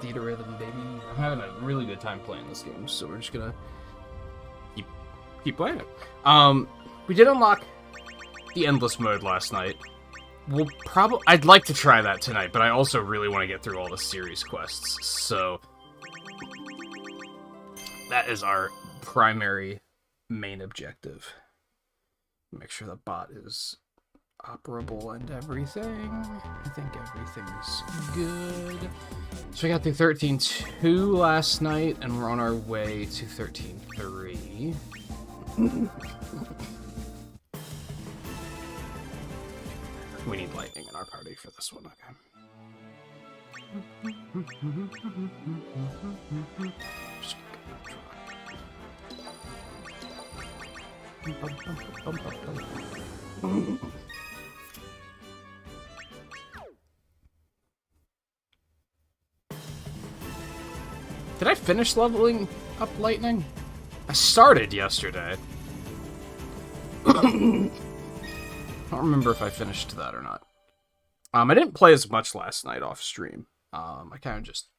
Theatrhythm, baby. I'm having a really good time playing this game, so we're just gonna keep playing it. We did unlock the endless mode last night. I'd like to try that tonight, but I also really want to get through all the series quests, so that is our primary main objective. Make sure the bot is operable and everything. I think everything's good. So we got through 13.2 last night, and we're on our way to 13.3. We need lightning in our party for this one, okay. Did I finish leveling up lightning? I started yesterday. I don't remember if I finished that or not. I didn't play as much last night off stream. I kind of just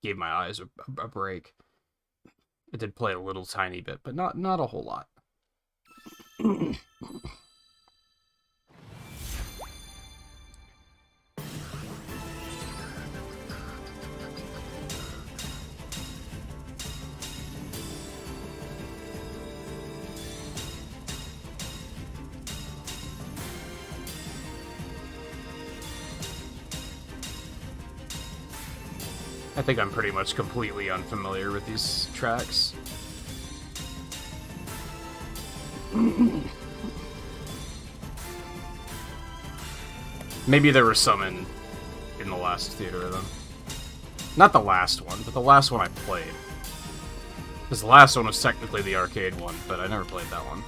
gave my eyes a break. I did play a little tiny bit, but not a whole lot. I think I'm pretty much completely unfamiliar with these tracks. Maybe there were some in the last Theatrhythm. Not the last one, but the last one I played. Because the last one was technically the arcade one, but I never played that one.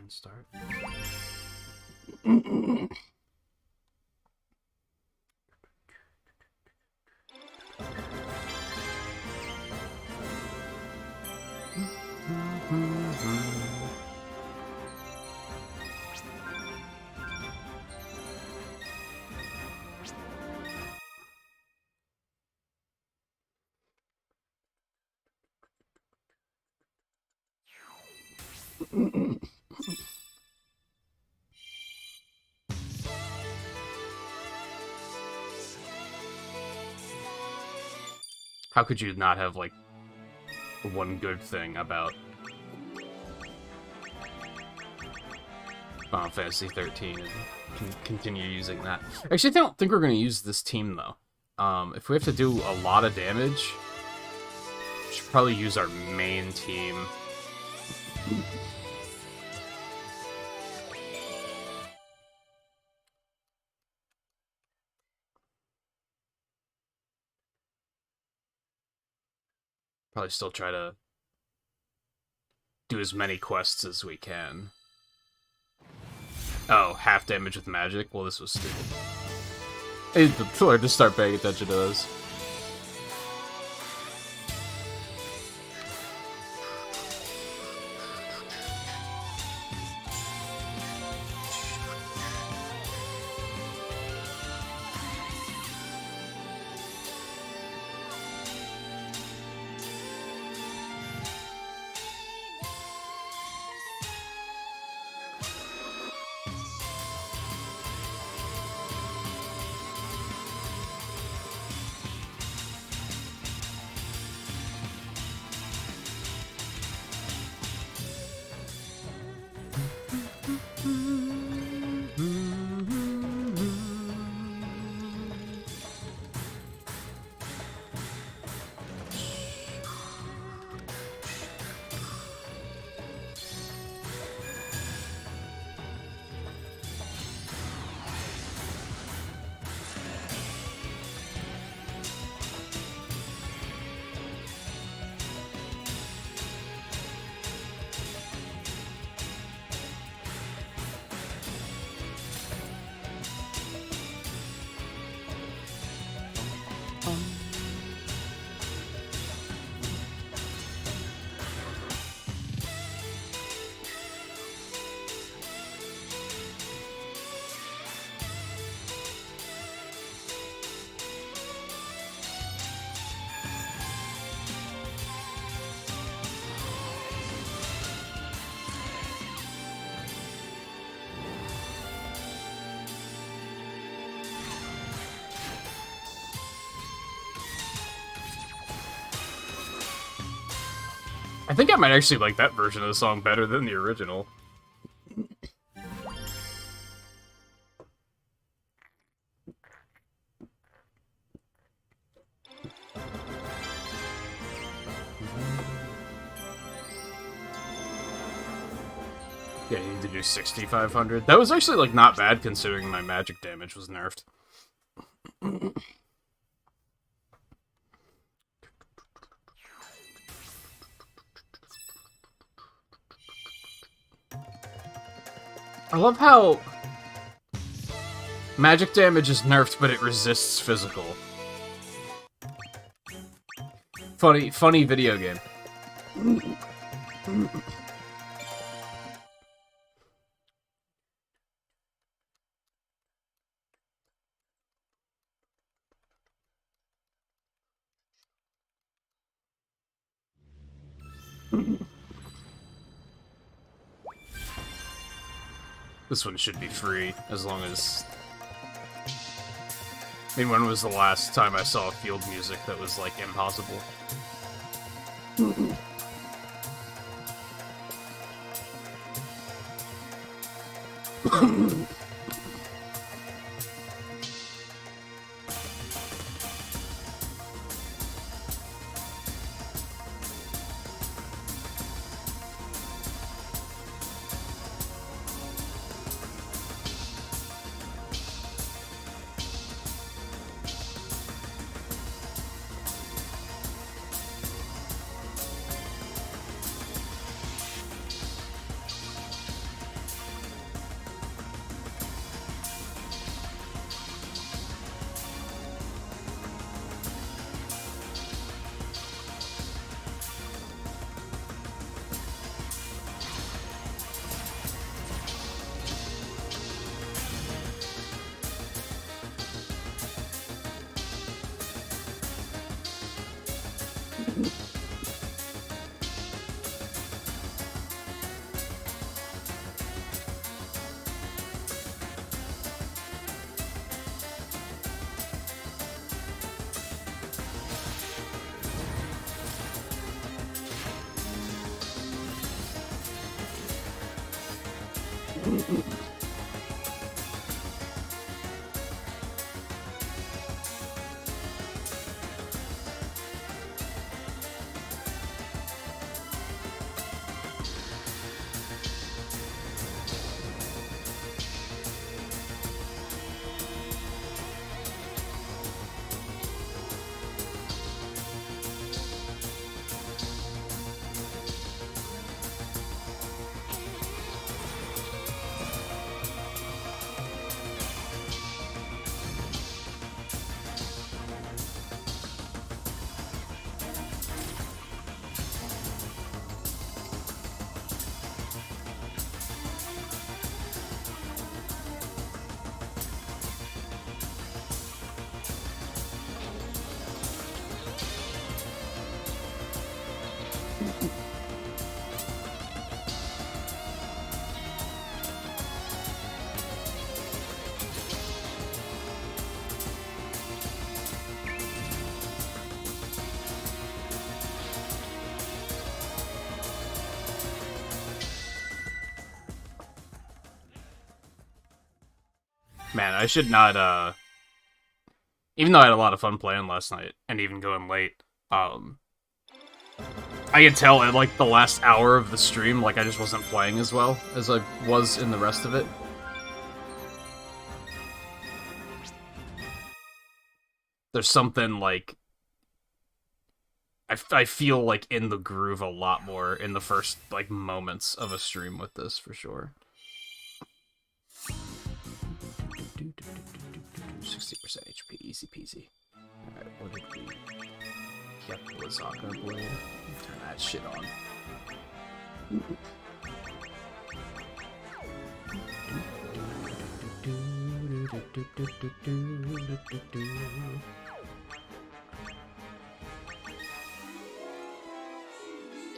Start. How could you not have, like, one good thing about Final Fantasy 13 and continue using that? Actually, I don't think we're going to use this team, though. If we have to do a lot of damage, we should probably use our main team. Probably still try to do as many quests as we can. Oh, half damage with magic? Well, this was stupid. Or just start paying attention to those. I think I might actually like that version of the song better than the original. Yeah, you need to do 6,500. That was actually, like, not bad considering my magic damage was nerfed. I love how magic damage is nerfed, but it resists physical. Funny video game. This one should be free, as long as... I mean, when was the last time I saw field music that was, like, impossible? Man, I should not, even though I had a lot of fun playing last night, and even going late, I could tell at, like, the last hour of the stream, like, I just wasn't playing as well as I was in the rest of it. There's something, like... I feel, like, in the groove a lot more in the first, like, moments of a stream with this, for sure. 60% HP, easy peasy. Alright, what did we... Yep, Lazaka Blade. Turn that shit on.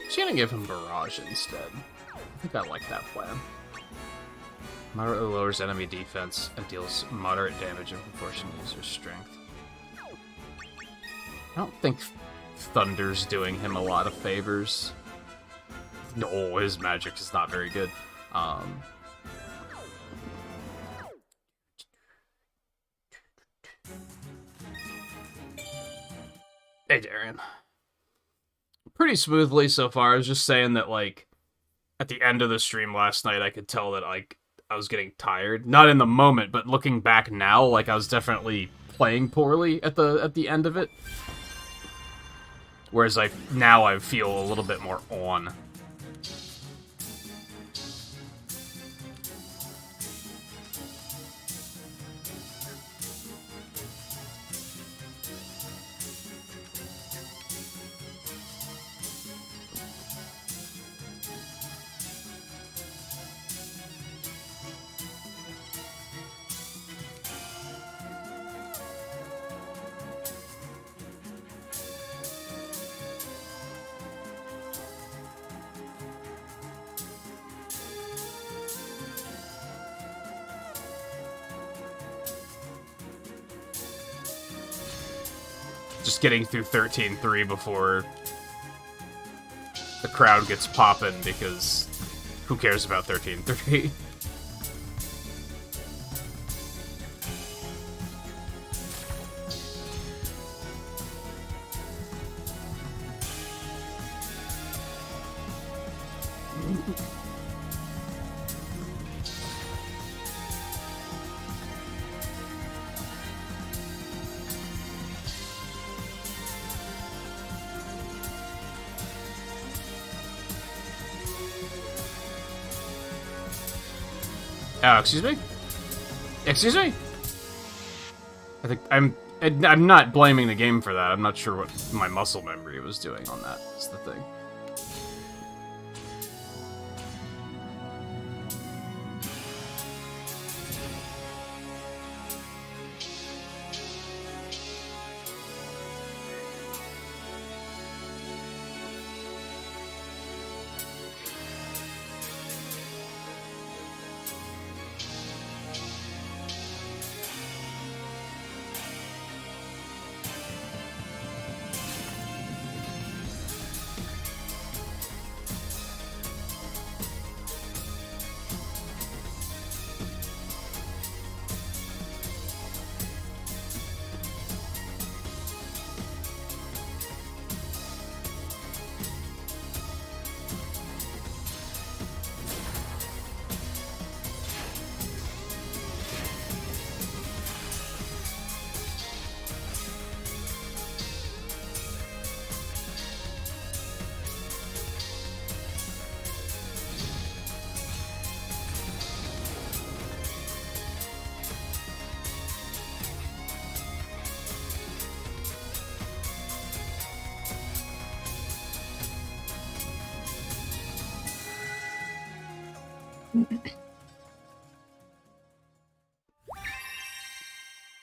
She's gonna give him Barrage instead. I think I like that plan. Moderately lowers enemy defense and deals moderate damage in proportion to user's strength. I don't think Thunder's doing him a lot of favors. No, his magic is not very good. Hey, Darian. Pretty smoothly so far. I was just saying that, like, at the end of the stream last night, I could tell that, like, I was getting tired. Not in the moment, but looking back now, like, I was definitely playing poorly at the end of it. Whereas, like, now I feel a little bit more on. Just getting through 13-3 before the crowd gets poppin', because who cares about 13-3? Excuse me? Excuse me? I think I'm not blaming the game for that. I'm not sure what my muscle memory was doing on that. That's the thing.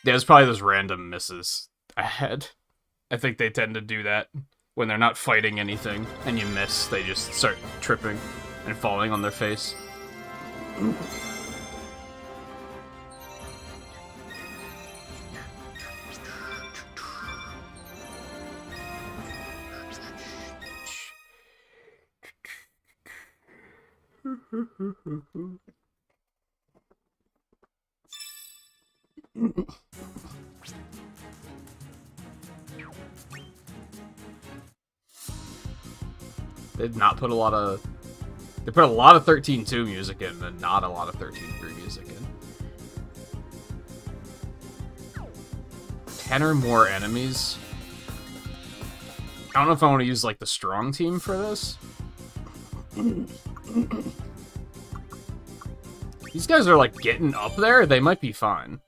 Yeah, it's probably those random misses I had. I think they tend to do that when they're not fighting anything and you miss. They just start tripping and falling on their face. They did not put a lot of... They put a lot of 13.2 music in, and not a lot of 13.3 music in. 10 or more enemies. I don't know if I want to use, like, the strong team for this. These guys are, like, getting up there. They might be fine.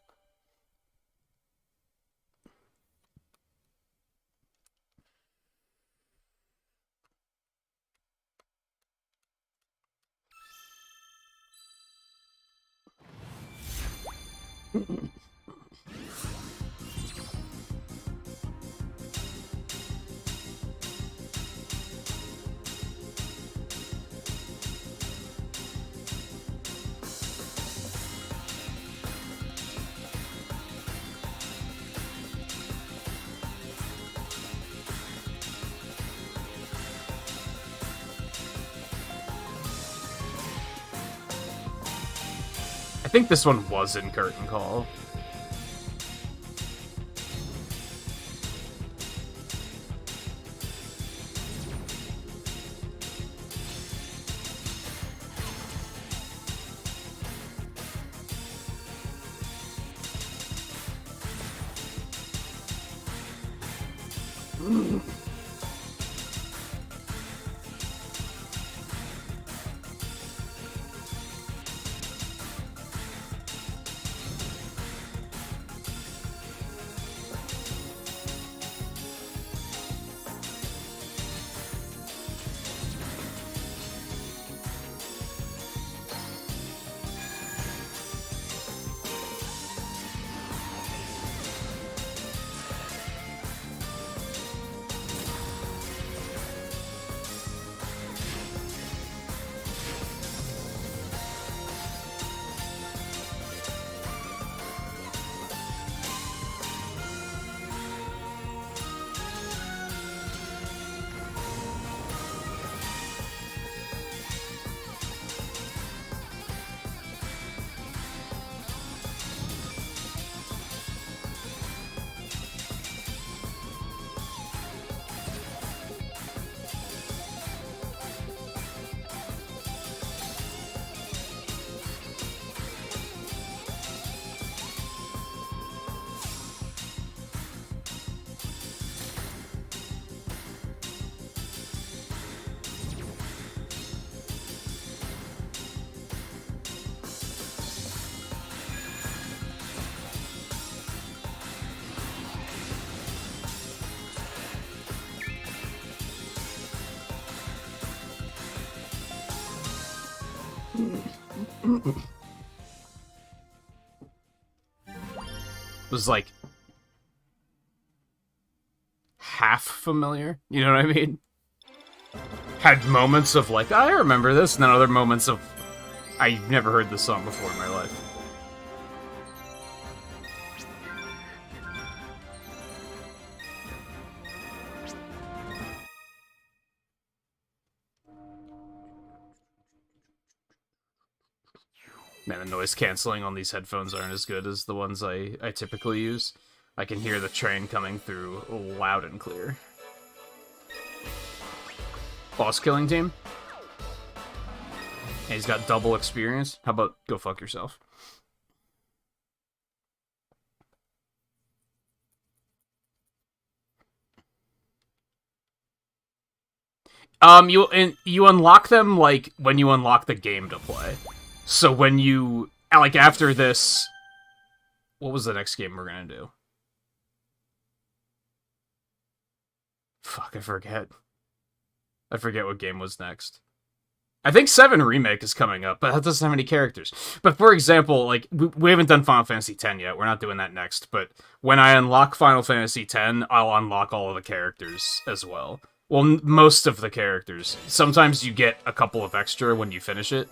I think this one was in Curtain Call. Was like half familiar, you know what I mean? Had moments of like, I remember this, and then other moments of, I've never heard this song before in my life. Man, the noise canceling on these headphones aren't as good as the ones I typically use. I can hear the train coming through loud and clear. Boss killing team? And he's got double experience? How about go fuck yourself? You unlock them, like, when you unlock the game to play. So when you, like, after this... What was the next game we're gonna do? Fuck, I forget. I forget what game was next. I think 7 Remake is coming up, but that doesn't have any characters. But for example, like, we haven't done Final Fantasy X yet. We're not doing that next. But when I unlock Final Fantasy X, I'll unlock all of the characters as well. Well, most of the characters. Sometimes you get a couple of extra when you finish it.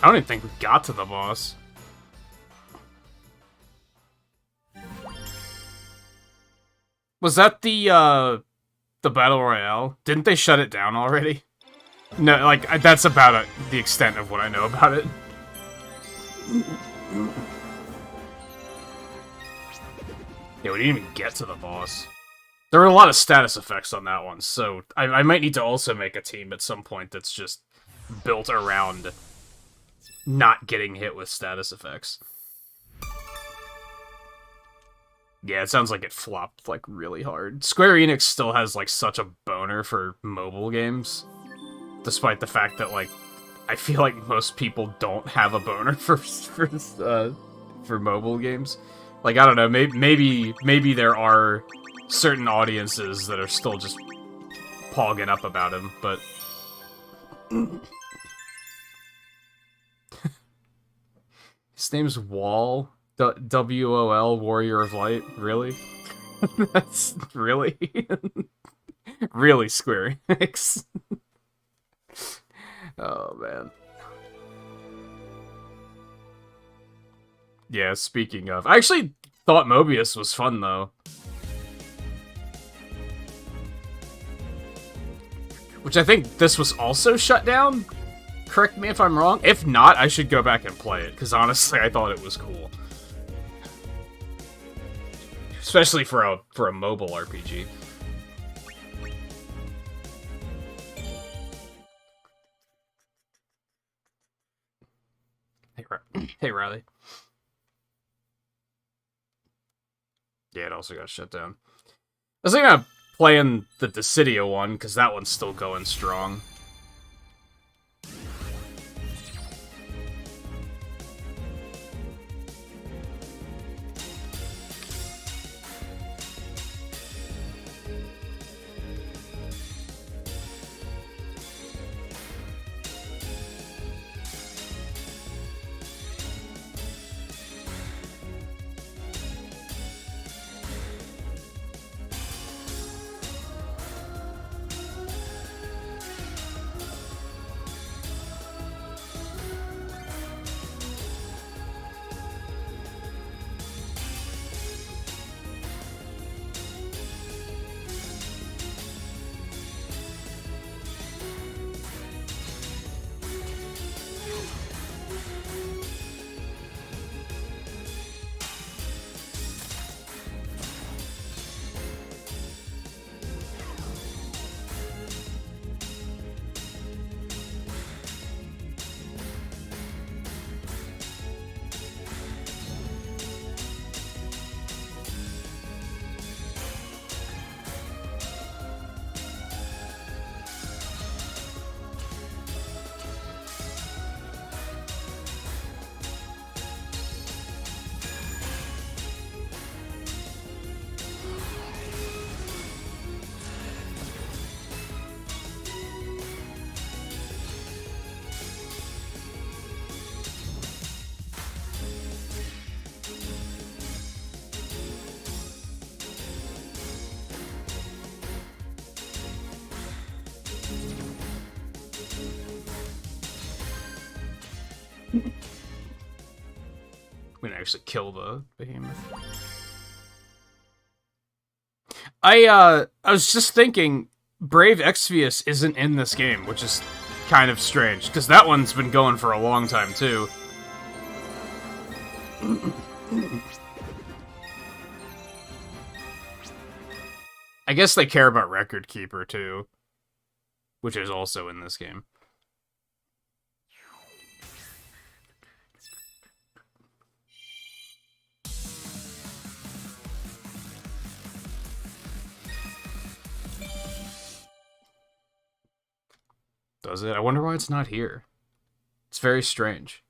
I don't even think we got to the boss. Was that the Battle Royale? Didn't they shut it down already? No, like, that's about the extent of what I know about it. Yeah, we didn't even get to the boss. There were a lot of status effects on that one, so I might need to also make a team at some point that's just built around not getting hit with status effects. Yeah, it sounds like it flopped, like, really hard. Square Enix still has, like, such a boner for mobile games. Despite the fact that, like, I feel like most people don't have a boner for mobile games. Like, I don't know, maybe there are certain audiences that are still just pogging up about him, but... His name's Wall. W-O-L, Warrior of Light? Really? That's... really? Really, Square Enix? Oh, man. Yeah, speaking of... I actually thought Mobius was fun, though. Which I think this was also shut down? Correct me if I'm wrong. If not, I should go back and play it, because honestly, I thought it was cool. Especially for a mobile RPG. Hey, Riley. Yeah, it also got shut down. I was thinking of playing the Dissidia one, because that one's still going strong. We didn't actually kill the behemoth. I was just thinking, Brave Exvius isn't in this game, which is kind of strange, because that one's been going for a long time, too. I guess they care about Record Keeper, too, which is also in this game. Does it? I wonder why it's not here. It's very strange.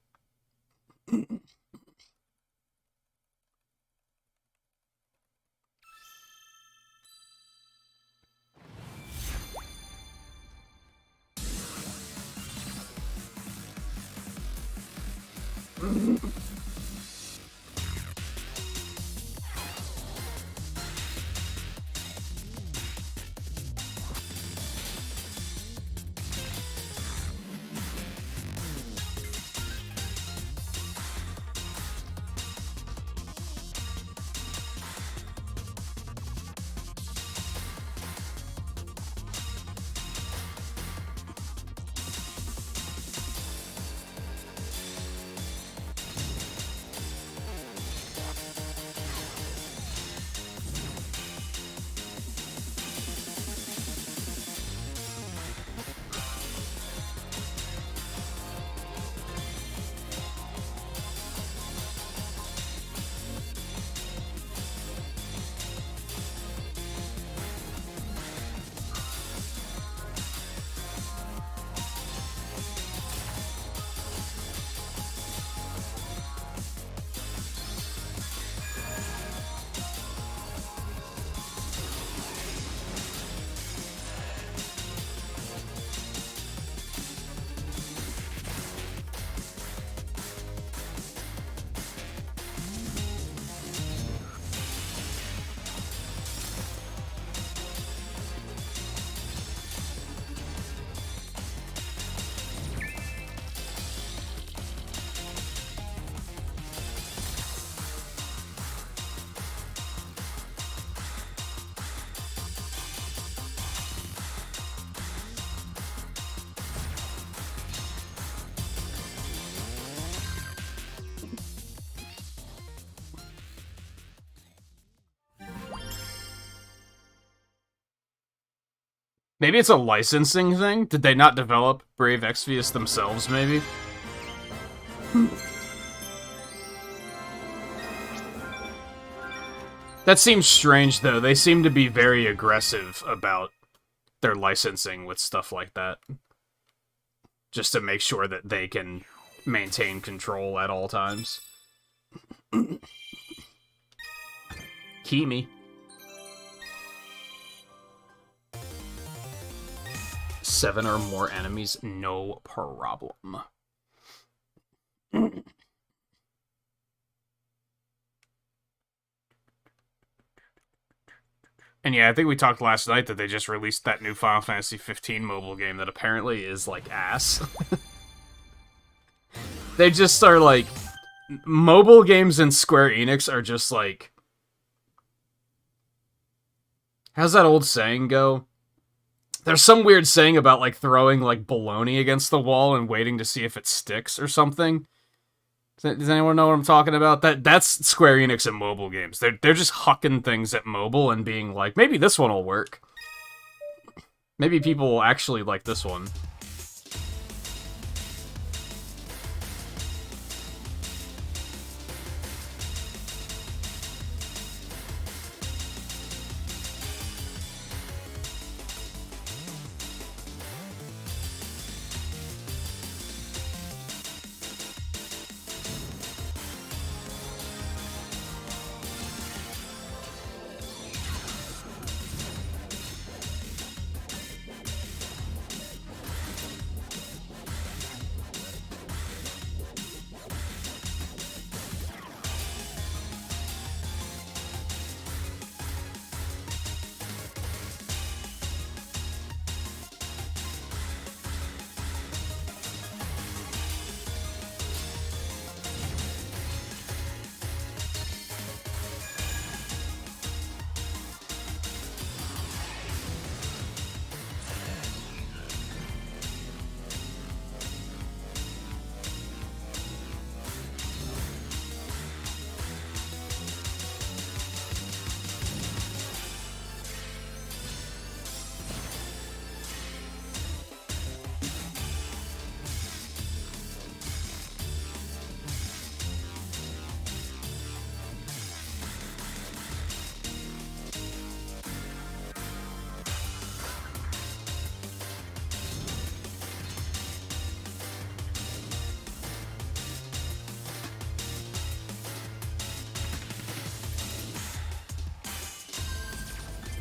Maybe it's a licensing thing? Did they not develop Brave Exvius themselves, maybe? That seems strange, though. They seem to be very aggressive about their licensing with stuff like that. Just to make sure that they can maintain control at all times. Kimi. 7 or more enemies, no problem. And yeah, I think we talked last night that they just released that new Final Fantasy 15 mobile game that apparently is, like, ass. They just are, like... Mobile games in Square Enix are just, like... How's that old saying go? There's some weird saying about, like, throwing, like, bologna against the wall and waiting to see if it sticks or something. Does anyone know what I'm talking about? That's Square Enix and mobile games. They're just hucking things at mobile and being like, maybe this one will work. Maybe people will actually like this one.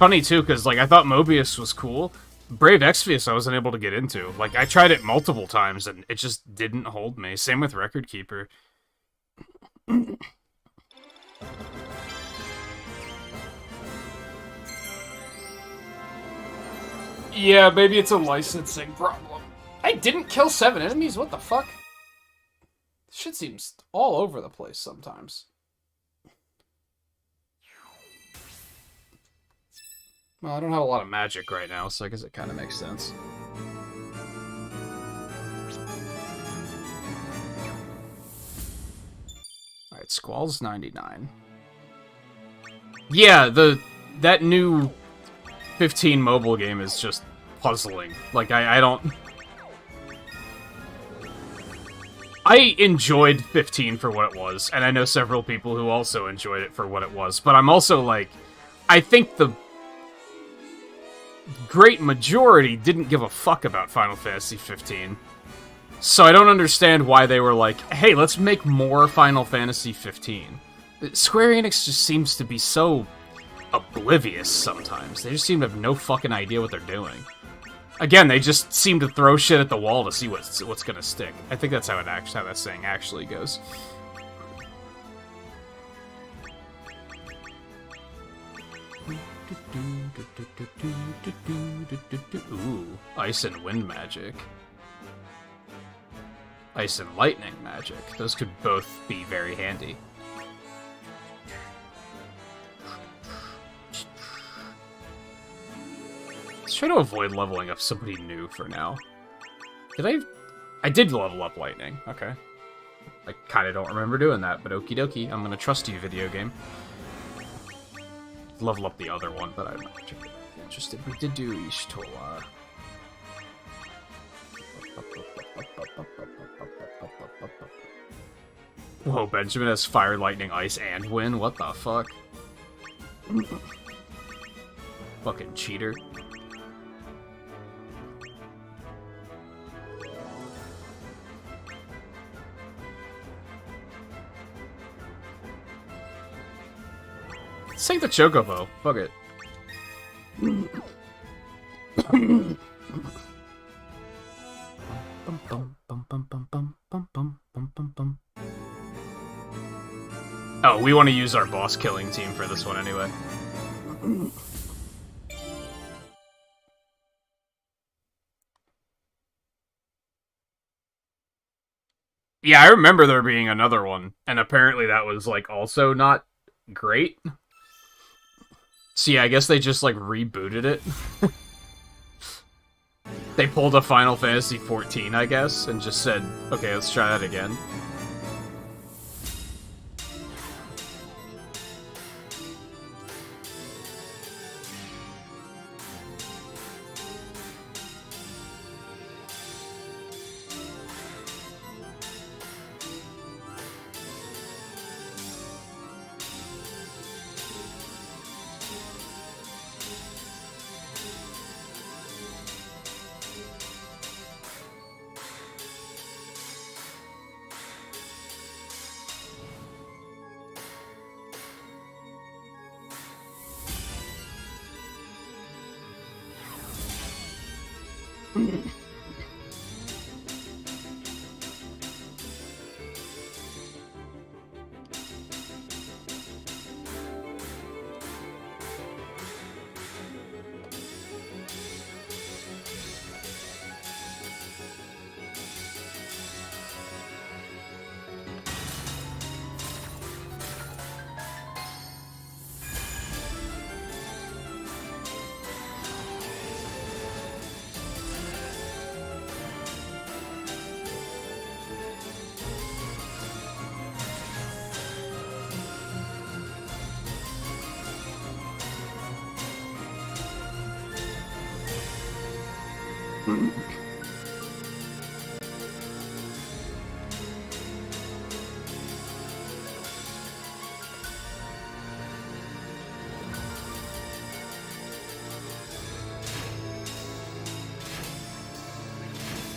funny, too, because, like, I thought Mobius was cool. Brave Exvius I wasn't able to get into. Like, I tried it multiple times, and it just didn't hold me. Same with Record Keeper. Yeah, maybe it's a licensing problem. I didn't kill 7 enemies? What the fuck? Shit seems all over the place sometimes. Well, I don't have a lot of magic right now, so I guess it kind of makes sense. Alright, Squall's 99. Yeah, that new 15 mobile game is just puzzling. Like, I don't... I enjoyed 15 for what it was, and I know several people who also enjoyed it for what it was, but I'm also like, I think the great majority didn't give a fuck about Final Fantasy 15. So I don't understand why they were like, hey, let's make more Final Fantasy 15. Square Enix just seems to be so oblivious sometimes. They just seem to have no fucking idea what they're doing. Again, they just seem to throw shit at the wall to see what's gonna stick. I think that's how that saying actually goes. Ooh, ice and wind magic. Ice and lightning magic. Those could both be very handy. Let's try to avoid leveling up somebody new for now. I did level up lightning. Okay. I kind of don't remember doing that, but okie dokie. I'm gonna trust you, video game. Level up the other one, but I'm not particularly interested. We did do Ishtola. Whoa, Benjamin has fire, lightning, ice, and wind? What the fuck? Fucking cheater. Let's take the Chocobo. Fuck it. Oh, we want to use our boss killing team for this one anyway. Yeah, I remember there being another one, and apparently that was, like, also not great. So yeah, I guess they just, like, rebooted it. They pulled a Final Fantasy XIV, I guess, and just said, okay, let's try that again.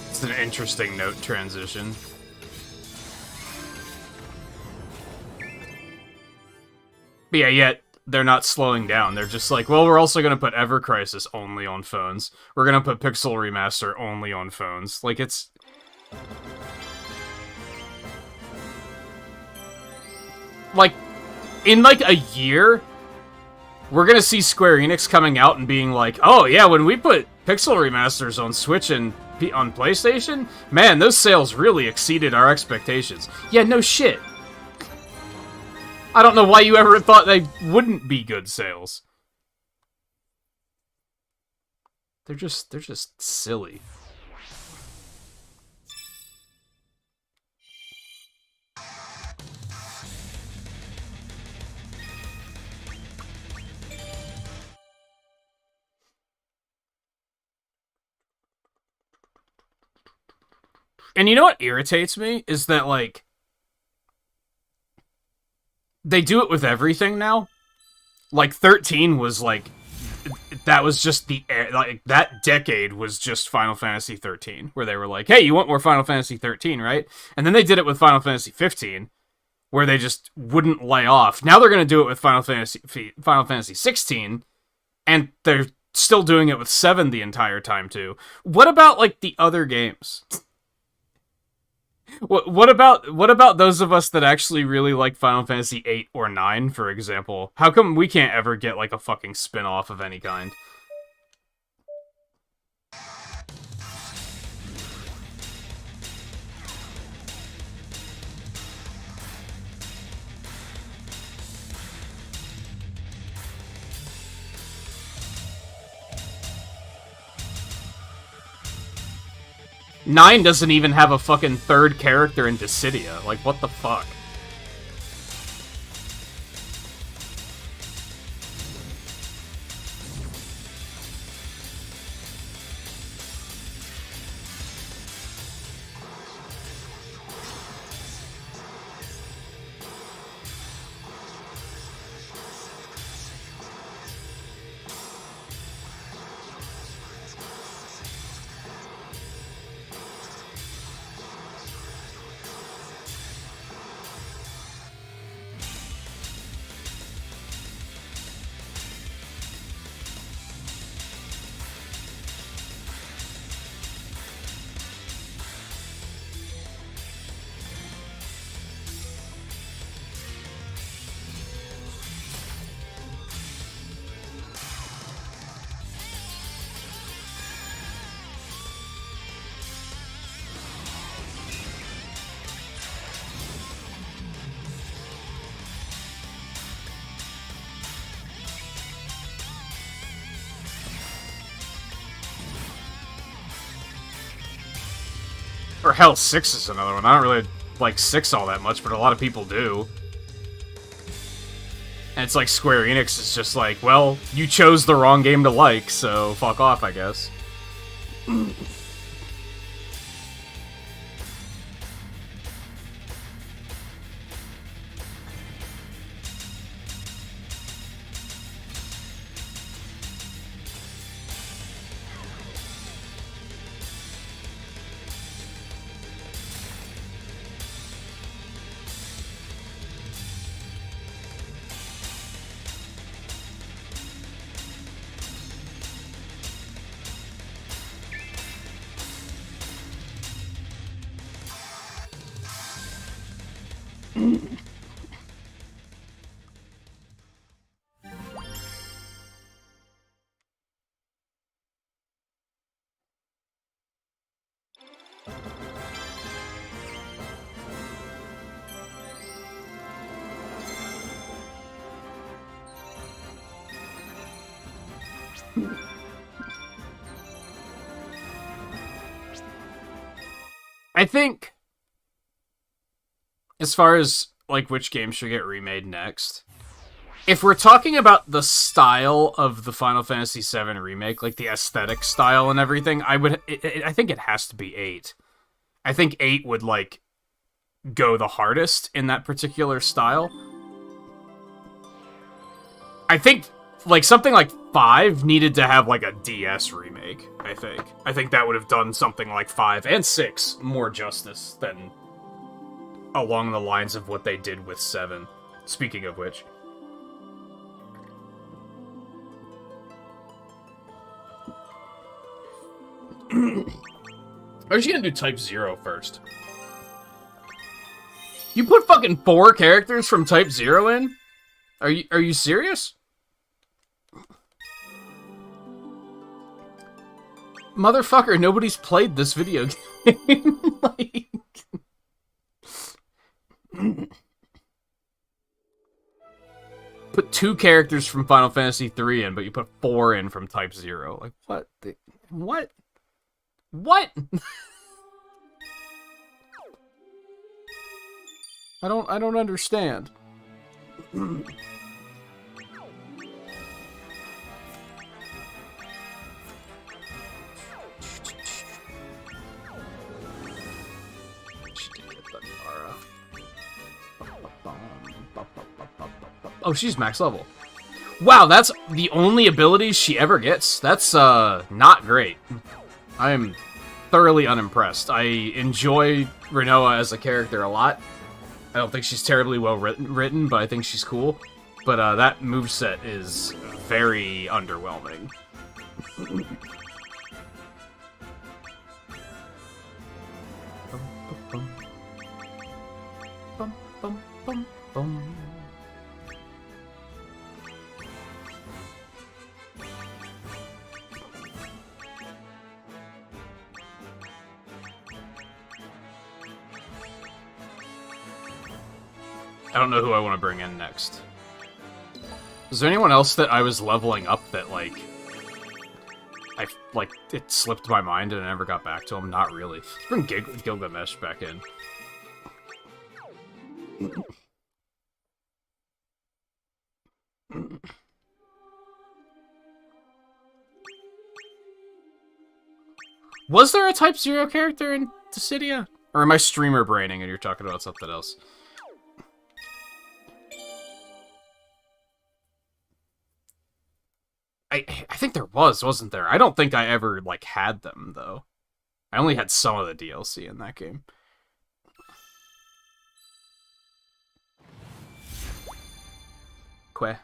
It's an interesting note transition. But yeah, they're not slowing down. They're just like, well, we're also gonna put Ever Crisis only on phones. We're gonna put Pixel Remaster only on phones. Like, it's... like, in like a year, we're gonna see Square Enix coming out and being like, oh yeah, when we put Pixel Remasters on Switch and on PlayStation, man, those sales really exceeded our expectations. Yeah, no shit. I don't know why you ever thought they wouldn't be good sales. They're just silly. And you know what irritates me? Is that, like, they do it with everything now. Like, 13 was, like, that was just the, like, that decade was just Final Fantasy 13, where they were like, hey, you want more Final Fantasy 13, right? And then they did it with Final Fantasy 15, where they just wouldn't lay off. Now they're going to do it with Final Fantasy 16, and they're still doing it with 7 the entire time, too. What about, like, the other games? What about those of us that actually really like Final Fantasy 8 or 9, for example? How come we can't ever get, like, a fucking spin-off of any kind? Nine doesn't even have a fucking third character in Dissidia. Like, what the fuck? Or hell, 6 is another one. I don't really like 6 all that much, but a lot of people do. And it's like Square Enix is just like, well, you chose the wrong game to like, so fuck off, I guess. I think, as far as, like, which game should get remade next, if we're talking about the style of the Final Fantasy VII Remake, like the aesthetic style and everything, I think it has to be 8. I think 8 would, like, go the hardest in that particular style. I think, like, something like 5 needed to have, like, a DS remake, I think. I think that would have done something like 5 and 6 more justice than along the lines of what they did with 7. Speaking of which. Or is she gonna do Type 0 first? You put fucking 4 characters from Type 0 in? Are you serious? Motherfucker, nobody's played this video game. Like... Put 2 characters from Final Fantasy 3 in, but you put 4 in from Type 0. Like, what? What? What? I don't understand. Oh, she's max level. Wow, that's the only abilities she ever gets. That's, not great. I am thoroughly unimpressed. I enjoy Rinoa as a character a lot. I don't think she's terribly well written, but I think she's cool. But, that moveset is very underwhelming. I don't know who I want to bring in next. Is there anyone else that I was leveling up that, like... it slipped my mind and I never got back to him? Not really. Let's bring Gilgamesh back in. Was there a Type 0 character in Dissidia? Or am I streamer braining and you're talking about something else? I think there was, wasn't there? I don't think I ever, like, had them, though. I only had some of the DLC in that game. Que?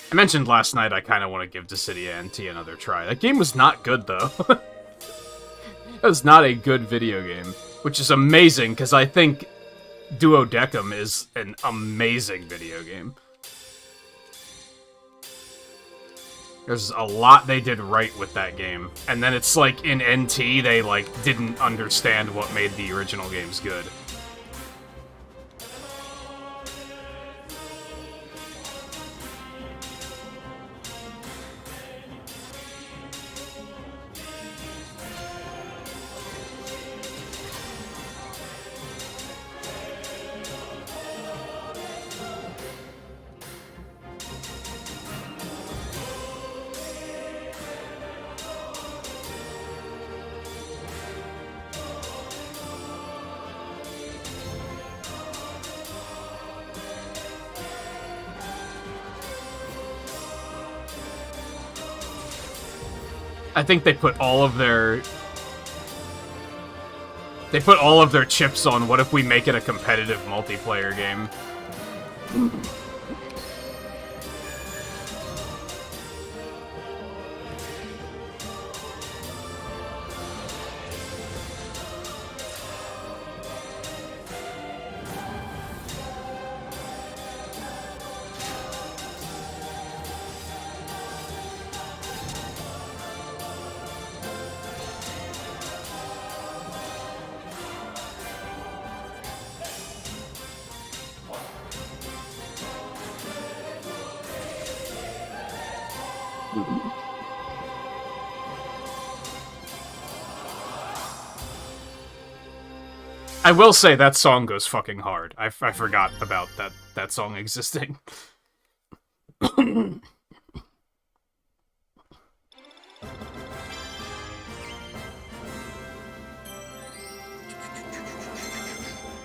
I mentioned last night I kind of want to give Dissidia NT another try. That game was not good, though. That was not a good video game. Which is amazing, because I think Duodecim is an amazing video game. There's a lot they did right with that game. And then it's like, in NT, they, like, didn't understand what made the original games good. I think they put all of their... They put all of their chips on what if we make it a competitive multiplayer game. I will say that song goes fucking hard. I forgot about that song existing.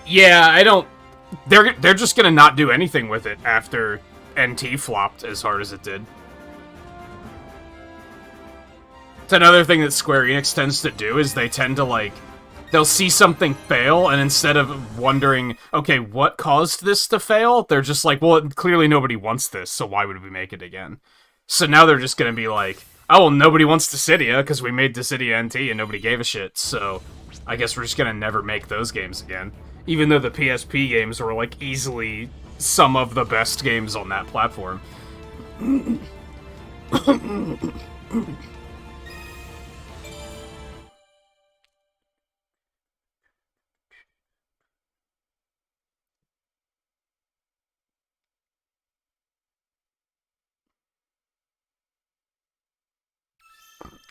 Yeah, I don't... They're just gonna not do anything with it after NT flopped as hard as it did. It's another thing that Square Enix tends to do, is they tend to, like, they'll see something fail, and instead of wondering, okay, what caused this to fail, they're just like, well, clearly nobody wants this, so why would we make it again? So now they're just gonna be like, oh, well, nobody wants Dissidia, because we made Dissidia NT and nobody gave a shit, so I guess we're just gonna never make those games again. Even though the PSP games were, like, easily some of the best games on that platform.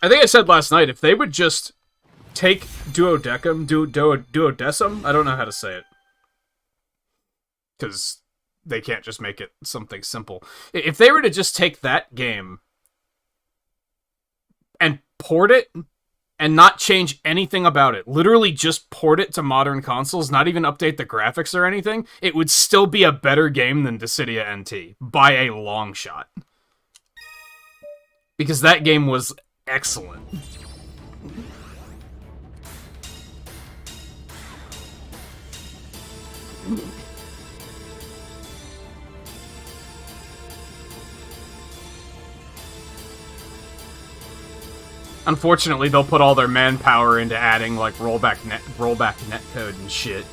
I think I said last night, if they would just take duodecim, I don't know how to say it. Because they can't just make it something simple. If they were to just take that game and port it and not change anything about it, literally just port it to modern consoles, not even update the graphics or anything, it would still be a better game than Dissidia NT, by a long shot. Because that game was excellent. Unfortunately, they'll put all their manpower into adding, like, rollback netcode and shit.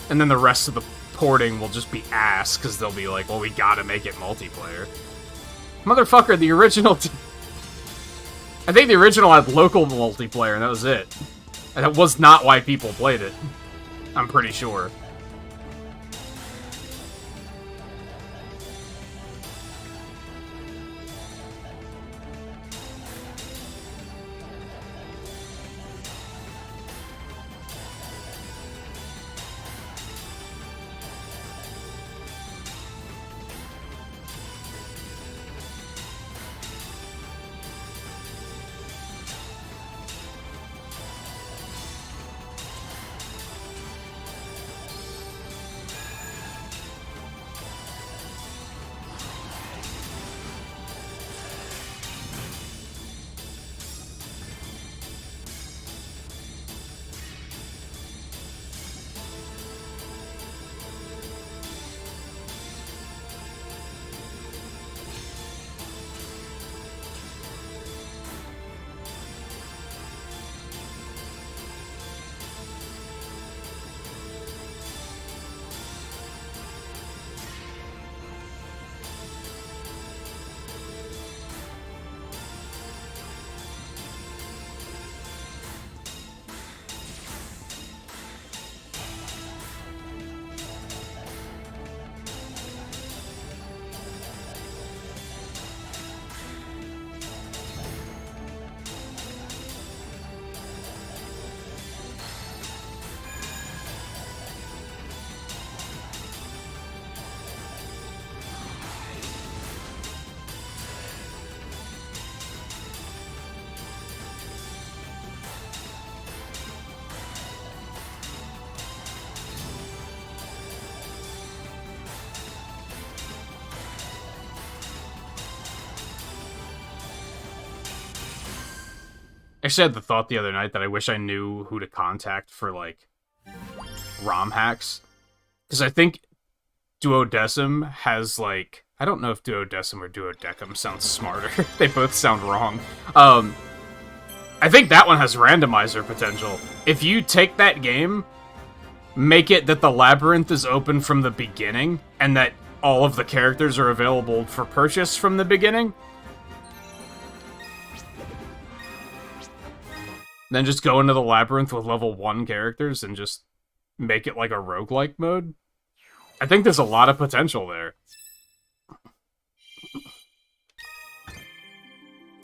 And then the rest of the porting will just be ass, because they'll be like, well, we gotta make it multiplayer. Motherfucker, the original... I think the original had local multiplayer, and that was it. And that was not why people played it. I'm pretty sure. Actually, I had the thought the other night that I wish I knew who to contact for, like, ROM hacks. Because I think Duodecim has, like... I don't know if Duodecim or Duodecim sounds smarter. They both sound wrong. I think that one has randomizer potential. If you take that game, make it that the labyrinth is open from the beginning, and that all of the characters are available for purchase from the beginning, then just go into the labyrinth with level 1 characters and just make it like a roguelike mode. I think there's a lot of potential there.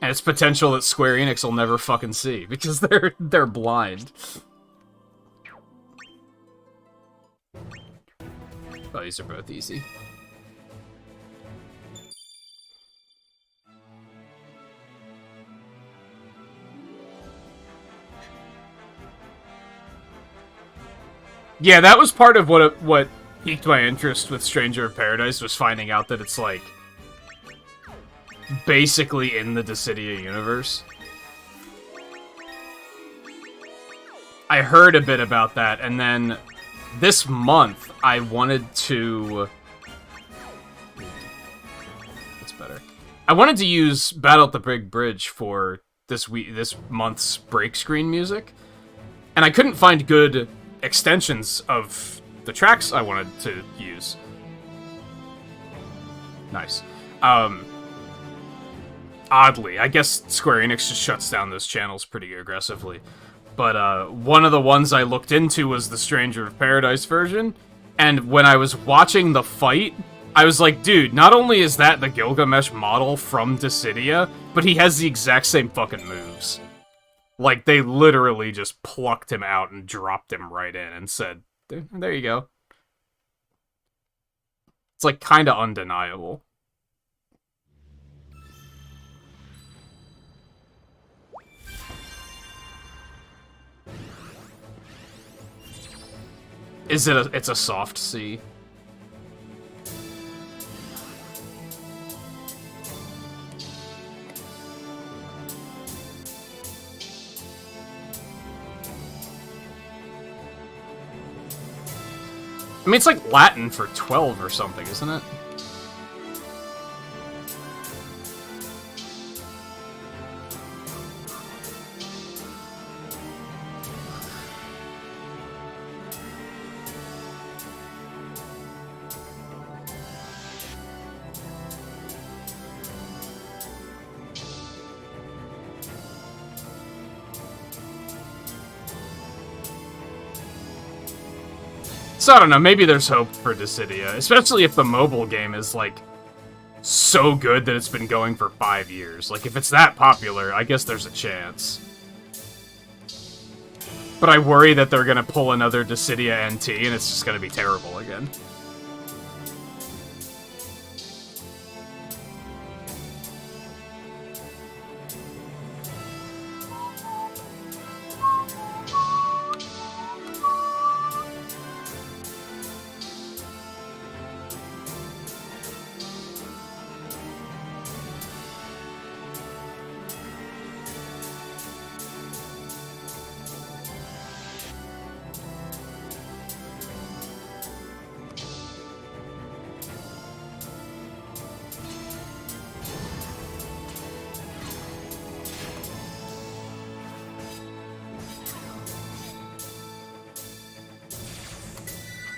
And it's potential that Square Enix will never fucking see, because they're blind. Oh, these are both easy. Yeah, that was part of what piqued my interest with Stranger of Paradise, was finding out that it's like... basically in the Dissidia universe. I heard a bit about that, and then this month I wanted to... That's better. I wanted to use Battle at the Big Bridge for this month's break screen music, and I couldn't find good extensions of the tracks I wanted to use. Nice. Oddly, I guess Square Enix just shuts down those channels pretty aggressively. But one of the ones I looked into was the Stranger of Paradise version, and when I was watching the fight, I was like, dude, not only is that the Gilgamesh model from Dissidia, but he has the exact same fucking moves. Like, they literally just plucked him out and dropped him right in and said, there you go. It's, like, kinda undeniable. It's a soft C. I mean, it's like Latin for 12 or something, isn't it? So I don't know, maybe there's hope for Dissidia, especially if the mobile game is, like, so good that it's been going for 5 years. Like, if it's that popular, I guess there's a chance. But I worry that they're gonna pull another Dissidia NT and it's just gonna be terrible again.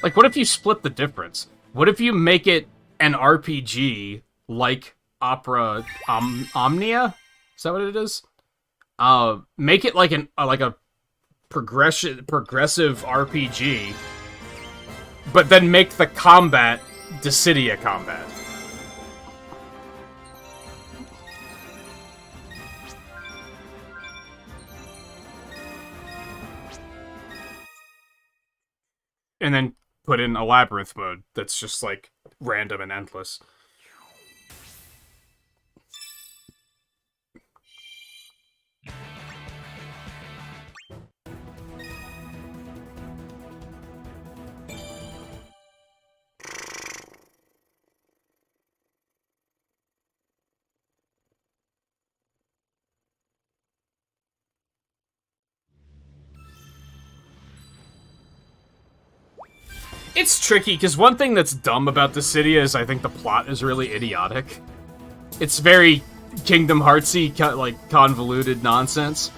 Like, what if you split the difference? What if you make it an RPG like Opera Omnia? Is that what it is? Make it like a progressive RPG, but then make the combat Dissidia combat. And then put in a labyrinth mode that's just, like, random and endless. It's tricky, because one thing that's dumb about Dissidia is I think the plot is really idiotic. It's very Kingdom Heartsy, like, convoluted nonsense.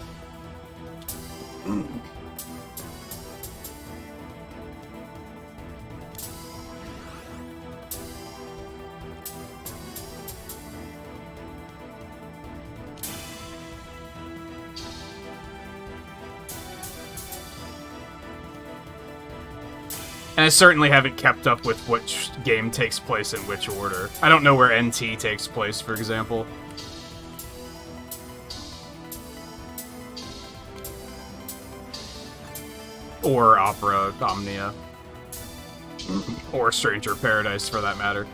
And I certainly haven't kept up with which game takes place in which order. I don't know where NT takes place, for example. Or Opera Omnia. Or Stranger Paradise, for that matter.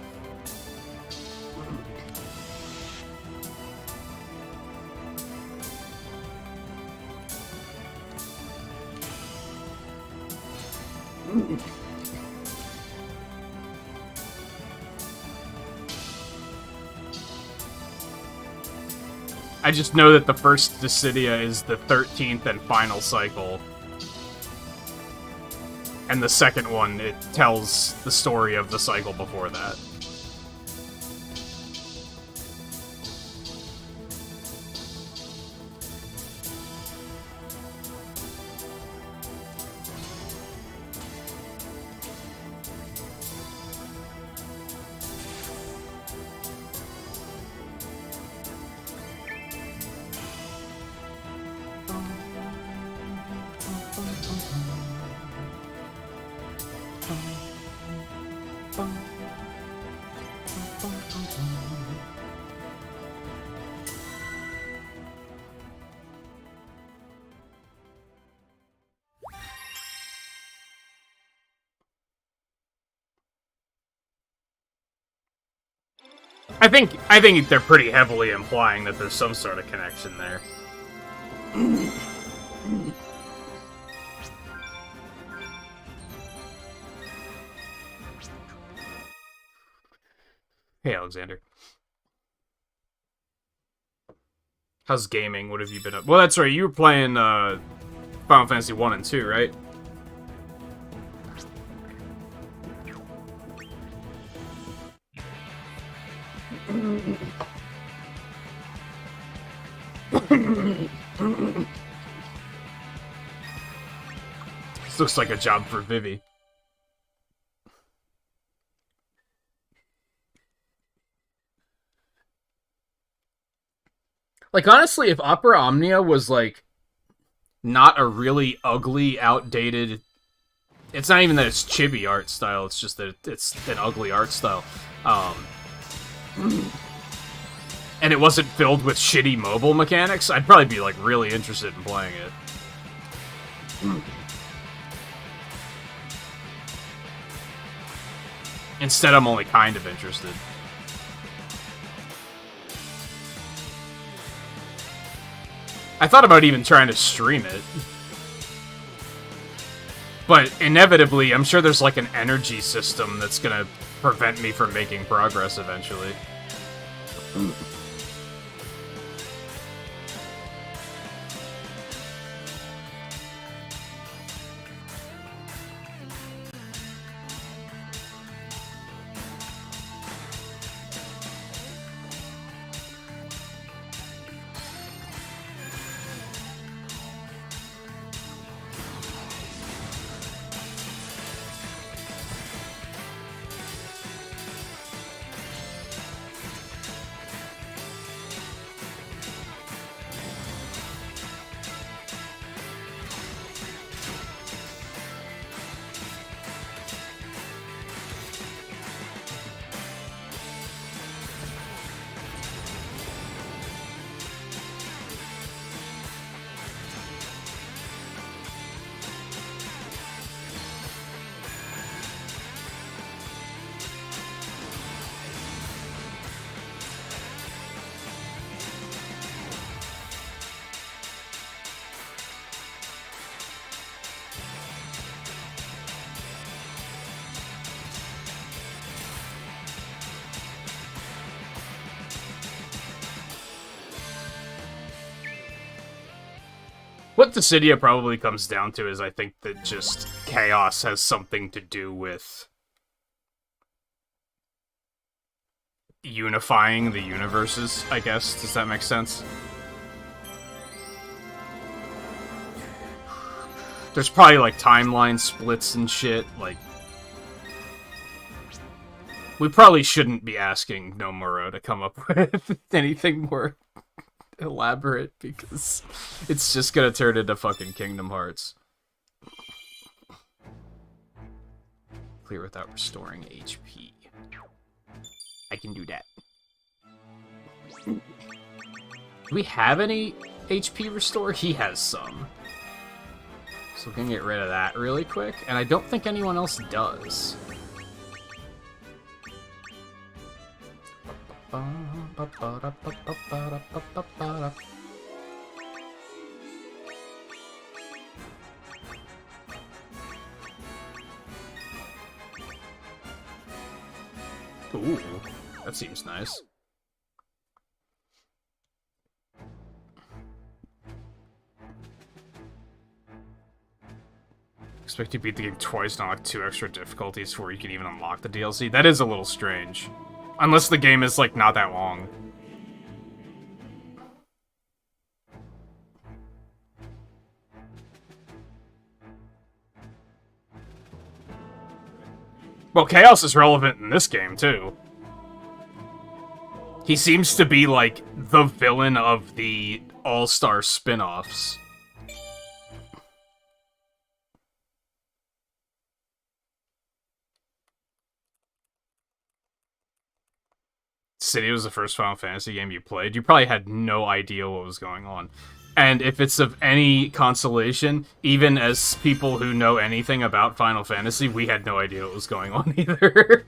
I just know that the first Dissidia is the 13th and final cycle. And the second one, it tells the story of the cycle before that. I think they're pretty heavily implying that there's some sort of connection there. Hey, Alexander. How's gaming? What have you been up? Well, that's right. You were playing Final Fantasy 1 and 2, right? This looks like a job for Vivi. Like, honestly, if Opera Omnia was, like, not a really ugly, outdated... It's not even that it's chibi art style, it's just that it's an ugly art style. And it wasn't filled with shitty mobile mechanics, I'd probably be, like, really interested in playing it. Instead, I'm only kind of interested. I thought about even trying to stream it. But inevitably, I'm sure there's like an energy system that's gonna prevent me from making progress eventually. What Dissidia probably comes down to is I think that just chaos has something to do with unifying the universes, I guess. Does that make sense? There's probably, like, timeline splits and shit, like... We probably shouldn't be asking Nomura to come up with anything more elaborate, because it's just gonna turn into fucking Kingdom Hearts. Clear without restoring HP. I can do that. Do we have any HP restore? He has some. So we can get rid of that really quick, and I don't think anyone else does. Ooh, that seems nice. Expect you to beat the game twice, not like 2 extra difficulties before you can even unlock the DLC. That is a little strange. Unless the game is, like, not that long. Well, Chaos is relevant in this game, too. He seems to be, like, the villain of the All-Star spin-offs. City was the first Final Fantasy game you played. You probably had no idea what was going on. And if it's of any consolation, even as people who know anything about Final Fantasy, we had no idea what was going on either.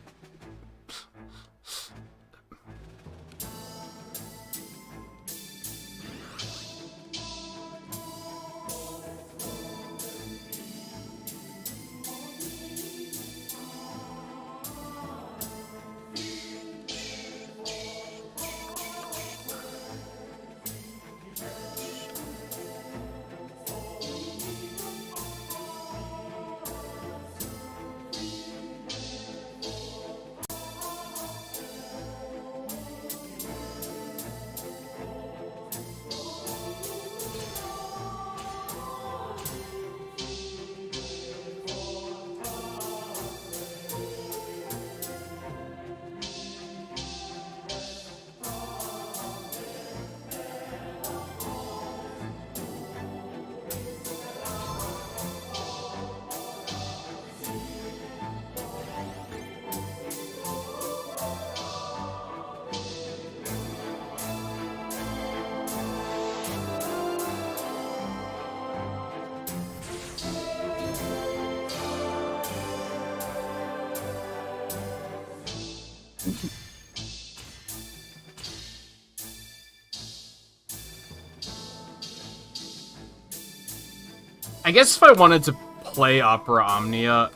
I guess if I wanted to play Opera Omnia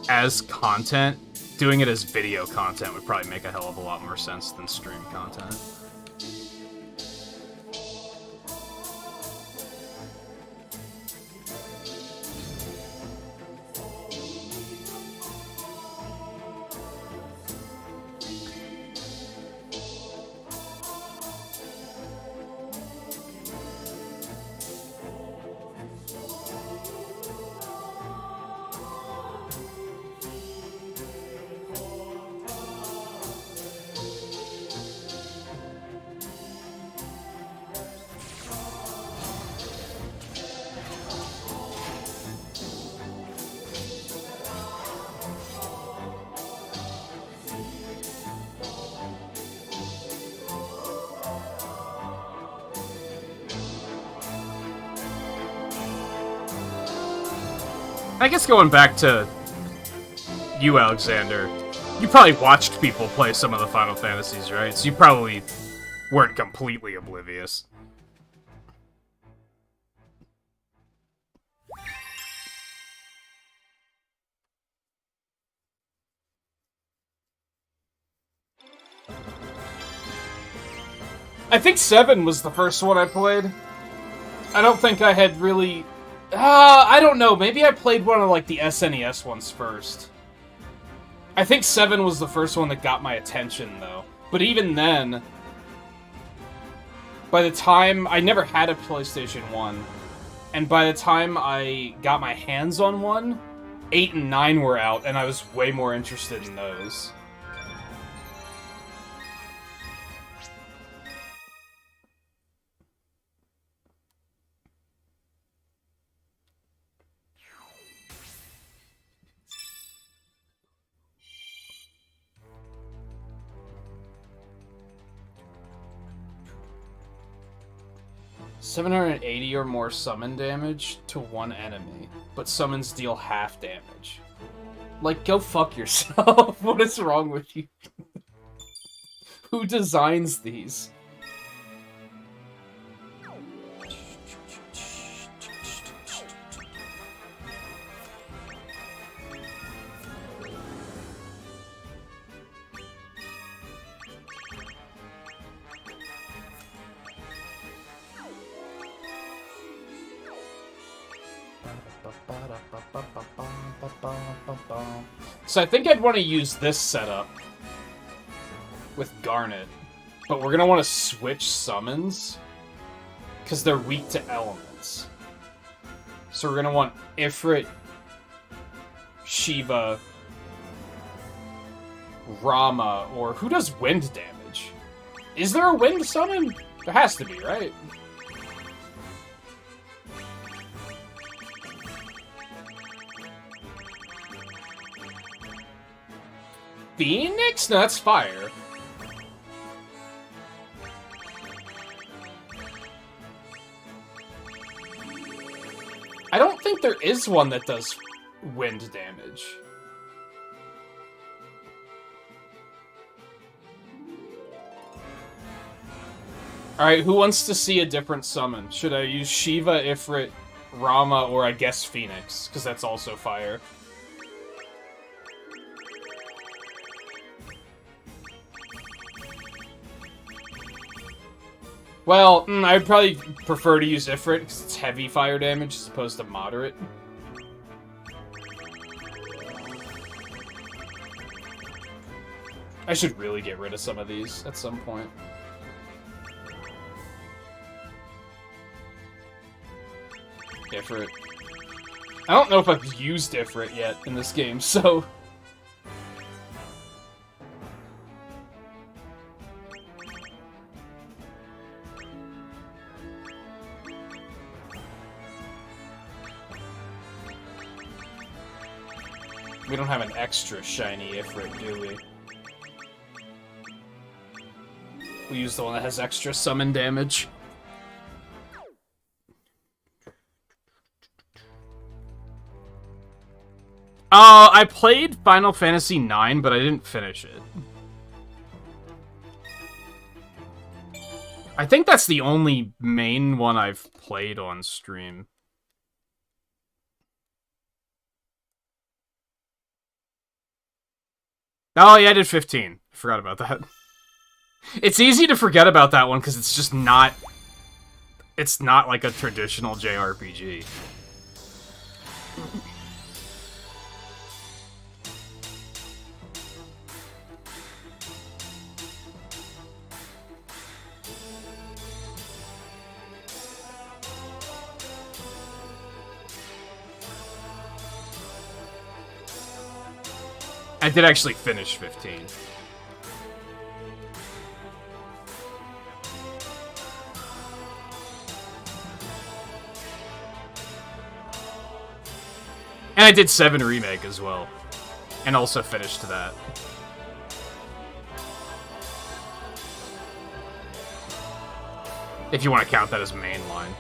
as content, doing it as video content would probably make a hell of a lot more sense than stream content. I guess going back to you, Alexander, you probably watched people play some of the Final Fantasies, right? So you probably weren't completely oblivious. I think 7 was the first one I played. I don't think I had really... I don't know. Maybe I played one of, like, the SNES ones first. I think 7 was the first one that got my attention, though. But even then, by the time... I never had a PlayStation 1. And by the time I got my hands on one, 8 and 9 were out, and I was way more interested in those. $780 or more summon damage to one enemy, but summons deal half damage. Like, go fuck yourself. What is wrong with you? Who designs these? So I think I'd want to use this setup with Garnet, but we're going to want to switch summons because they're weak to elements. So we're going to want Ifrit, Shiva, Rama, or who does wind damage? Is there a wind summon? There has to be, right? Phoenix? No, that's fire. I don't think there is one that does wind damage. Alright, who wants to see a different summon? Should I use Shiva, Ifrit, Rama, or I guess Phoenix? Because that's also fire. Well, I'd probably prefer to use Ifrit, because it's heavy fire damage as opposed to moderate. I should really get rid of some of these at some point. Ifrit. I don't know if I've used Ifrit yet in this game, so... We don't have an extra shiny Ifrit, do we? We use the one that has extra summon damage. I played Final Fantasy IX, but I didn't finish it. I think that's the only main one I've played on stream. Oh, yeah, I did 15. I forgot about that. It's easy to forget about that one, because it's just not... It's not like a traditional JRPG. I did actually finish 15. And I did 7 Remake as well. And also finished that. If you want to count that as mainline.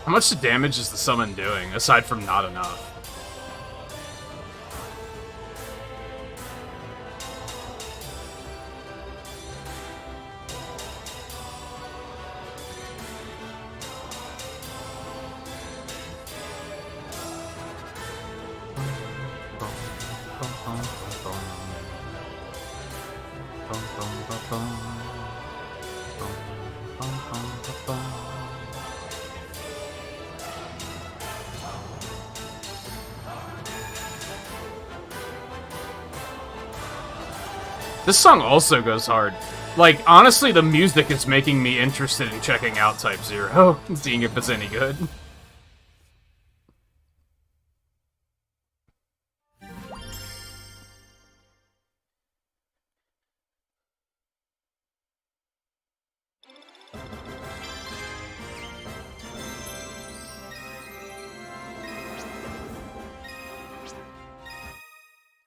How much damage is the summon doing, aside from not enough? This song also goes hard. Like, honestly, the music is making me interested in checking out Type 0 and seeing if it's any good.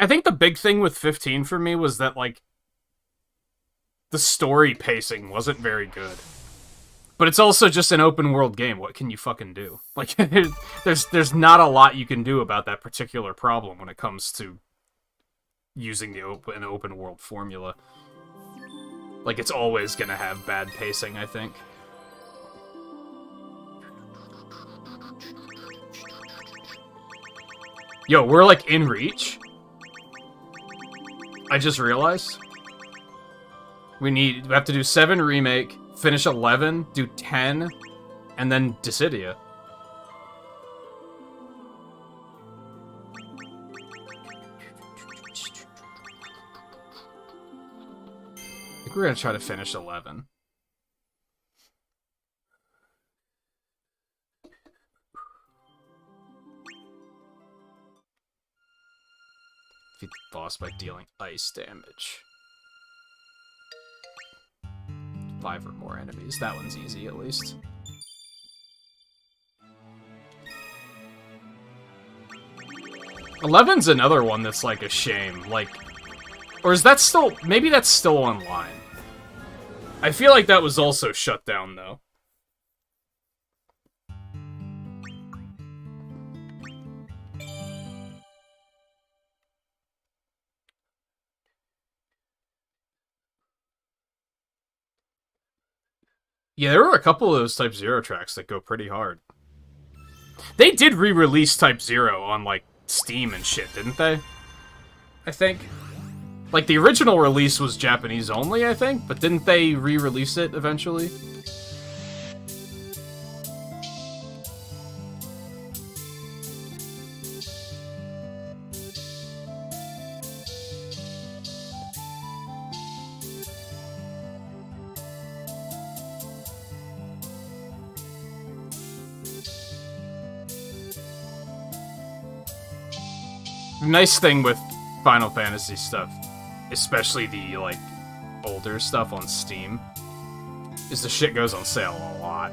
I think the big thing with 15 for me was that, like, the story pacing wasn't very good. But it's also just an open world game. What can you fucking do? Like, there's not a lot you can do about that particular problem when it comes to using an open world formula. Like, it's always gonna have bad pacing, I think. Yo, we're like in reach. I just realized. We have to do 7 remake, finish 11, do 10, and then Dissidia. I think we're gonna try to finish 11. Defeat the boss by dealing ice damage. 5 or more enemies. That one's easy, at least. Eleven's another one that's like a shame. Like, or is that still? Maybe that's still online. I feel like that was also shut down though. Yeah, there were a couple of those Type 0 tracks that go pretty hard. They did re-release Type 0 on, like, Steam and shit, didn't they? I think. Like, the original release was Japanese only, I think, but didn't they re-release it eventually? Nice thing with Final Fantasy stuff, especially the, like, older stuff on Steam, is the shit goes on sale a lot.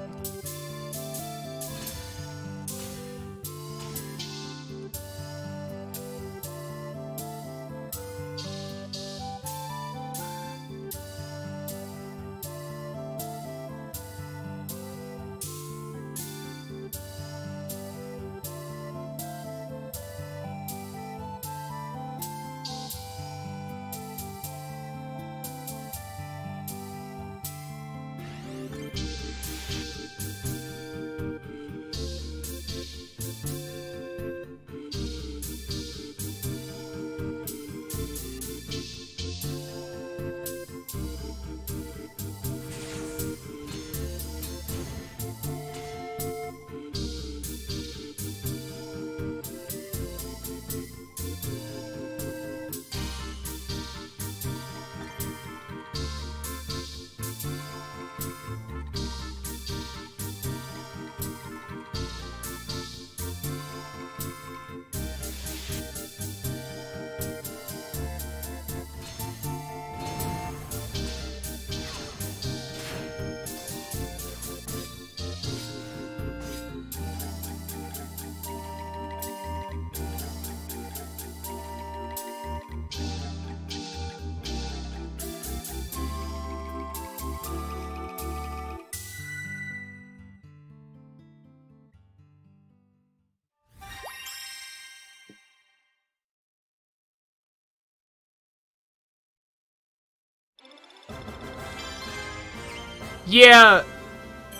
Yeah,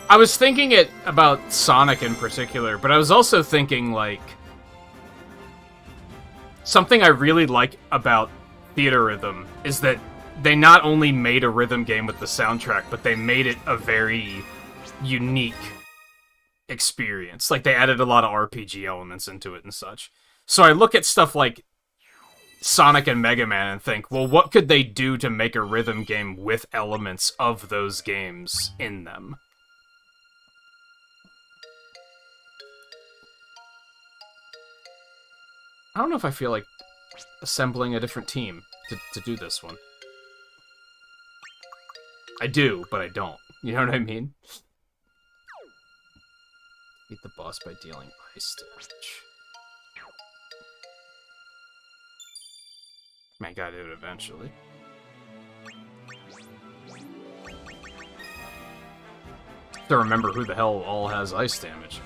I was thinking it about Sonic in particular, but I was also thinking, like, something I really like about Theatrhythm is that they not only made a rhythm game with the soundtrack, but they made it a very unique experience. Like, they added a lot of RPG elements into it and such. So I look at stuff like Sonic and Mega Man and think, well, what could they do to make a rhythm game with elements of those games in them? I don't know if I feel like assembling a different team to do this one. I do, but I don't. You know what I mean? Beat the boss by dealing ice damage. Man, gotta do it eventually. To remember who the hell all has ice damage.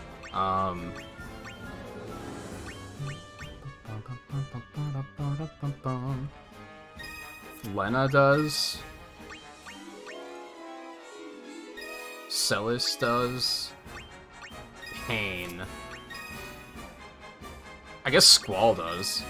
Lena does. Celis does. Pain. I guess Squall does.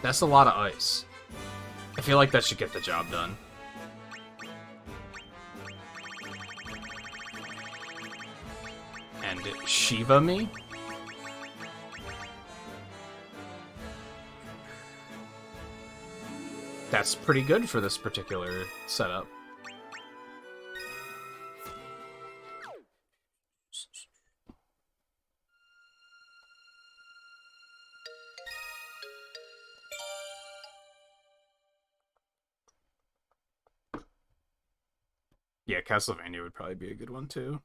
That's a lot of ice. I feel like that should get the job done. And Shiva me? That's pretty good for this particular setup. Yeah, Castlevania would probably be a good one too.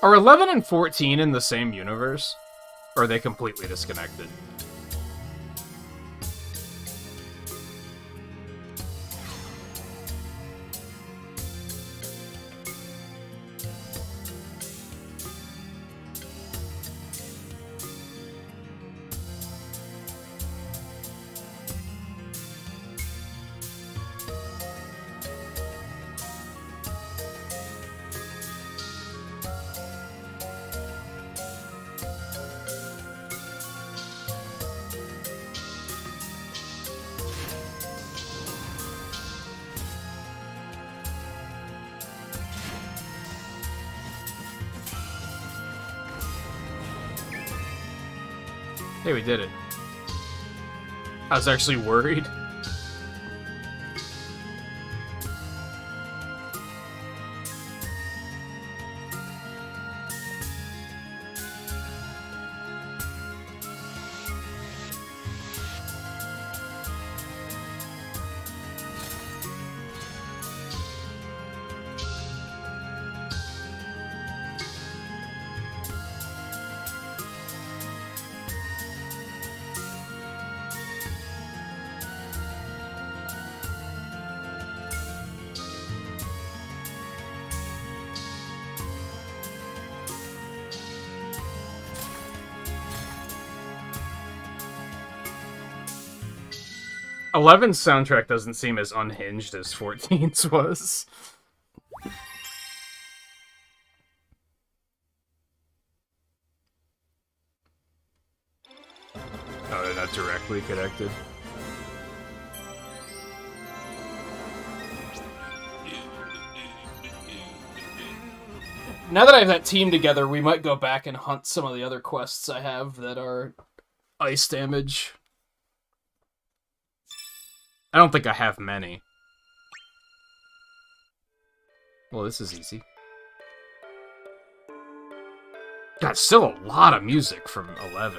Are 11 and 14 in the same universe? Or are they completely disconnected? Hey, we did it. I was actually worried. Eleven's soundtrack doesn't seem as unhinged as 14's was. Oh, they're not directly connected. Now that I have that team together, we might go back and hunt some of the other quests I have that are ice damage. I don't think I have many. Well, this is easy. God, still a lot of music from 11.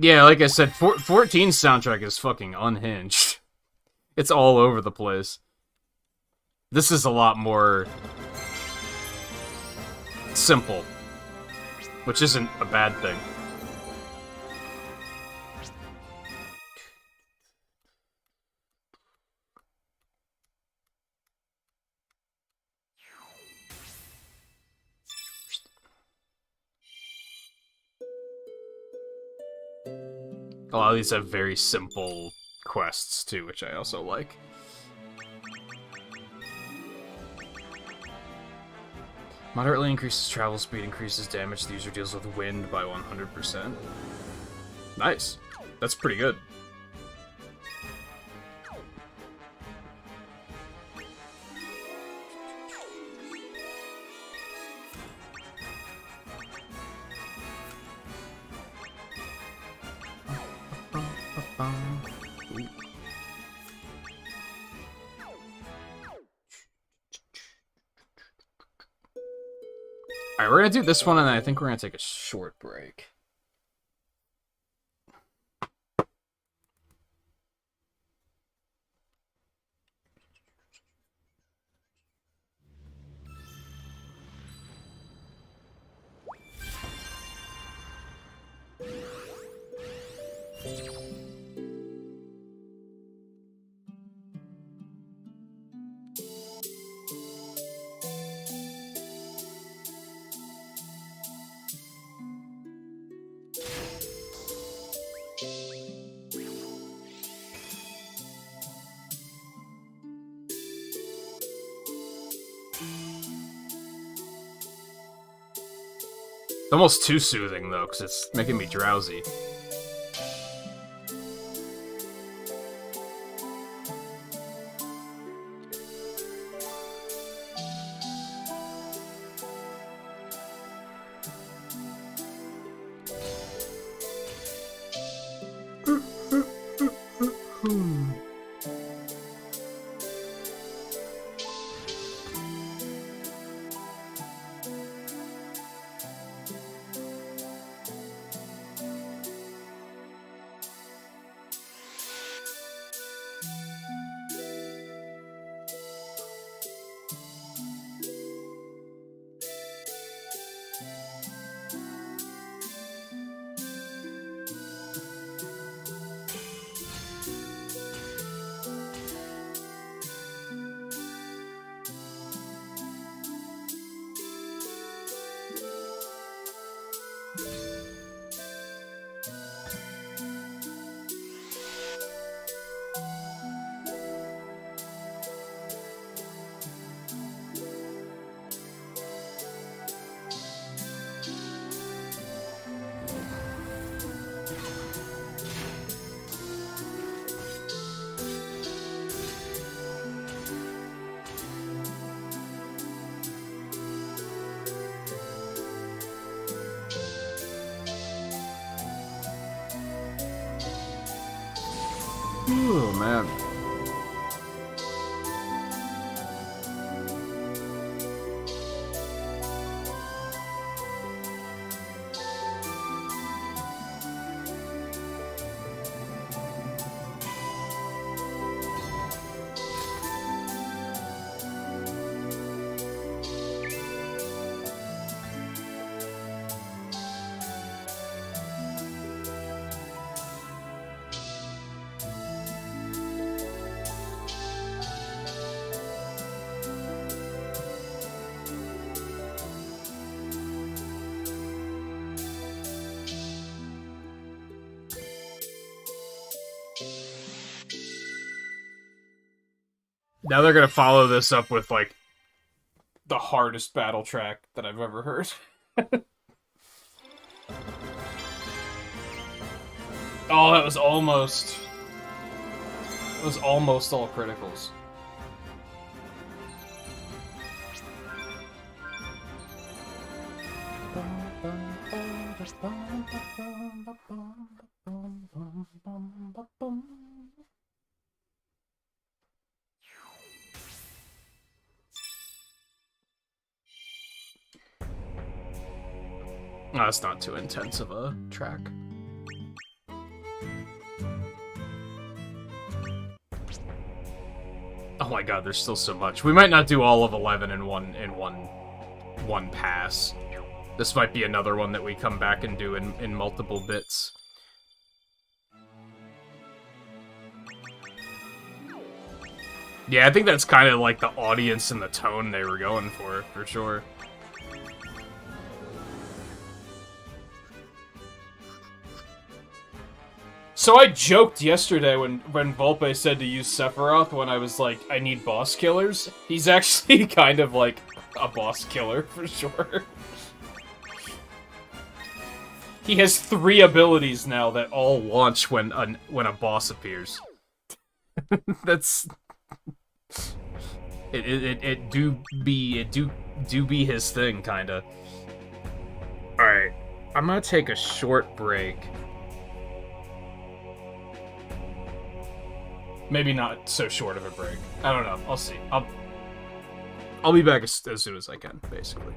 Yeah, like I said, 14's soundtrack is fucking unhinged. It's all over the place. This is a lot more simple, which isn't a bad thing. A lot of these have very simple quests, too, which I also like. Moderately increases travel speed, increases damage. The user deals with wind by 100%. Nice. That's pretty good. Alright, we're gonna do this one, and then I think we're gonna take a short break. It's almost too soothing, though, because it's making me drowsy. Oh, man. Now they're gonna follow this up with, like, the hardest battle track that I've ever heard. Oh, that was almost... It was almost all criticals. Oh, it's not too intense of a track. Oh my god, there's still so much. We might not do all of 11 in one pass. This might be another one that we come back and do in multiple bits. Yeah, I think that's kind of like the audience and the tone they were going for sure. So I joked yesterday when Volpe said to use Sephiroth when I was like, I need boss killers. He's actually kind of like a boss killer for sure. He has 3 abilities now that all launch when a boss appears. That's it do be his thing kinda. All right, I'm gonna take a short break. Maybe not so short of a break. I don't know. I'll see. I'll be back as soon as I can, basically.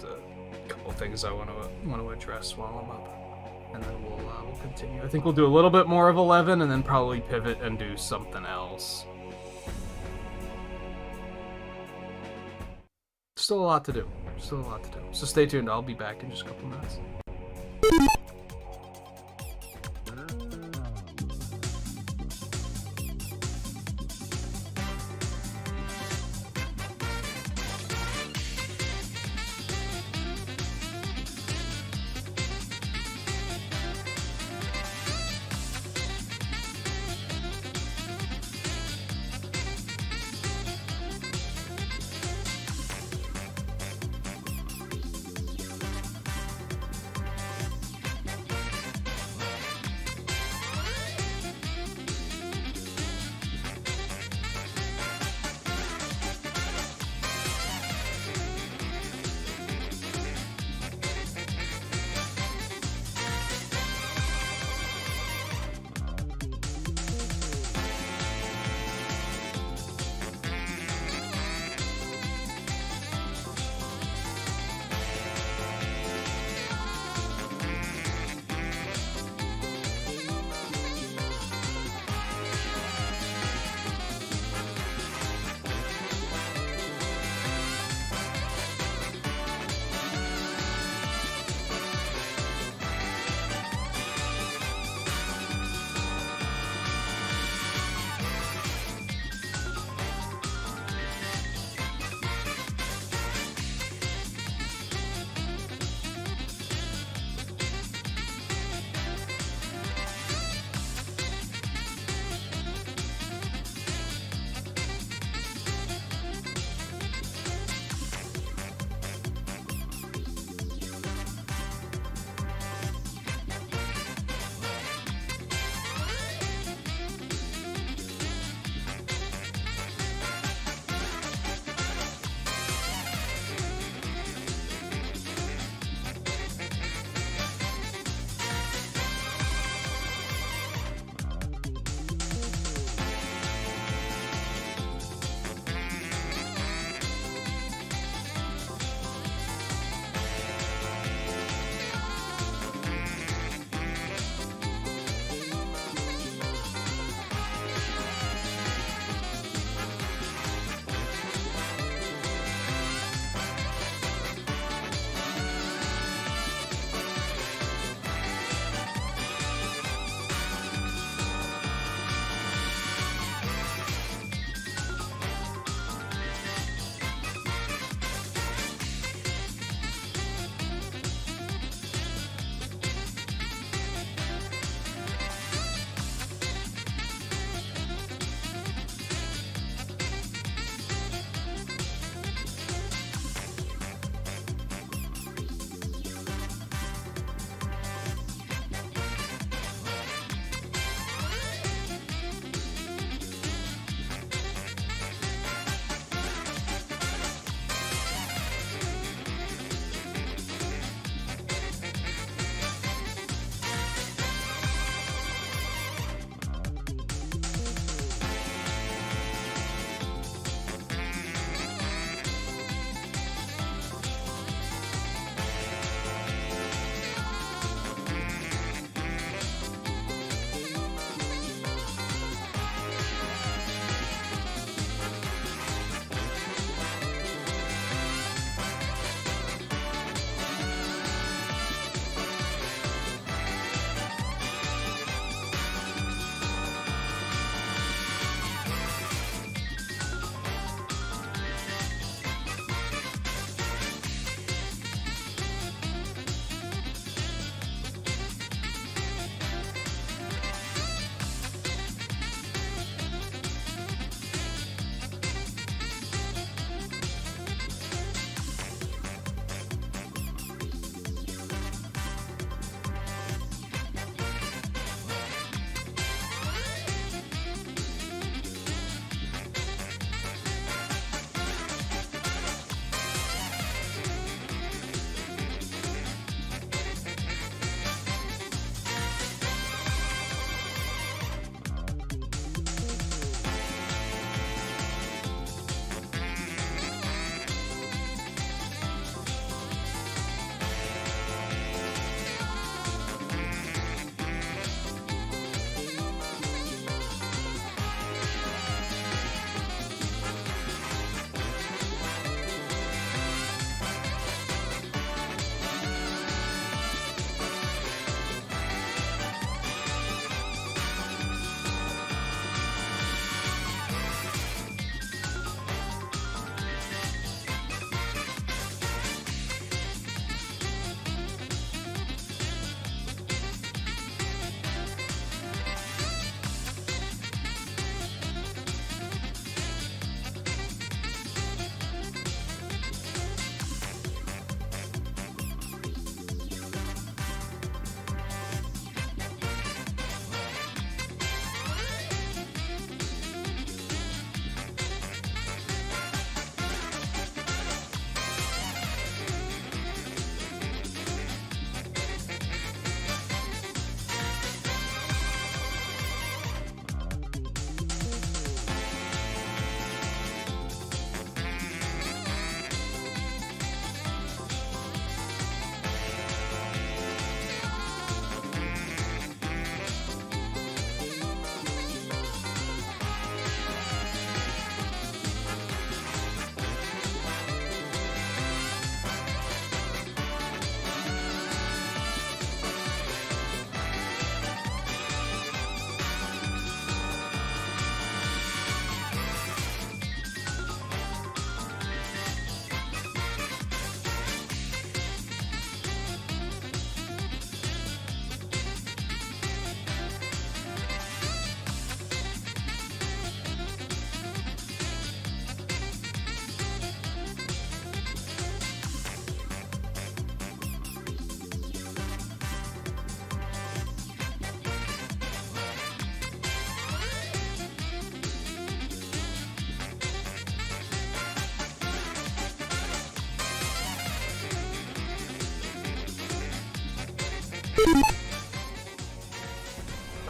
A couple things I want to address while I'm up, and then we'll continue. I think we'll do a little bit more of 11, and then probably pivot and do something else. Still a lot to do. Still a lot to do. So stay tuned. I'll be back in just a couple minutes.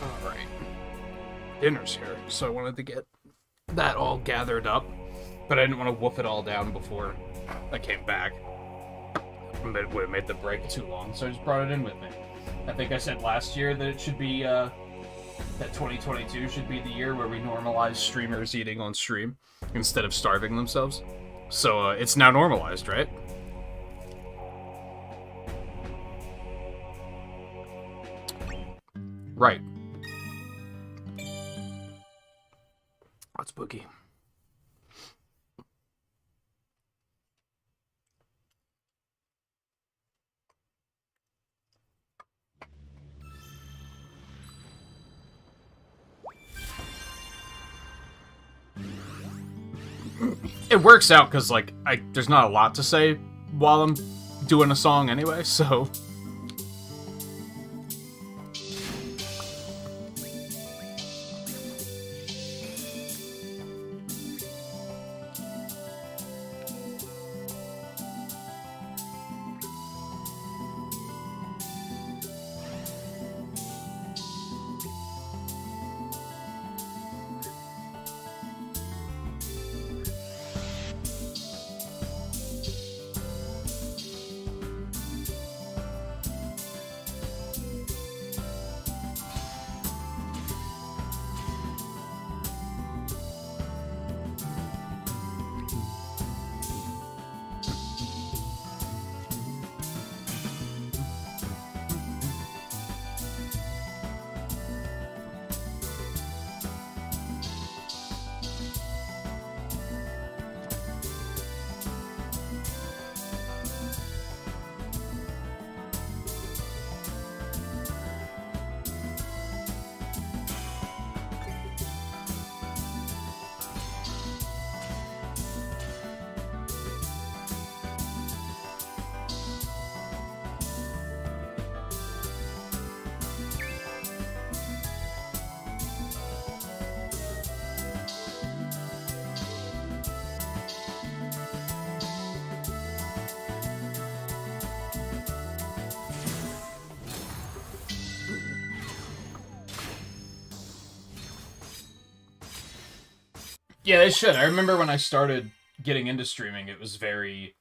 Alright. Dinner's here, so I wanted to get that all gathered up, but I didn't want to wolf it all down before I came back. It would have made the break too long, so I just brought it in with me. I think I said last year that it should be, that 2022 should be the year where we normalize streamers eating on stream instead of starving themselves. So, it's now normalized, right? Right. That's spooky. It works out because, like, there's not a lot to say while I'm doing a song anyway, so... Yeah, they should. I remember when I started getting into streaming, it was very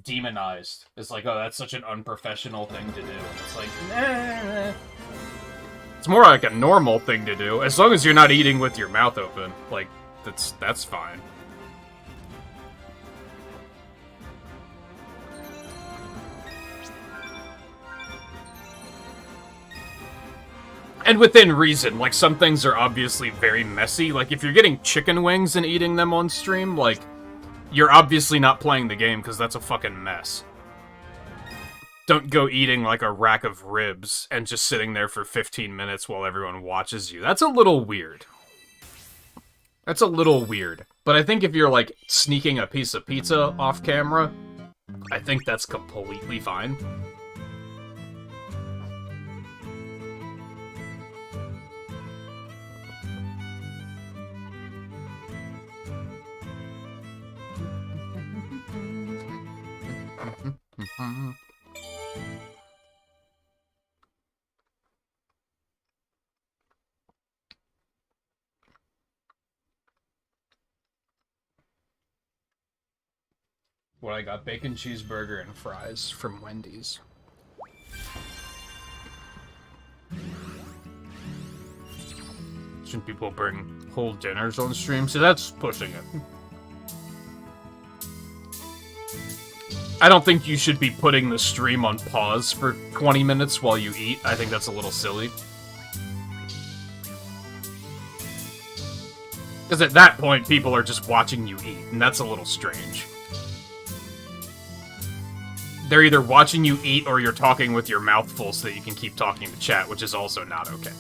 demonized. It's like, oh, that's such an unprofessional thing to do. And it's like, nah. It's more like a normal thing to do, as long as you're not eating with your mouth open. Like, that's fine. And within reason, like, some things are obviously very messy. Like, if you're getting chicken wings and eating them on stream, like, you're obviously not playing the game, because that's a fucking mess. Don't go eating, like, a rack of ribs and just sitting there for 15 minutes while everyone watches you. That's a little weird. That's a little weird. But I think if you're, like, sneaking a piece of pizza off camera, I think that's completely fine. What I got, bacon cheeseburger and fries from Wendy's. Shouldn't people bring whole dinners on stream? See, that's pushing it. I don't think you should be putting the stream on pause for 20 minutes while you eat. I think that's a little silly. Because at that point, people are just watching you eat, and that's a little strange. They're either watching you eat or you're talking with your mouth full so that you can keep talking to chat, which is also not okay.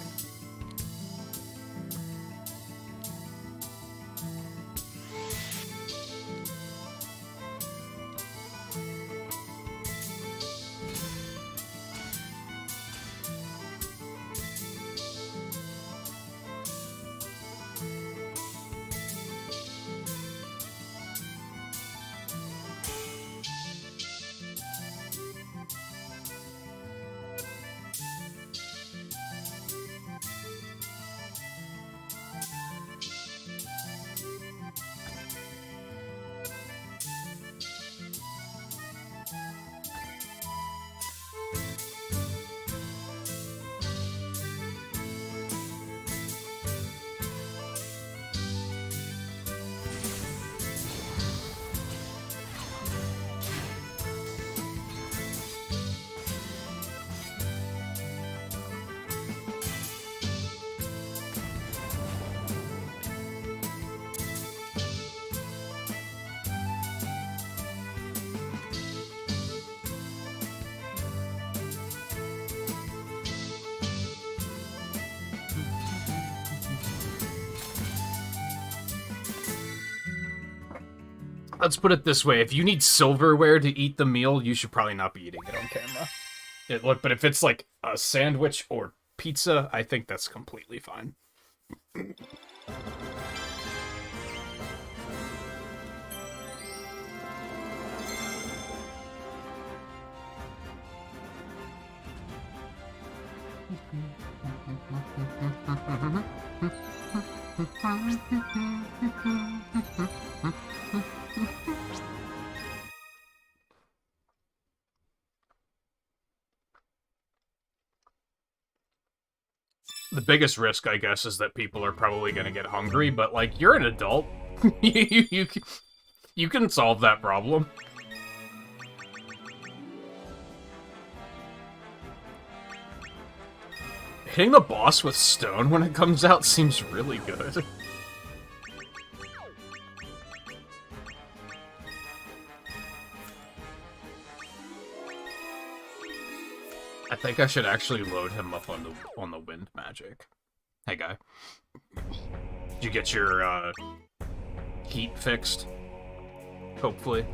Let's put it this way: if you need silverware to eat the meal, you should probably not be eating it on camera. But if it's like a sandwich or pizza, I think that's completely fine. The biggest risk, I guess, is that people are probably going to get hungry, but, like, you're an adult. you can solve that problem. Hitting the boss with stone when it comes out seems really good. I think I should actually load him up on the wind magic. Hey, guy. Did you get your heat fixed? Hopefully.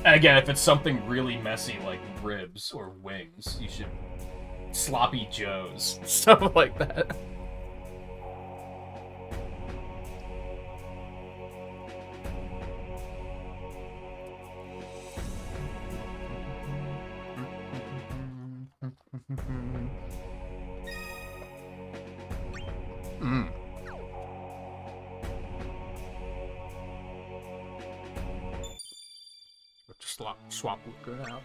Again, if it's something really messy like ribs or wings, you should sloppy joes, stuff like that. Just swap good out.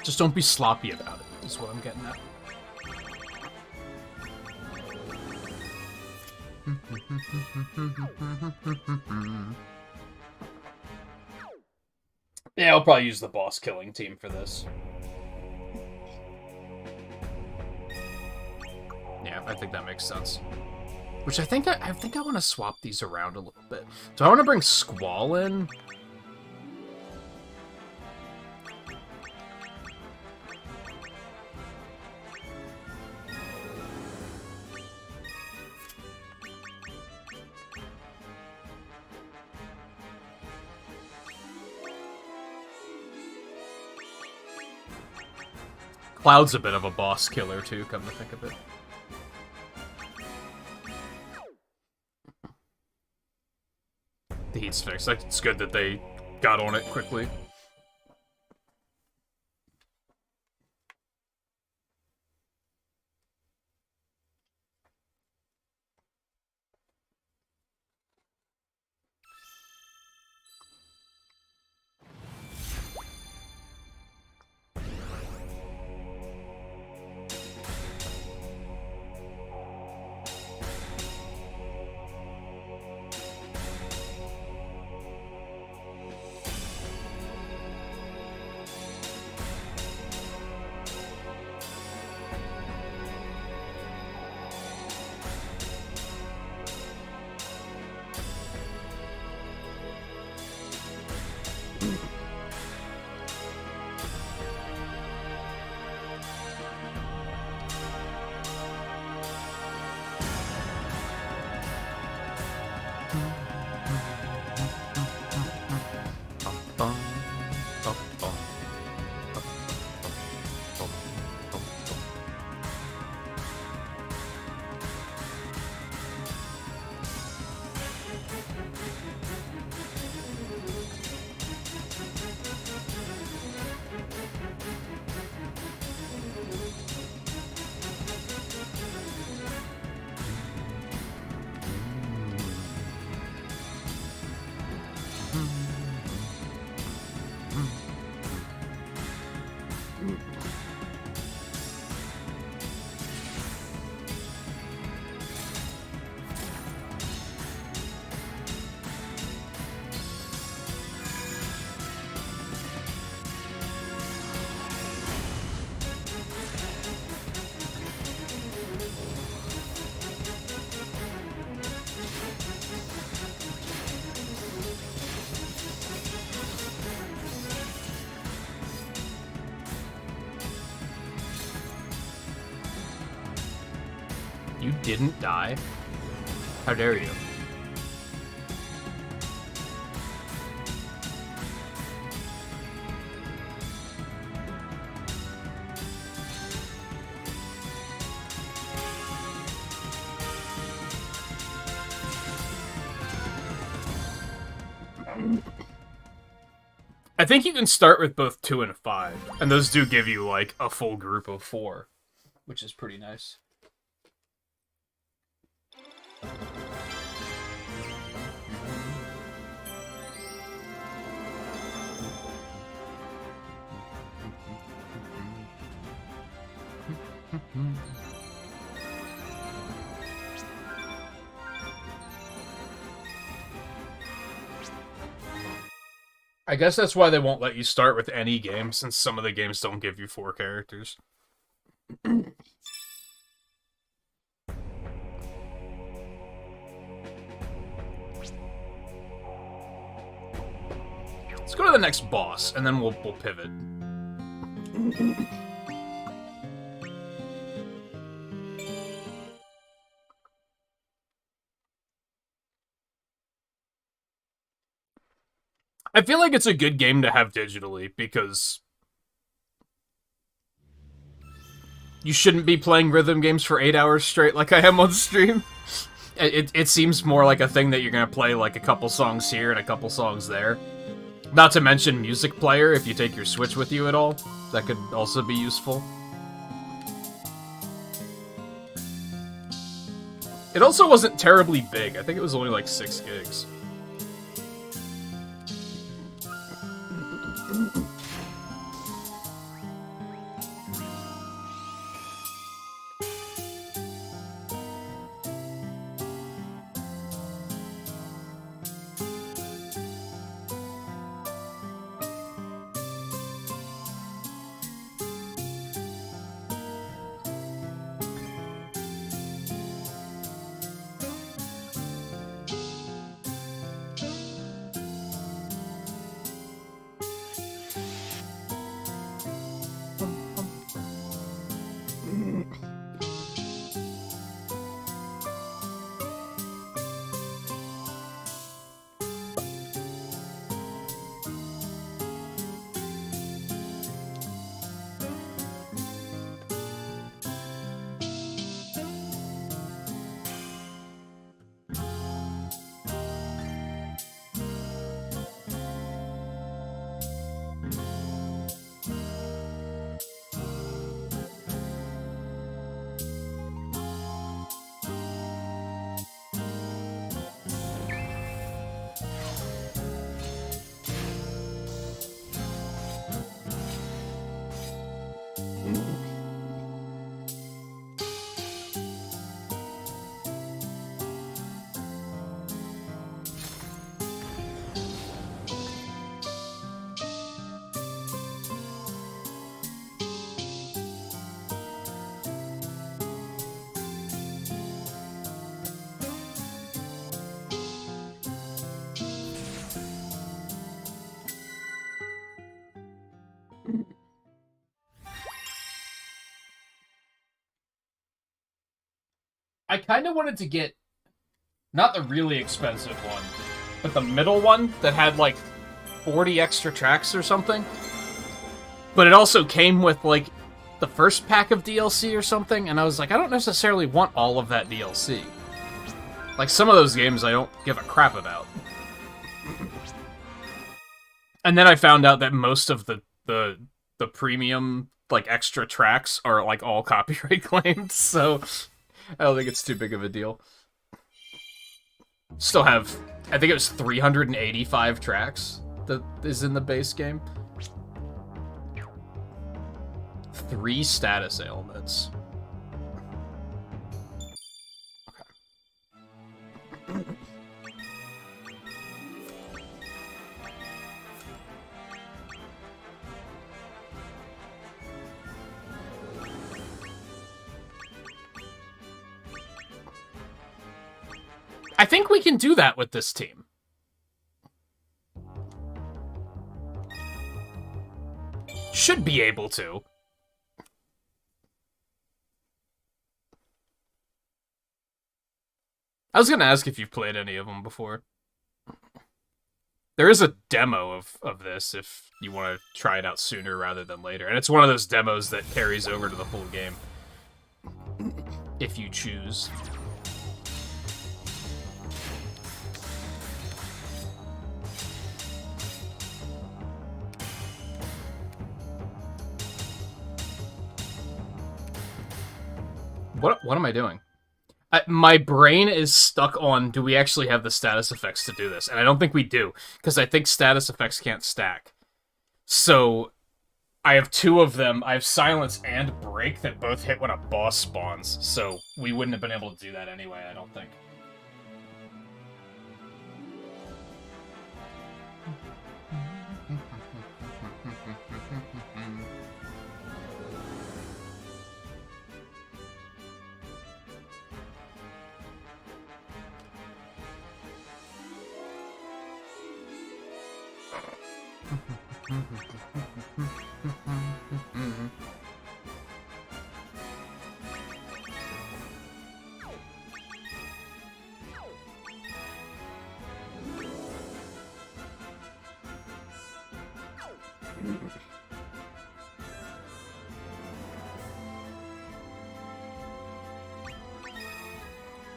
Just don't be sloppy about it, is what I'm getting at. Yeah, I'll probably use the boss killing team for this. Yeah, I think that makes sense. Which I think I want to swap these around a little bit. Do I want to bring Squall in? Cloud's a bit of a boss killer too, come to think of it. The heat's fixed. Like, it's good that they got on it quickly. You didn't die? How dare you? I think you can start with both 2 and 5, and those do give you, like, a full group of 4, which is pretty nice. I guess that's why they won't let you start with any game, since some of the games don't give you 4 characters. Let's go to the next boss, and then we'll pivot. I feel like it's a good game to have digitally, because you shouldn't be playing rhythm games for 8 hours straight like I am on stream. It seems more like a thing that you're gonna play like a couple songs here and a couple songs there. Not to mention music player, if you take your Switch with you at all. That could also be useful. It also wasn't terribly big. I think it was only like 6 gigs. I kind of wanted to get, not the really expensive one, but the middle one that had like 40 extra tracks or something. But it also came with like the first pack of DLC or something, and I was like, I don't necessarily want all of that DLC. Like, some of those games I don't give a crap about. And then I found out that most of the premium, like, extra tracks are, like, all copyright claimed, so I don't think it's too big of a deal. Still have, I think it was 385 tracks that is in the base game. 3 status ailments. Okay. I think we can do that with this team. Should be able to. I was gonna ask if you've played any of them before. There is a demo of this if you want to try it out sooner rather than later. And it's one of those demos that carries over to the full game. If you choose. What am I doing? My brain is stuck on, do we actually have the status effects to do this? And I don't think we do, because I think status effects can't stack. So, I have two of them. I have Silence and Break that both hit when a boss spawns, so we wouldn't have been able to do that anyway, I don't think.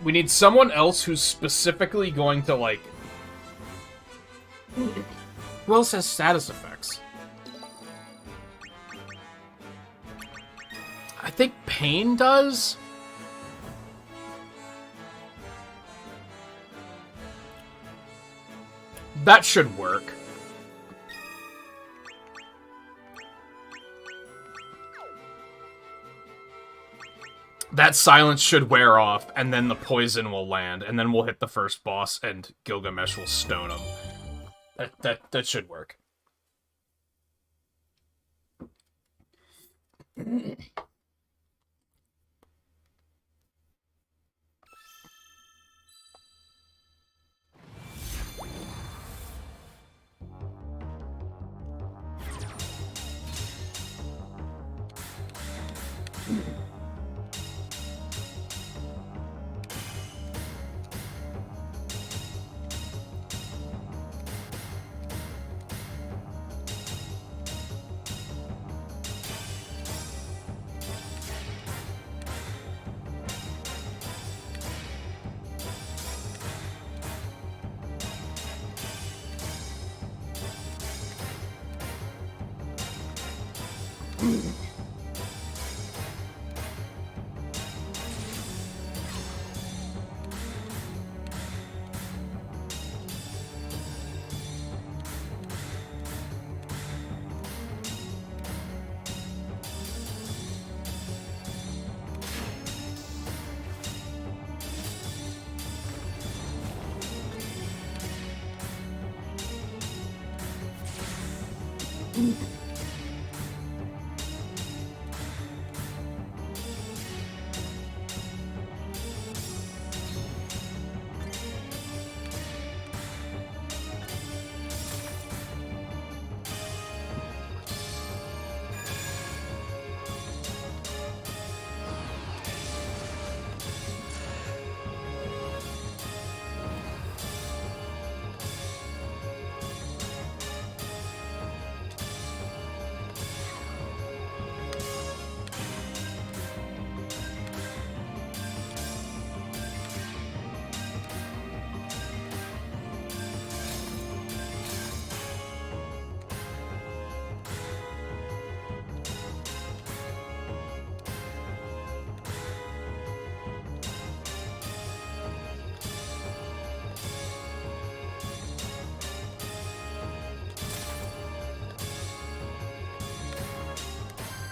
We need someone else who's specifically going to, like... Who else has status effects? I think Pain does? That should work. That silence should wear off, and then the poison will land, and then we'll hit the first boss, and Gilgamesh will stone him. That should work.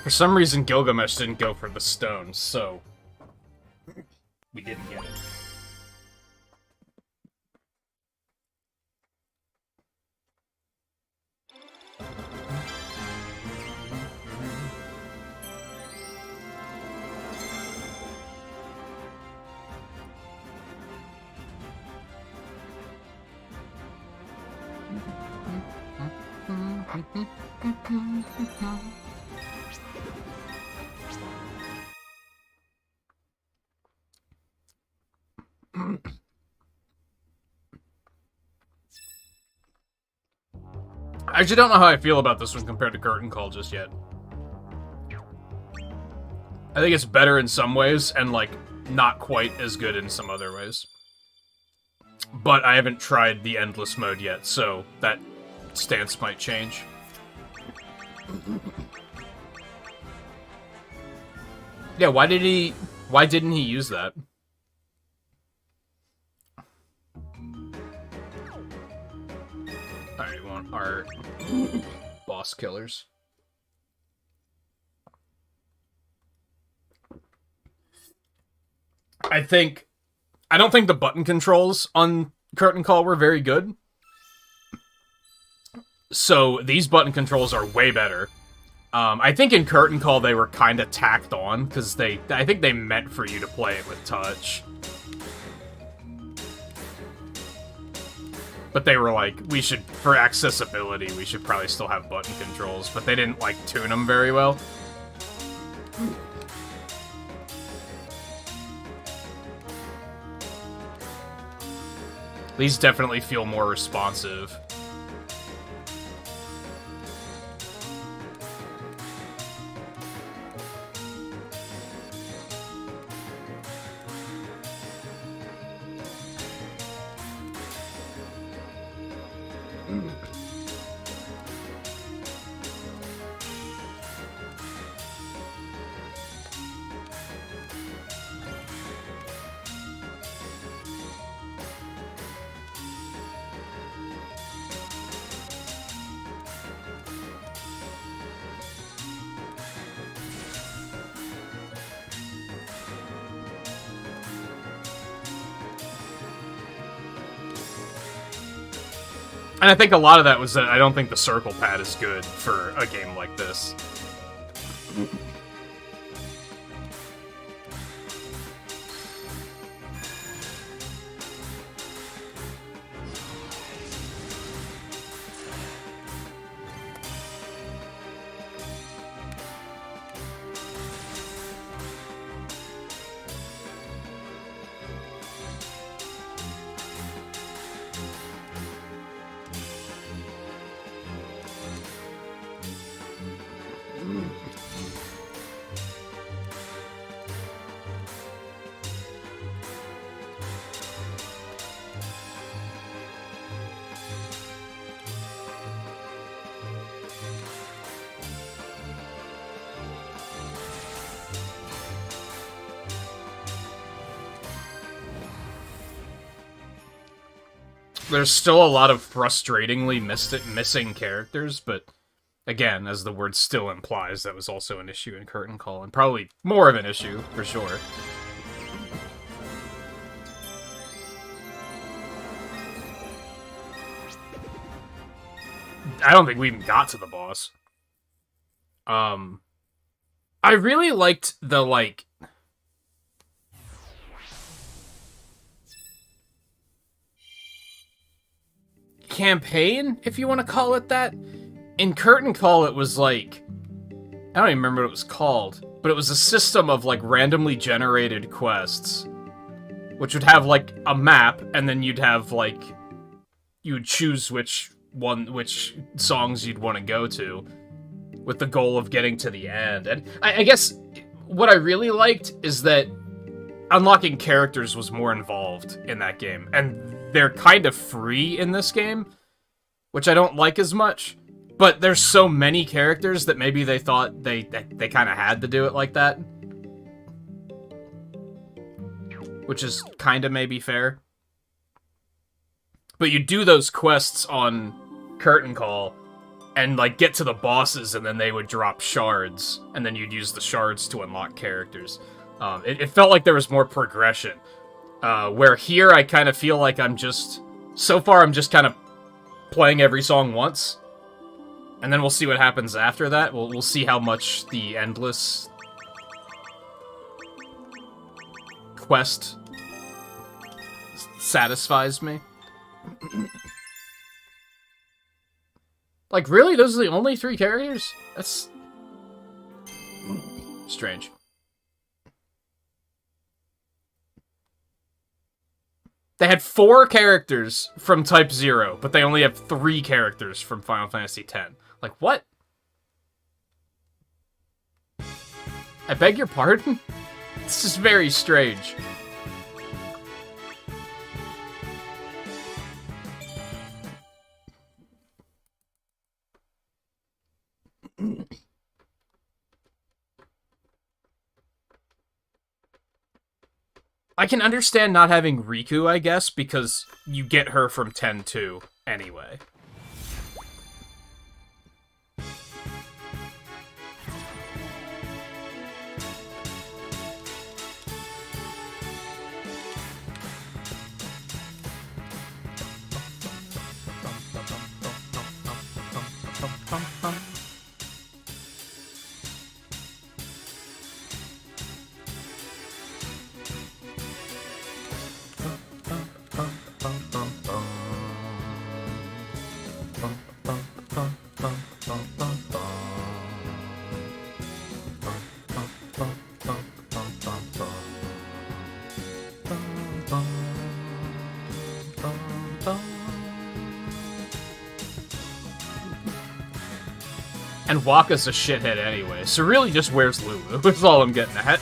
For some reason, Gilgamesh didn't go for the stones, so we didn't get it. I actually don't know how I feel about this one compared to Curtain Call just yet. I think it's better in some ways, and, like, not quite as good in some other ways. But I haven't tried the Endless mode yet, so that stance might change. Yeah, why didn't he use that? Alright, we want our boss killers. I don't think the button controls on Curtain Call were very good. So these button controls are way better. I think in Curtain Call they were kind of tacked on, because I think they meant for you to play it with touch. But they were like, for accessibility, we should probably still have button controls, but they didn't, like, tune them very well. These definitely feel more responsive. And I think a lot of that was that I don't think the circle pad is good for a game like this. There's still a lot of frustratingly missing characters, but again, as the word still implies, that was also an issue in Curtain Call, and probably more of an issue, for sure. I don't think we even got to the boss. I really liked the, like, campaign, if you want to call it that. In Curtain Call, it was like, I don't even remember what it was called, but it was a system of, like, randomly generated quests, which would have, like, a map, and then you'd have, like, you would choose which songs you'd want to go to, with the goal of getting to the end. And I guess what I really liked is that unlocking characters was more involved in that game, and they're kind of free in this game, which I don't like as much. But there's so many characters that maybe they thought they kind of had to do it like that, which is kind of maybe fair. But you do those quests on Curtain Call, and, like, get to the bosses, and then they would drop shards, and then you'd use the shards to unlock characters. It felt like there was more progression. Where here, I kind of feel like so far I'm just kind of playing every song once, and then we'll see what happens after that. We'll see how much the Endless quest satisfies me. Like, really? Those are the only 3 characters? That's strange. They had 4 characters from Type 0, but they only have 3 characters from Final Fantasy X. Like, what? I beg your pardon? This is very strange. I can understand not having Riku, I guess, because you get her from 10-2 anyway. And Waka's a shithead anyway, so really just where's Lulu? That's all I'm getting at.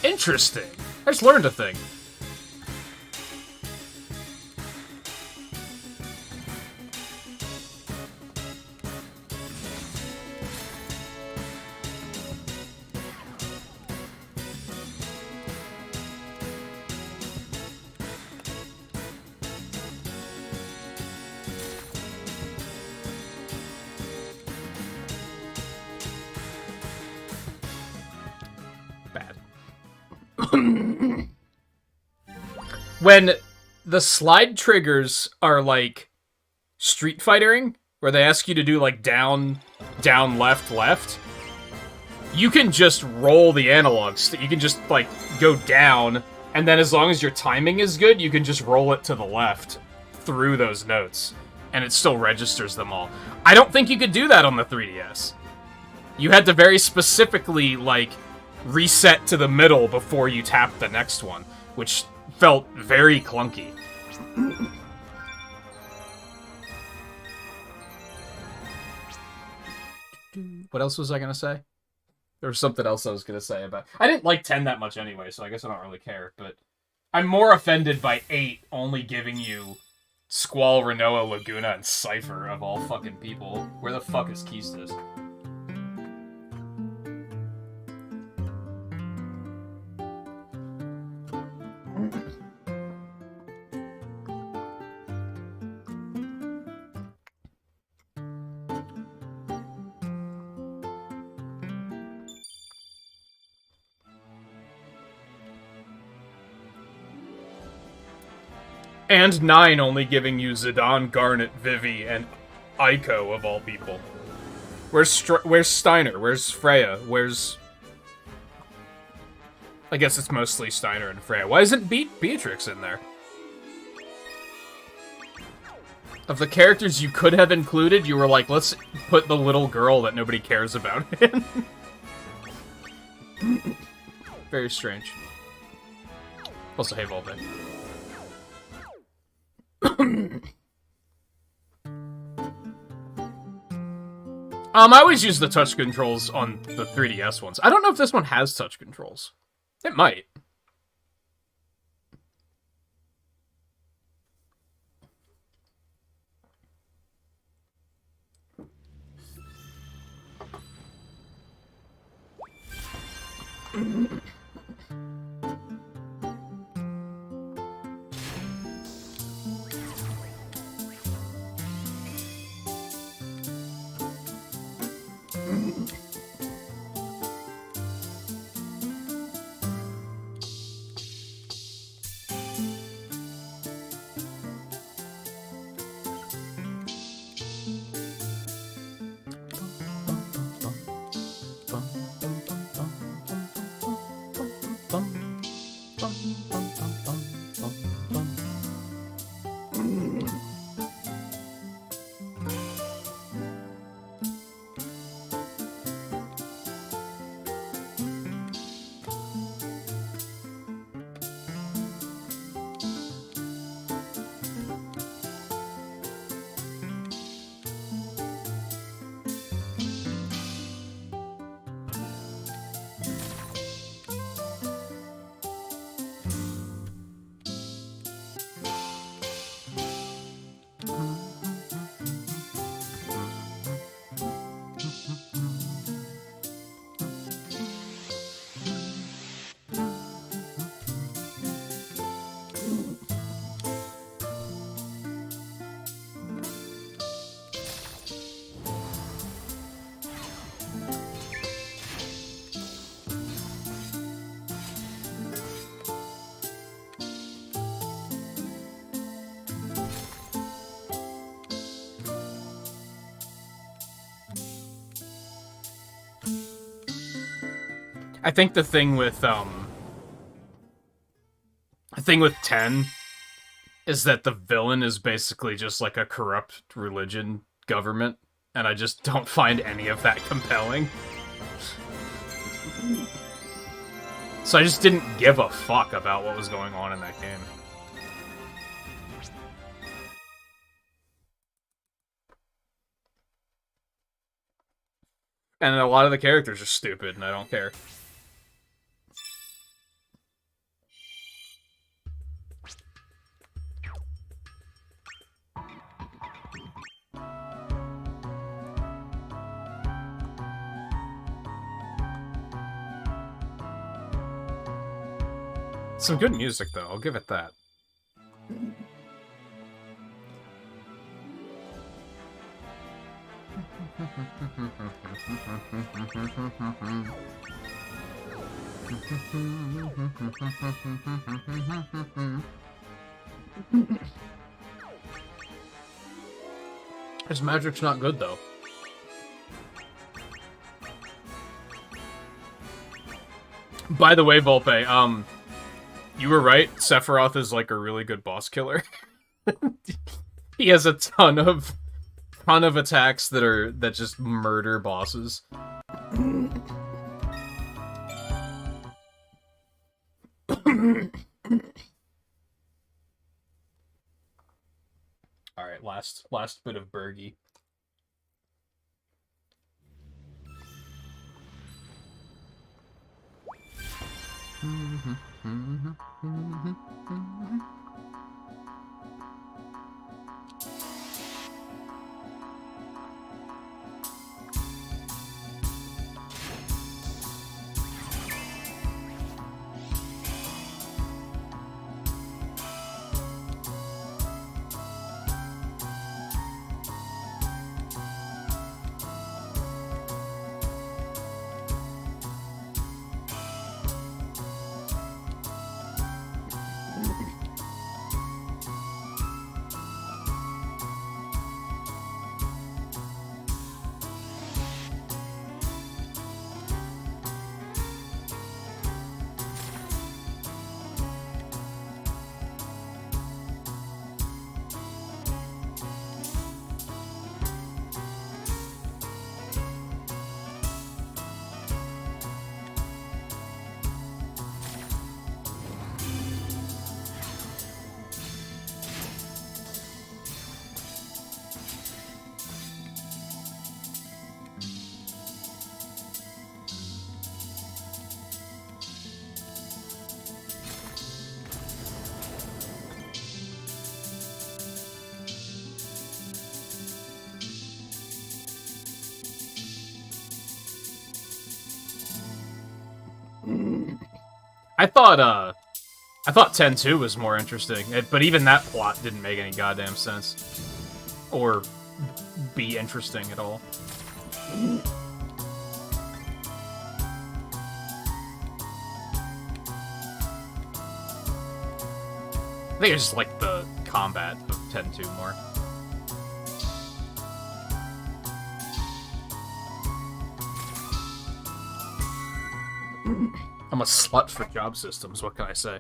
Interesting. I just learned a thing. When the slide triggers are like Street Fightering, where they ask you to do like down, down, left, left, you can just roll the analogs. You can just like go down, and then as long as your timing is good, you can just roll it to the left through those notes, and it still registers them all. I don't think you could do that on the 3DS. You had to very specifically like reset to the middle before you tap the next one, which felt very clunky. What else was I gonna say? There was something else I was gonna say about... I didn't like 10 that much anyway, so I guess I don't really care, but... I'm more offended by 8 only giving you Squall, Renoa, Laguna, and Cypher, of all fucking people. Where the fuck is Keistis? And 9 only giving you Zidane, Garnet, Vivi, and Aiko, of all people. Where's Steiner? Where's Freya? Where's... I guess it's mostly Steiner and Freya. Why isn't Beatrix in there? Of the characters you could have included, you were like, let's put the little girl that nobody cares about in. Very strange. Also, hey, Volpe. I always use the touch controls on the 3DS ones. I don't know if this one has touch controls. It might. bum, bum, bum, bum, bum, bum, bum. I think the thing with 10 is that the villain is basically just like a corrupt religion government, and I just don't find any of that compelling. So I just didn't give a fuck about what was going on in that game. And a lot of the characters are stupid, and I don't care. Some good music, though. I'll give it that. His magic's not good, though. By the way, Volpe, you were right. Sephiroth is like a really good boss killer. He has a ton of attacks that just murder bosses. All right, last bit of Bergie. I thought 10-2 was more interesting, but even that plot didn't make any goddamn sense. Or be interesting at all. I think I just like the combat of 10-2 more. I'm a slut for job systems, what can I say?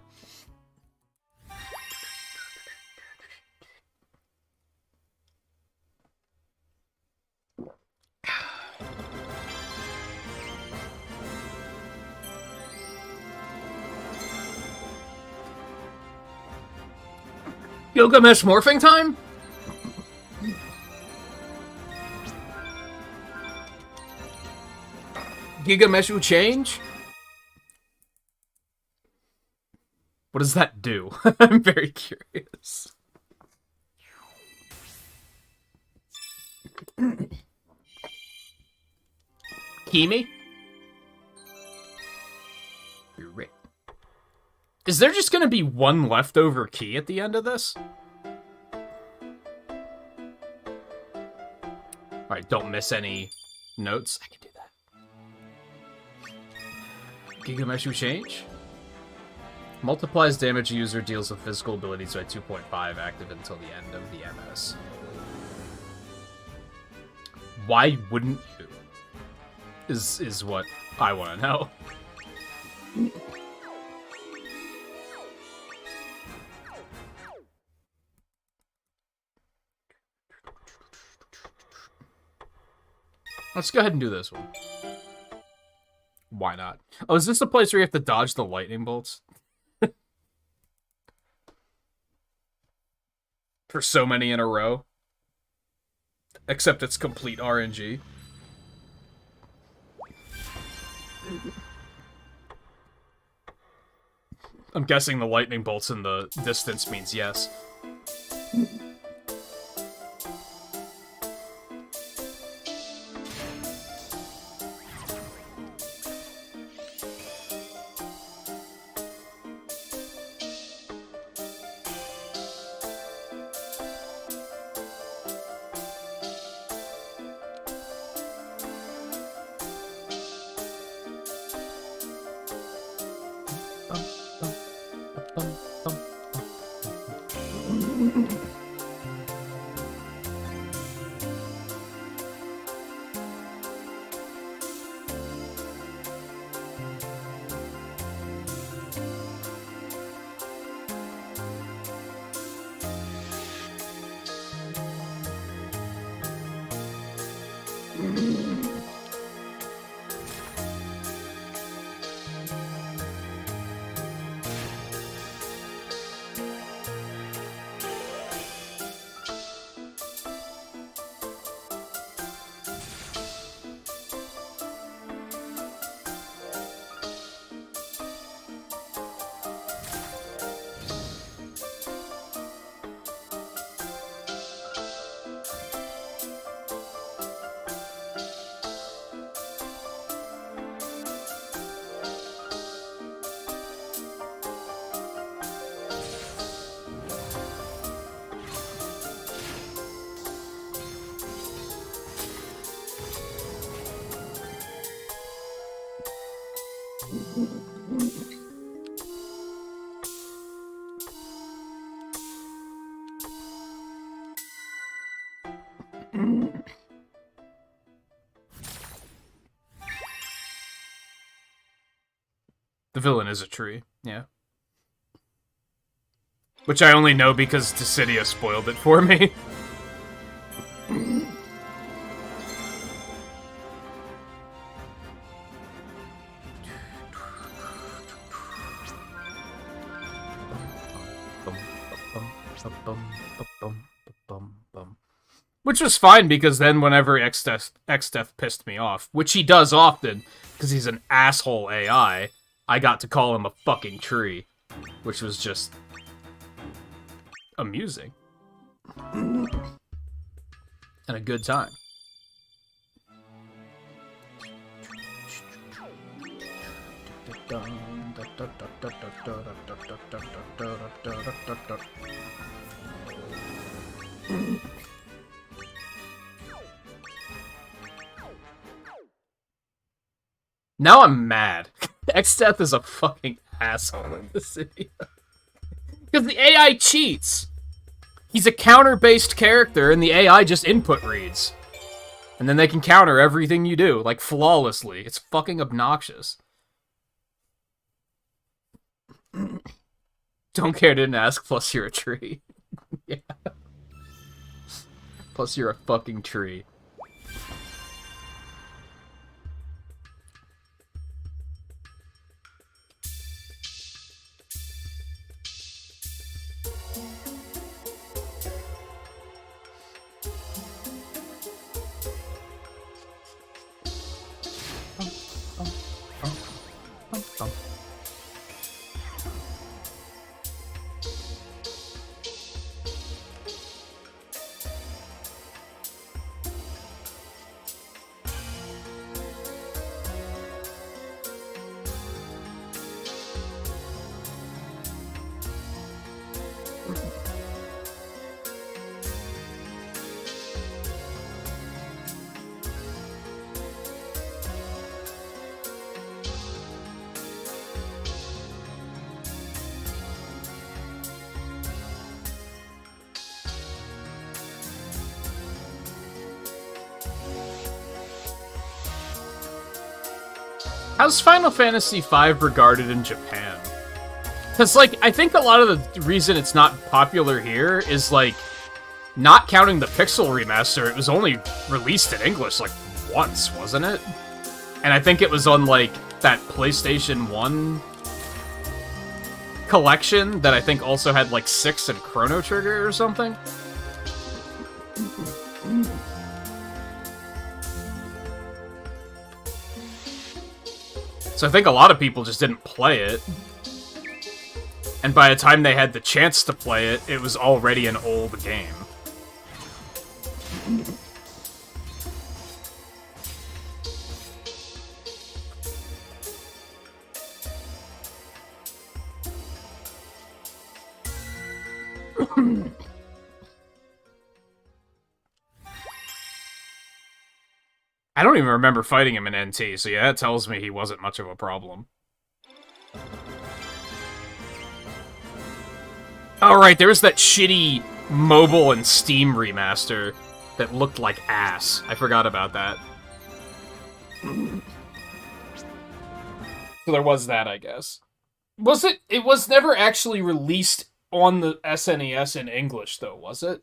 Gilgamesh morphing time? Gigamesh will change? What does that do? I'm very curious. Kimi? You're right. Is there just gonna be one leftover key at the end of this? Alright, don't miss any notes. I can do that. Gigameshu change? Multiplies damage a user deals with physical abilities by 2.5, active until the end of the MS. Why wouldn't you? Is what I want to know. Let's go ahead and do this one. Why not? Oh, is this the place where you have to dodge the lightning bolts? For so many in a row? Except it's complete RNG. I'm guessing the lightning bolts in the distance means yes. The villain is a tree, yeah. Which I only know because Dissidia spoiled it for me. Which was fine, because then whenever X-Death pissed me off, which he does often, because he's an asshole AI, I got to call him a fucking tree, which was just amusing. And a good time. Now I'm mad. X-Death is a fucking asshole in this video. Because the AI cheats. He's a counter-based character, and the AI just input reads. And then they can counter everything you do, like, flawlessly. It's fucking obnoxious. Don't care, didn't ask, plus you're a tree. Yeah. Plus you're a fucking tree. How's Final Fantasy V regarded in Japan? Because, like, I think a lot of the reason it's not popular here is, like, not counting the Pixel remaster, it was only released in English, like, once, wasn't it? And I think it was on, like, that PlayStation 1 collection that I think also had, like, 6 and Chrono Trigger or something. So I think a lot of people just didn't play it. And by the time they had the chance to play it, it was already an old game. I don't even remember fighting him in NT, so yeah, that tells me he wasn't much of a problem. Alright, there was that shitty mobile and Steam remaster that looked like ass. I forgot about that. So there was that, I guess. Was it? It was never actually released on the SNES in English, though, was it?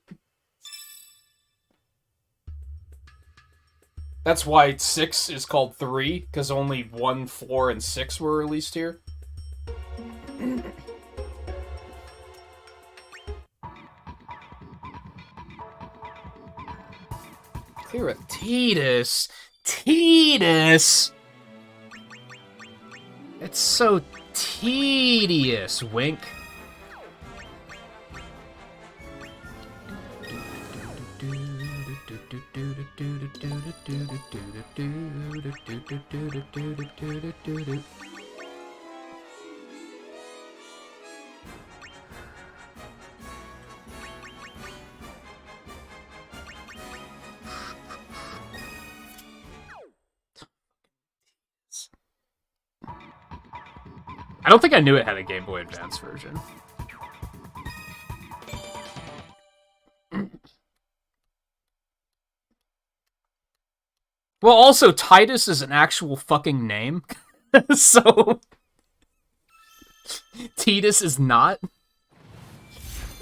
That's why 6 is called 3, because only 1, 4, and 6 were released here. Clear a Tidus. Tidus! It's so tedious, Wink. I don't think I knew it had a Game Boy Advance version. Well, also, Tidus is an actual fucking name. So... Tidus is not.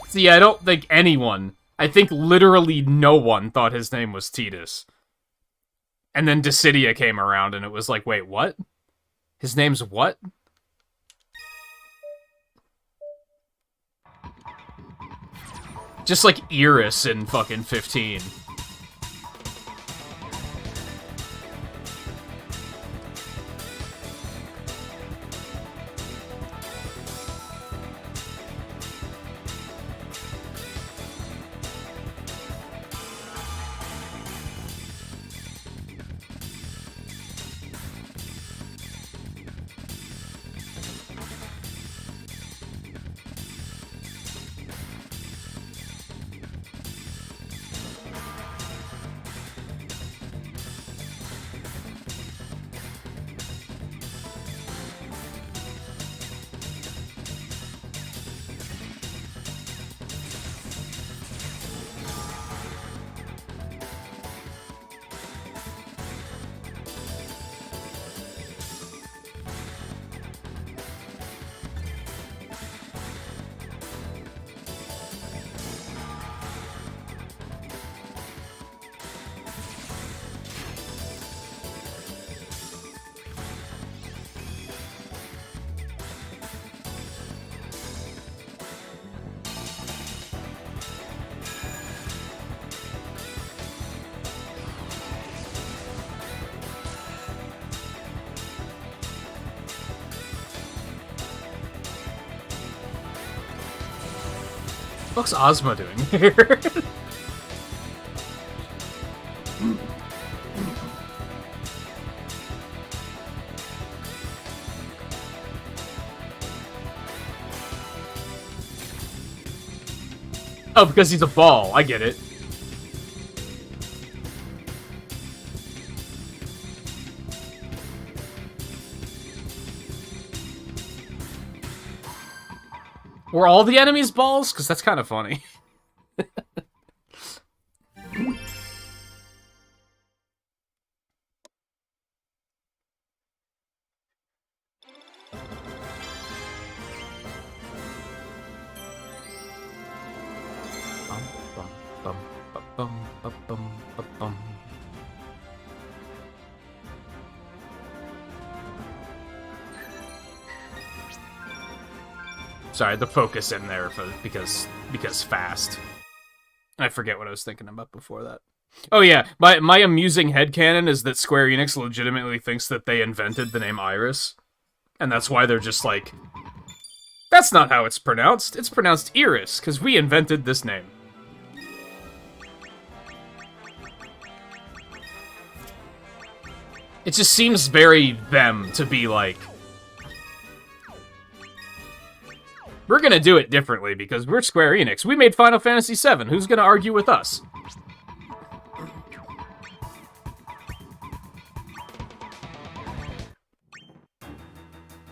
See, I don't think anyone... I think literally no one thought his name was Tidus. And then Dissidia came around and it was like, wait, what? His name's what? Just like Iris in fucking 15. What's Ozma doing here? Oh, because he's a ball. I get it. Were all the enemies balls? Because that's kind of funny. Sorry, the focus in there because fast. I forget what I was thinking about before that. Oh yeah, my amusing headcanon is that Square Enix legitimately thinks that they invented the name Iris. And that's why they're just like, that's not how it's pronounced. It's pronounced Iris, because we invented this name. It just seems very them to be like, we're gonna do it differently because we're Square Enix. We made Final Fantasy VII. Who's gonna argue with us?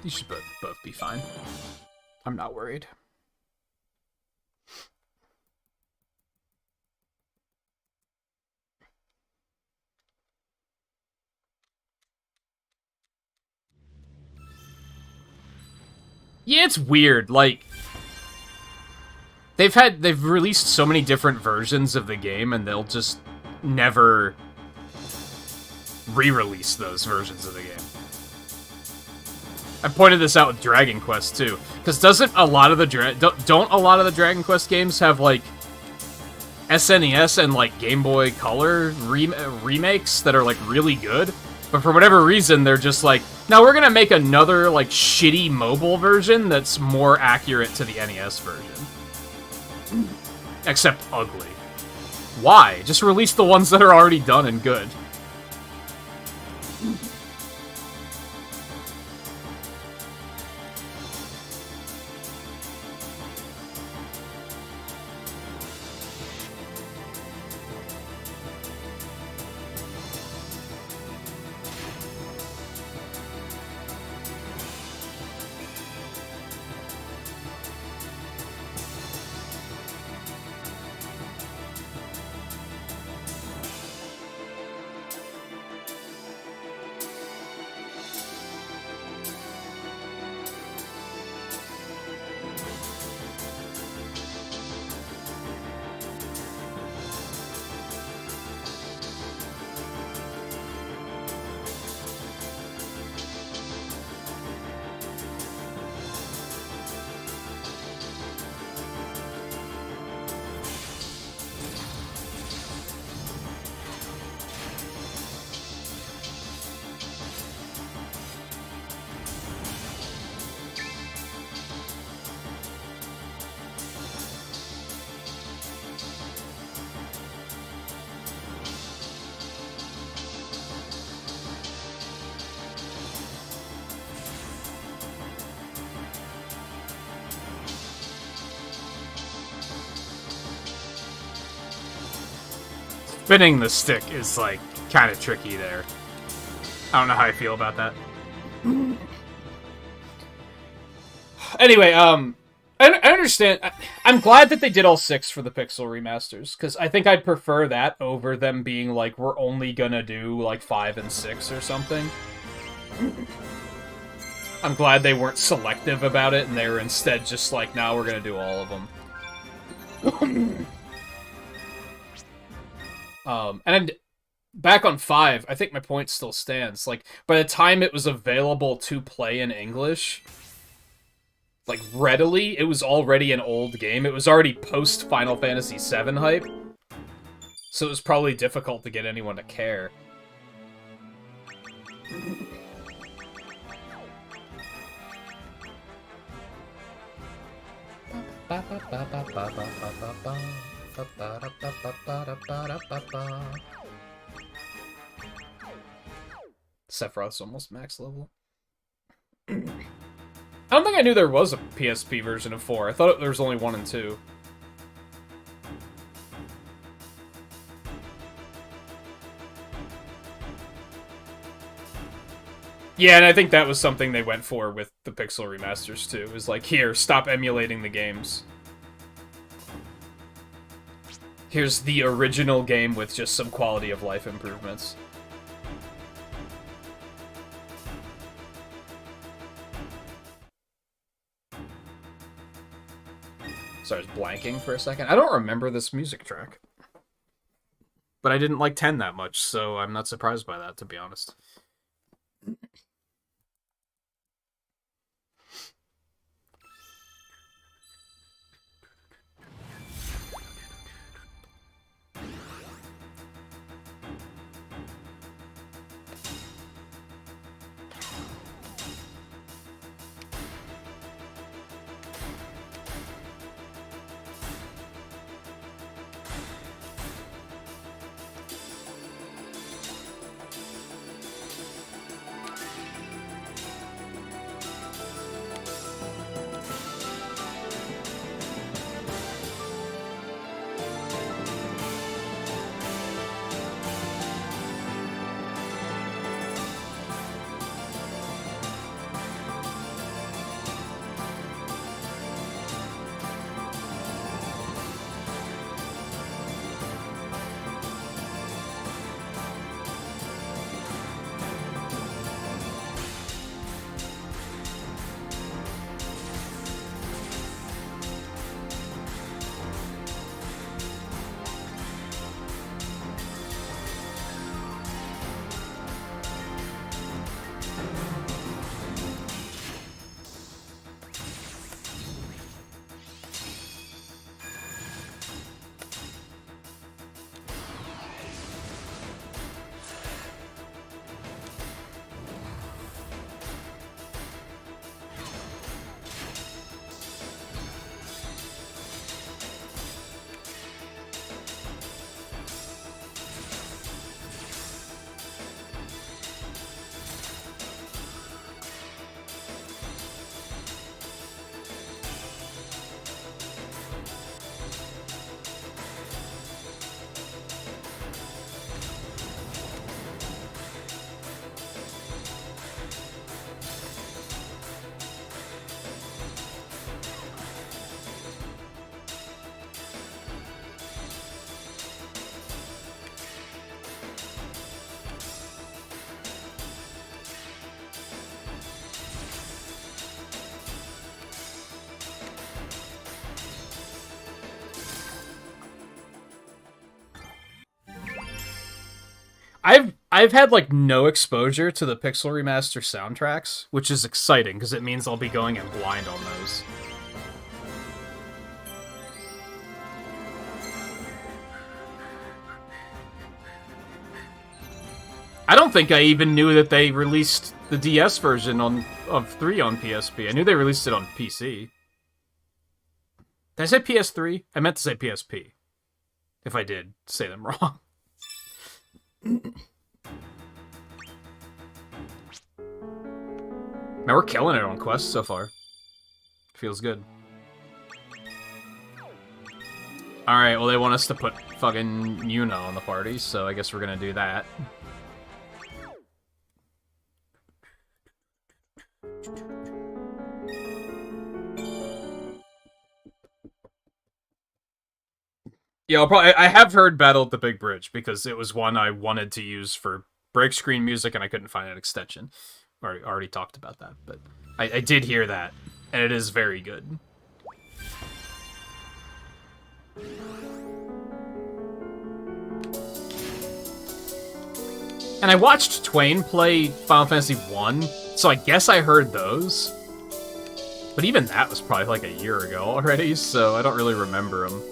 These should both be fine. I'm not worried. Yeah, it's weird. Like, they've released so many different versions of the game, and they'll just never re-release those versions of the game. I pointed this out with Dragon Quest too, because doesn't a lot of the don't a lot of the Dragon Quest games have like SNES and like Game Boy Color remakes that are like really good? But for whatever reason, they're just like, now we're gonna make another like shitty mobile version that's more accurate to the NES version, except ugly. Why? Just release the ones that are already done and good. Spinning the stick is, like, kind of tricky there. I don't know how I feel about that. Anyway, I understand. I'm glad that they did all 6 for the Pixel remasters, because I think I'd prefer that over them being like, we're only gonna do, like, 5 and 6 or something. I'm glad they weren't selective about it, and they were instead just like, nah, we're gonna do all of them. And back on 5, I think my point still stands. Like, by the time it was available to play in English, like, readily, it was already an old game. It was already post-Final Fantasy VII hype. So it was probably difficult to get anyone to care. Sephiroth's almost max level. I don't think I knew there was a PSP version of 4. I thought there was only 1 and 2. Yeah, and I think that was something they went for with the Pixel remasters, too. It was like, here, stop emulating the games. Here's the original game with just some quality of life improvements. So I was blanking for a second. I don't remember this music track. But I didn't like 10 that much, so I'm not surprised by that, to be honest. I've had like no exposure to the Pixel Remaster soundtracks, which is exciting because it means I'll be going in blind on those. I don't think I even knew that they released the DS version of 3 on PSP. I knew they released it on PC. Did I say PS3? I meant to say PSP. If I did say them wrong. Man, we're killing it on Quest so far. Feels good. Alright, well they want us to put fucking Yuna on the party, so I guess we're gonna do that. Yeah, I have heard Battle at the Big Bridge, because it was one I wanted to use for break screen music and I couldn't find an extension. Already talked about that, but I did hear that, and it is very good. And I watched Twain play Final Fantasy 1, so I guess I heard those. But even that was probably like a year ago already, so I don't really remember them.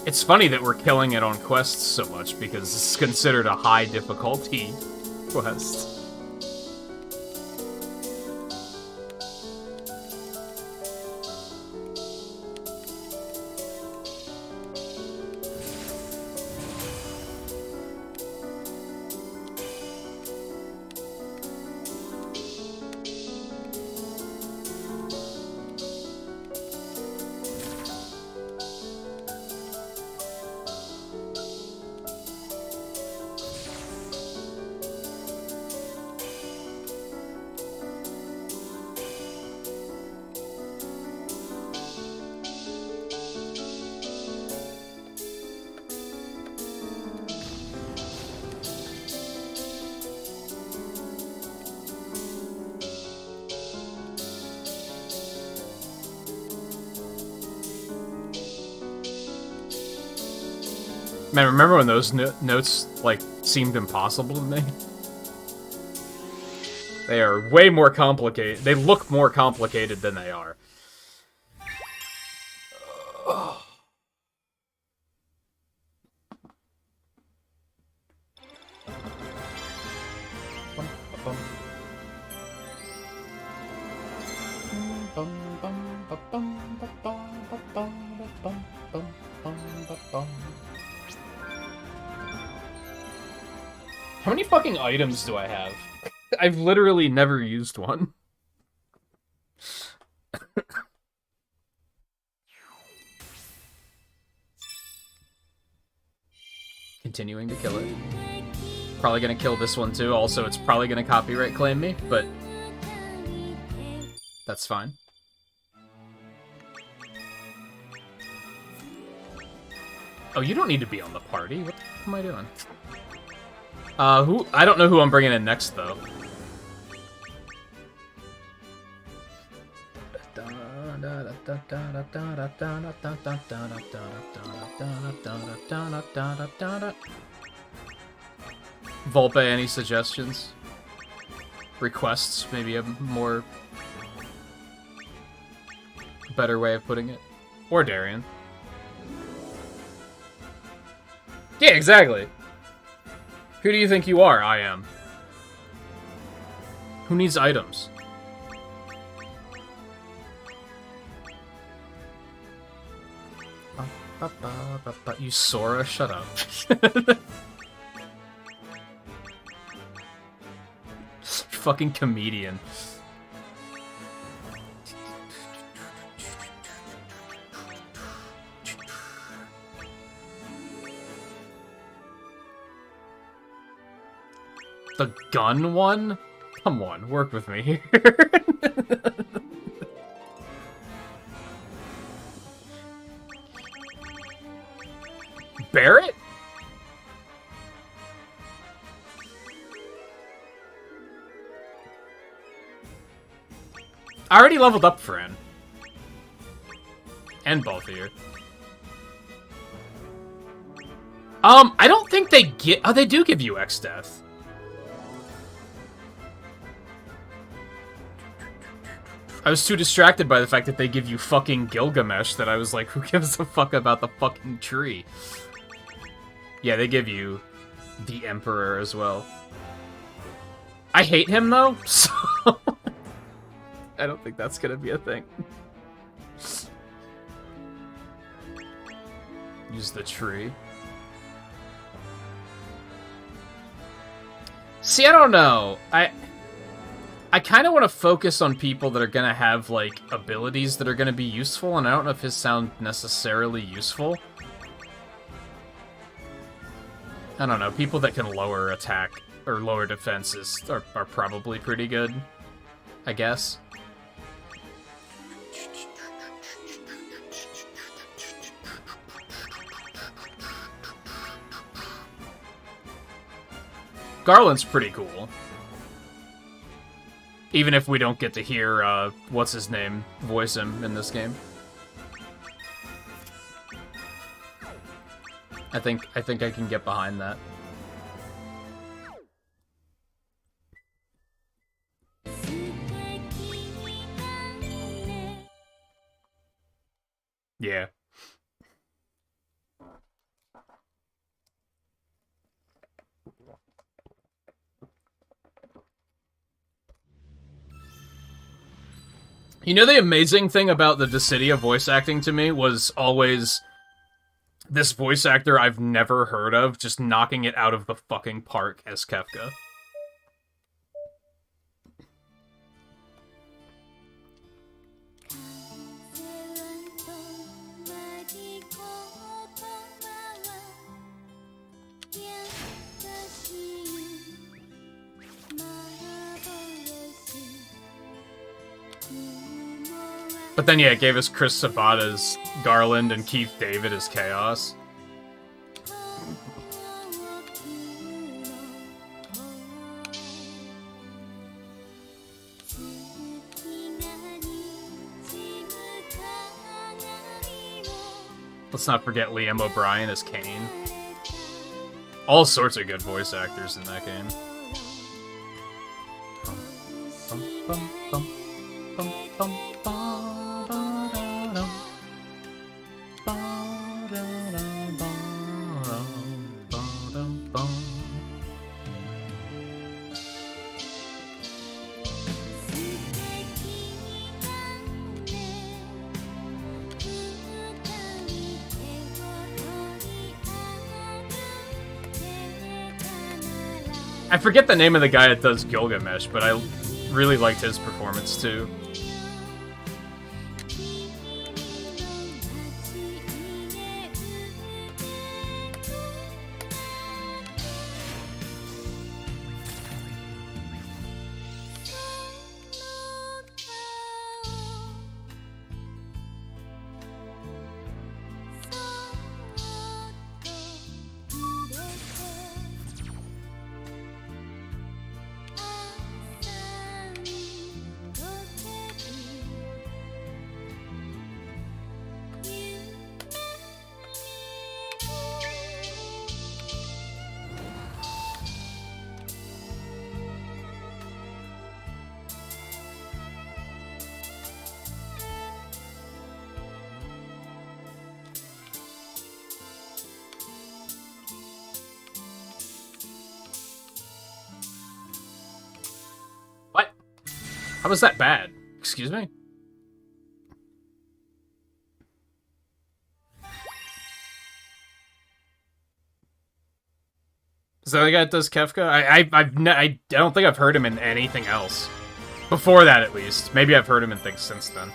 It's funny that we're killing it on quests so much, because it's considered a high difficulty quest. Man, remember when those notes, like, seemed impossible to me? They are way more complicated. They look more complicated than they are. How many fucking items do I have? I've literally never used one. Continuing to kill it. Probably gonna kill this one too, also it's probably gonna copyright claim me, but that's fine. Oh, you don't need to be on the party. What the fuck am I doing? I don't know who I'm bringing in next, though. Volpe, any suggestions? Requests, maybe a more better way of putting it. Or Darian. Yeah, exactly. Who do you think you are? I am. Who needs items? You Sora, shut up. Fucking comedian. The gun one? Come on, work with me here. Barrett? I already leveled up Fran. And both of you. I don't think they get... Oh, they do give you X-Death. I was too distracted by the fact that they give you fucking Gilgamesh that I was like, who gives a fuck about the fucking tree? Yeah, they give you the Emperor as well. I hate him, though, so... I don't think that's gonna be a thing. Use the tree. See, I don't know. I kind of want to focus on people that are going to have, like, abilities that are going to be useful, and I don't know if his sound necessarily useful. I don't know, people that can lower attack, or lower defenses are probably pretty good, I guess. Garland's pretty cool. Even if we don't get to hear, what's his name, voice him in this game. I think I can get behind that. Yeah. You know, the amazing thing about the Dissidia voice acting to me was always this voice actor I've never heard of just knocking it out of the fucking park as Kefka. But then, yeah, it gave us Chris Sabat as Garland and Keith David as Chaos. Let's not forget Liam O'Brien as Kane. All sorts of good voice actors in that game. I forget the name of the guy that does Gilgamesh, but I really liked his performance too. How was that bad? Excuse me? Is that the guy that does Kefka? I don't think I've heard him in anything else. Before that, at least. Maybe I've heard him in things since then.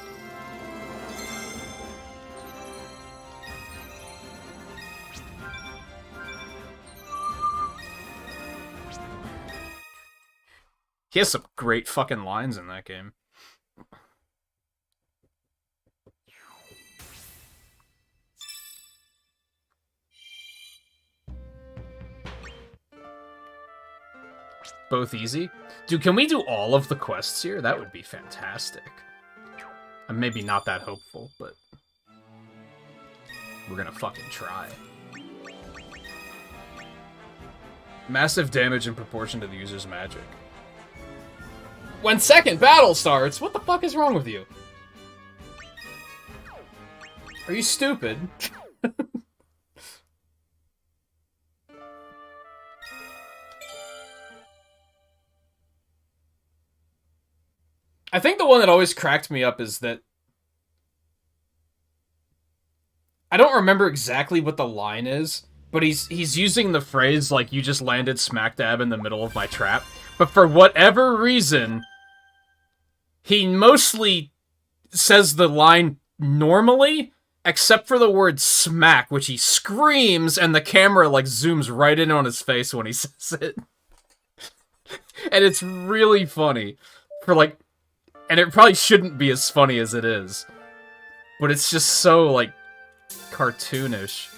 He has some great fucking lines in that game. Both easy? Dude, can we do all of the quests here? That would be fantastic. I'm maybe not that hopeful, but we're gonna fucking try. Massive damage in proportion to the user's magic. When second battle starts, what the fuck is wrong with you? Are you stupid? I think the one that always cracked me up is that I don't remember exactly what the line is, but he's using the phrase like, you just landed smack dab in the middle of my trap. But for whatever reason, he mostly says the line normally, except for the word smack, which he screams, and the camera, like, zooms right in on his face when he says it. And it's really funny. And it probably shouldn't be as funny as it is. But it's just so, like, cartoonish.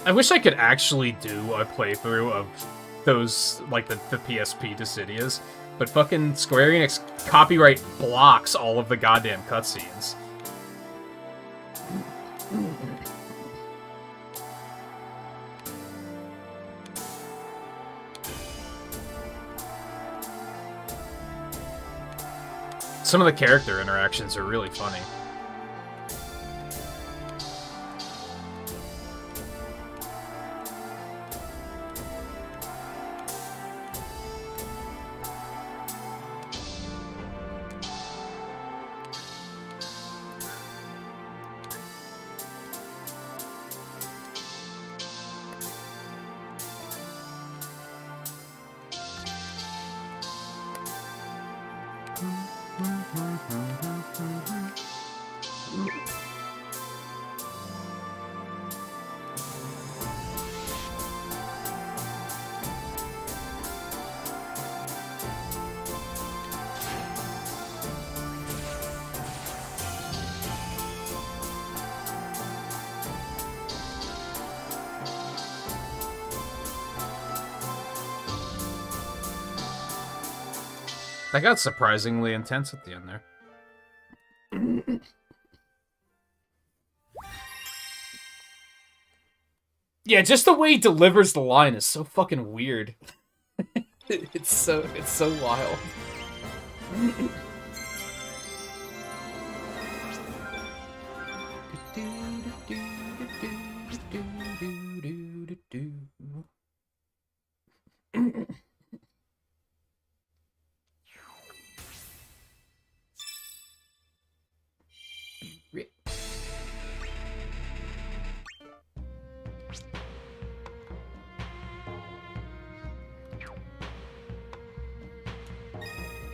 I wish I could actually do a playthrough of those, like, the PSP Dissidias, but fucking Square Enix copyright blocks all of the goddamn cutscenes. Some of the character interactions are really funny. That got surprisingly intense at the end there. Yeah, just the way he delivers the line is so fucking weird. It's so wild.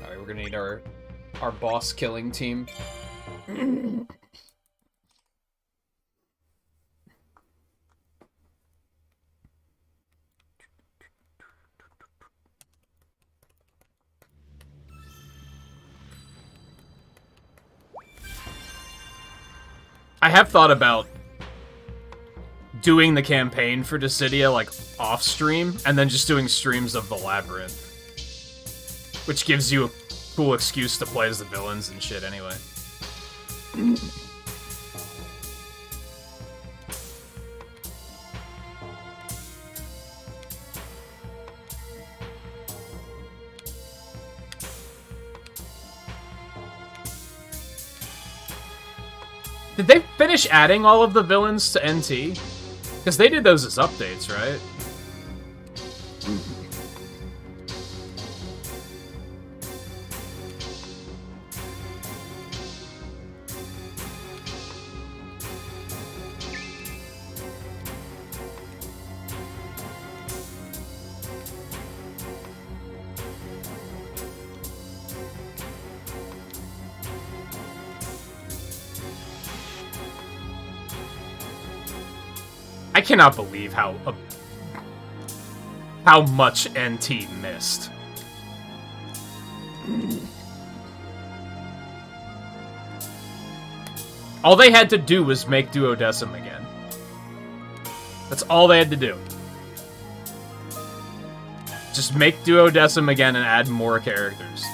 Alright, we're gonna need our boss killing team. I have thought about doing the campaign for Dissidia, like, off-stream, and then just doing streams of the Labyrinth. Which gives you a cool excuse to play as the villains and shit anyway. Did they finish adding all of the villains to NT? Because they did those as updates, right? I cannot believe how much NT missed. All they had to do was make Duodecim again. That's all they had to do. Just make Duodecim again and add more characters.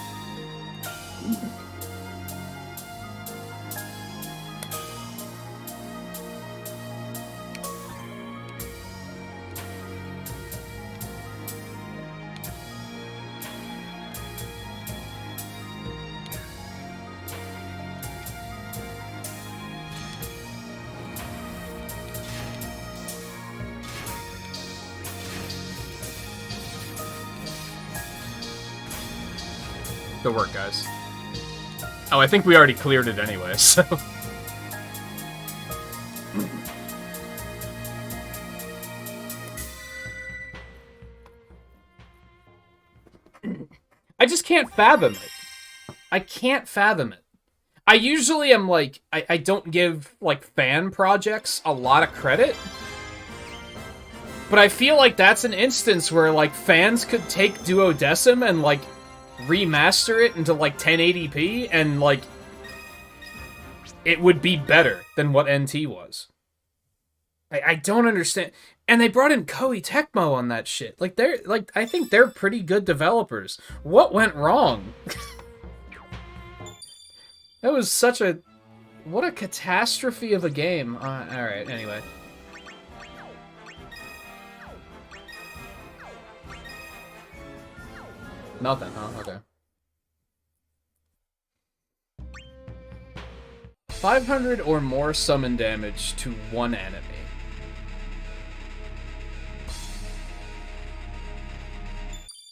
Good work, guys. Oh, I think we already cleared it anyway, so... I just can't fathom it. I can't fathom it. I usually am like, I don't give, like, fan projects a lot of credit. But I feel like that's an instance where, like, fans could take Duodecim and, like, remaster it into, like, 1080p, and, like, it would be better than what NT was. I don't understand. And they brought in Koei Tecmo on that shit. Like, they're, like, I think they're pretty good developers. What went wrong? That was such a... What a catastrophe of a game. Alright, anyway. Nothing, huh? Okay. 500 or more summon damage to one enemy.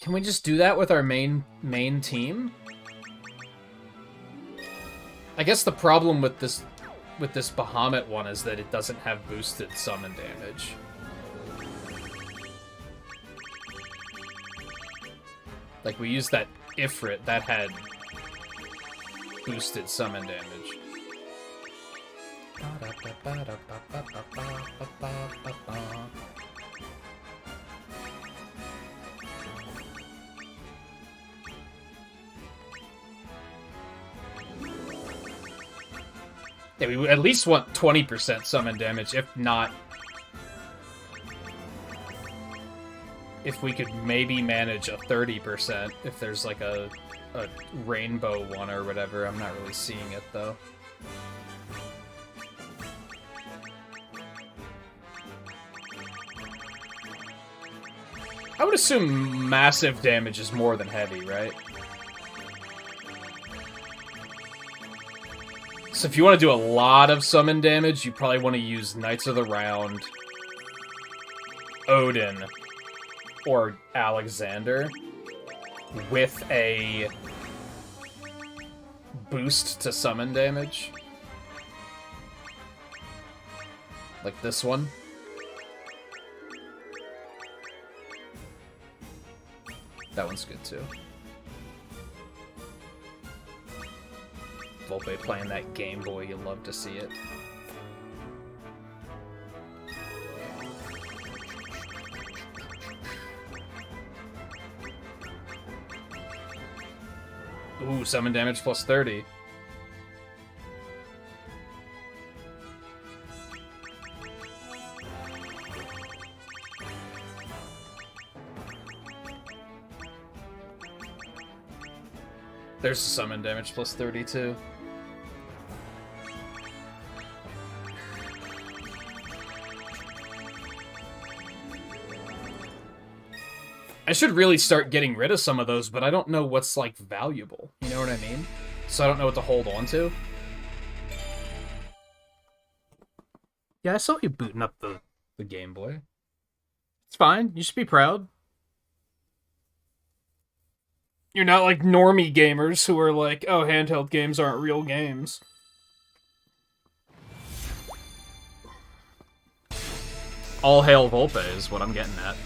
Can we just do that with our main team? I guess the problem with this Bahamut one is that it doesn't have boosted summon damage. Like, we used that Ifrit, that had boosted summon damage. Yeah, we at least want 20% summon damage, if not... If we could maybe manage a 30%, if there's like a rainbow one or whatever. I'm not really seeing it, though. I would assume massive damage is more than heavy, right? So if you want to do a lot of summon damage, you probably want to use Knights of the Round, Odin, or Alexander with a boost to summon damage. Like this one. That one's good too. Volpe playing that Game Boy, you love to see it. Ooh, summon damage plus 30. There's summon damage plus 30 too. I should really start getting rid of some of those, but I don't know what's, like, valuable. You know what I mean? So I don't know what to hold on to. Yeah, I saw you booting up the Game Boy. It's fine. You should be proud. You're not like normie gamers who are like, oh, handheld games aren't real games. All hail Volpe is what I'm getting at.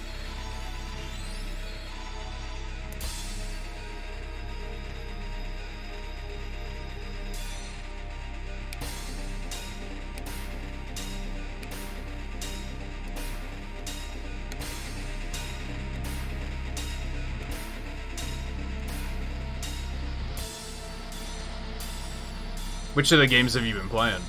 Which of the games have you been playing?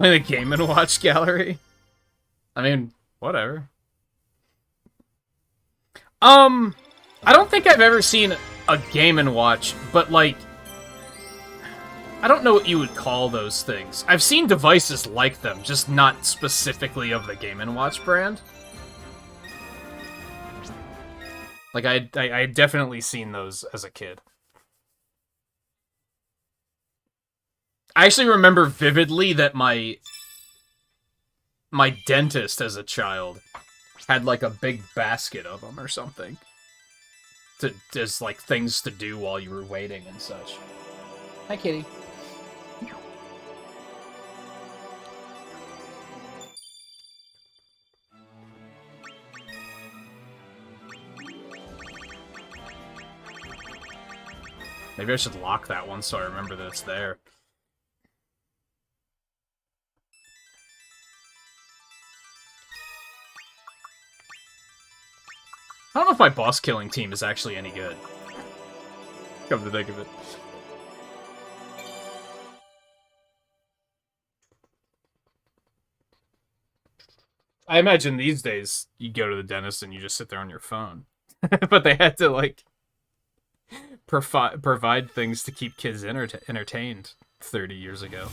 Play the Game & Watch gallery? I mean, whatever. I don't think I've ever seen a Game & Watch, but, like, I don't know what you would call those things. I've seen devices like them, just not specifically of the Game & Watch brand. Like, I definitely seen those as a kid. I actually remember vividly that my dentist as a child had, like, a big basket of them or something. As, like, things to do while you were waiting and such. Hi, kitty. Maybe I should lock that one so I remember that it's there. I don't know if my boss killing team is actually any good. Come to think of it. I imagine these days you go to the dentist and you just sit there on your phone. But they had to, like, provide things to keep kids entertained 30 years ago.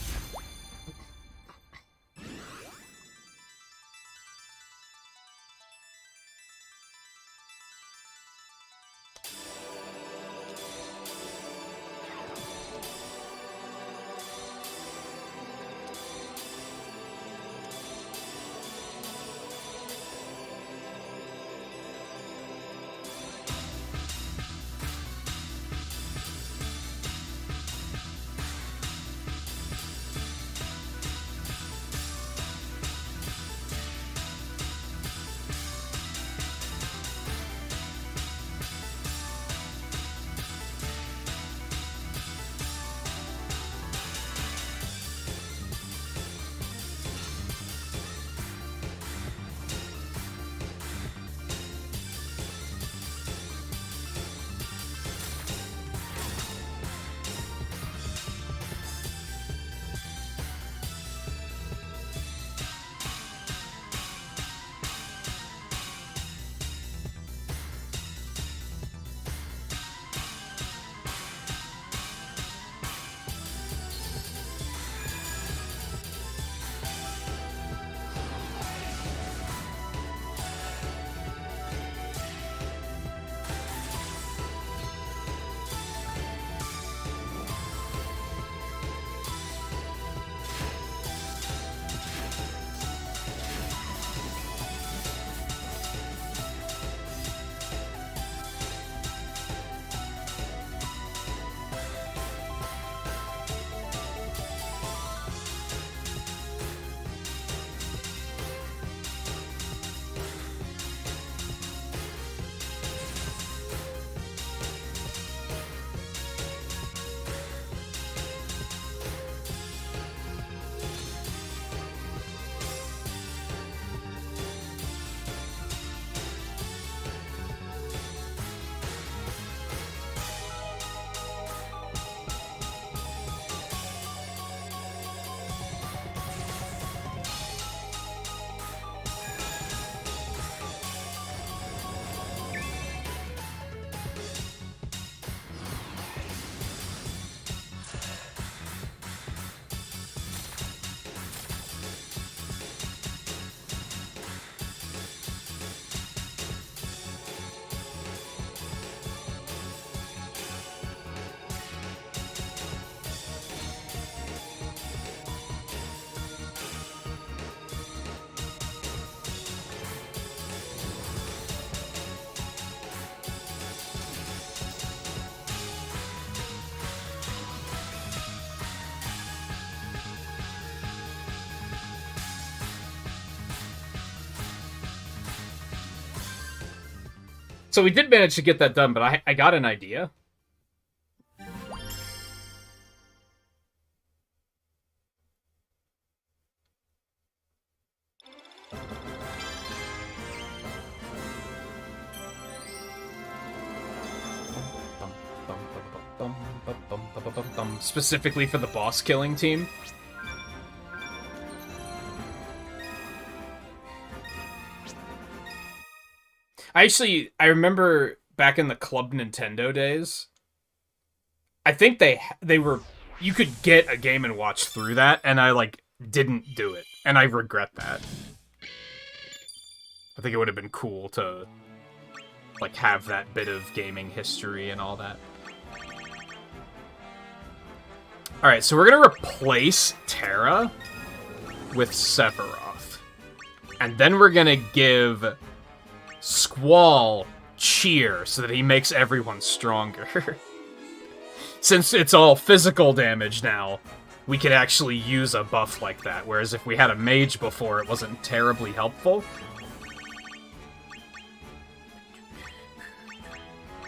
So we did manage to get that done, but I got an idea. Specifically for the boss killing team. I remember back in the Club Nintendo days, I think they were, you could get a Game & Watch through that, and I, like, didn't do it. And I regret that. I think it would have been cool to, like, have that bit of gaming history and all that. Alright, so we're gonna replace Terra with Sephiroth. And then we're gonna give Squall Cheer so that he makes everyone stronger. Since it's all physical damage now, we could actually use a buff like that, whereas if we had a mage before, it wasn't terribly helpful.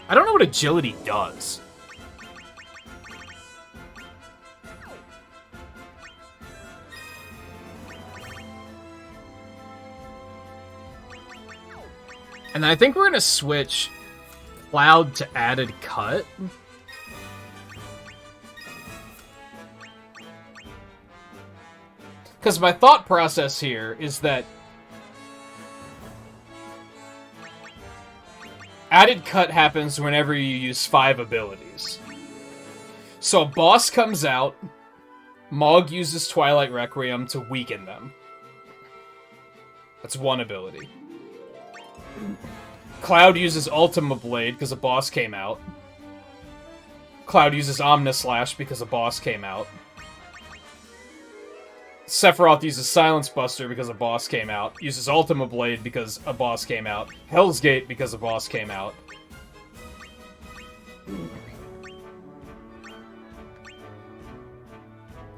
I don't know what agility does. And I think we're gonna switch Cloud to added cut. Because my thought process here is that added cut happens whenever you use 5 abilities. So a boss comes out, Mog uses Twilight Requiem to weaken them. That's one ability. Cloud uses Ultima Blade because a boss came out. Cloud uses Omnislash because a boss came out. Sephiroth uses Silence Buster because a boss came out. Uses Ultima Blade because a boss came out. Hell's Gate because a boss came out.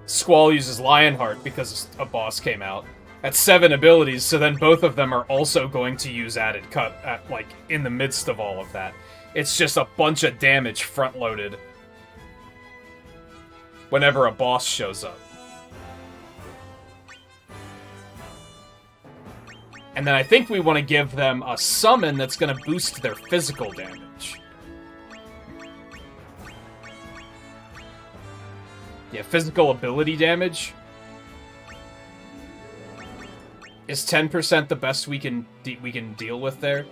Squall uses Lionheart because a boss came out. That's 7 abilities, so then both of them are also going to use added cut at, like, in the midst of all of that. It's just a bunch of damage front-loaded whenever a boss shows up. And then I think we want to give them a summon that's going to boost their physical damage. Yeah, physical ability damage. Is 10% the best we can deal with there?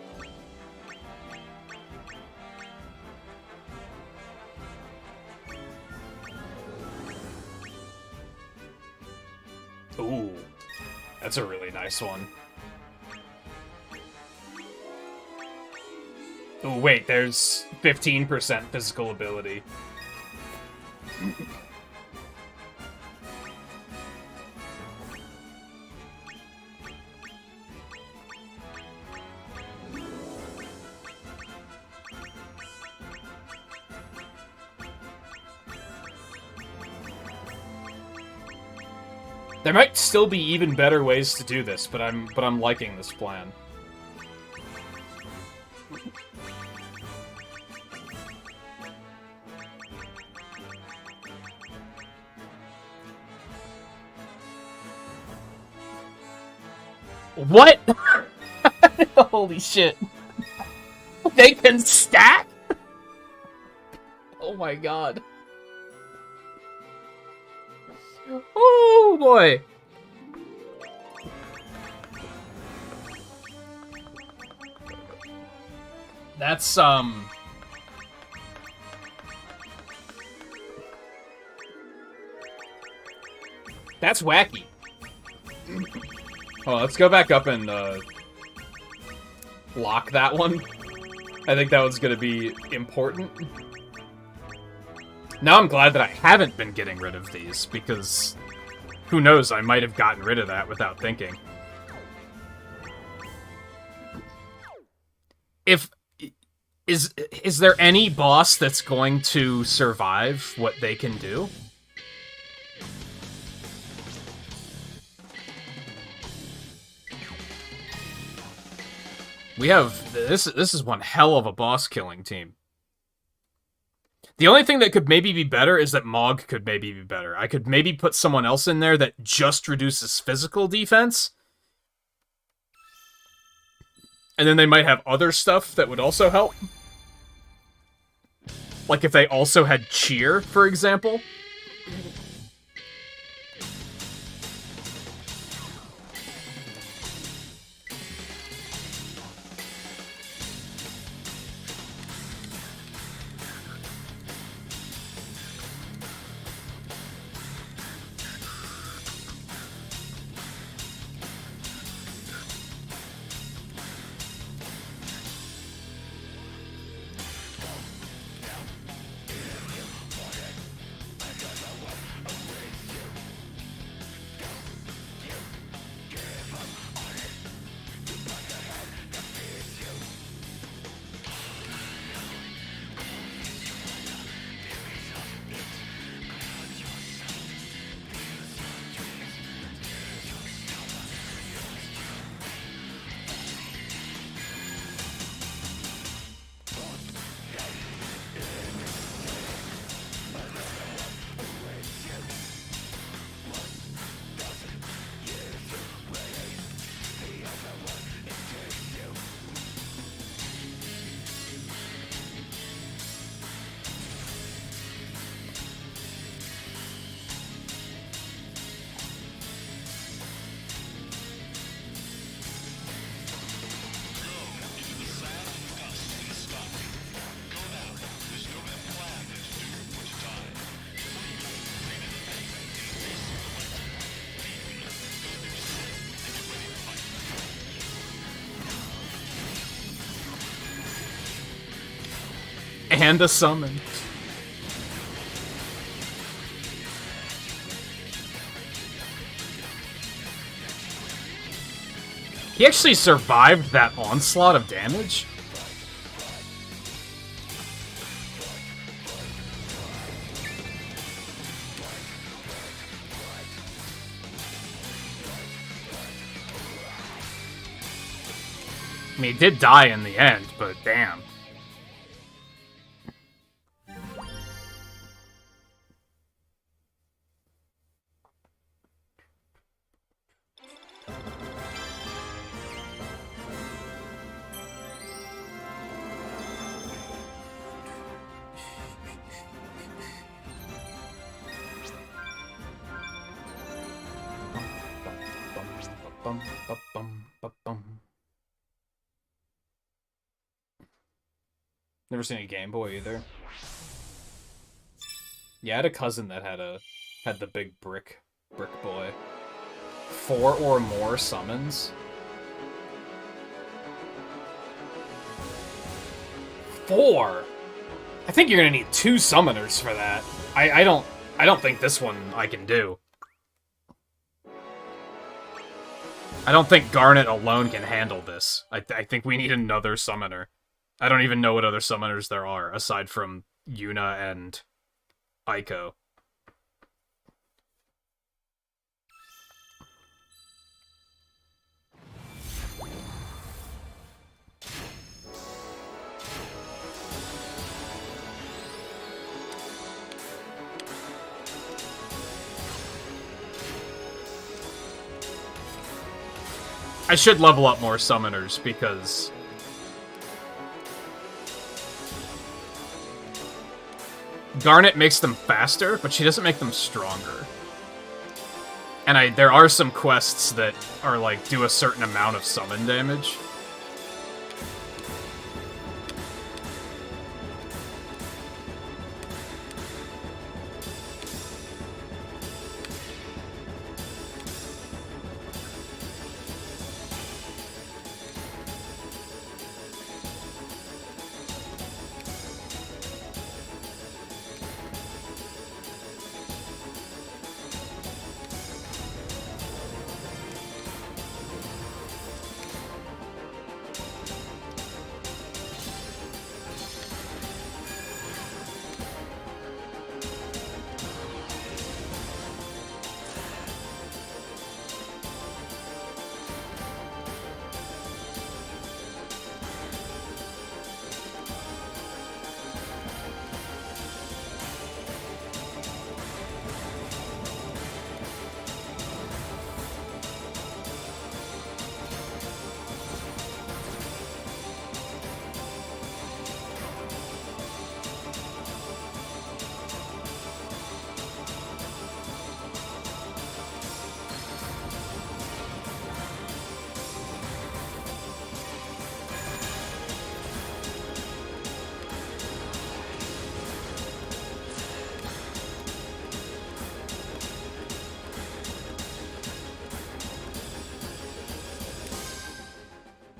Ooh, that's a really nice one. Oh wait, there's 15% physical ability. There might still be even better ways to do this, but I'm liking this plan. What? Holy shit. They can stack? Oh my god. Oh boy. That's that's wacky. Oh, let's go back up and lock that one. I think that one's gonna be important. Now I'm glad that I haven't been getting rid of these, because who knows, I might have gotten rid of that without thinking. Is there any boss that's going to survive what they can do? We have this is one hell of a boss killing team. The only thing that could maybe be better is that Mog could maybe be better. I could maybe put someone else in there that just reduces physical defense. And then they might have other stuff that would also help. Like if they also had Cheer, for example. And a summon. He actually survived that onslaught of damage? I mean, he did die in the end, but damn. Never seen a Game Boy either. Yeah, I had a cousin that had the big brick boy. 4 or more summons. 4. I think you're gonna need 2 summoners for that. I don't think this one I can do. I don't think Garnet alone can handle this. I think we need another summoner. I don't even know what other summoners there are, aside from Yuna and Aiko. I should level up more summoners, because Garnet makes them faster, but she doesn't make them stronger. And there are some quests that are like, do a certain amount of summon damage.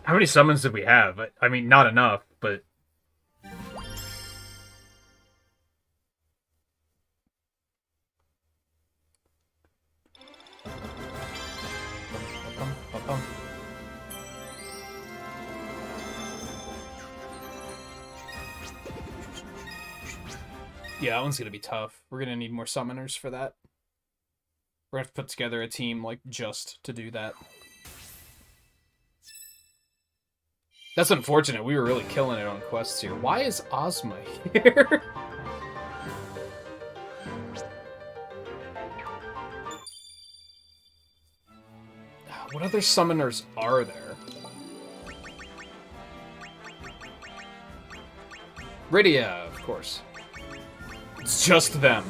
How many summons did we have? I mean, not enough, but... Yeah, that one's gonna be tough. We're gonna need more summoners for that. We're gonna have to put together a team, like, just to do that. That's unfortunate. We were really killing it on quests here. Why is Ozma here? What other summoners are there? Rydia, of course. It's just them.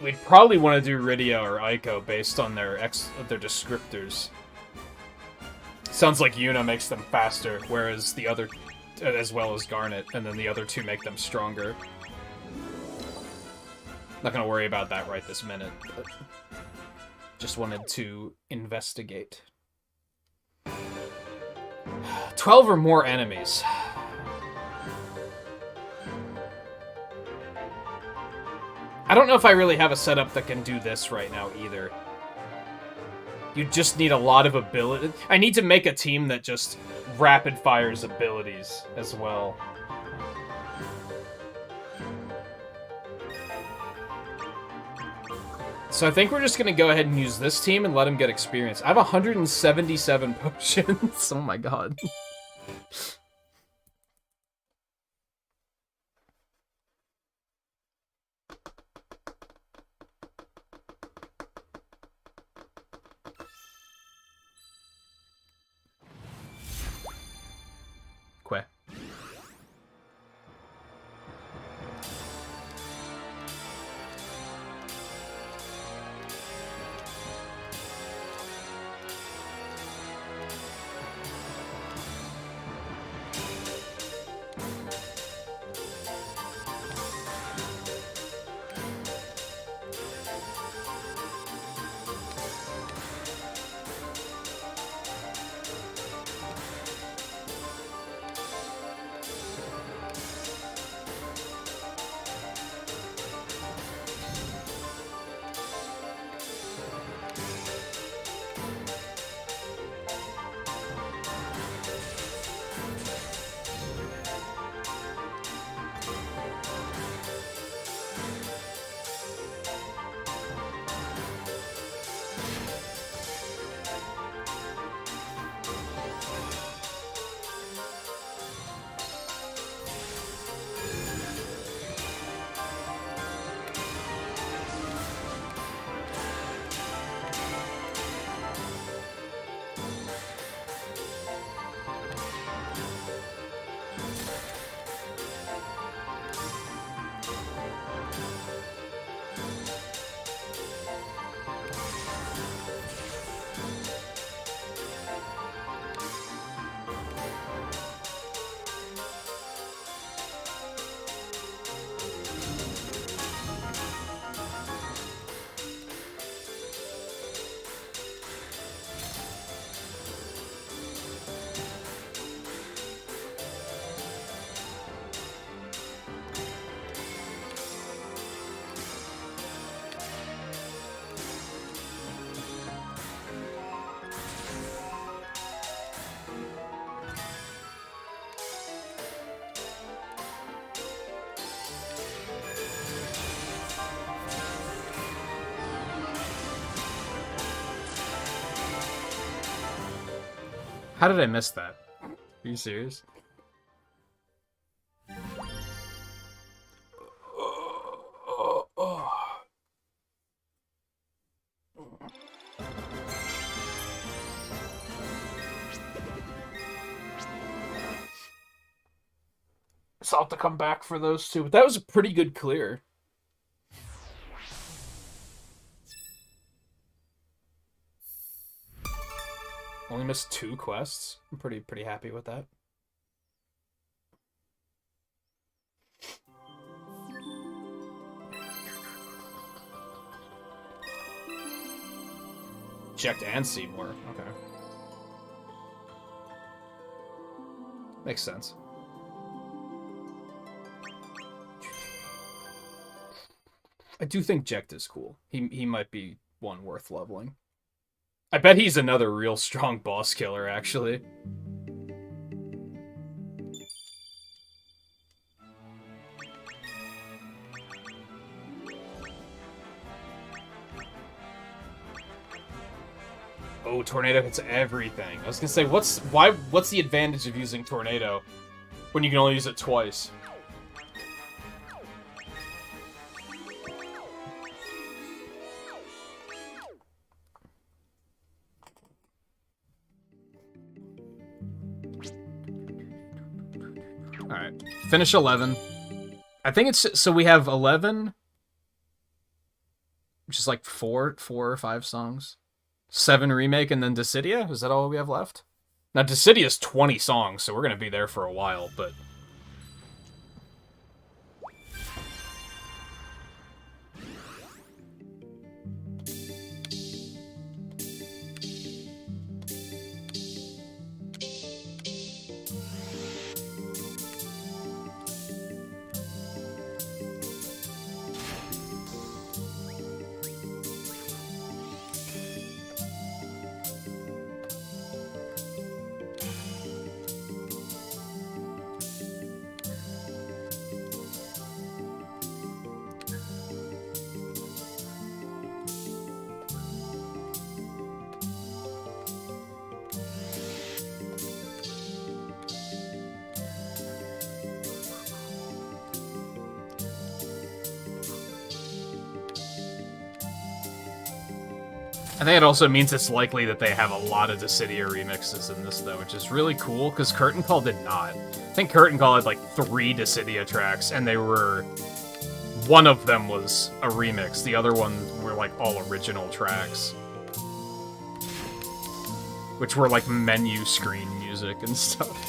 We'd probably want to do Rydia or Aiko based on their descriptors. Sounds like Yuna makes them faster, whereas the other, as well as Garnet, and then the other two make them stronger. Not gonna worry about that right this minute. But... Just wanted to investigate. 12 or more enemies. I don't know if I really have a setup that can do this right now either. You just need a lot of ability. I need to make a team that just rapid fires abilities as well. So I think we're just going to go ahead and use this team and let him get experience. I have 177 potions. Oh my god. Que. How did I miss that? Are you serious? So I'll have to come back for those two. But that was a pretty good clear. Only missed 2 quests. I'm pretty happy with that. Checked and Seymour. Okay. Makes sense. I do think Jecht is cool. He might be one worth leveling. I bet he's another real strong boss killer, actually. Oh, Tornado hits everything. I was gonna say, what's the advantage of using Tornado when you can only use it twice? Alright, finish 11. I think it's, so we have 11, which is like 4 or 5 songs. 7 remake, and then Dissidia? Is that all we have left? Now, Dissidia's 20 songs, so we're gonna be there for a while, but... I think it also means it's likely that they have a lot of Dissidia remixes in this, though, which is really cool, because Curtain Call did not. I think Curtain Call had, like, 3 Dissidia tracks, and they were... One of them was a remix. The other one were, like, all original tracks. Which were, like, menu screen music and stuff.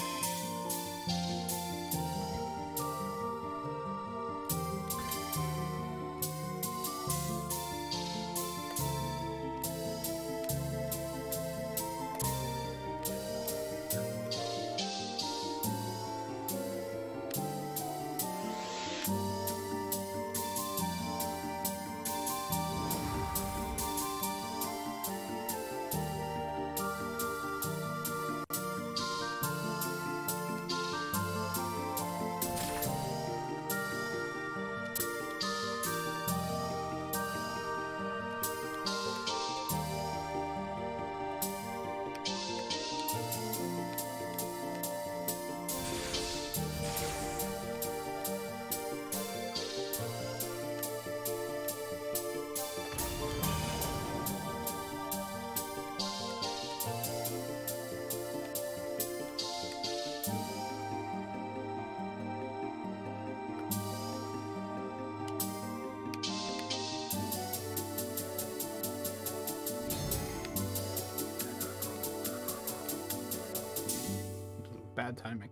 Bad timing.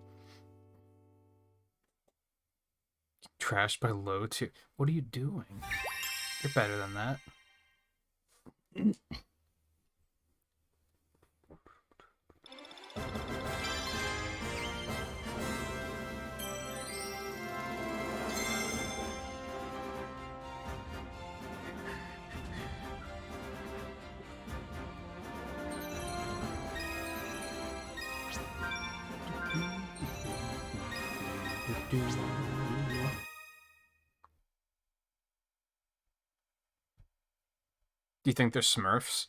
Trashed by low tier. What are you doing? You're better than that. Do you think they're Smurfs?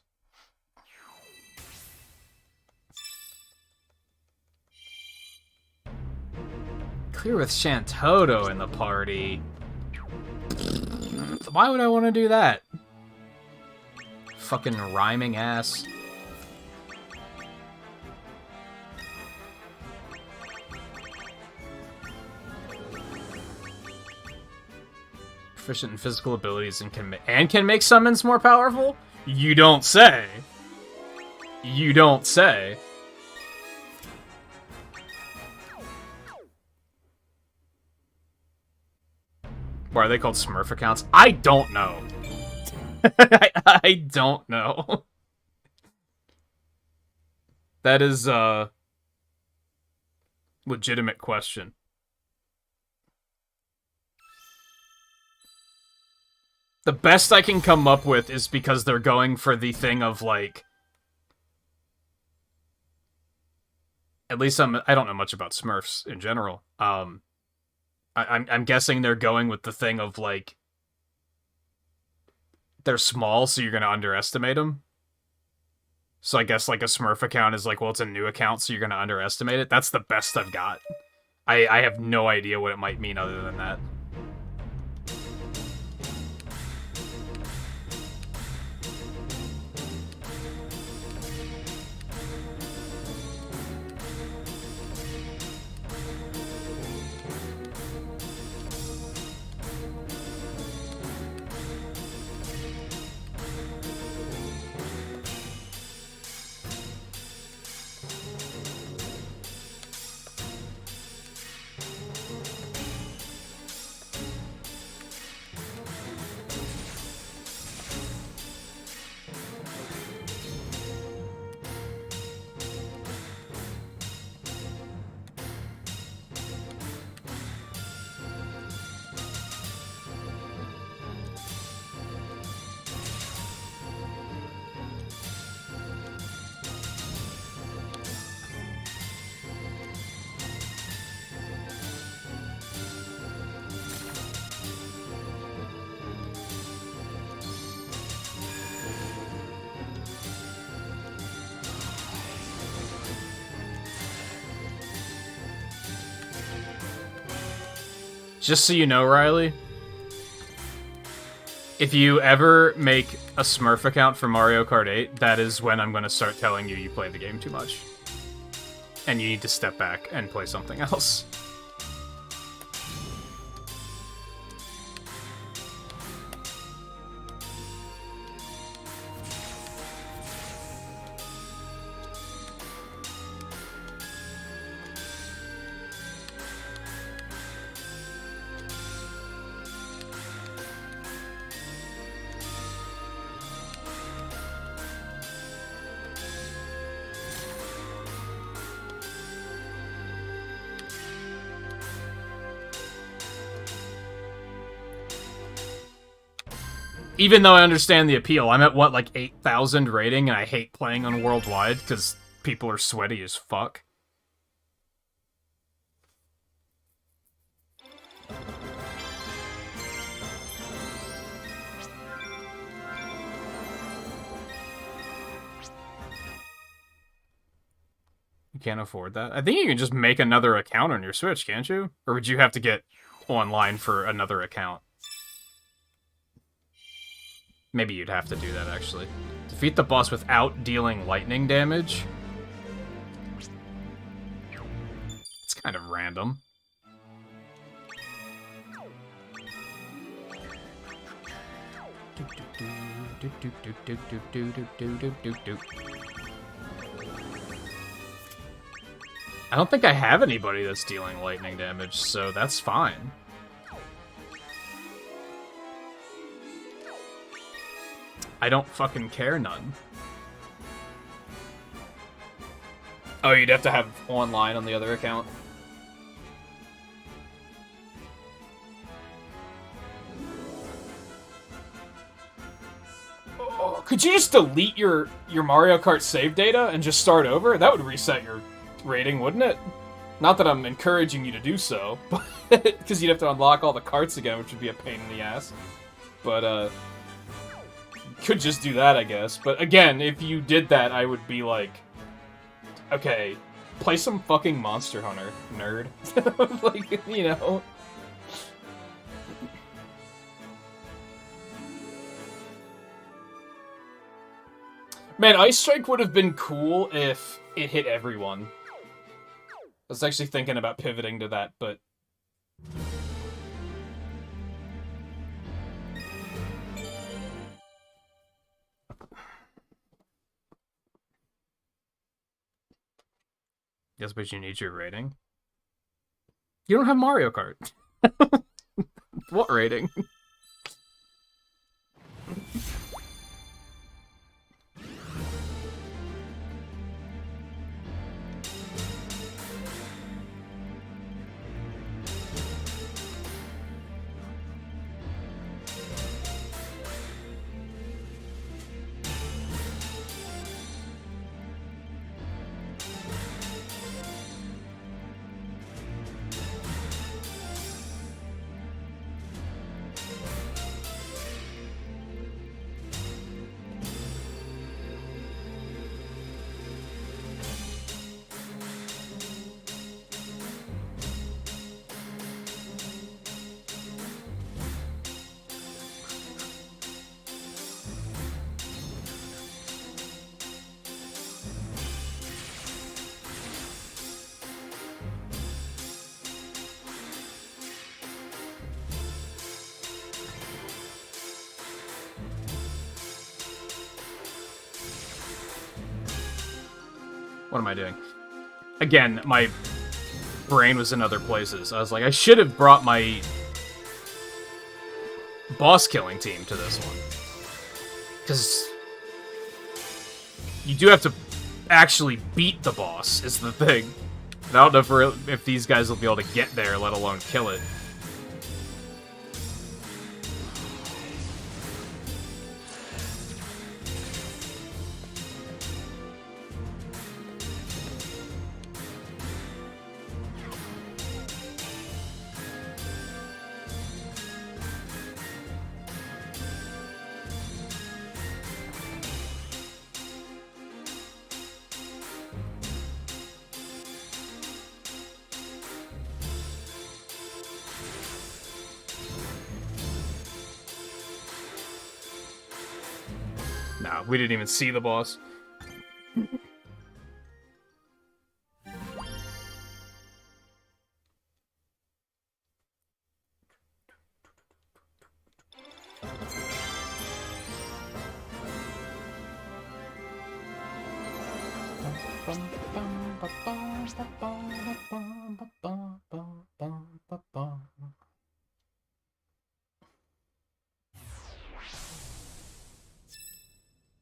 Clear with Shantoto in the party. Why would I want to do that? Fucking rhyming ass. Proficient in physical abilities and can make summons more powerful? You don't say. You don't say. Why are they called Smurf accounts? I don't know. I don't know. That is a legitimate question. The best I can come up with is because they're going for the thing of, like... At least I don't know much about Smurfs in general. I'm guessing they're going with the thing of, like... They're small, so you're going to underestimate them. So I guess, like, a Smurf account is like, well, it's a new account, so you're going to underestimate it. That's the best I've got. I have no idea what it might mean other than that. Just so you know, Riley, If you ever make a Smurf account for Mario Kart 8, that is when I'm going to start telling you play the game too much. And you need to step back and play something else. Even though I understand the appeal, I'm at, what, like 8,000 rating, and I hate playing on Worldwide, because people are sweaty as fuck. You can't afford that? I think you can just make another account on your Switch, can't you? Or would you have to get online for another account? Maybe you'd have to do that, actually. Defeat the boss without dealing lightning damage? It's kind of random. I don't think I have anybody that's dealing lightning damage, so that's fine. I don't fucking care none. Oh, you'd have to have online on the other account. Oh, could you just delete your Mario Kart save data and just start over? That would reset your rating, wouldn't it? Not that I'm encouraging you to do so, but because you'd have to unlock all the carts again, which would be a pain in the ass. But, could just do that, I guess. But again, if you did that, I would be like, okay, play some fucking Monster Hunter, nerd. Like, you know. Man, Ice Strike would have been cool if it hit everyone. I was actually thinking about pivoting to that, but... Yes, but you need your rating. You don't have Mario Kart. What rating? What am I doing? Again, my brain was in other places. I was like, I should have brought my boss killing team to this one. Because you do have to actually beat the boss, is the thing. And I don't know if these guys will be able to get there, let alone kill it. No, we didn't even see the boss.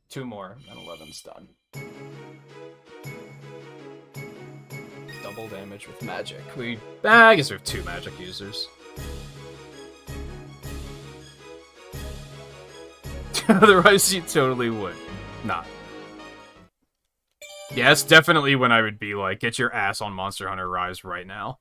Two more, and 11's done. Double damage with magic. I guess we have 2 magic users. Otherwise, you totally would. Not. Yeah, it's definitely when I would be like, get your ass on Monster Hunter Rise right now.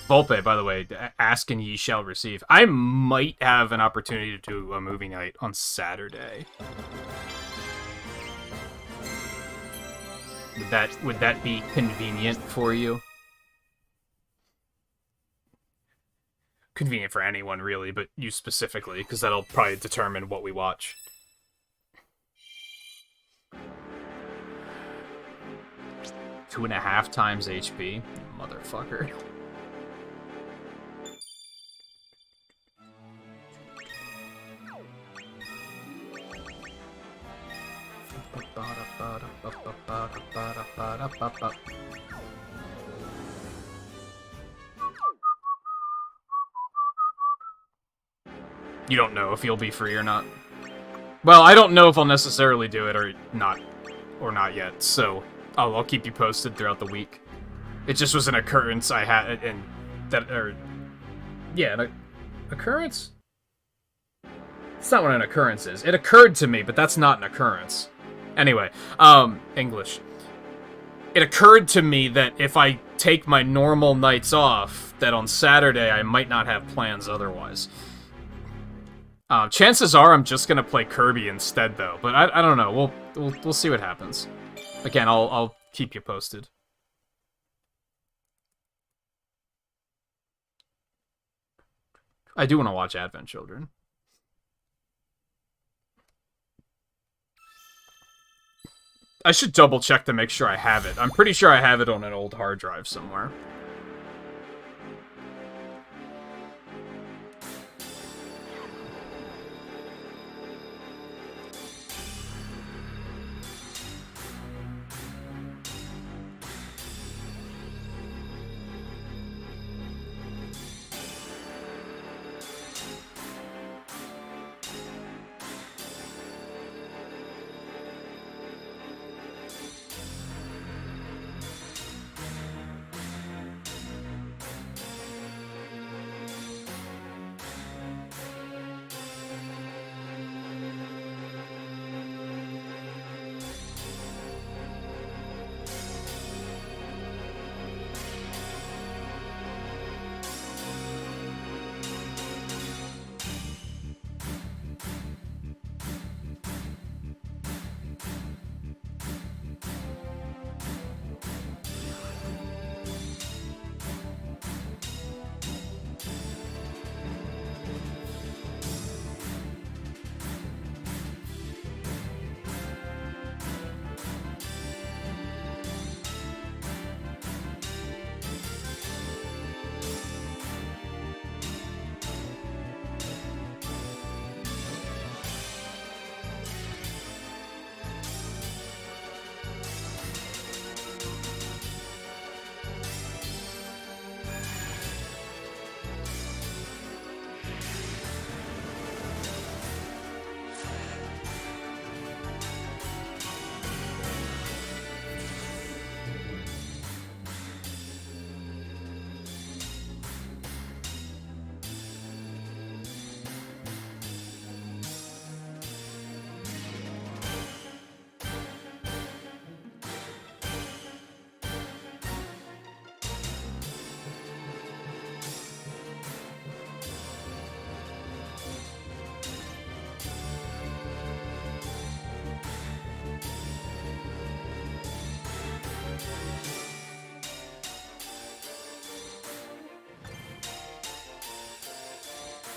Volpe, by the way, ask and ye shall receive. I might have an opportunity to do a movie night on Saturday. Would that be convenient for you? Convenient for anyone, really, but you specifically, because that'll probably determine what we watch. Two and a half times HP? Motherfucker. You don't know if you'll be free or not. Well, I don't know if I'll necessarily do it or not yet, so I'll keep you posted throughout the week. It just was an occurrence I had, and that, yeah, an occurrence? It's not what an occurrence is. It occurred to me, but that's not an occurrence. Anyway, English. It occurred to me that if I take my normal nights off, that on Saturday I might not have plans otherwise. Chances are I'm just gonna play Kirby instead, though. But I don't know. We'll see what happens. Again, I'll keep you posted. I do want to watch Advent Children. I should double check to make sure I have it. I'm pretty sure I have it on an old hard drive somewhere.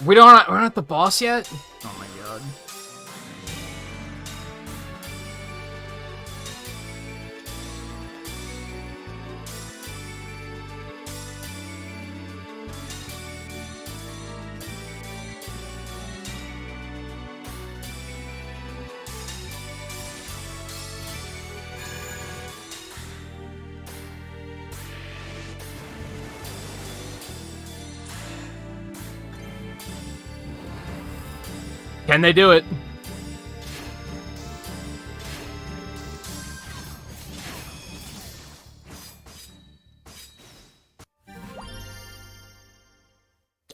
We're not at the boss yet? Oh my god. Can they do it?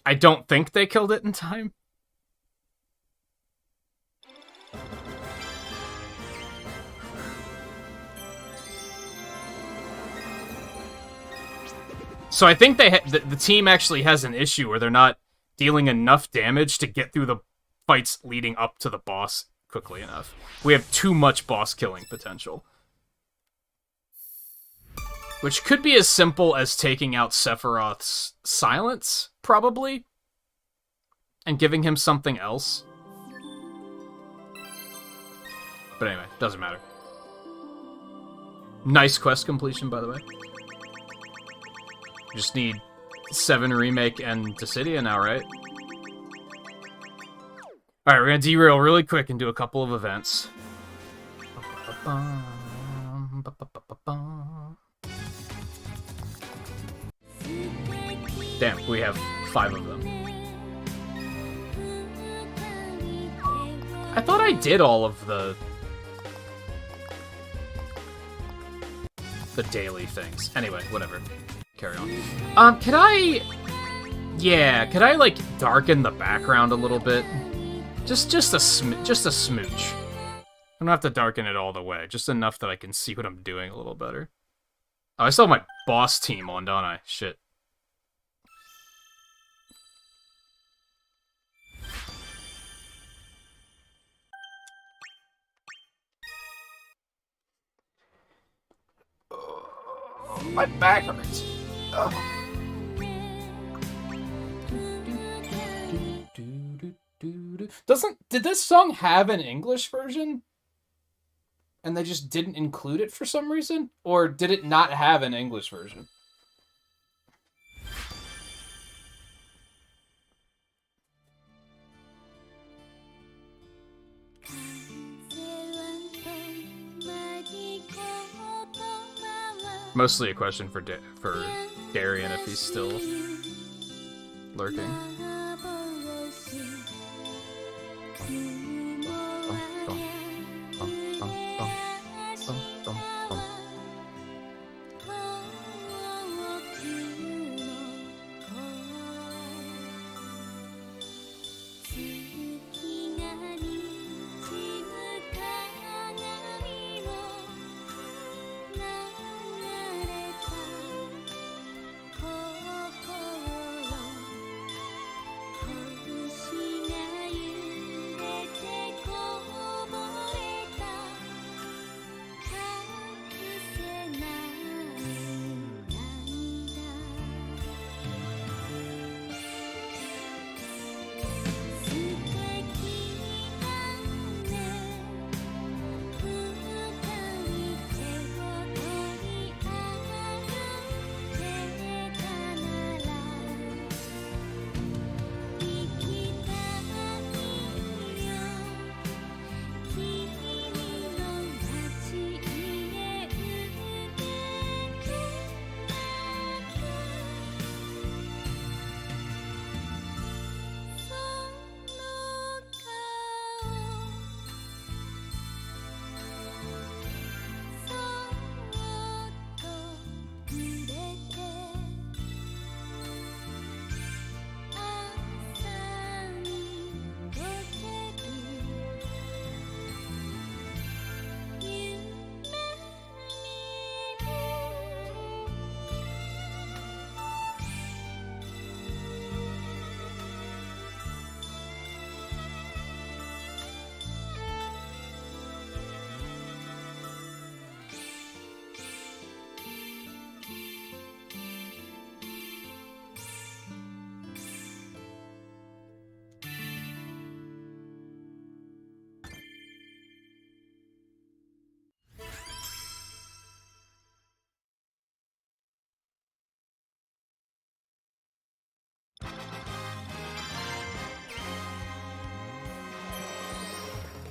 I don't think they killed it in time. So I think the team actually has an issue where they're not dealing enough damage to get through the fights leading up to the boss quickly enough. We have too much boss killing potential. Which could be as simple as taking out Sephiroth's silence, probably, and giving him something else. But anyway, doesn't matter. Nice quest completion, by the way. Just need 7 Remake and Dissidia now, right? Alright, we're gonna derail really quick and do a couple of events. Damn, we have 5 of them. I thought I did all of the daily things. Anyway, whatever. Carry on. Could I... Yeah, could I, like, darken the background a little bit? Just a smooch. I don't have to darken it all the way. Just enough that I can see what I'm doing a little better. Oh, I still have my boss team on, don't I? Shit. My back hurts. Ugh. Did this song have an English version? And they just didn't include it for some reason? Or did it not have an English version? Mostly a question for Darian if he's still lurking.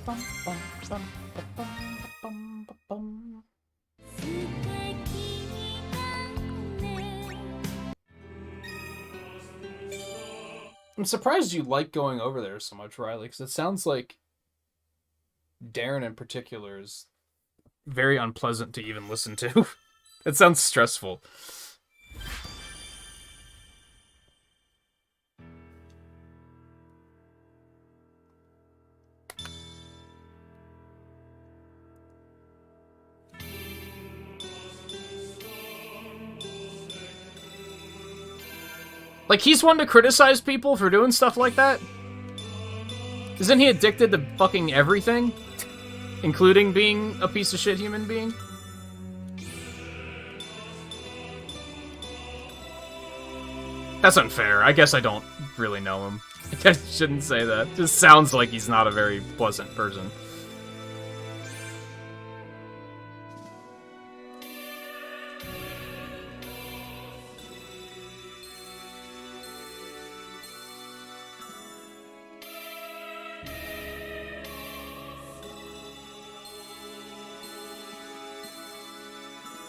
I'm surprised you like going over there so much, Riley, because it sounds like Darren in particular is very unpleasant to even listen to. It sounds stressful. Like, he's one to criticize people for doing stuff like that? Isn't he addicted to fucking everything? Including being a piece of shit human being? That's unfair. I guess I don't really know him. I guess I shouldn't say that. It just sounds like he's not a very pleasant person.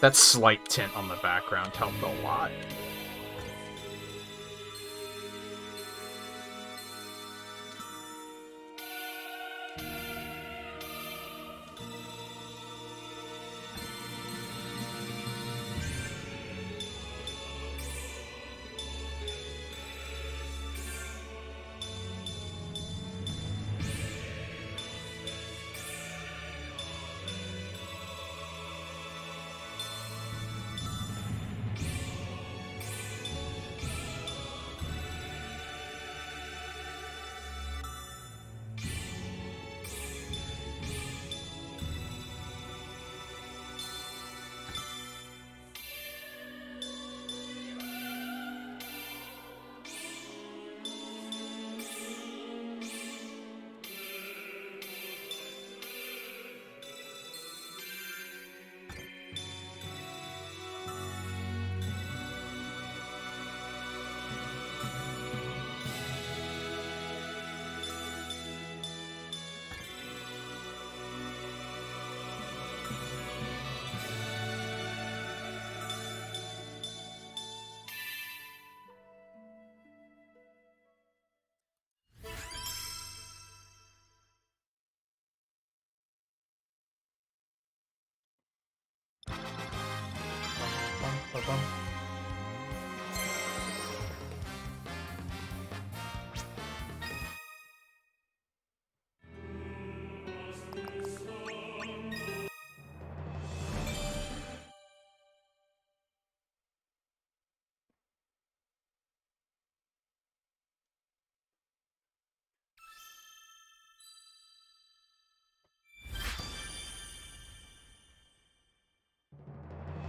That slight tint on the background helped a lot.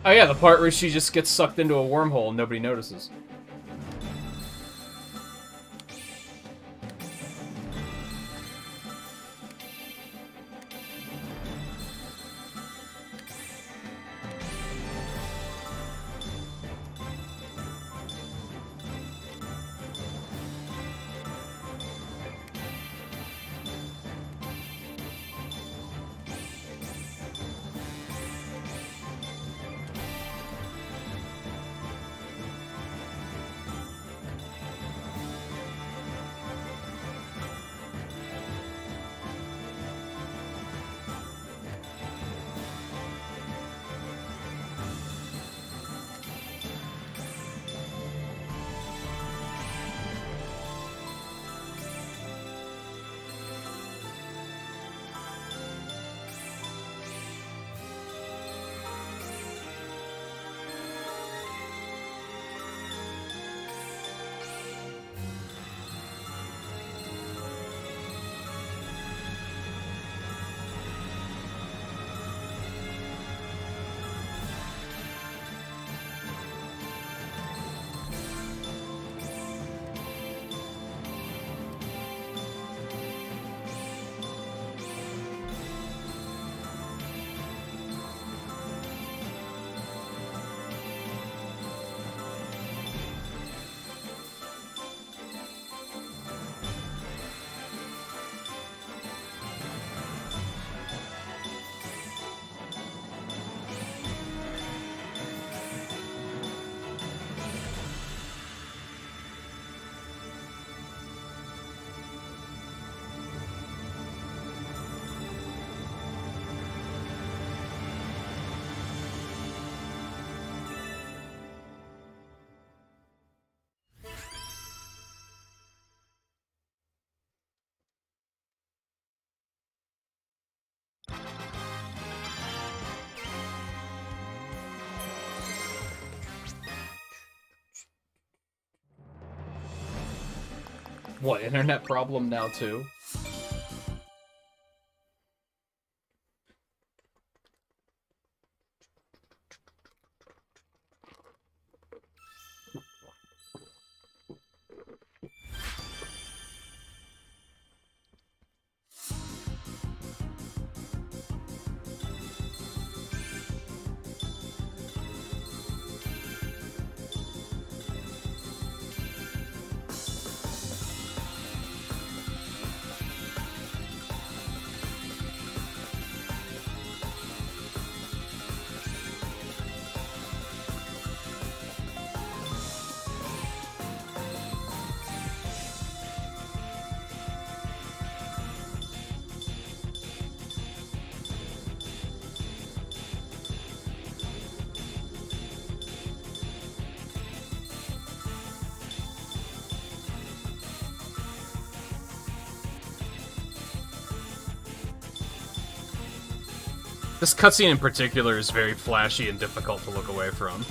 Oh yeah, the part where she just gets sucked into a wormhole and nobody notices. What, internet problem now too? This cutscene in particular is very flashy and difficult to look away from.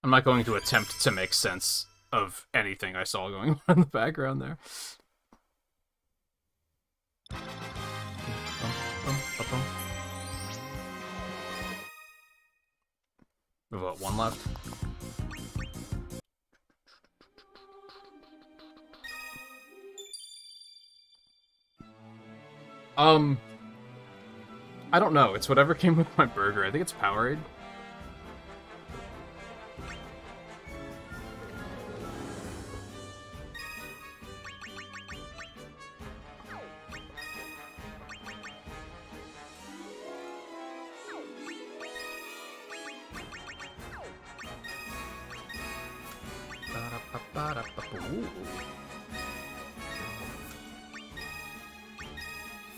I'm not going to attempt to make sense of anything I saw going on in the background there. We have what, one left? I don't know. It's whatever came with my burger. I think it's Powerade. Ooh.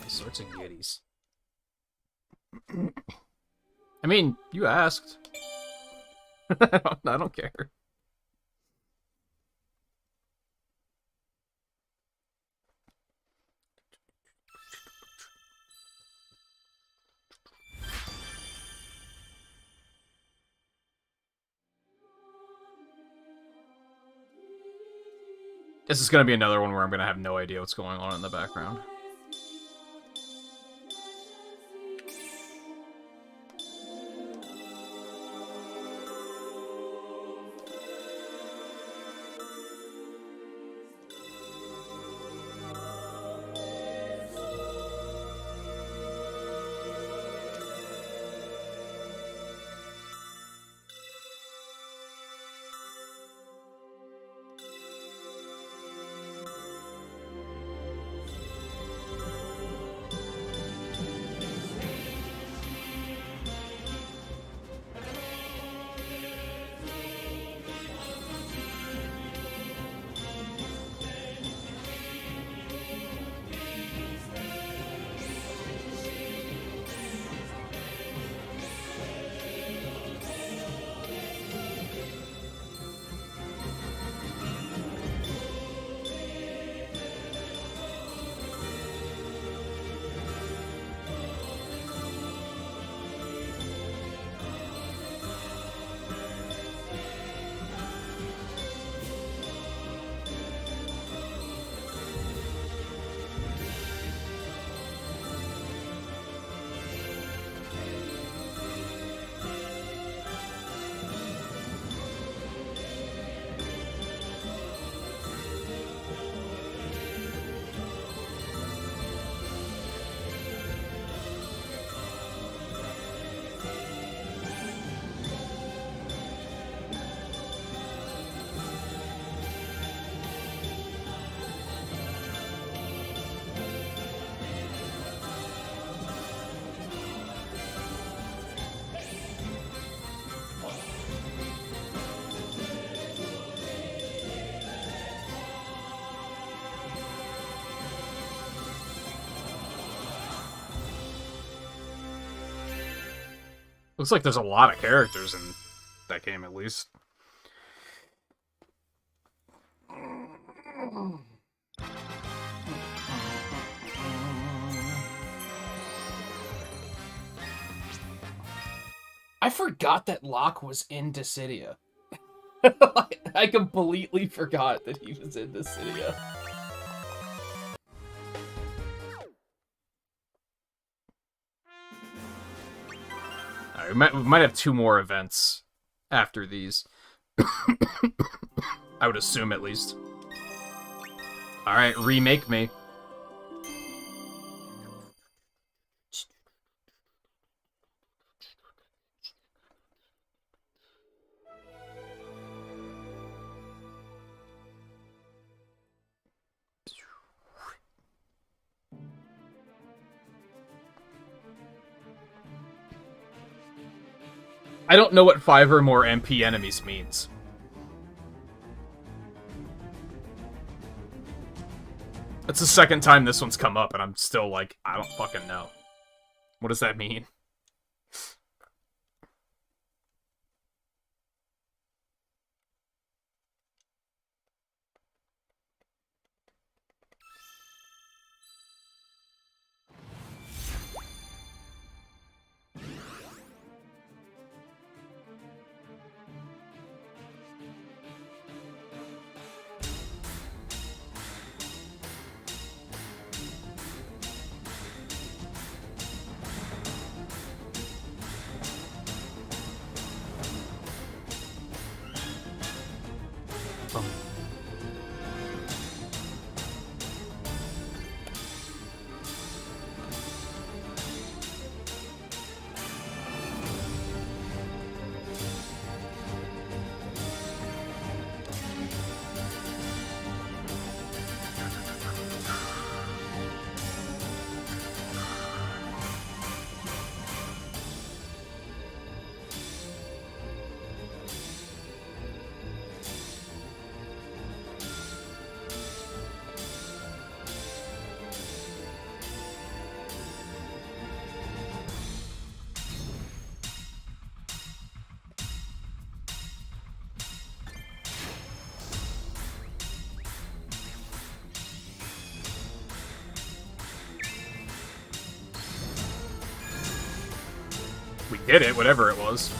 All sorts of goodies. I mean, you asked. I don't care. This is going to be another one where I'm going to have no idea what's going on in the background. Looks like there's a lot of characters in that game, at least. I forgot that Locke was in Dissidia. I completely forgot that he was in Dissidia. We might have 2 more events after these. I would assume, at least. Alright, remake me. I don't know what 5 or more MP enemies means. That's the second time this one's come up, and I'm still like, I don't fucking know. What does that mean? We did it, whatever it was.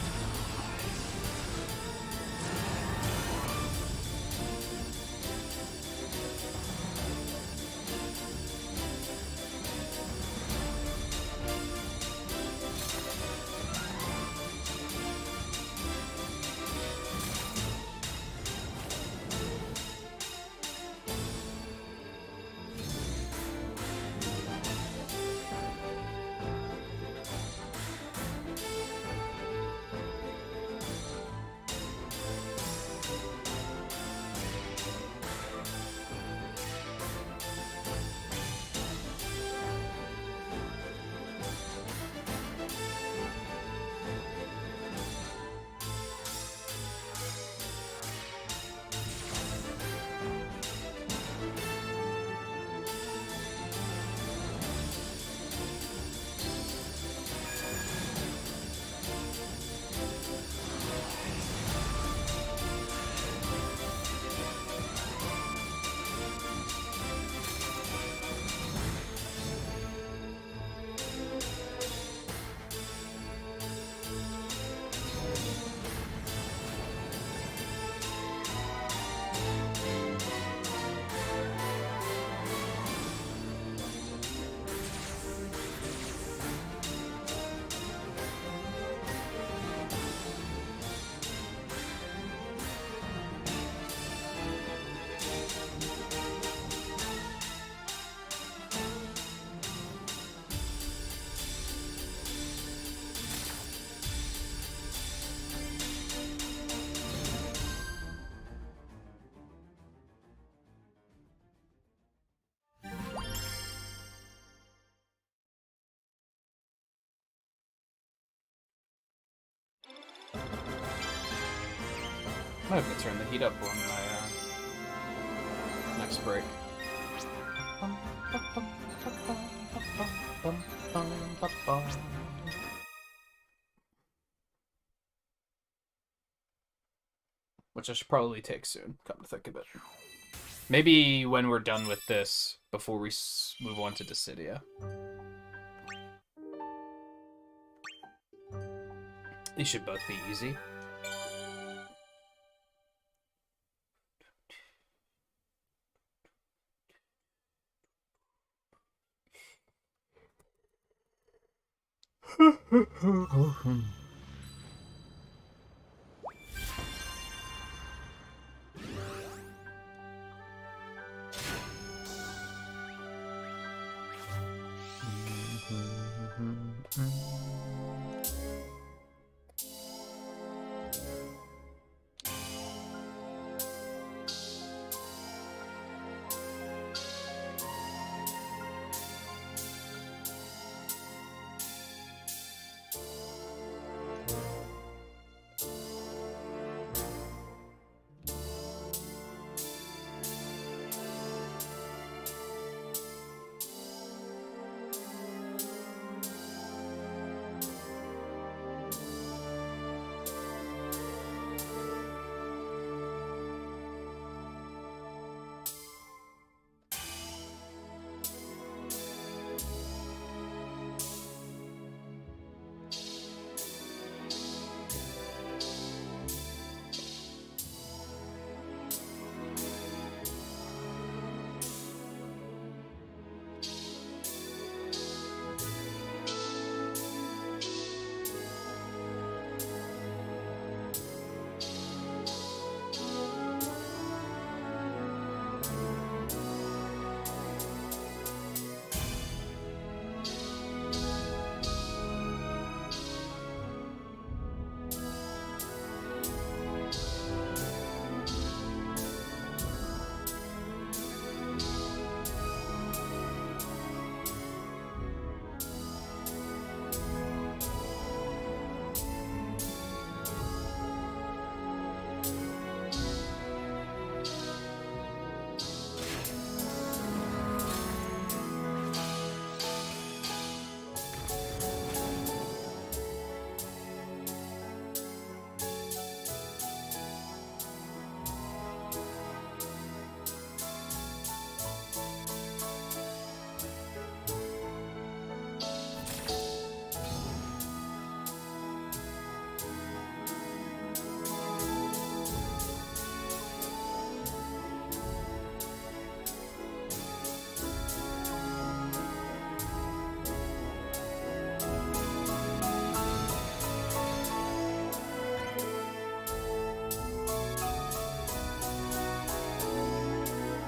I might have to turn the heat up on my next break. which I should probably take soon, come to think of it. Maybe when we're done with this, before we move on to Dissidia. These should both be easy.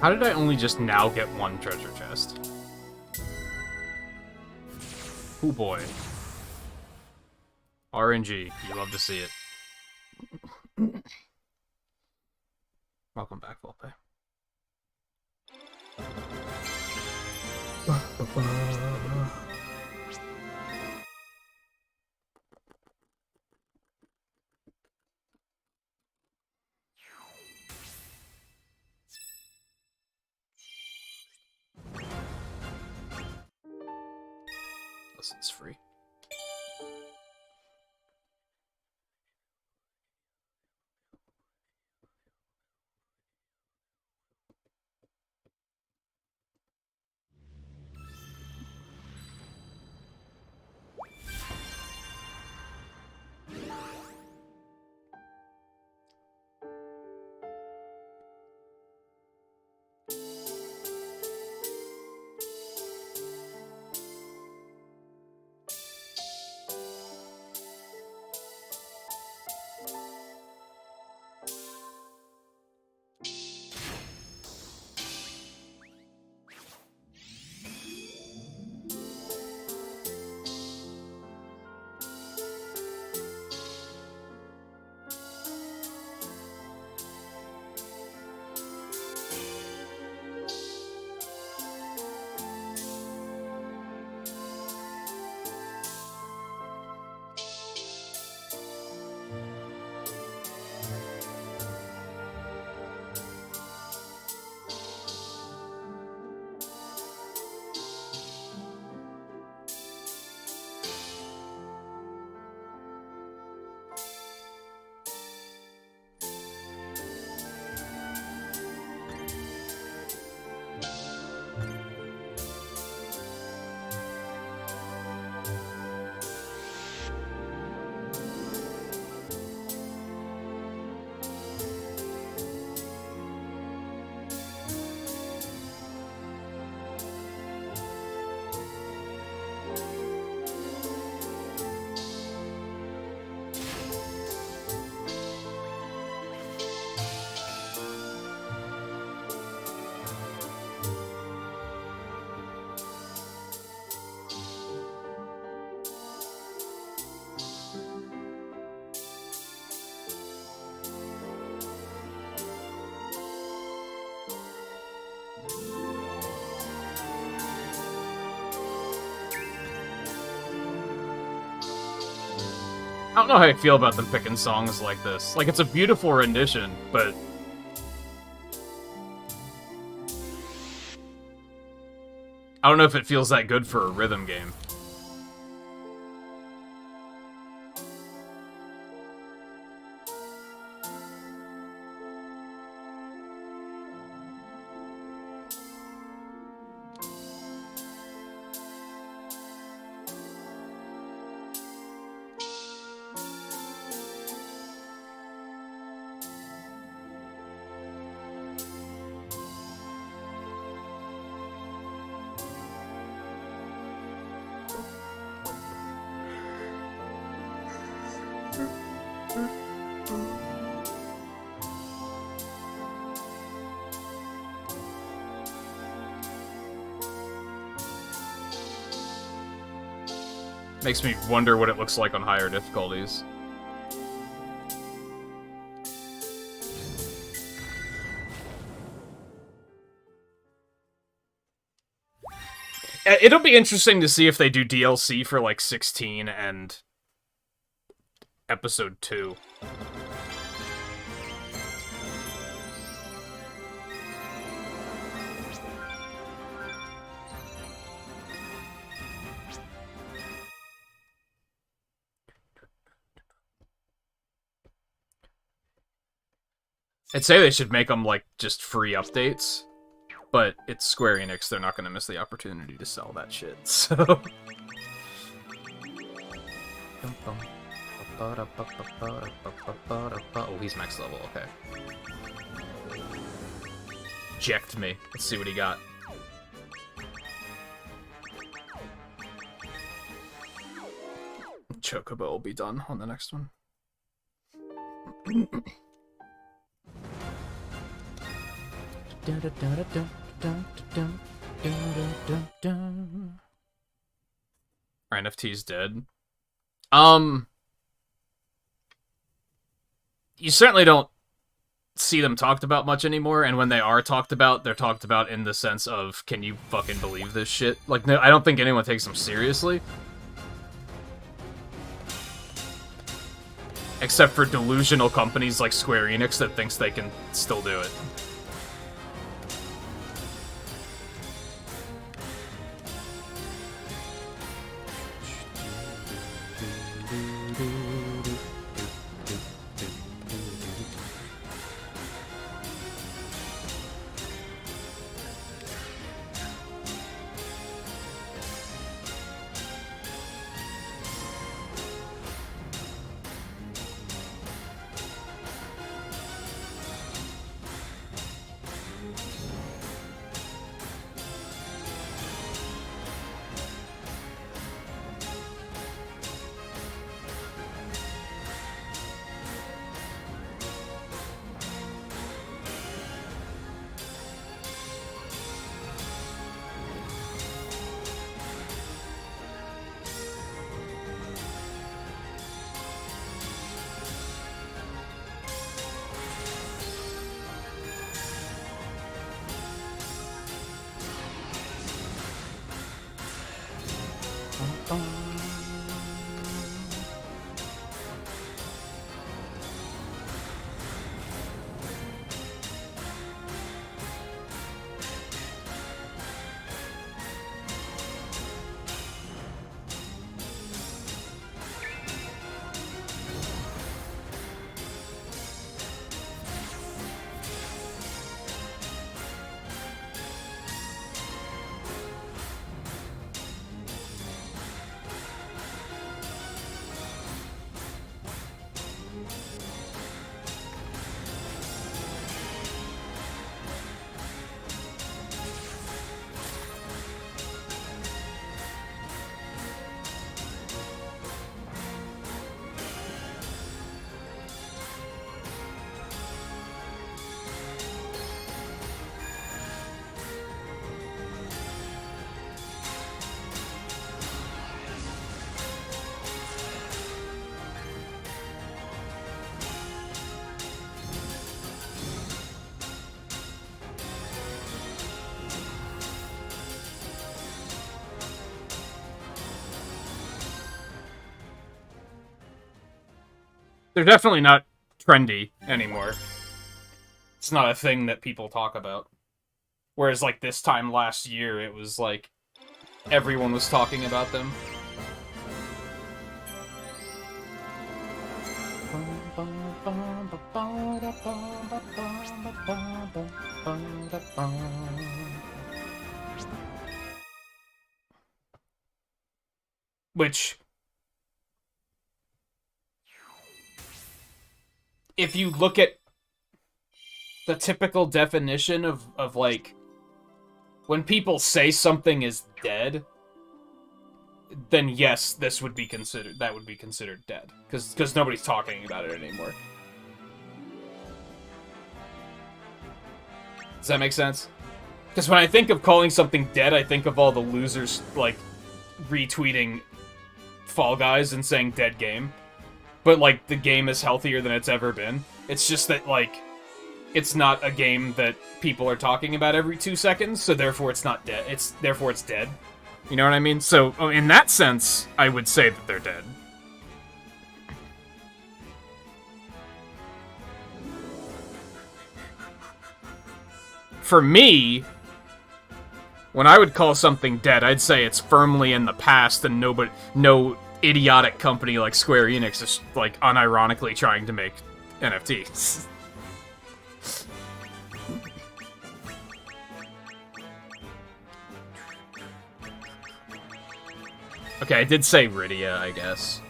How did I only just now get one treasure chest? Oh boy. RNG, you love to see it. Welcome back, Volpe. It's free. I don't know how I feel about them picking songs like this. Like, it's a beautiful rendition, but... I don't know if it feels that good for a rhythm game. Makes me wonder what it looks like on higher difficulties. It'll be interesting to see if they do DLC for, like, 16 and Episode 2. I'd say they should make them, like, just free updates, but it's Square Enix, they're not gonna miss the opportunity to sell that shit, so... Oh, he's max level, okay. Eject me. Let's see what he got. Chocobo will be done on the next one. Our NFT's dead. You certainly don't see them talked about much anymore, and when they are talked about, they're talked about in the sense of, can you fucking believe this shit? Like, no, I don't think anyone takes them seriously. Except for delusional companies like Square Enix that thinks they can still do it. They're definitely not trendy anymore. It's not a thing that people talk about. Whereas, like, this time last year, it was like everyone was talking about them. Which, if you look at the typical definition of like, when people say something is dead, then yes, that would be considered dead. Because nobody's talking about it anymore. Does that make sense? Because when I think of calling something dead, I think of all the losers, like, retweeting Fall Guys and saying dead game. But, like, the game is healthier than it's ever been. It's just that, like, it's not a game that people are talking about every 2 seconds, so therefore it's not dead. Therefore it's dead. You know what I mean? So, in that sense, I would say that they're dead. For me, when I would call something dead, I'd say it's firmly in the past and no idiotic company like Square Enix is, like, unironically trying to make NFTs. Okay, I did say Rydia, I guess.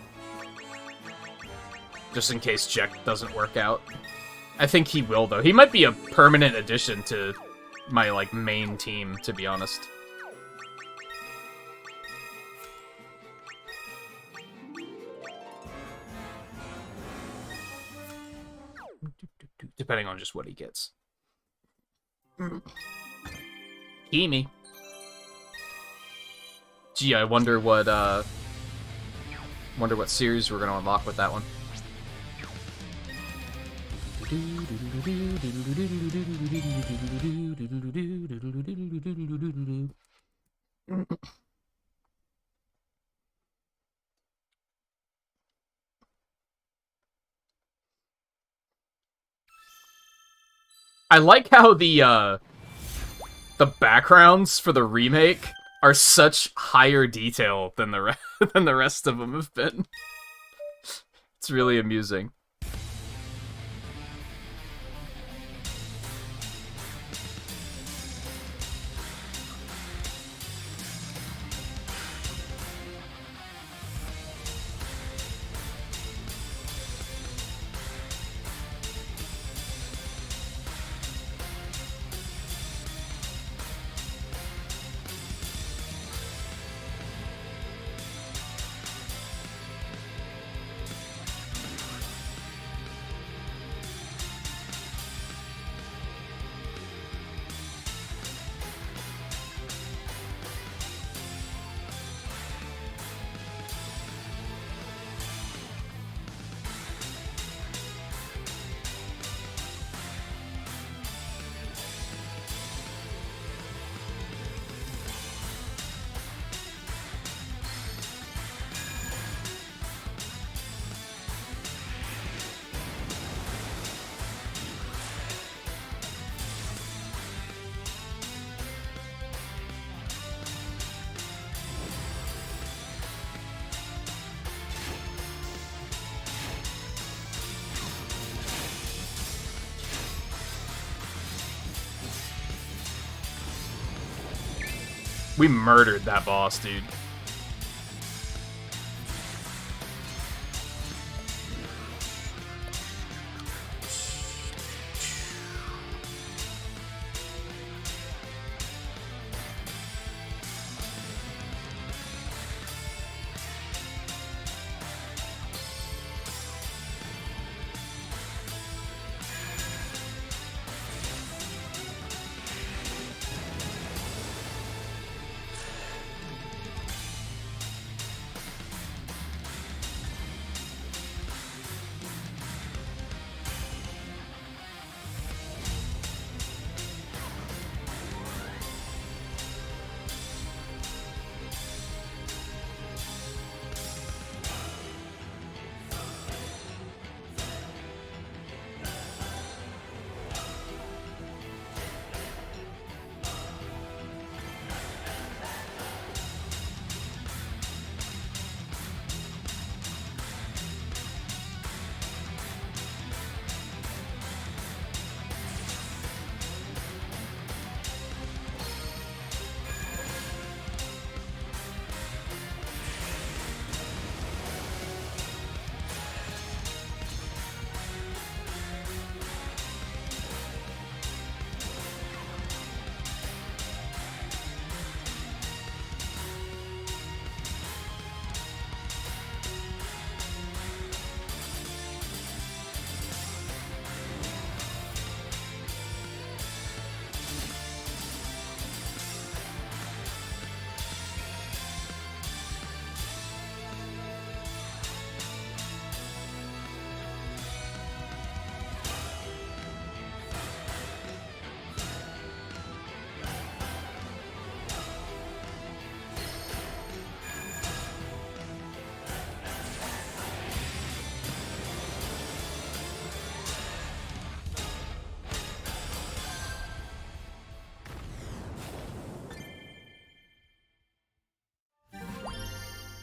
Just in case Jack doesn't work out. I think he will, though. He might be a permanent addition to my, like, main team, to be honest. Depending on just what he gets. Kimi. Gee, I wonder what series we're gonna unlock with that one. I like how the backgrounds for the remake are such higher detail than the rest of them have been. It's really amusing. We murdered that boss, dude.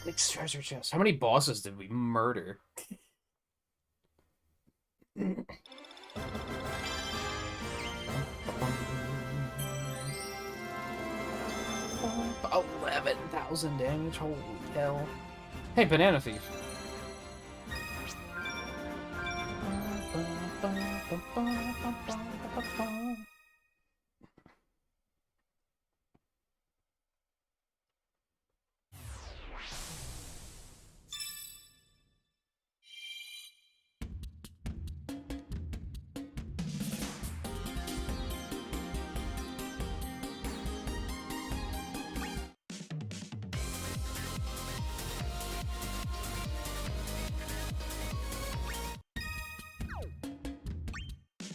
Next treasure chest. How many bosses did we murder? 11,000 damage. Holy hell! Hey, banana thief.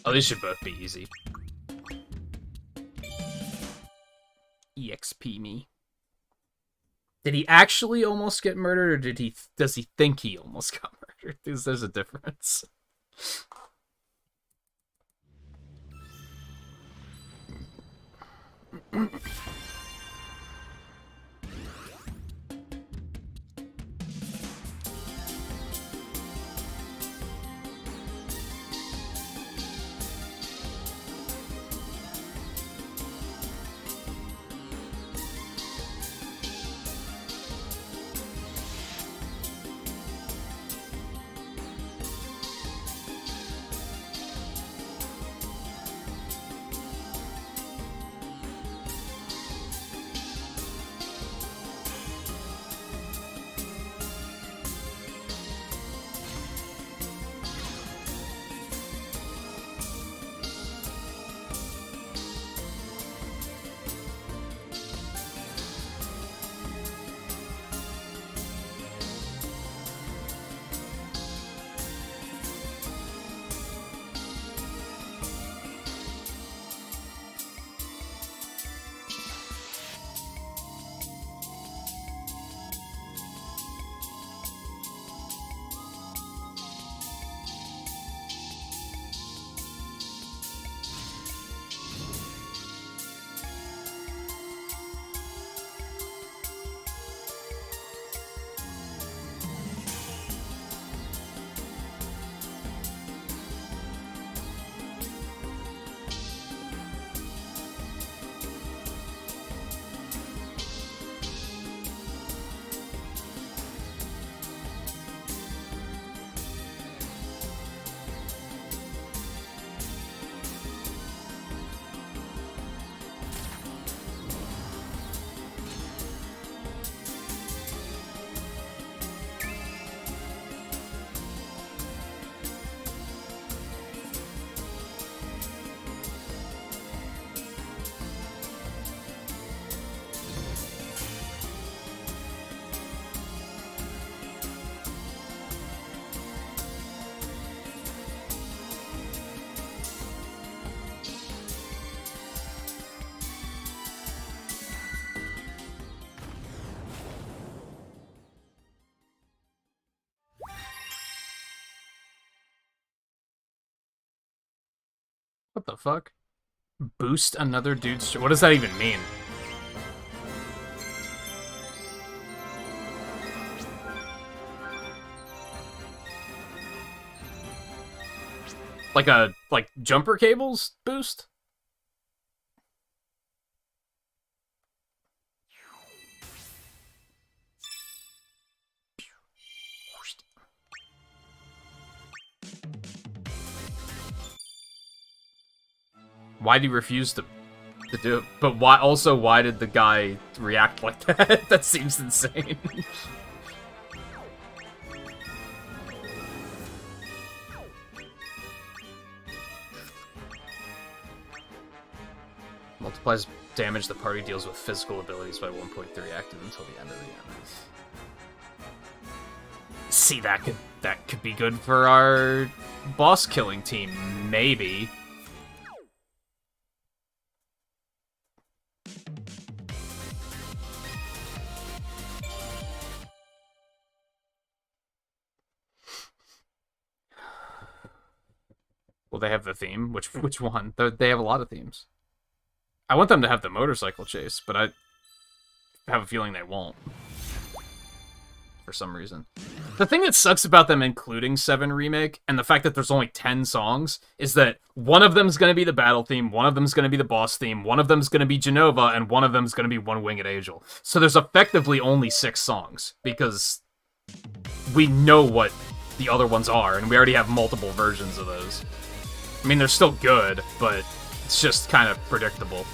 Oh, these should both be easy. EXP me. Did he actually almost get murdered, or does he think he almost got murdered? There's a difference. What the fuck? Boost another dude's... What does that even mean? Like jumper cables boost? Why did he refuse to do it? But why did the guy react like that? That seems insane. Multiplies damage the party deals with physical abilities by 1.3 active until the end of the end. See, that could be good for our boss killing team, maybe. Will they have the theme? Which one? They have a lot of themes. I want them to have the motorcycle chase, but I have a feeling they won't. for some reason. The thing that sucks about them including 7 Remake, and the fact that there's only 10 songs, is that one of them's going to be the battle theme, one of them's going to be the boss theme, one of them's going to be Genova, and one of them's going to be One Winged Angel. So there's effectively only 6 songs, because we know what the other ones are, and we already have multiple versions of those. I mean, they're still good, but it's just kind of predictable.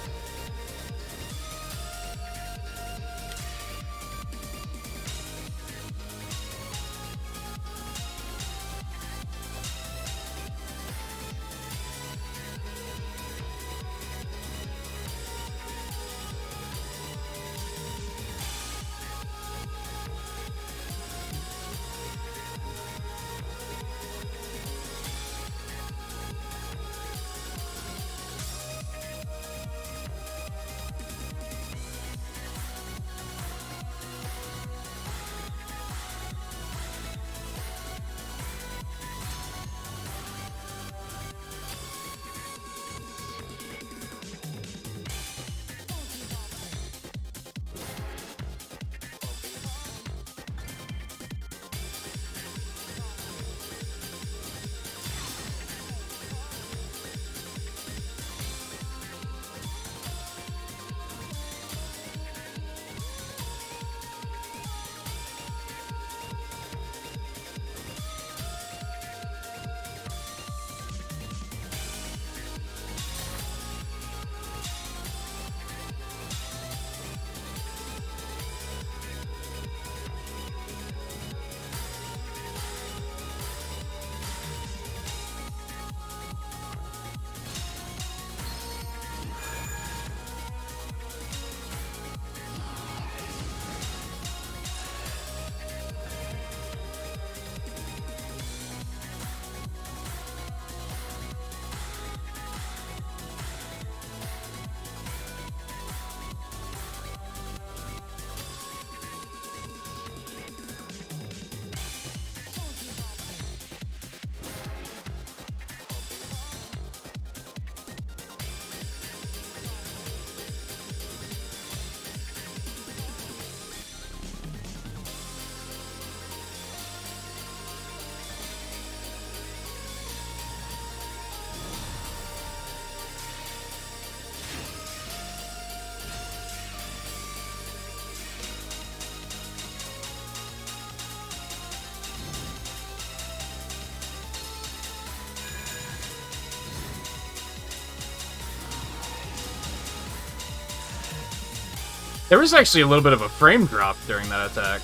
There was actually a little bit of a frame drop during that attack.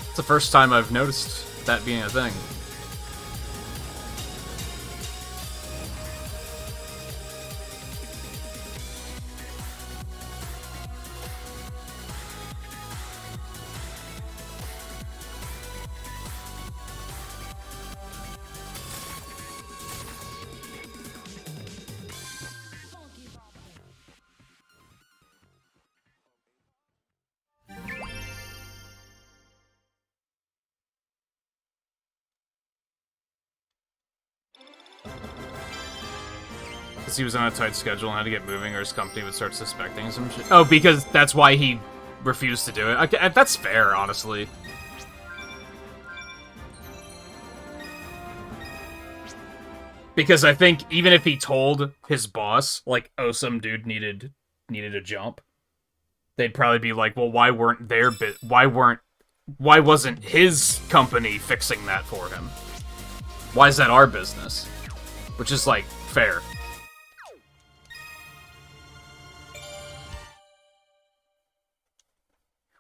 It's the first time I've noticed that being a thing. Because he was on a tight schedule and had to get moving or his company would start suspecting some shit. Oh, because that's why he refused to do it. Okay, that's fair, honestly. Because I think even if he told his boss, like, oh, some dude needed a jump, they'd probably be like, well, why wasn't his company fixing that for him? Why is that our business? Which is, like, fair.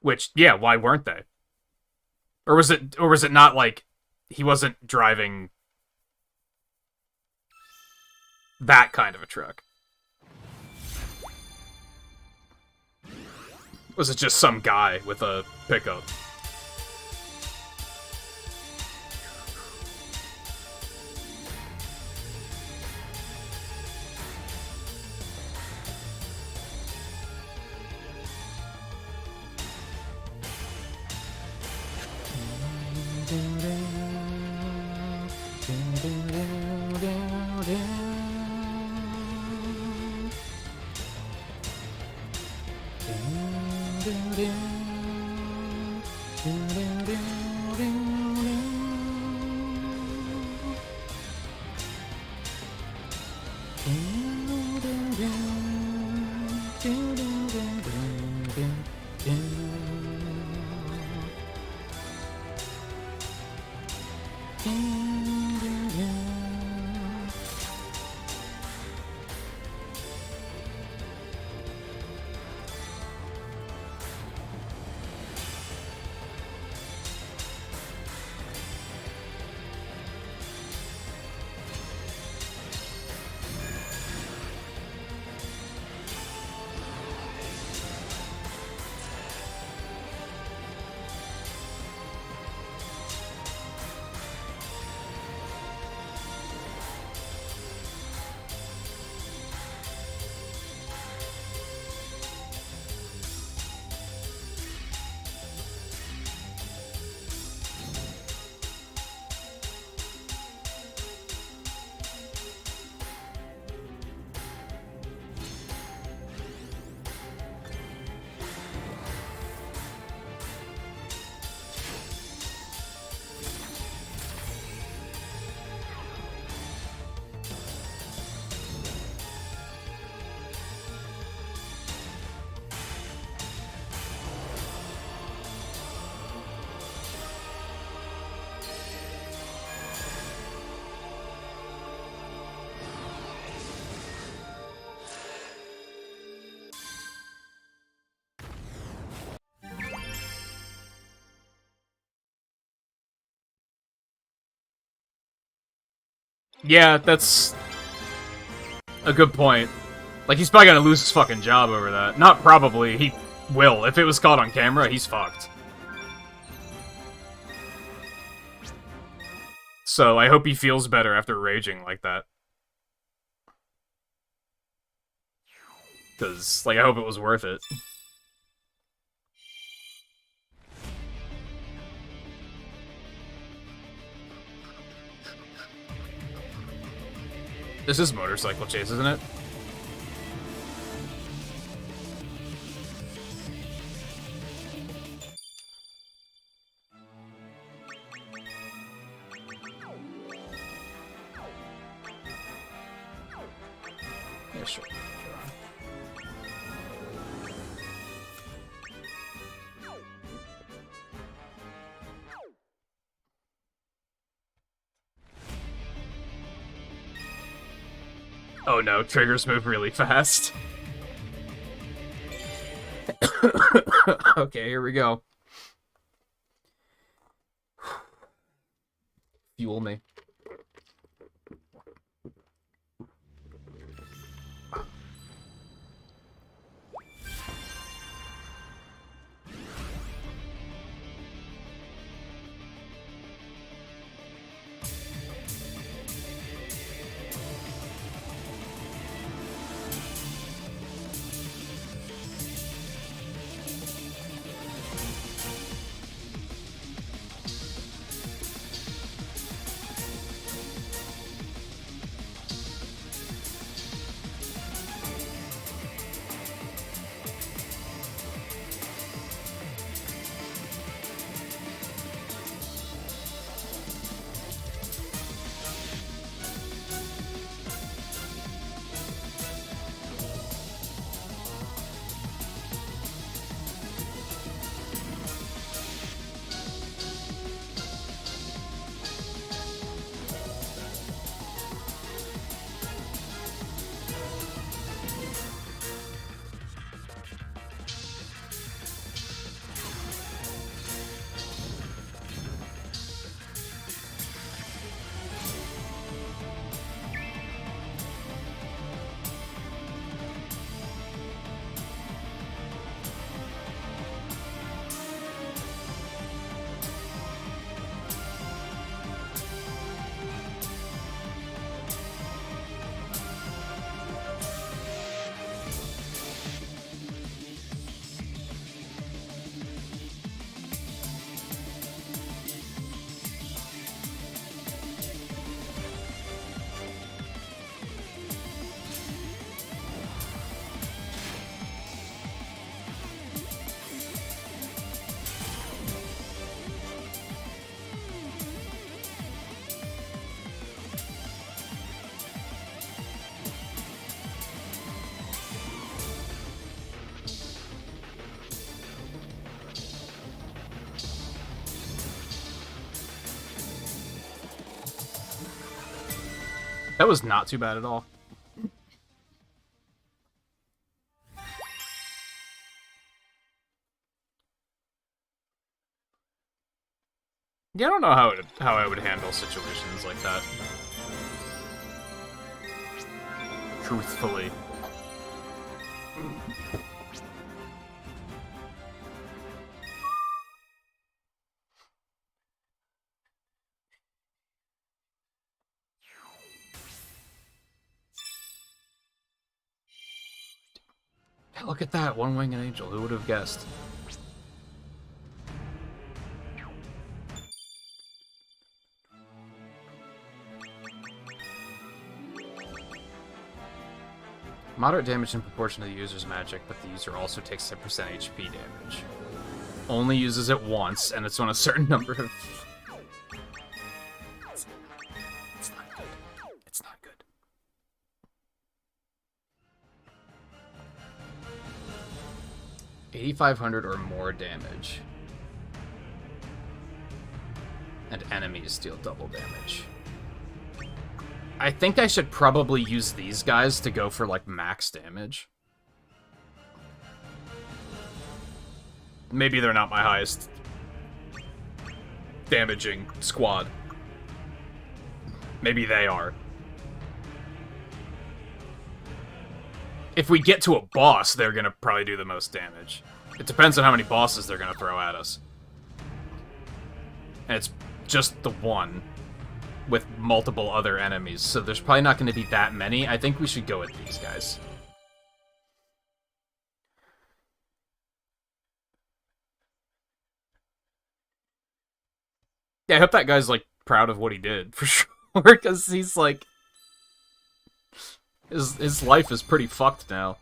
Which, yeah, why weren't they? Or was it not like he wasn't driving that kind of a truck? Was it just some guy with a pickup? Yeah, that's a good point. Like, he's probably gonna lose his fucking job over that. Not probably, he will. If it was caught on camera, he's fucked. So, I hope he feels better after raging like that. Because, like, I hope it was worth it. This is Motorcycle Chase, isn't it? Yeah, sure. Oh no, triggers move really fast. Okay, here we go. Fuel me. That was not too bad at all. Yeah, I don't know how I would handle situations like that. Truthfully. Look at that, one-winged angel. Who would have guessed? Moderate damage in proportion to the user's magic, but the user also takes 10% HP damage. Only uses it once, and it's on a certain number of... It's not good. It's not good. $8,500 or more damage. And enemies deal double damage. I think I should probably use these guys to go for, like, max damage. Maybe they're not my highest damaging squad. Maybe they are. If we get to a boss, they're gonna probably do the most damage. It depends on how many bosses they're gonna throw at us. And it's just the one with multiple other enemies, so there's probably not going to be that many. I think we should go with these guys. Yeah, I hope that guy's, like, proud of what he did, for sure, because he's, like... His life is pretty fucked now.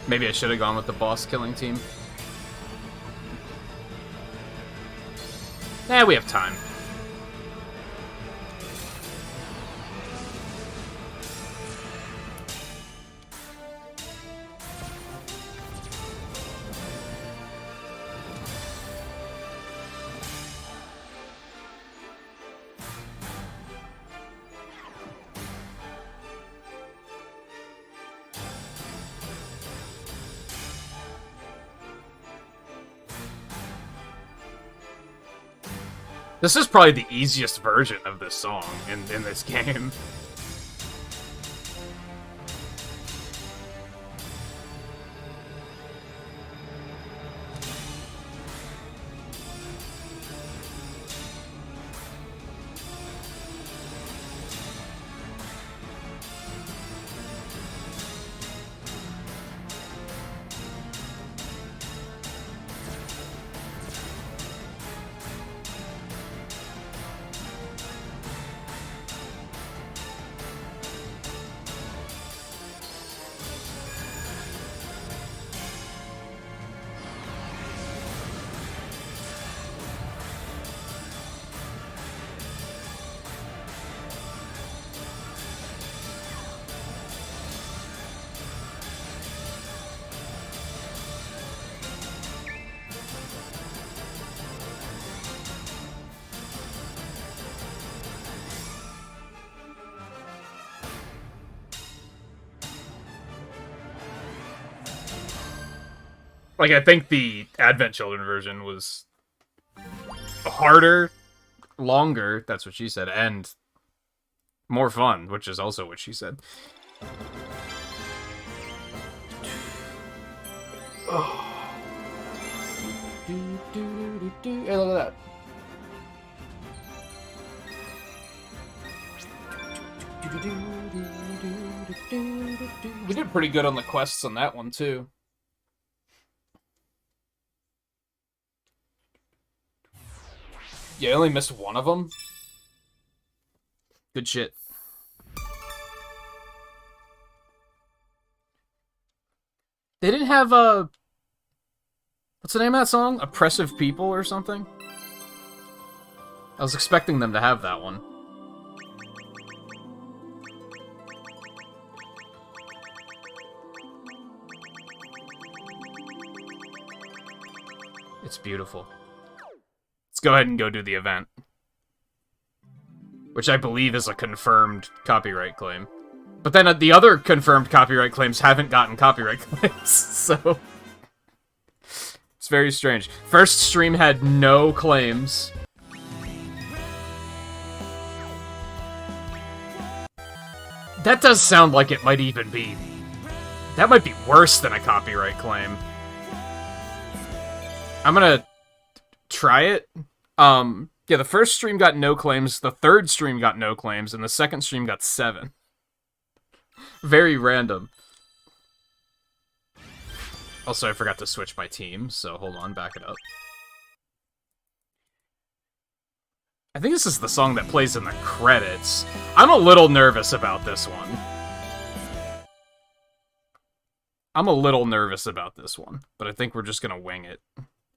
Maybe I should have gone with the boss killing team. Eh, we have time. This is probably the easiest version of this song in this game. Like, I think the Advent Children version was harder, longer, that's what she said, and more fun, which is also what she said. Oh. Hey, look at that. We did pretty good on the quests on that one, too. Yeah, I only missed one of them. Good shit. They didn't have a... What's the name of that song? Oppressive People or something? I was expecting them to have that one. It's beautiful. Let's go ahead and go do the event. Which I believe is a confirmed copyright claim. But then the other confirmed copyright claims haven't gotten copyright claims, so... It's very strange. First stream had no claims. That does sound like it might even be... That might be worse than a copyright claim. I'm gonna try it. Yeah, the first stream got no claims, the third stream got no claims, and the second stream got 7. Very random. Also, I forgot to switch my team, so hold on, back it up. I think this is the song that plays in the credits. I'm a little nervous about this one. But I think we're just gonna wing it.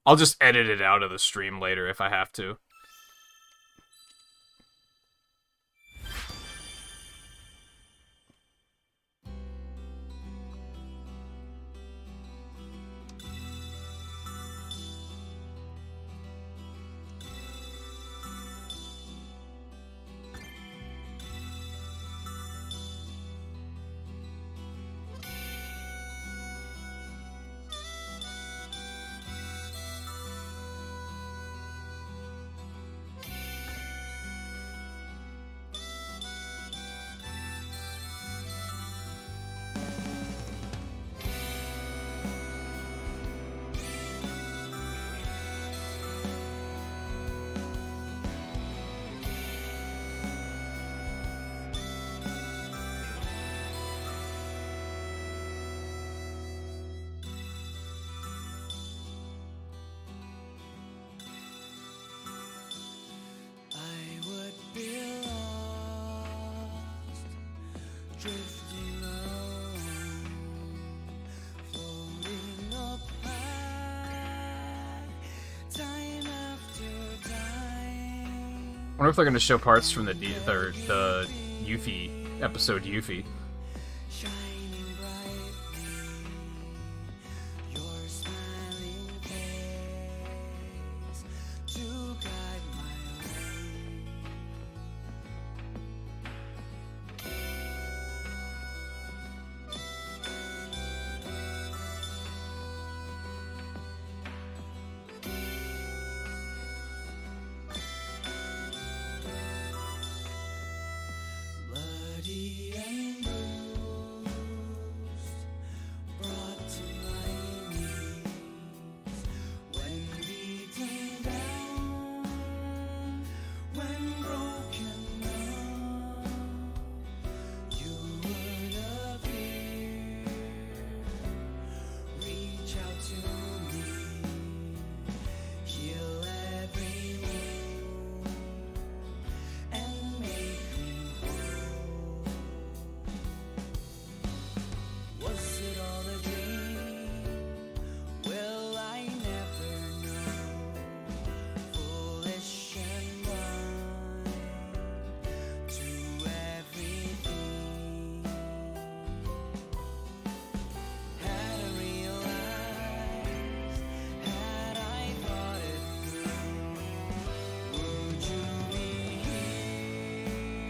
I'll just edit it out of the stream later if I have to. I wonder if they're going to show parts from the Yuffie episode Yuffie.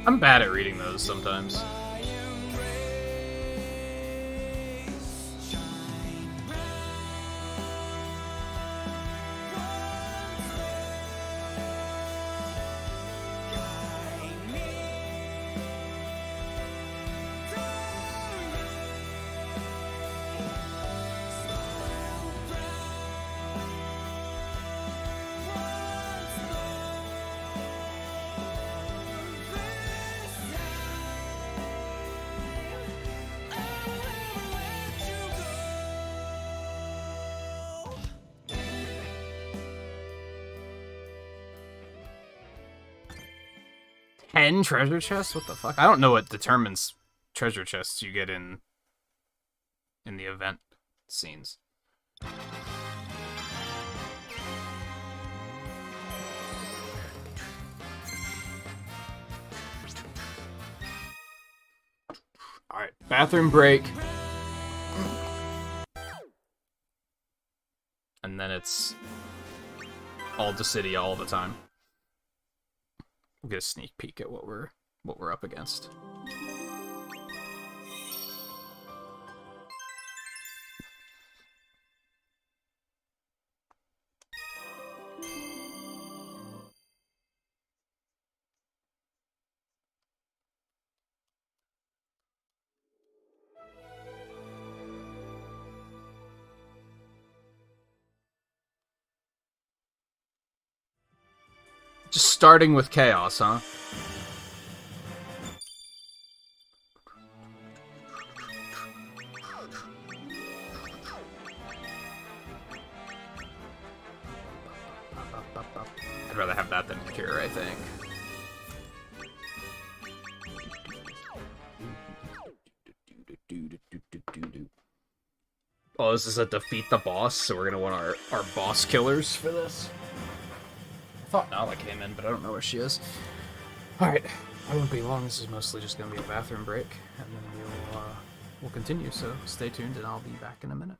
I'm bad at reading those sometimes. 10 treasure chests? What the fuck? I don't know what determines treasure chests you get in the event scenes. Alright, bathroom break. And then it's all the city all the time. We'll get a sneak peek at what we're up against. Just starting with chaos, huh? I'd rather have that than Cure, I think. Oh, this is a defeat the boss, so we're gonna want our boss killers for this. I thought Nala came in, but I don't know where she is. Alright, I won't be long. This is mostly just gonna be a bathroom break, and then we'll continue, so stay tuned and I'll be back in a minute.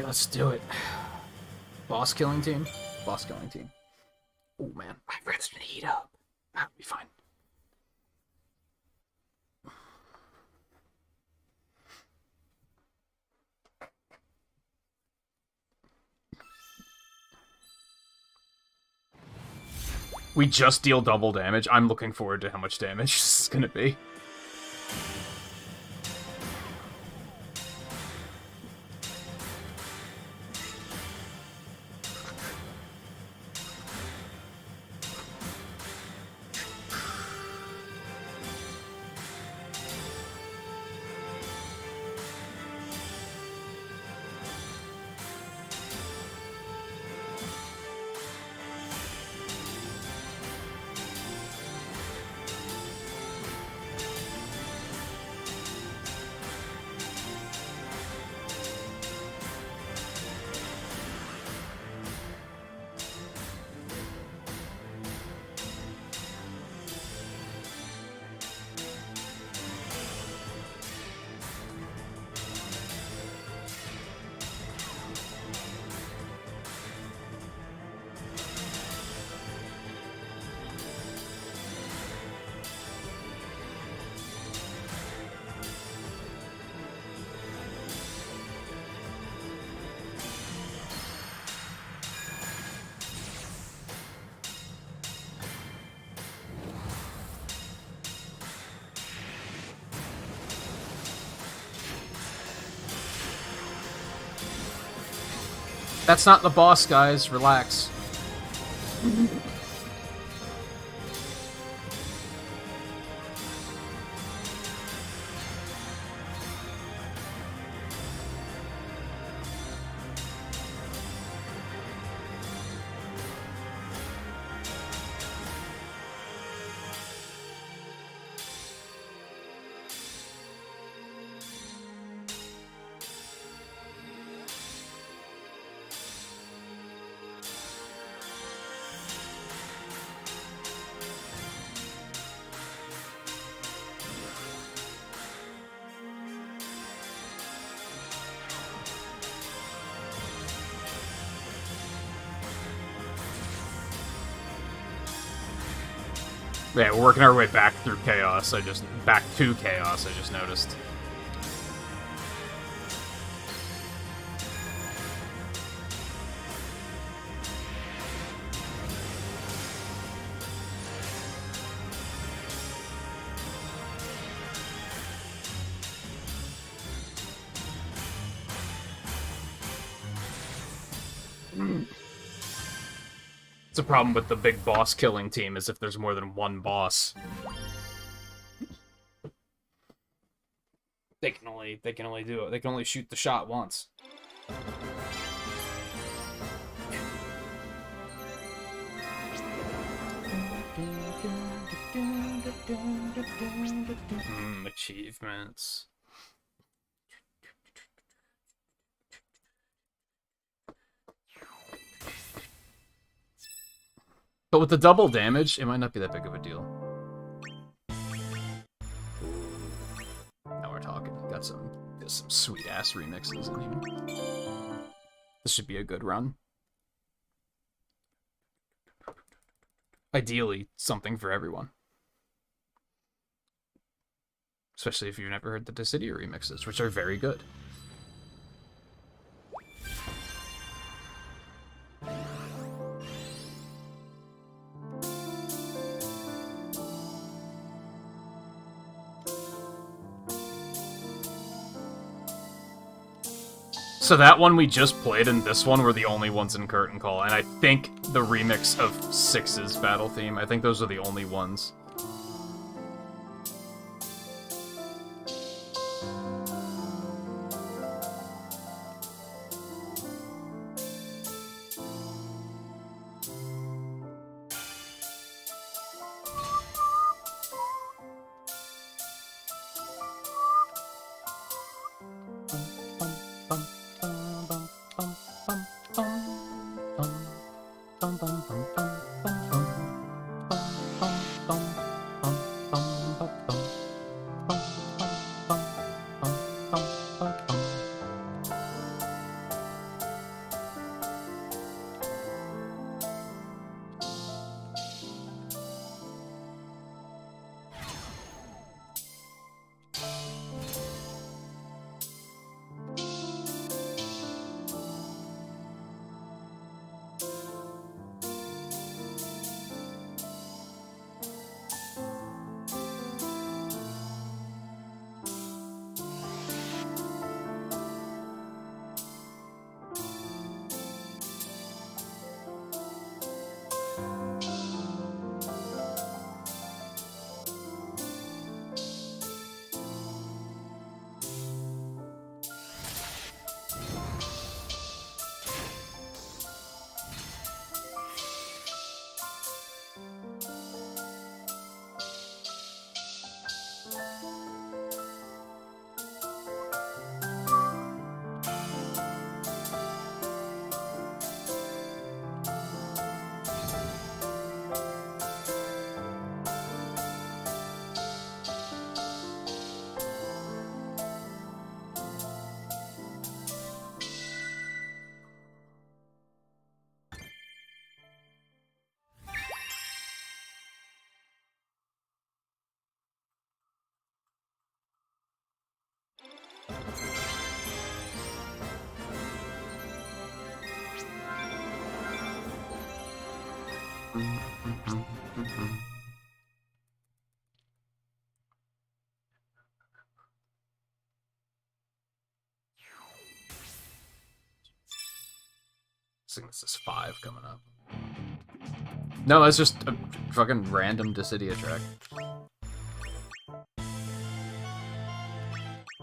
let's do it. Boss killing team? Boss killing team. Oh man, my breath's gonna heat up. That'll be fine. We just deal double damage. I'm looking forward to how much damage this is gonna be. That's not the boss, guys. Relax. Yeah, we're working our way back through chaos. Back to chaos, I just noticed. It's a problem with the big boss killing team is if there's more than one boss. They can only do it. They can only shoot the shot once. Achievements. But with the double damage, it might not be that big of a deal. Now we're talking. Got some sweet-ass remixes in here. This should be a good run. Ideally, something for everyone. Especially if you've never heard the Toxicity remixes, which are very good. So that one we just played and this one were the only ones in Curtain Call, and I think the remix of 6's battle theme, I think those are the only ones. I think this is 5 coming up. No, that's just a fucking random Dissidia track.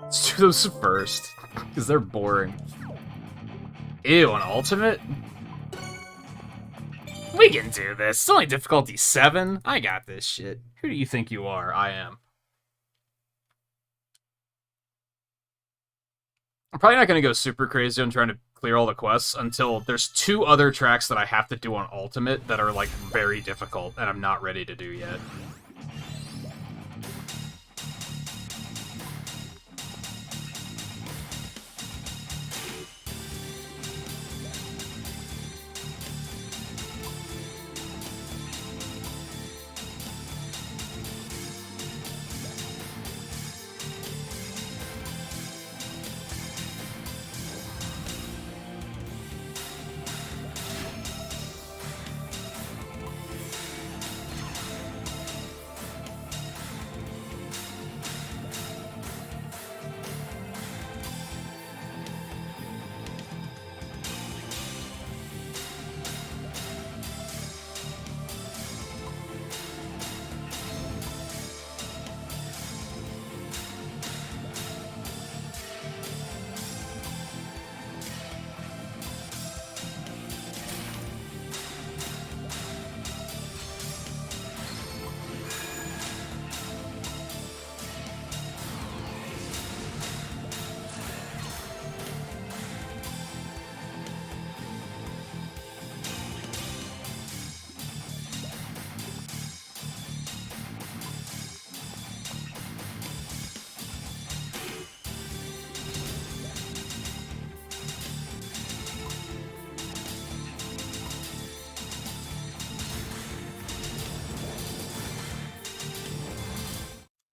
Let's do those first, because they're boring. Ew, an ultimate? We can do this. It's only difficulty 7. I got this shit. Who do you think you are? I am. I'm probably not going to go super crazy on trying to clear all the quests until there's 2 other tracks that I have to do on Ultimate that are, like, very difficult, and I'm not ready to do yet.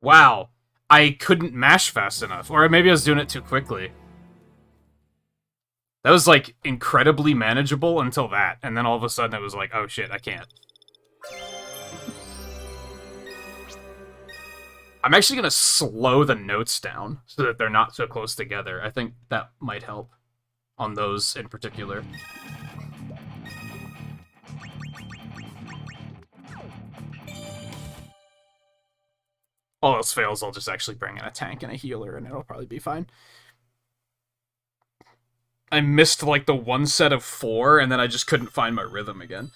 Wow, I couldn't mash fast enough. Or maybe I was doing it too quickly. That was, like, incredibly manageable until that. And then all of a sudden it was like, oh shit, I can't. I'm actually going to slow the notes down so that they're not so close together. I think that might help on those in particular. All else fails, I'll just actually bring in a tank and a healer, and it'll probably be fine. I missed, like, the one set of 4, and then I just couldn't find my rhythm again.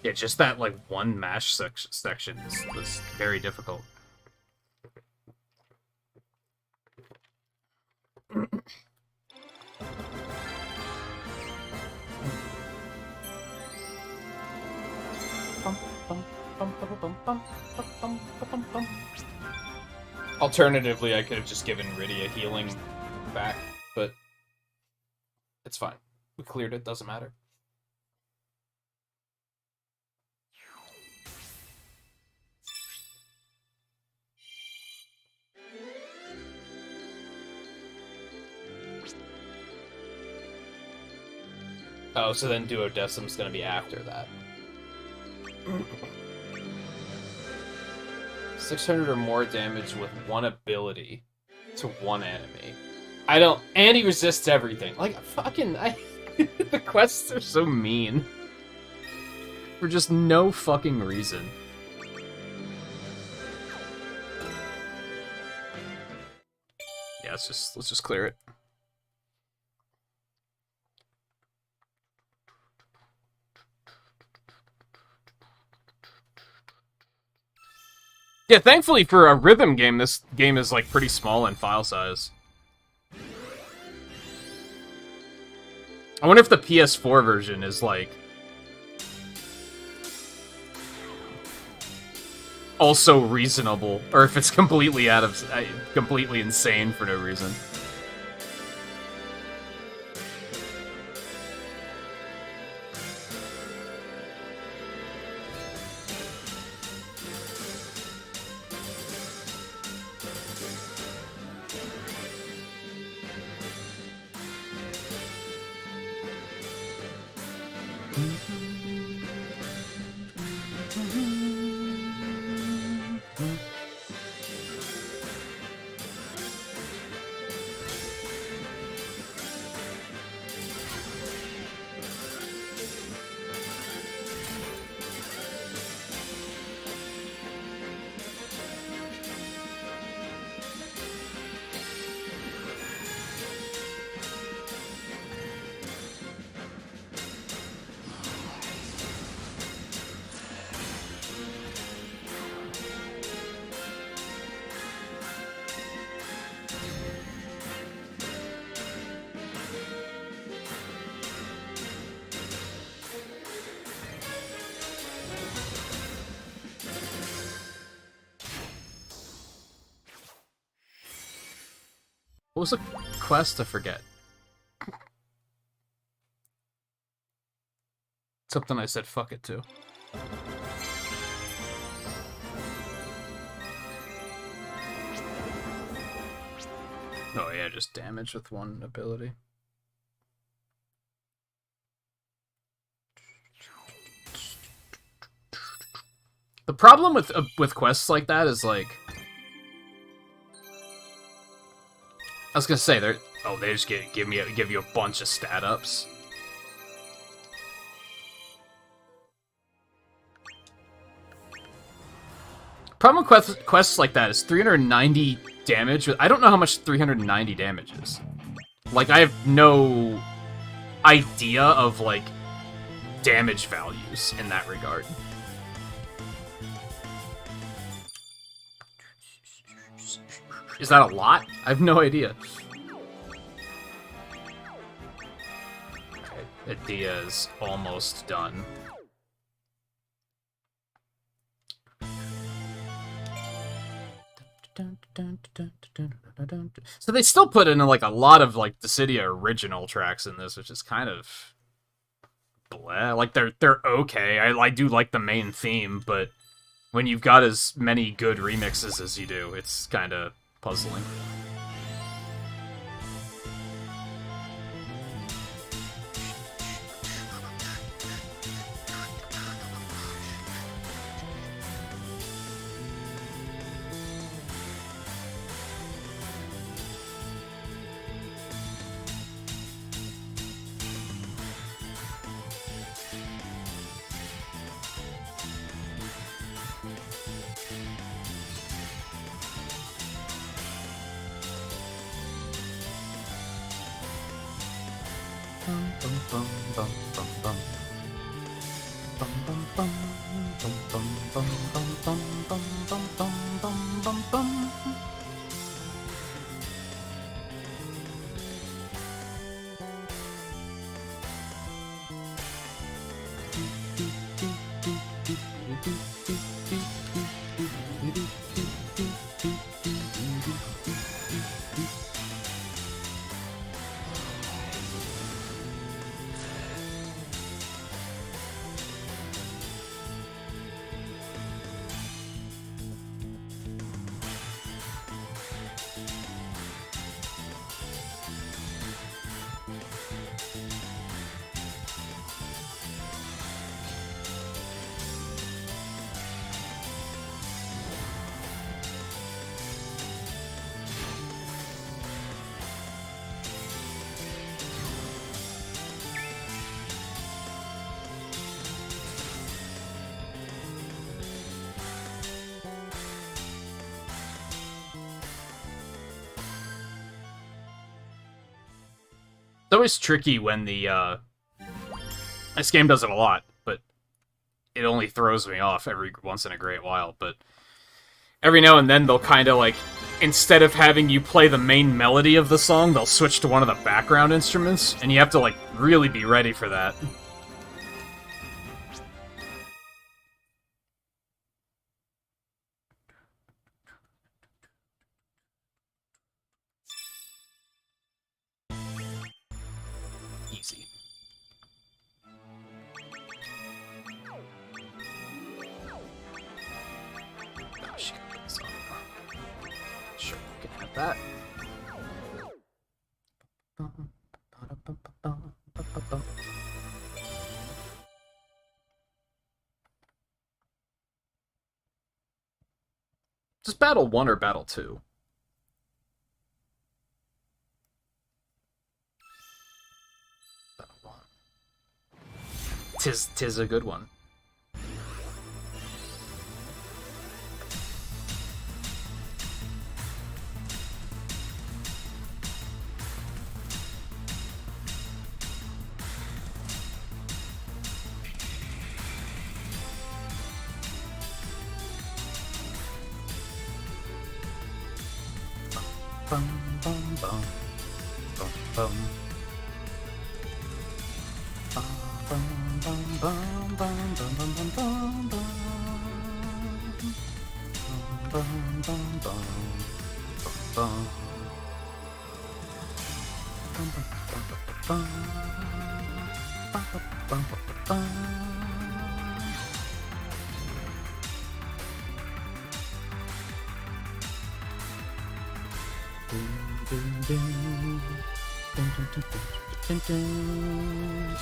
Yeah, just that, like, one mash section was very difficult. Alternatively, I could have just given Riddy a healing back, but it's fine. We cleared it, doesn't matter. Oh, so then Duodecim's gonna be after that. 600 or more damage with one ability to one enemy. I don't... And he resists everything. Like, fucking... the quests are so mean. For just no fucking reason. Yeah, let's just clear it. Yeah, thankfully for a rhythm game, this game is, like, pretty small in file size. I wonder if the PS4 version is, like... also reasonable, or if it's completely completely insane for no reason. What was the quest? I forget. Something I said fuck it to. Oh yeah, just damage with one ability. The problem with quests like that is, like... I was gonna say, they just give you a bunch of stat ups. Problem with quests like that is 390 damage. I don't know how much 390 damage is. Like, I have no idea of, like, damage values in that regard. Is that a lot? I have no idea. Okay, Adia is almost done. So they still put in, like, a lot of, like, Dissidia original tracks in this, which is kind of bleh. Like, they're okay. I do like the main theme, but when you've got as many good remixes as you do, it's kind of puzzling. Bum, bum, bum, bum, bum, bum. Bum, bum, bum. It's always tricky when the, this game does it a lot, but it only throws me off every once in a great while, but every now and then they'll kind of, like, instead of having you play the main melody of the song, they'll switch to one of the background instruments, and you have to, like, really be ready for that. Easy. Oh, shit. Sure, we can have that. Is this Battle 1 or Battle 2? Battle 1. Tis a good one. Bum, bum, bum. Bum, bum. Bum, bum, bum, bum, bum, bum, bum, bum, bum. Bum, bum, bum. Bum, bum. Bum, bum, bum, bum, bum. Bum, bum, bum, bum, bum. Dun, dun, dun. Dun, dun, dun, dun, dun, dun.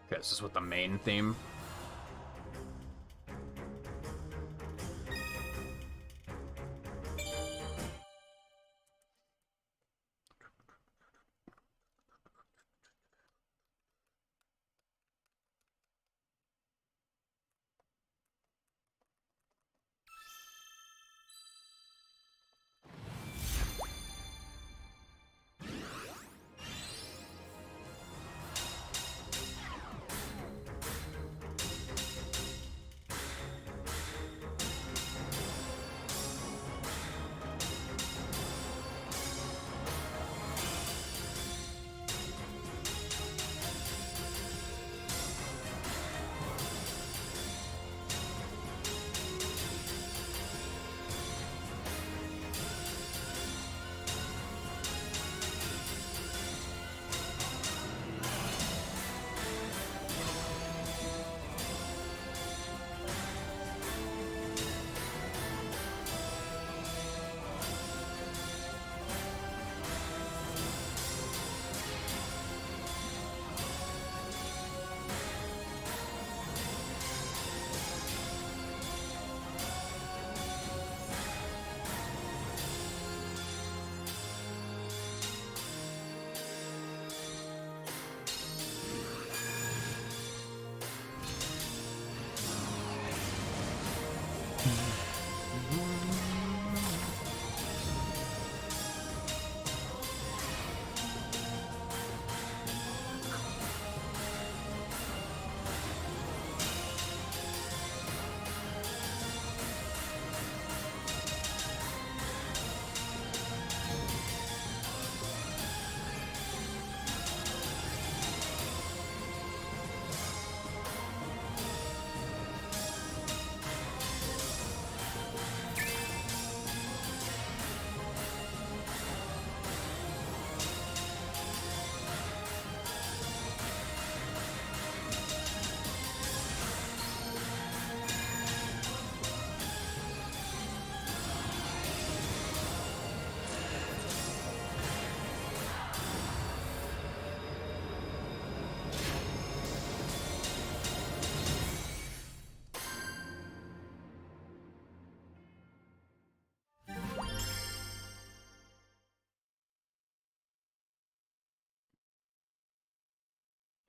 Okay, this is with the main theme.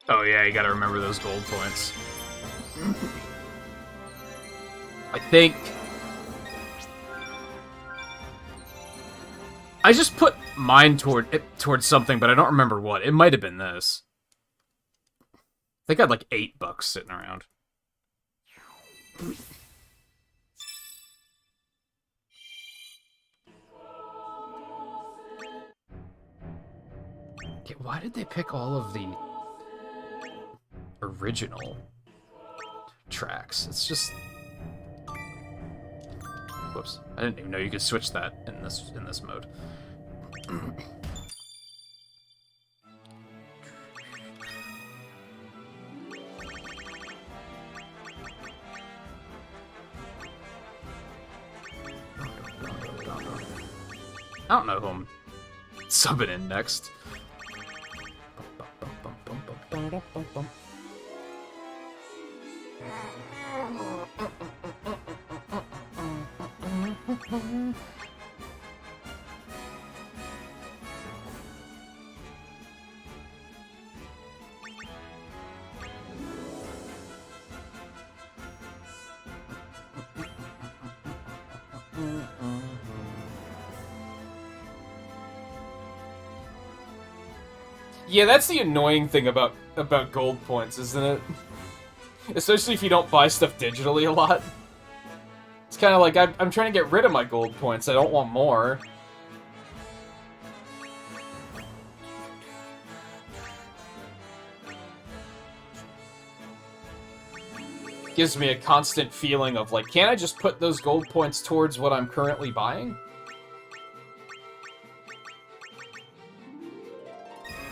Oh yeah, you gotta remember those gold points. I think... I just put mine towards something, but I don't remember what. It might have been this. I think I had like $8 sitting around. Okay, why did they pick all of the original tracks? It's just... Whoops. I didn't even know you could switch that in this mode. I don't know who I'm subbing in next. Yeah, that's the annoying thing about gold points, isn't it? Especially if you don't buy stuff digitally a lot. It's kind of like, I'm trying to get rid of my gold points, I don't want more. Gives me a constant feeling of like, can't I just put those gold points towards what I'm currently buying?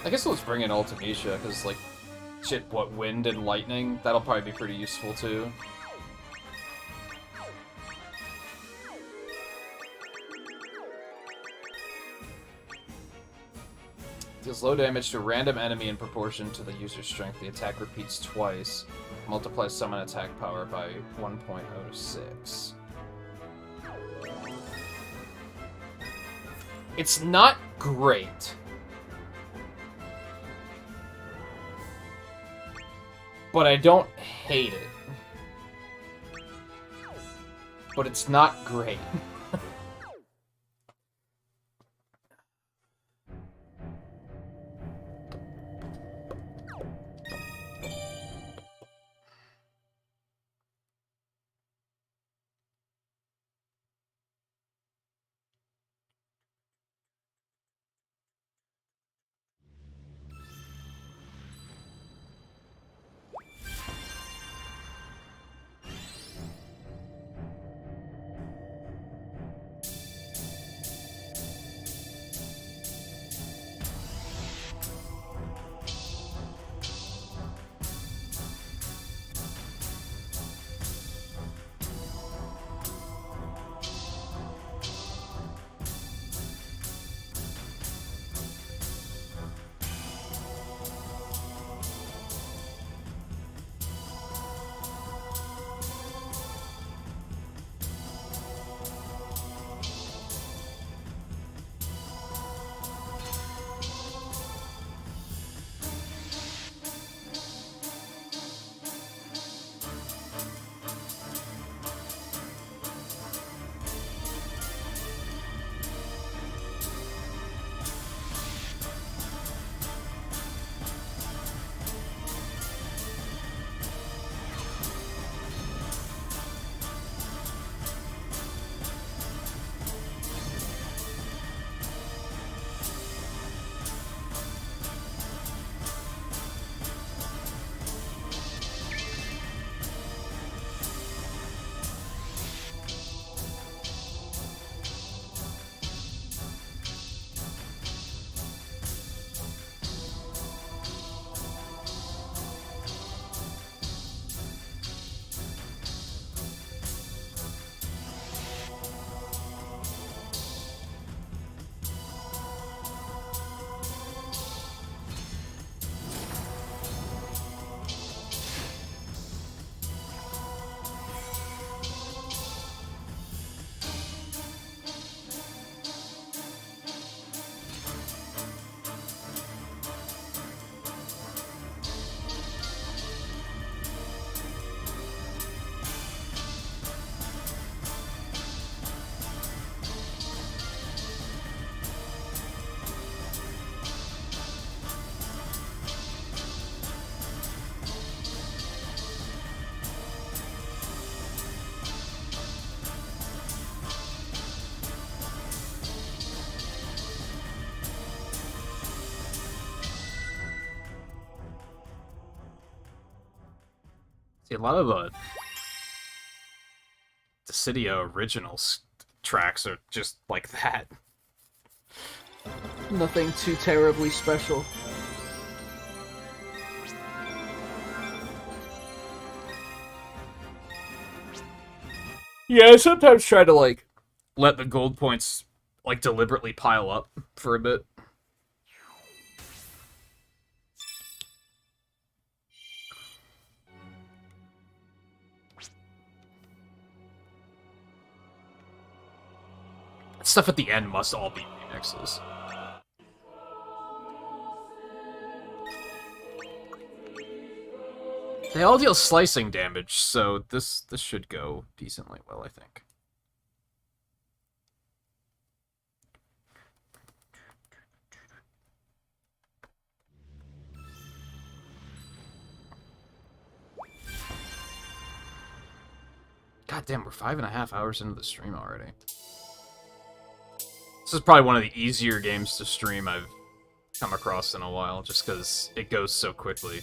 I guess let's bring in Ultimecia, because, like, shit, what, wind and lightning? That'll probably be pretty useful, too. Deals low damage to a random enemy in proportion to the user's strength. The attack repeats twice. Multiplies summon attack power by 1.06. It's not great. But I don't hate it. But it's not great. A lot of the Cydia original tracks are just like that. Nothing too terribly special. Yeah, I sometimes try to, like, let the gold points, like, deliberately pile up for a bit. Stuff at the end must all be remixes. They all deal slicing damage, so this should go decently well, I think. God damn, we're 5.5 hours into the stream already. This is probably one of the easier games to stream I've come across in a while, just because it goes so quickly.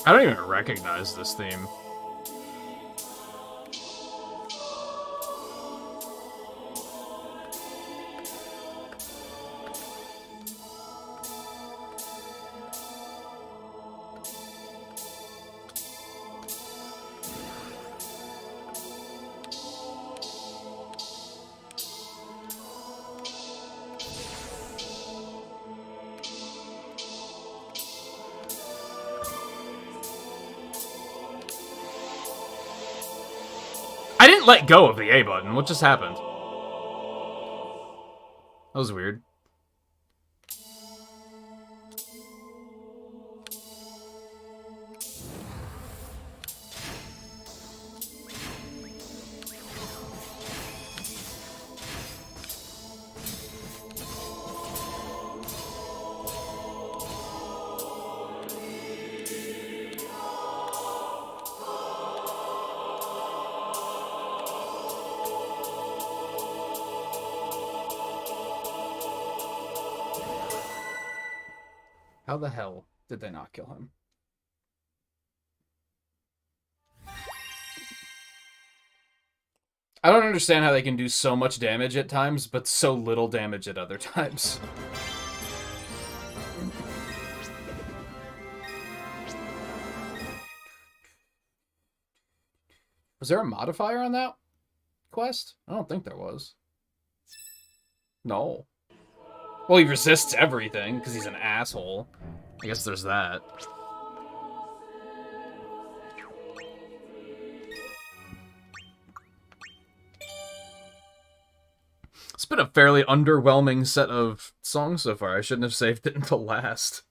I don't even recognize this theme. I didn't let go of the A button. What just happened? That was weird. How the hell did they not kill him? I don't understand how they can do so much damage at times, but so little damage at other times. Was there a modifier on that quest? I don't think there was. No. Well, he resists everything, because he's an asshole. I guess there's that. It's been a fairly underwhelming set of songs so far. I shouldn't have saved it until last.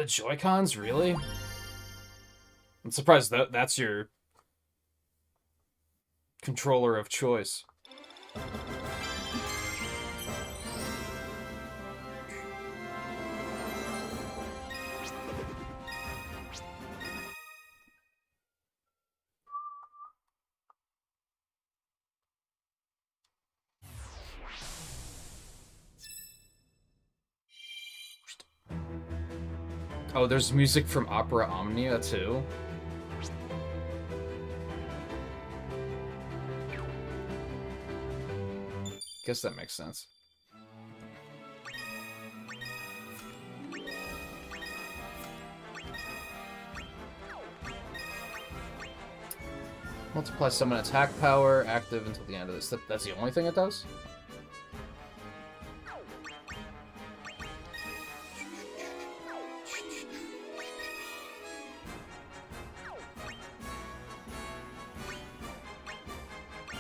Joy-Cons, really? I'm surprised that's your controller of choice. Oh, there's music from Opera Omnia, too? Guess that makes sense. Multiply summon attack power, active until the end of this. That's the only thing it does?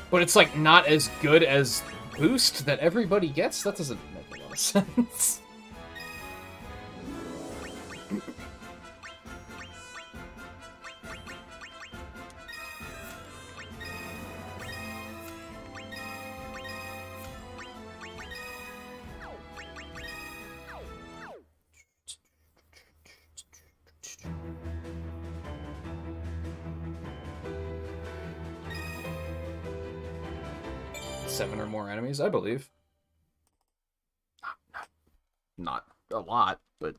But it's, like, not as good as Boost that everybody gets? That doesn't make a lot of sense. Seven or more enemies, I believe. Not a lot, but...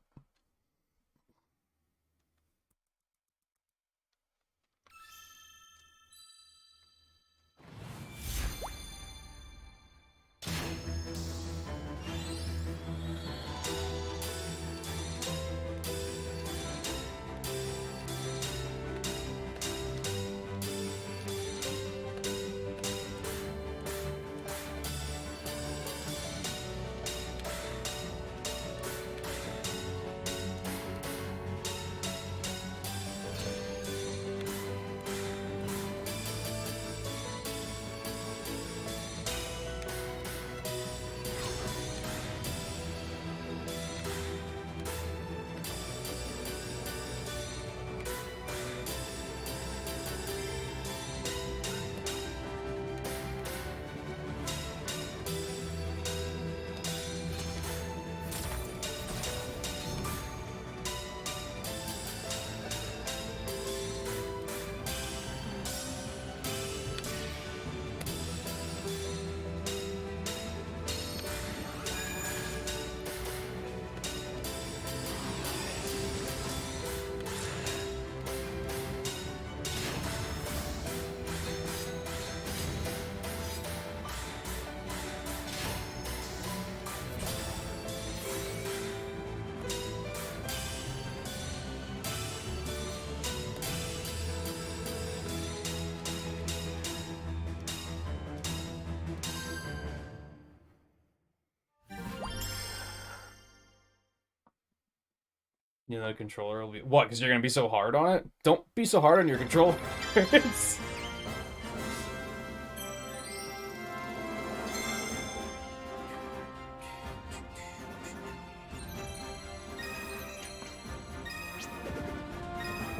You know, the controller will be... What, because you're going to be so hard on it? Don't be so hard on your controller.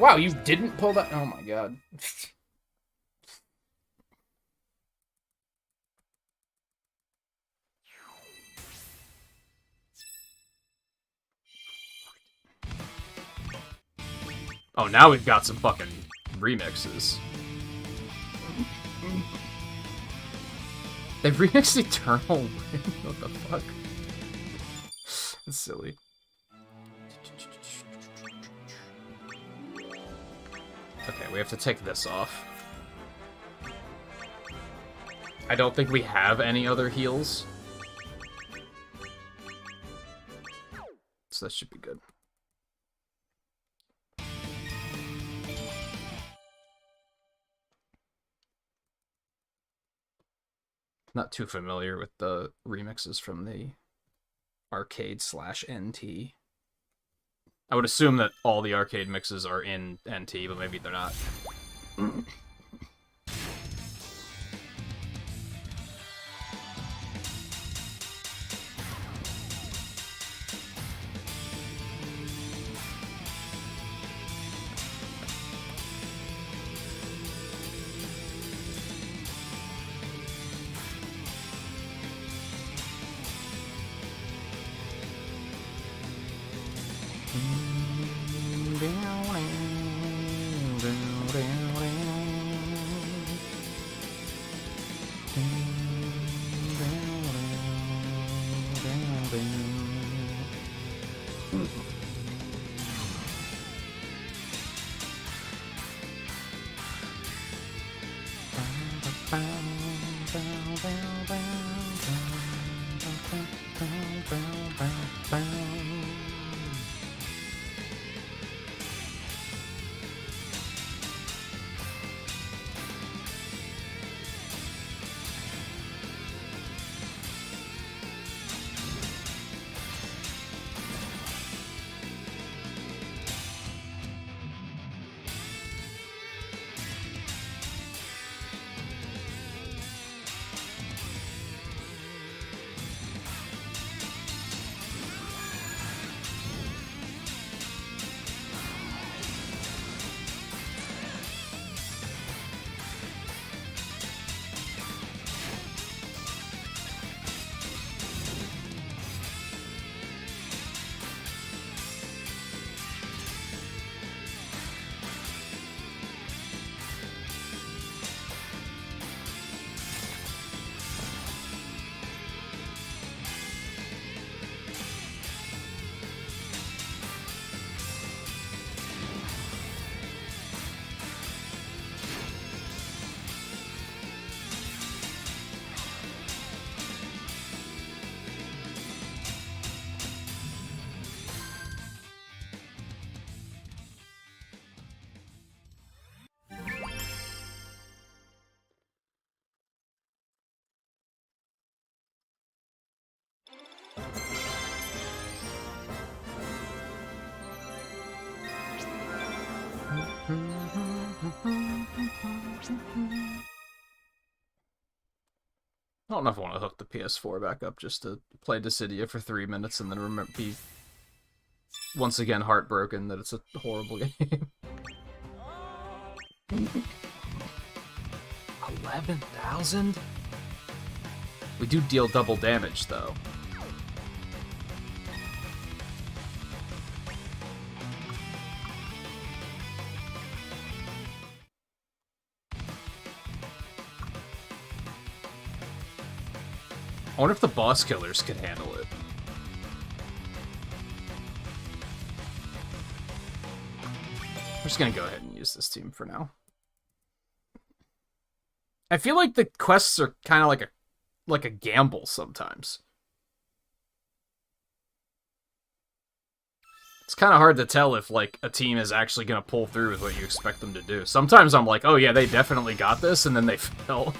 Wow, you didn't pull that... Oh my god. Oh, now we've got some fucking remixes. They remixed Eternal Wind? What the fuck? That's silly. Okay, we have to take this off. I don't think we have any other heals. So that should be good. Not too familiar with the remixes from the arcade/NT. I would assume that all the arcade mixes are in NT, but maybe they're not. I don't know if I want to hook the PS4 back up just to play Dissidia for 3 minutes and then be once again heartbroken that it's a horrible game. 11,000? We do deal double damage, though. I wonder if the boss killers could handle it. I'm just gonna go ahead and use this team for now. I feel like the quests are kind of like a gamble sometimes. It's kind of hard to tell if like a team is actually gonna pull through with what you expect them to do. Sometimes I'm like, oh yeah, they definitely got this, and then they fail.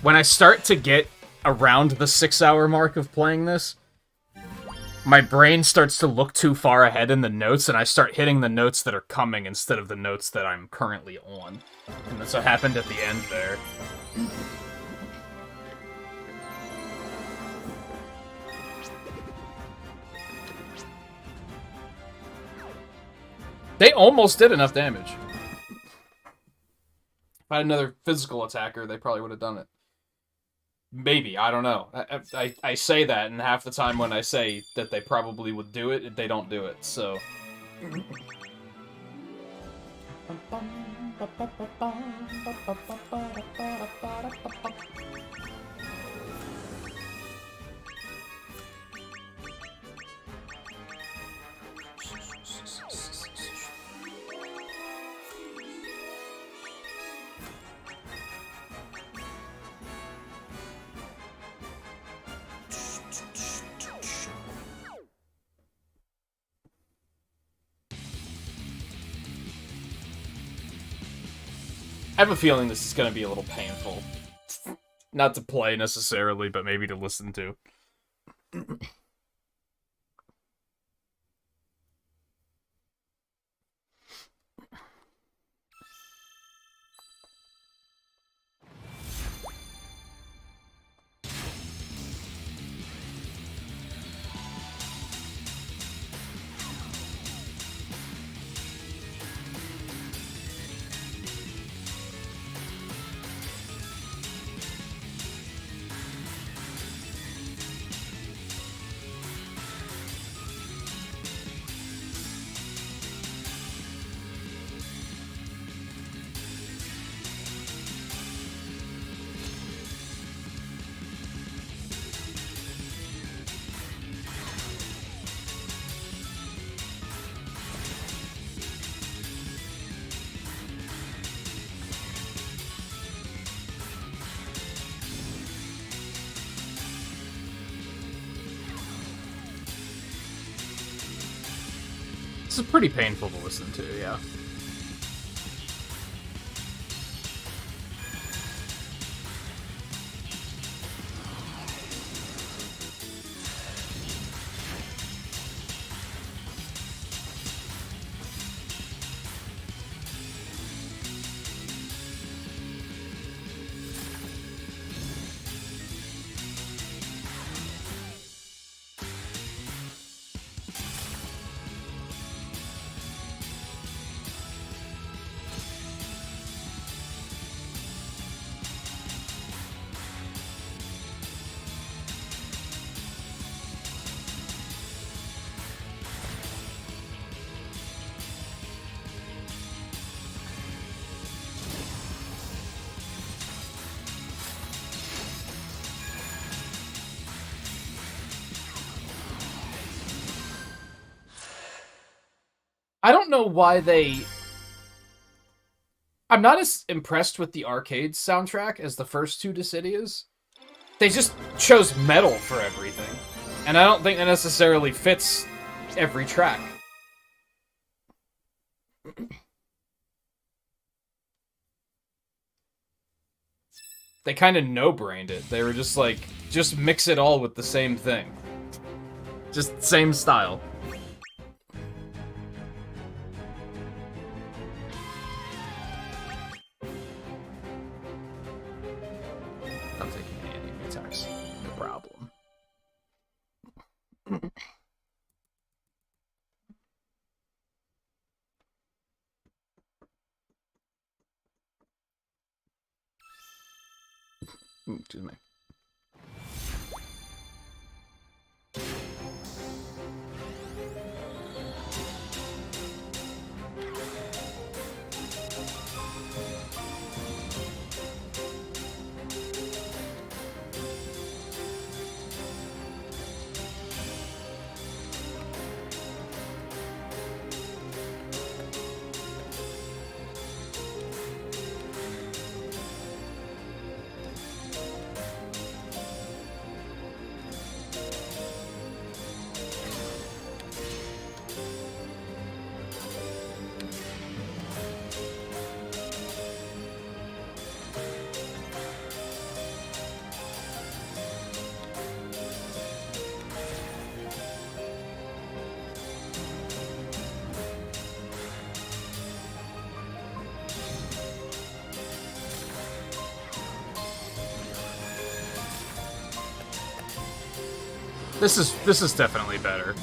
When I start to get around the 6-hour mark of playing this, my brain starts to look too far ahead in the notes, and I start hitting the notes that are coming instead of the notes that I'm currently on. And that's what happened at the end there. They almost did enough damage. If I had another physical attacker, they probably would have done it. Maybe, I don't know. I say that, and half the time when I say that they probably would do it, they don't do it, so... I have a feeling this is going to be a little painful. Not to play necessarily, but maybe to listen to. This is pretty painful to listen to, yeah. I don't know why they... I'm not as impressed with the arcade soundtrack as the first two Dissidias. They just chose metal for everything. And I don't think that necessarily fits every track. They kind of no-brained it. They were just like, just mix it all with the same thing. Just same style. I'm taking any attacks. No problem. Excuse me. This is definitely better.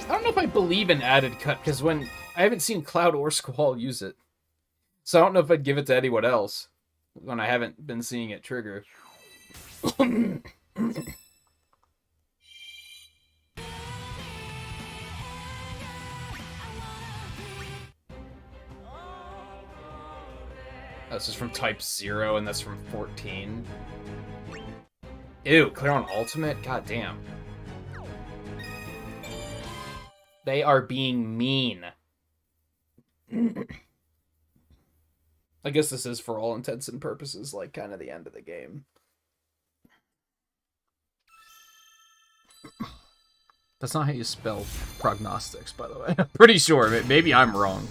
I don't know if I believe in added cut, because I haven't seen Cloud or Squall use it. So I don't know if I'd give it to anyone else when I haven't been seeing it trigger. This is from Type 0, and that's from 14. Ew, clear on Ultimate? God damn. They are being mean. I guess this is, for all intents and purposes, like, kind of the end of the game. That's not how you spell prognostics, by the way. I'm pretty sure. Maybe I'm wrong.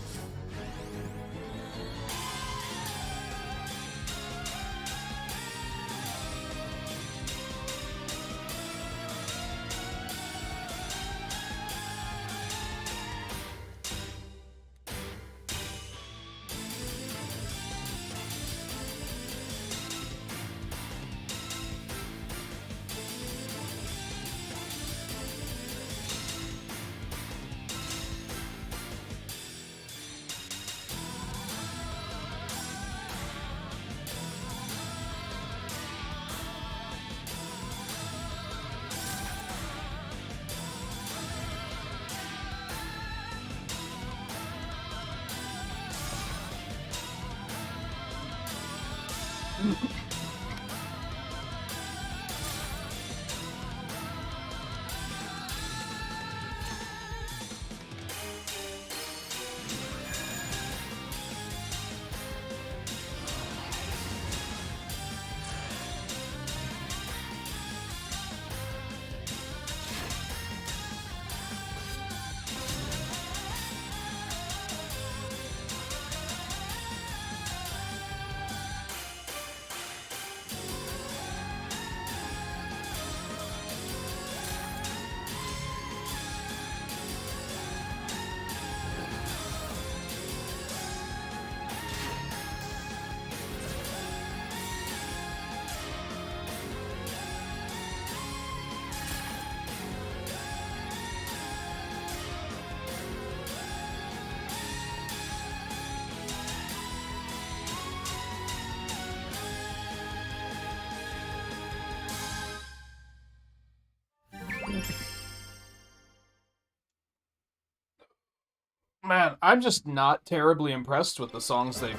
Man, I'm just not terribly impressed with the songs they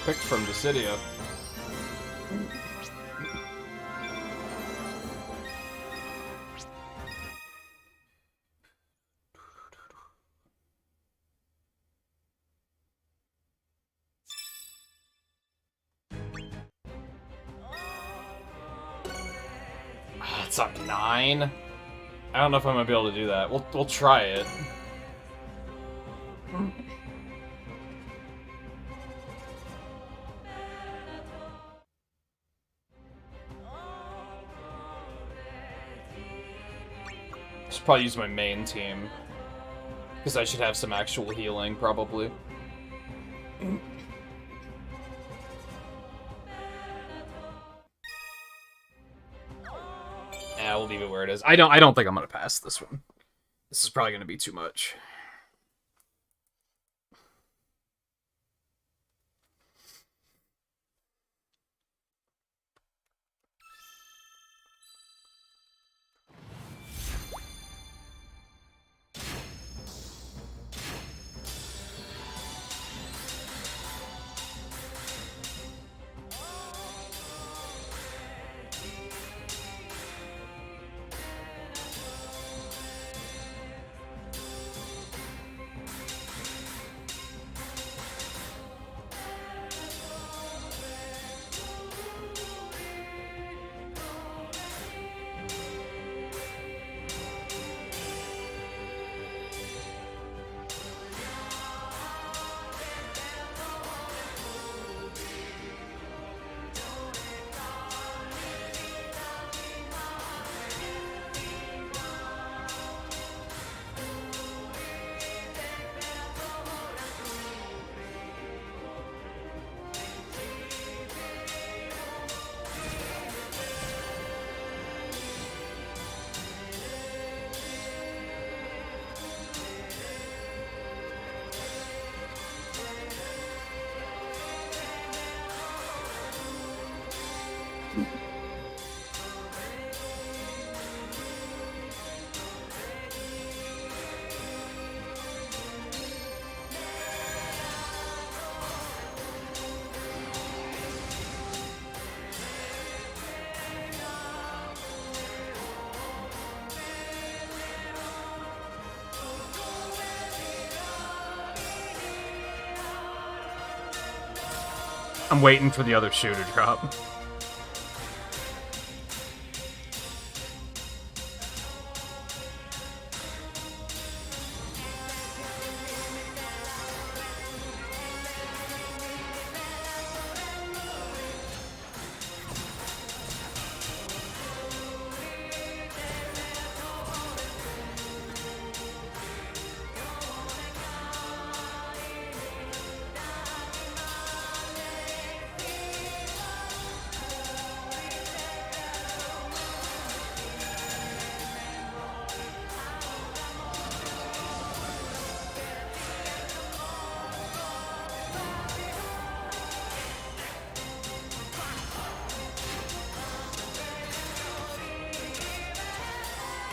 picked from Dissidia. It's a 9? I don't know if I'm gonna be able to do that. We'll try it. Should probably use my main team, because I should have some actual healing, probably. Yeah, we'll leave it where it is. I don't think I'm gonna pass this one. This is probably gonna be too much. I'm waiting for the other shoe to drop.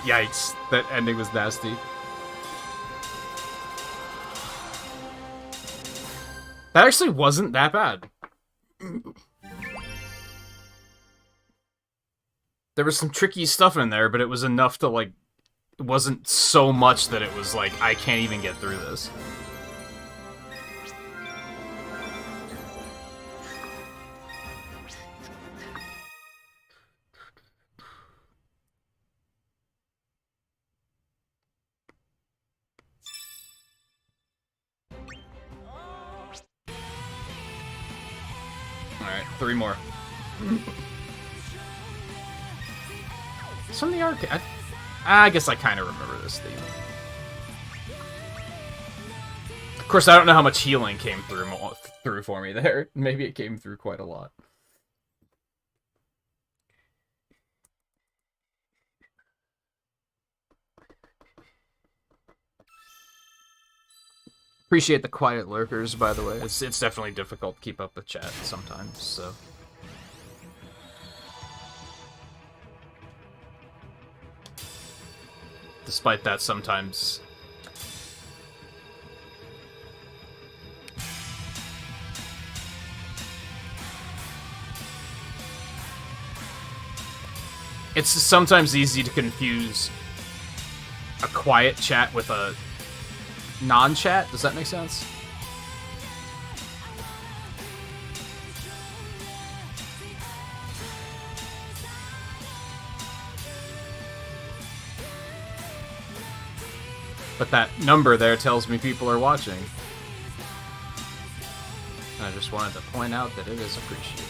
Yikes, that ending was nasty. That actually wasn't that bad. There was some tricky stuff in there, but it was enough to, like, it wasn't so much that it was like, I can't even get through this. Alright, 3 more. It's from the arcade. I guess I kind of remember this theme. Of course, I don't know how much healing came through for me there. Maybe it came through quite a lot. Appreciate the quiet lurkers, by the way. It's definitely difficult to keep up with chat sometimes, so... Despite that, sometimes... It's sometimes easy to confuse a quiet chat with a non-chat. Does that make sense? But that number there tells me people are watching. And I just wanted to point out that it is appreciated.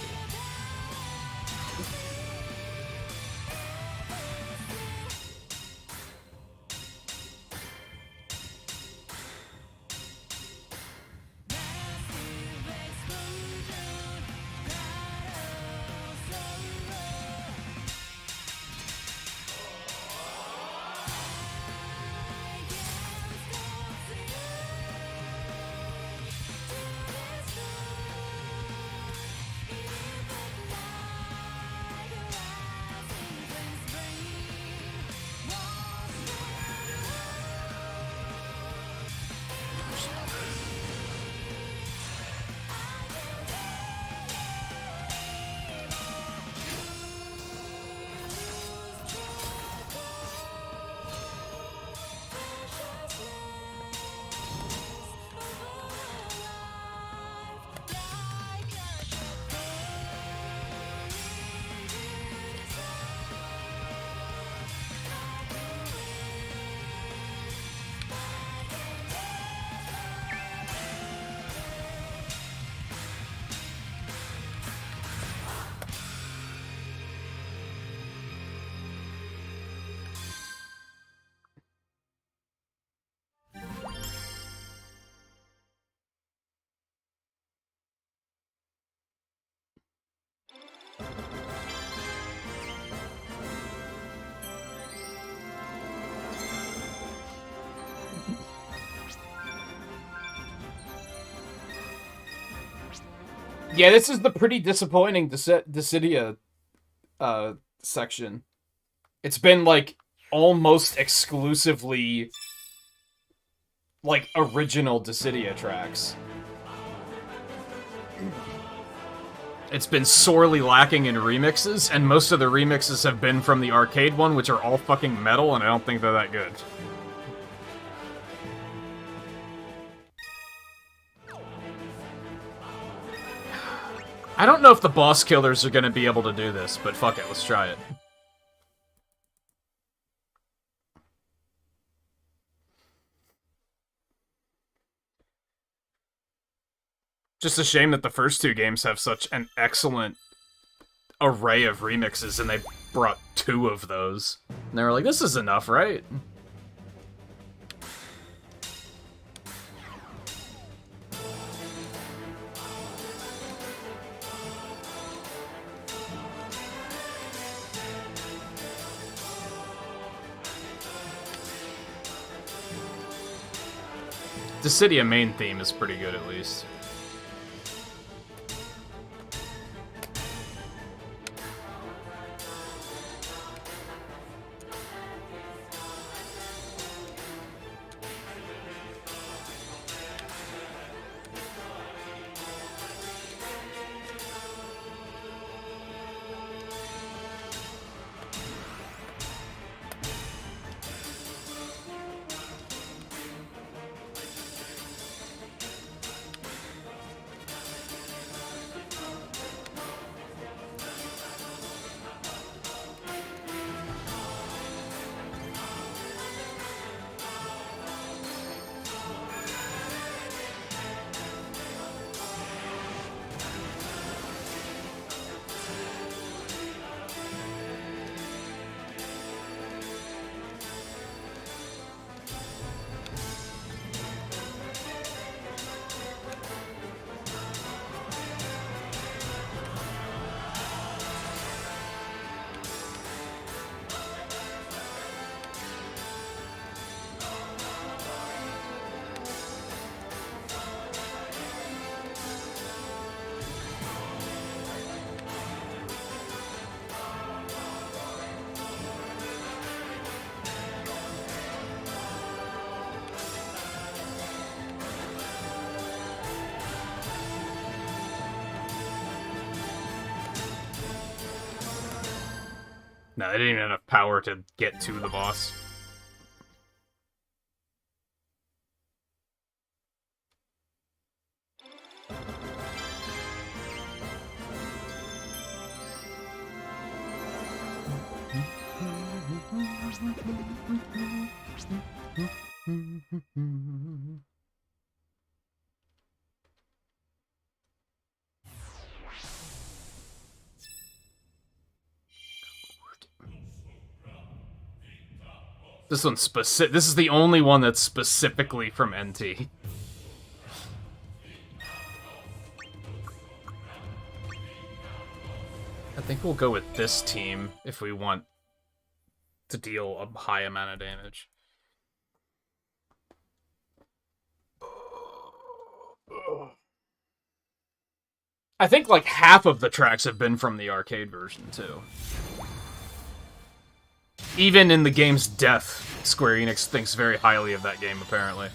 Yeah, this is the pretty disappointing Dissidia section. It's been, like, almost exclusively, like, original Dissidia tracks. It's been sorely lacking in remixes, and most of the remixes have been from the arcade one, which are all fucking metal, and I don't think they're that good. I don't know if the boss killers are gonna be able to do this, but fuck it, let's try it. Just a shame that the first two games have such an excellent array of remixes, and they brought 2 of those. And they were like, this is enough, right? Dissidia main theme is pretty good, at least. No, they didn't even have enough power to get to the boss. This one's specific. This is the only one that's specifically from NT. I think we'll go with this team if we want to deal a high amount of damage. I think like half of the tracks have been from the arcade version too. Even in the game's death, Square Enix thinks very highly of that game, apparently.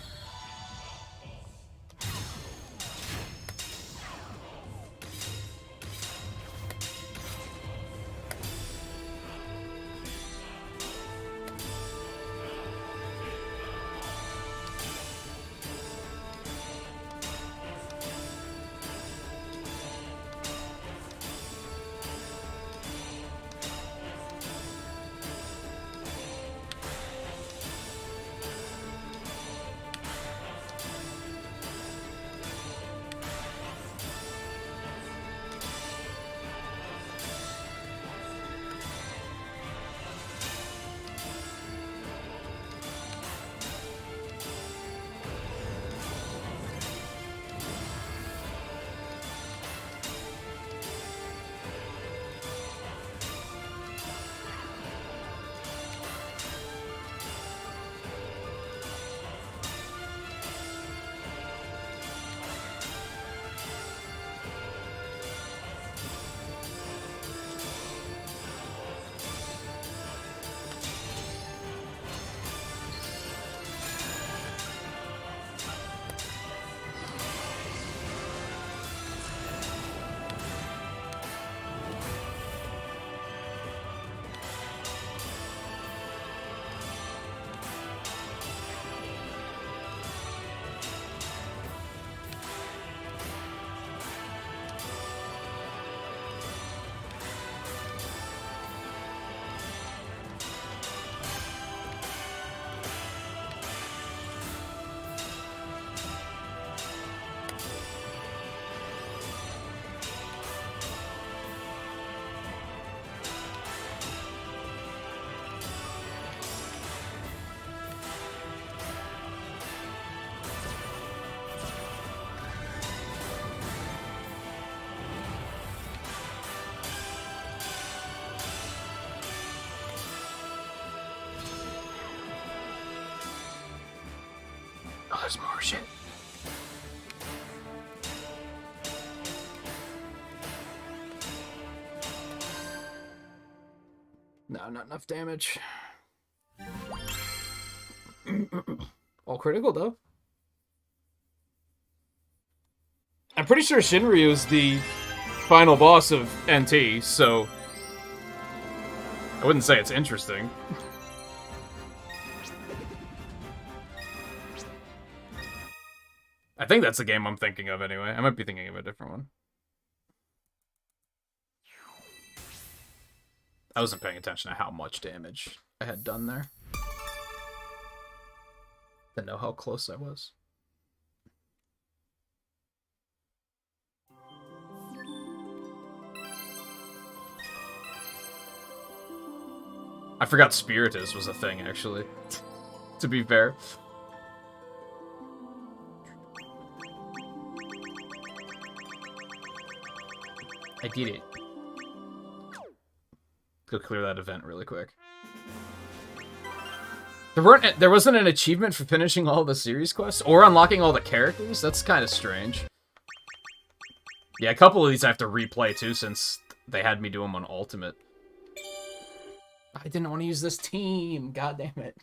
there's more shit. No, not enough damage. All critical, though. I'm pretty sure Shinryu is the final boss of NT, so I wouldn't say it's interesting. I think that's the game I'm thinking of anyway. I might be thinking of a different one. I wasn't paying attention to how much damage I had done there. Didn't know how close I was. I forgot Spiritus was a thing, actually. To be fair. I did it. Go clear that event really quick. There wasn't an achievement for finishing all the series quests or unlocking all the characters? That's kind of strange. Yeah, a couple of these I have to replay too since they had me do them on Ultimate. I didn't want to use this team. God damn it.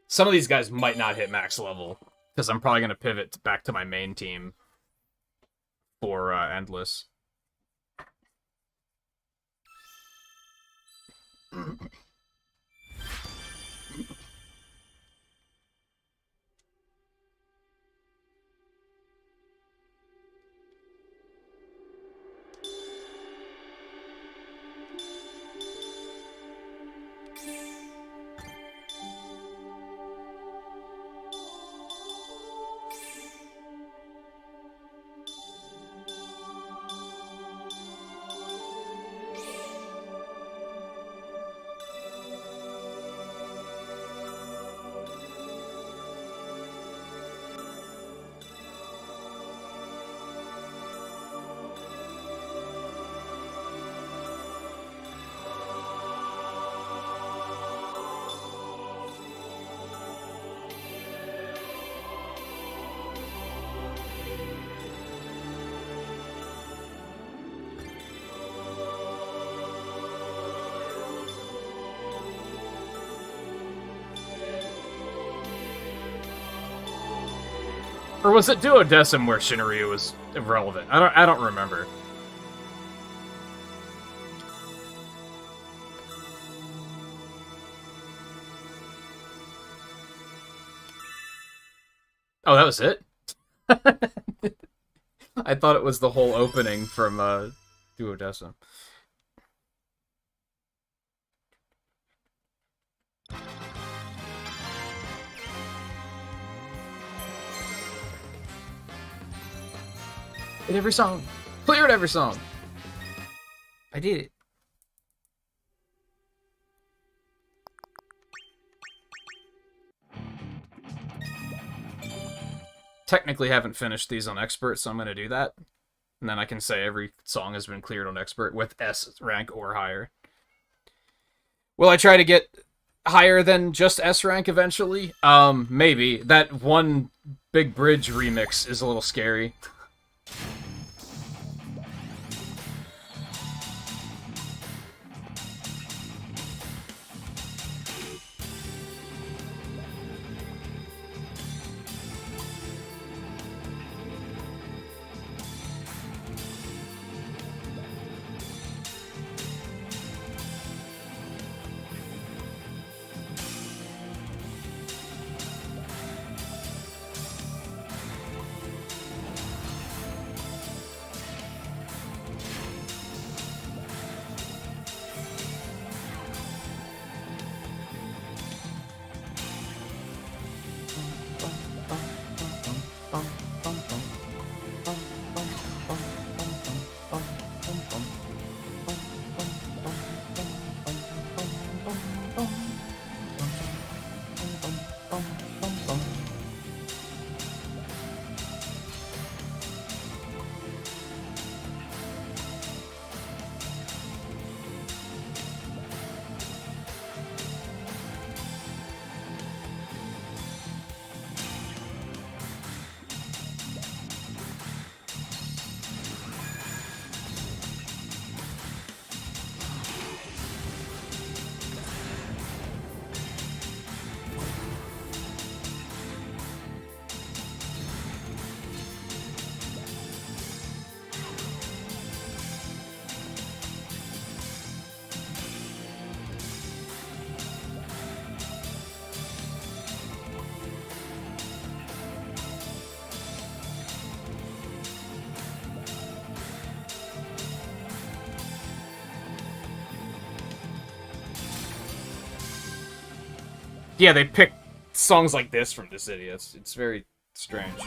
Some of these guys might not hit max level, because I'm probably going to pivot back to my main team for Endless. Or was it Duodecim where Shinryu was irrelevant? I don't remember. Oh, that was it? I thought it was the whole opening from Duodecim. In every song. Cleared every song. I did it. Technically haven't finished these on Expert, so I'm going to do that. And then I can say every song has been cleared on Expert with S rank or higher. Will I try to get higher than just S rank eventually? Maybe. That one Big Bridge remix is a little scary. Yeah, they pick songs like this from Dissidia. It's very strange.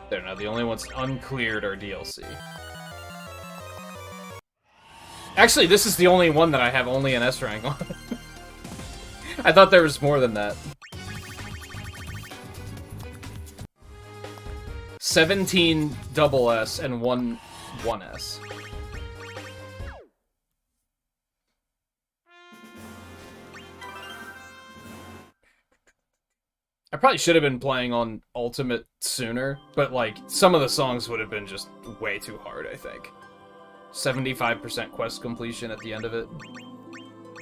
They're not the only ones uncleared are DLC. Actually, this is the only one that I have only an S rank on. I thought there was more than that. 17 double S and 1 1S. I probably should have been playing on Ultimate sooner, but like, some of the songs would have been just way too hard, I think. 75% quest completion at the end of it.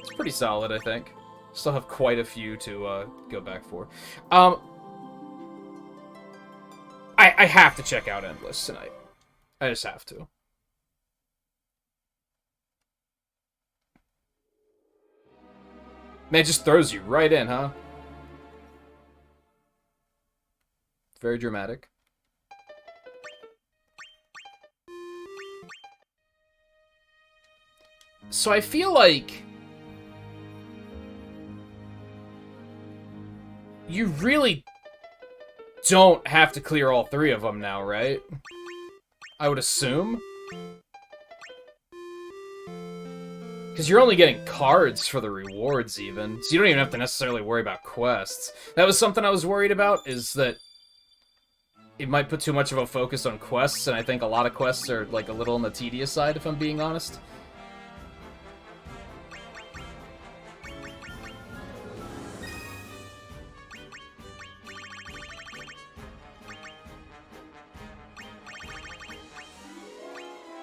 It's pretty solid, I think. Still have quite a few to go back for. I have to check out Endless tonight. I just have to. Man, it just throws you right in, huh? Very dramatic. So I feel like you really don't have to clear all 3 of them now, right? I would assume. Because you're only getting cards for the rewards, even. So you don't even have to necessarily worry about quests. That was something I was worried about, is that it might put too much of a focus on quests, and I think a lot of quests are, like, a little on the tedious side, if I'm being honest.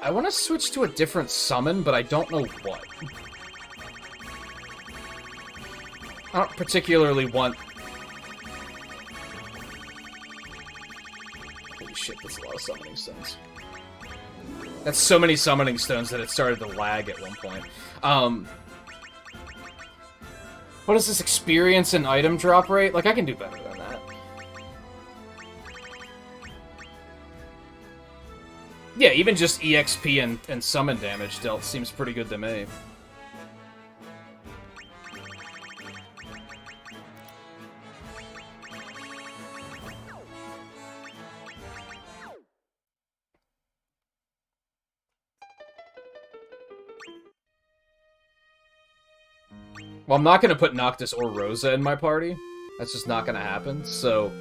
I want to switch to a different summon, but I don't know what. I don't particularly want... Holy shit, that's a lot of summoning stones. That's so many summoning stones that it started to lag at one point. What is this experience and item drop rate? Like, I can do better than that. Yeah, even just EXP and summon damage dealt seems pretty good to me. Well, I'm not going to put Noctis or Rosa in my party. That's just not going to happen, so...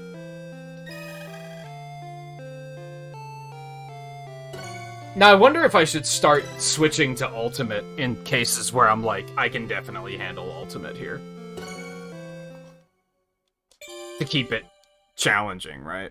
Now, I wonder if I should start switching to Ultimate in cases where I'm like, I can definitely handle Ultimate here. To keep it challenging, right?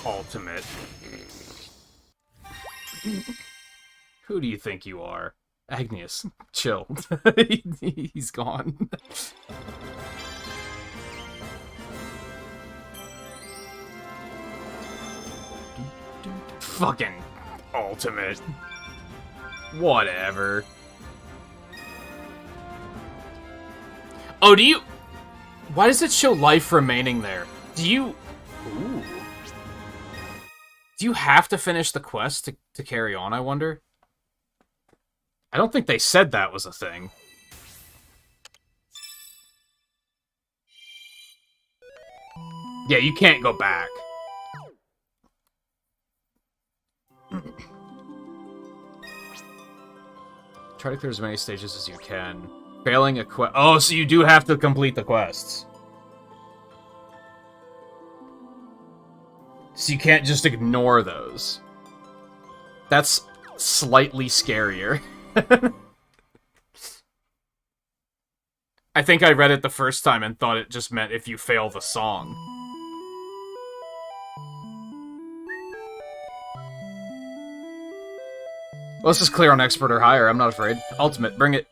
Ultimate. Who do you think you are? Agnes, chill. He's gone. Fucking Ultimate. Whatever. Oh, do you... Why does it show life remaining there? Do you... Ooh. Do you have to finish the quest to carry on, I wonder? I don't think they said that was a thing. Yeah, you can't go back. Try to clear as many stages as you can. Failing a quest... Oh, so you do have to complete the quests. So you can't just ignore those. That's slightly scarier. I think I read it the first time and thought it just meant if you fail the song. Let's just clear on expert or higher, I'm not afraid. Ultimate, bring it.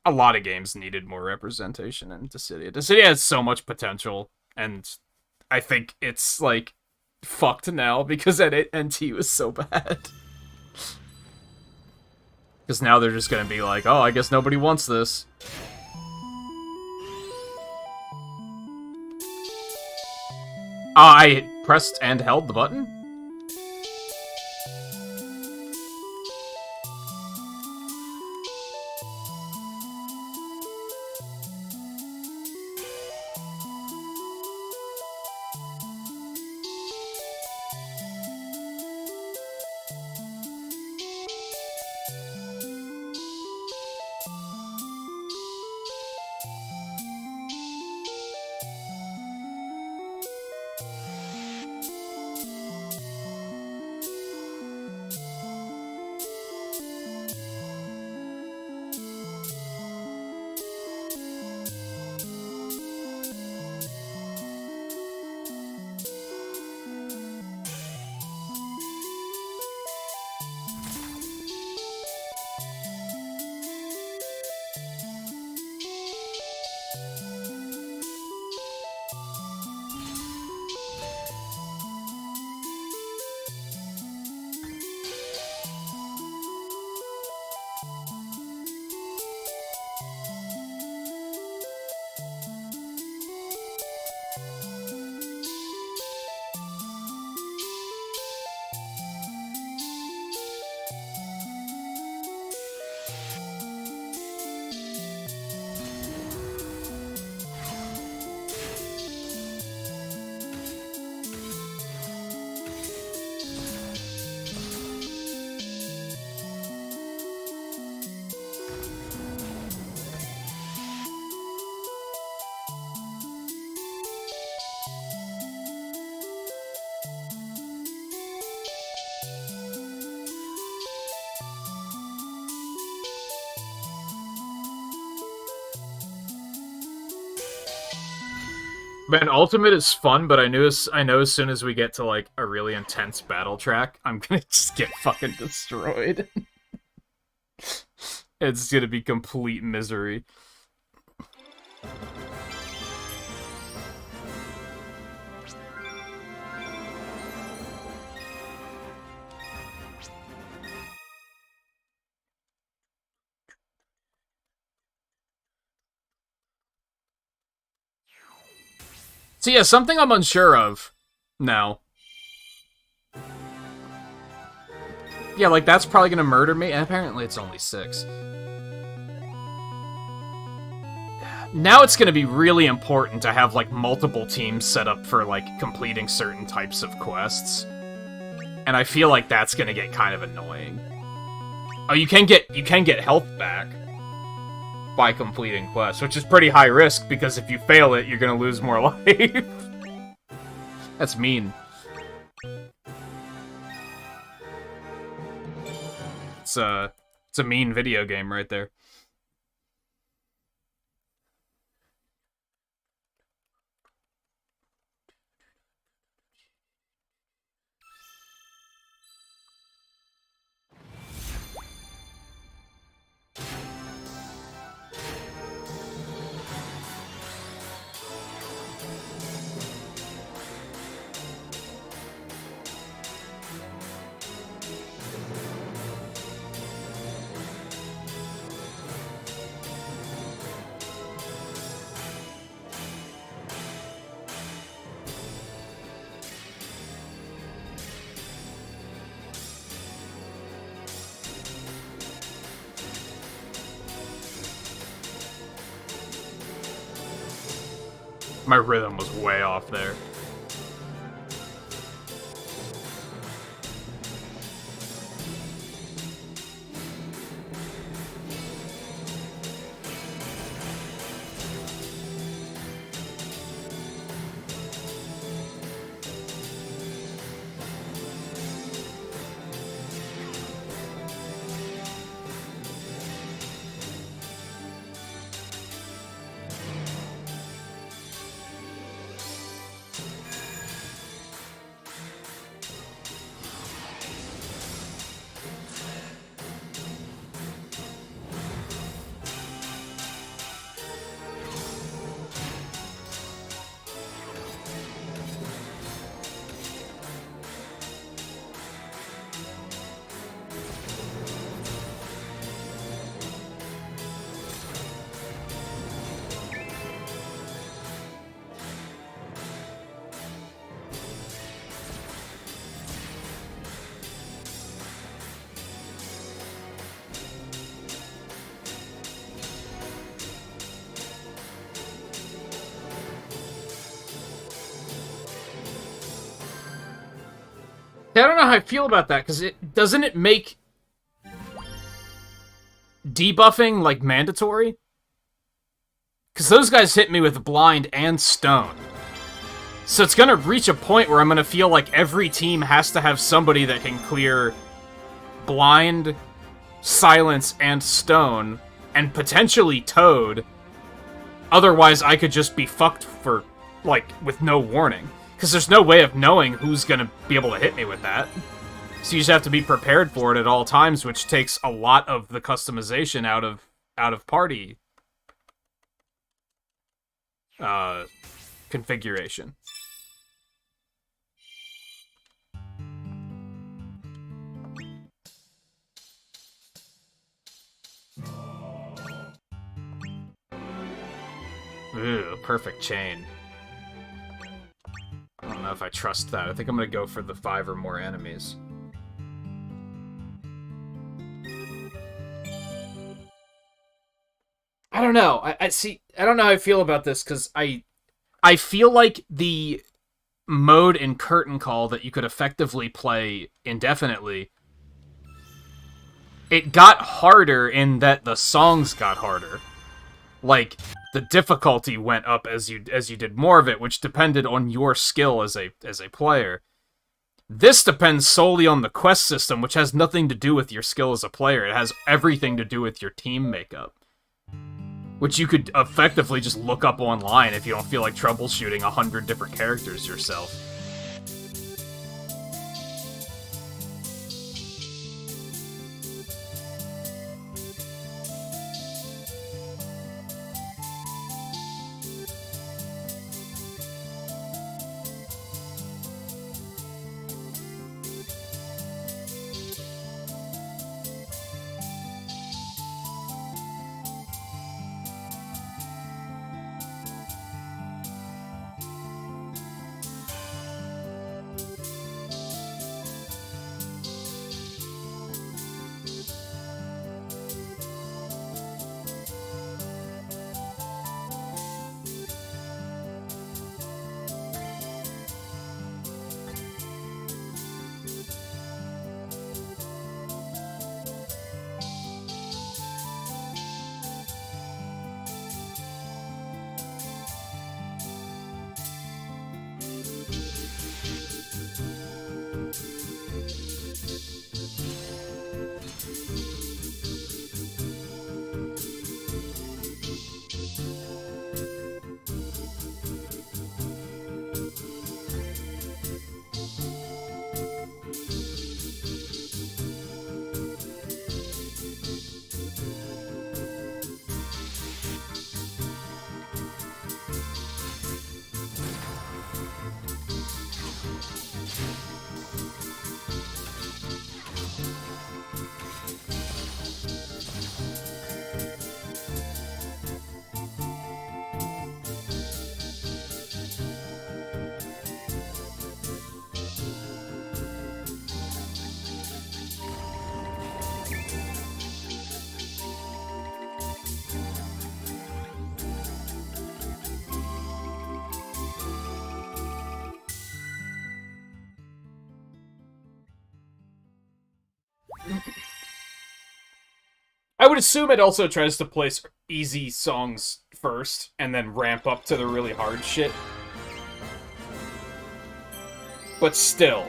a lot of games needed more representation in Dissidia. Dissidia has so much potential, and I think it's, like, fucked now because NT was so bad. Because now they're just gonna be like, oh, I guess nobody wants this. I pressed and held the button? Man, Ultimate is fun, but I know as soon as we get to, like, a really intense battle track, I'm gonna just get fucking destroyed. It's gonna be complete misery. So yeah, something I'm unsure of now. Yeah, like, that's probably gonna murder me, and apparently it's only 6. Now it's gonna be really important to have, like, multiple teams set up for, like, completing certain types of quests. And I feel like that's gonna get kind of annoying. Oh, you can get health back by completing quests, which is pretty high risk, because if you fail it, you're gonna lose more life. That's mean. It's a mean video game right there. My rhythm was way off there. Yeah, I don't know how I feel about that, because doesn't it make debuffing, like, mandatory? Because those guys hit me with blind and stone. So it's gonna reach a point where I'm gonna feel like every team has to have somebody that can clear blind, silence, and stone, and potentially toad. Otherwise, I could just be fucked for, like, with no warning. Because there's no way of knowing who's gonna be able to hit me with that. So you just have to be prepared for it at all times, which takes a lot of the customization out of party configuration. Ooh, perfect chain. I don't know if I trust that. I think I'm gonna go for the 5 or more enemies. I don't know. I see. I don't know how I feel about this, because I feel like the mode in Curtain Call that you could effectively play indefinitely, it got harder in that the songs got harder. Like, the difficulty went up as you did more of it, which depended on your skill as a player. This depends solely on the quest system, which has nothing to do with your skill as a player. It has everything to do with your team makeup, which you could effectively just look up online if you don't feel like troubleshooting 100 different characters yourself. I would assume it also tries to place easy songs first, and then ramp up to the really hard shit. But still.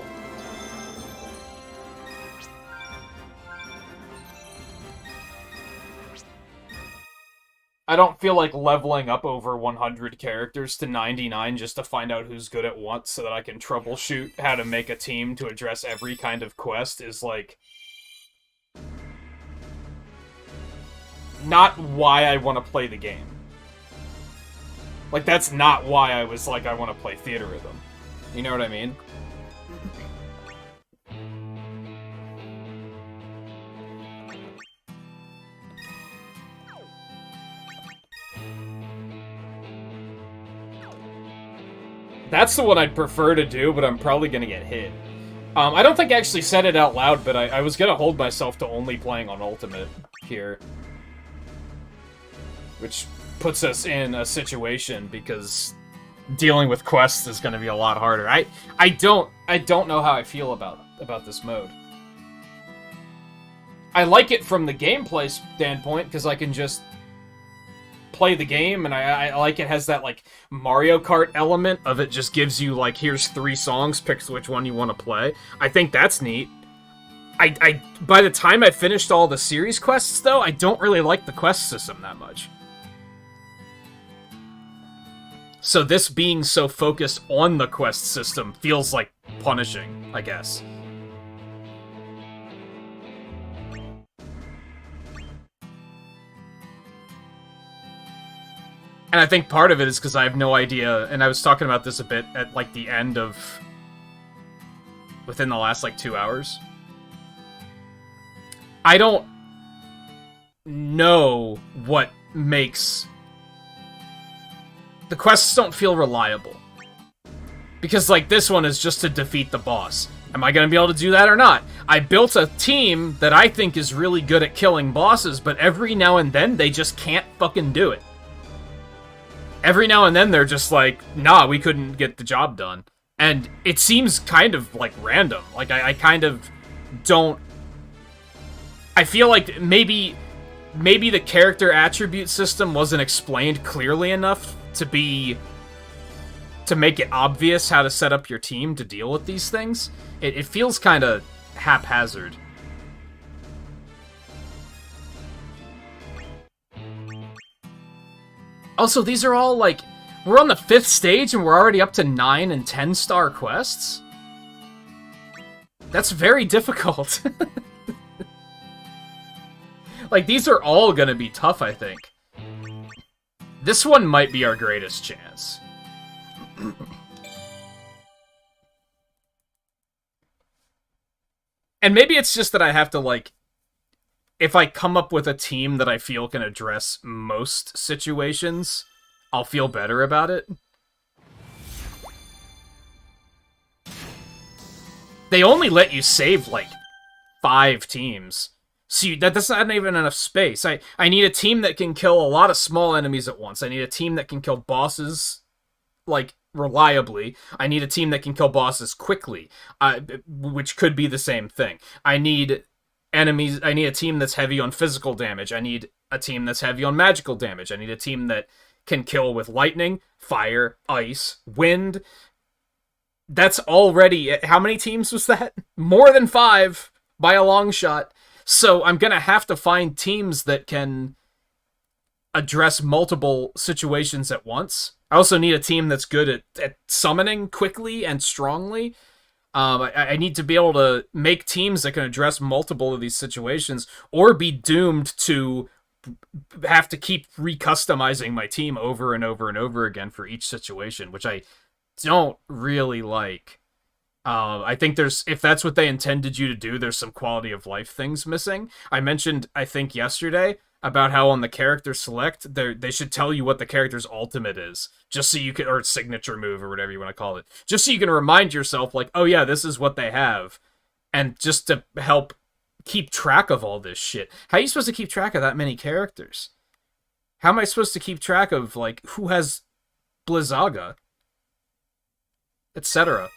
I don't feel like leveling up over 100 characters to 99 just to find out who's good at what so that I can troubleshoot how to make a team to address every kind of quest is, like, not why I want to play the game. Like, that's not why I was like, I want to play Theatrhythm. You know what I mean? That's the one I'd prefer to do, but I'm probably gonna get hit. I don't think I actually said it out loud, but I was gonna hold myself to only playing on Ultimate here. Which puts us in a situation, because dealing with quests is gonna be a lot harder. I don't know how I feel about about this mode. I like it from the gameplay standpoint, because I can just play the game, and I like it has that, like, Mario Kart element of it just gives you, like, here's 3 songs, pick which one you want to play. I think that's neat. I by the time I finished all the series quests, though, I don't really like the quest system that much. So this being so focused on the quest system feels like punishing, I guess. And I think part of it is because I have no idea, and I was talking about this a bit at, like, the end of... within the last, like, 2 hours. I don't know what makes... The quests don't feel reliable. Because, like, this one is just to defeat the boss. Am I going to be able to do that or not? I built a team that I think is really good at killing bosses, but every now and then, they just can't fucking do it. Every now and then, they're just like, nah, we couldn't get the job done. And it seems kind of, like, random. Like, I kind of don't... I feel like maybe the character attribute system wasn't explained clearly enough to make it obvious how to set up your team to deal with these things. It feels kind of haphazard. Also, these are all, like, we're on the 5th stage and we're already up to 9 and 10-star quests? That's very difficult. Like, these are all gonna be tough, I think. This one might be our greatest chance. And maybe it's just that I have to, like... If I come up with a team that I feel can address most situations, I'll feel better about it. They only let you save, like, 5 teams. So that's not even enough space. I need a team that can kill a lot of small enemies at once. I need a team that can kill bosses, like, reliably. I need a team that can kill bosses quickly, which could be the same thing. I need a team that's heavy on physical damage. I need a team that's heavy on magical damage. I need a team that can kill with lightning, fire, ice, wind. That's already... How many teams was that? More than 5 by a long shot. So I'm gonna have to find teams that can address multiple situations at once. I also need a team that's good at summoning quickly and strongly. I need to be able to make teams that can address multiple of these situations, or be doomed to have to keep recustomizing my team over and over and over again for each situation, which I don't really like. I think if that's what they intended you to do, there's some quality of life things missing. I mentioned, I think yesterday, about how on the character select, they should tell you what the character's ultimate is, just so you can, or signature move, or whatever you want to call it, just so you can remind yourself, like, oh yeah, this is what they have, and just to help keep track of all this shit. How are you supposed to keep track of that many characters? How am I supposed to keep track of, like, who has Blizzaga, etc.?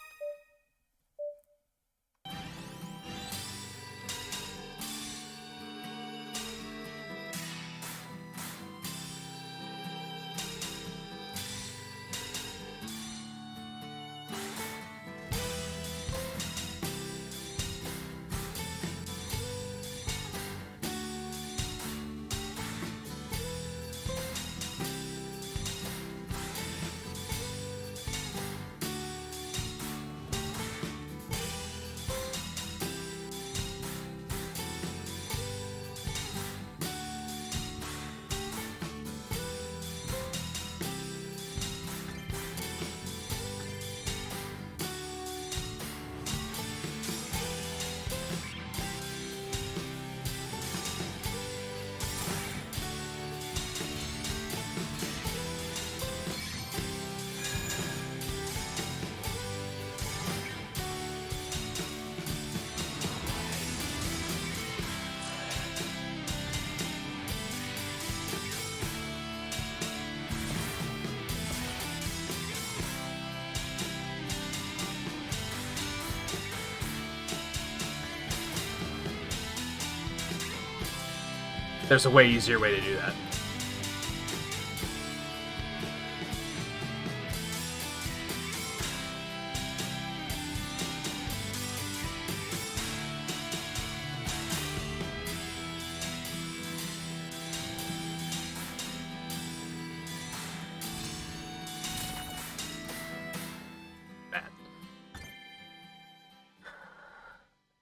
There's a way easier way to do that.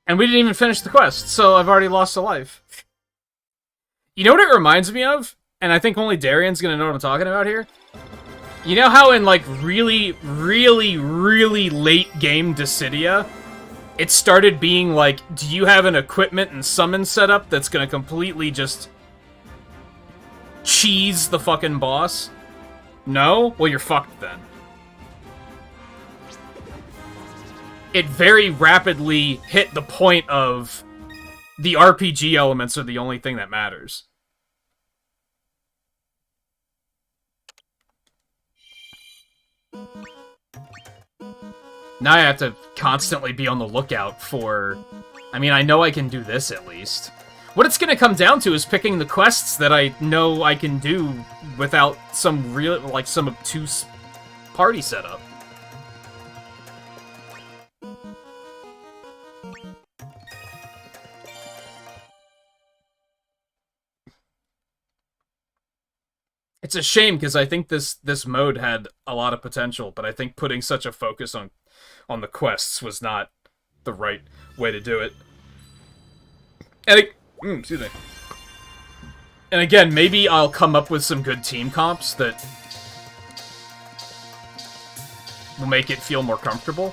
And we didn't even finish the quest, so I've already lost a life. You know what it reminds me of? And I think only Darian's gonna know what I'm talking about here? You know how in, like, really, really, really late game Dissidia, it started being like, do you have an equipment and summon setup that's gonna completely just cheese the fucking boss? No? Well, you're fucked then. It very rapidly hit the point of the RPG elements are the only thing that matters. Now I have to constantly be on the lookout for... I mean, I know I can do this at least. What it's gonna come down to is picking the quests that I know I can do without some real, like, some obtuse party setup. It's a shame, because I think this mode had a lot of potential, but I think putting such a focus on the quests was not the right way to do it. And excuse me. And again, maybe I'll come up with some good team comps that will make it feel more comfortable.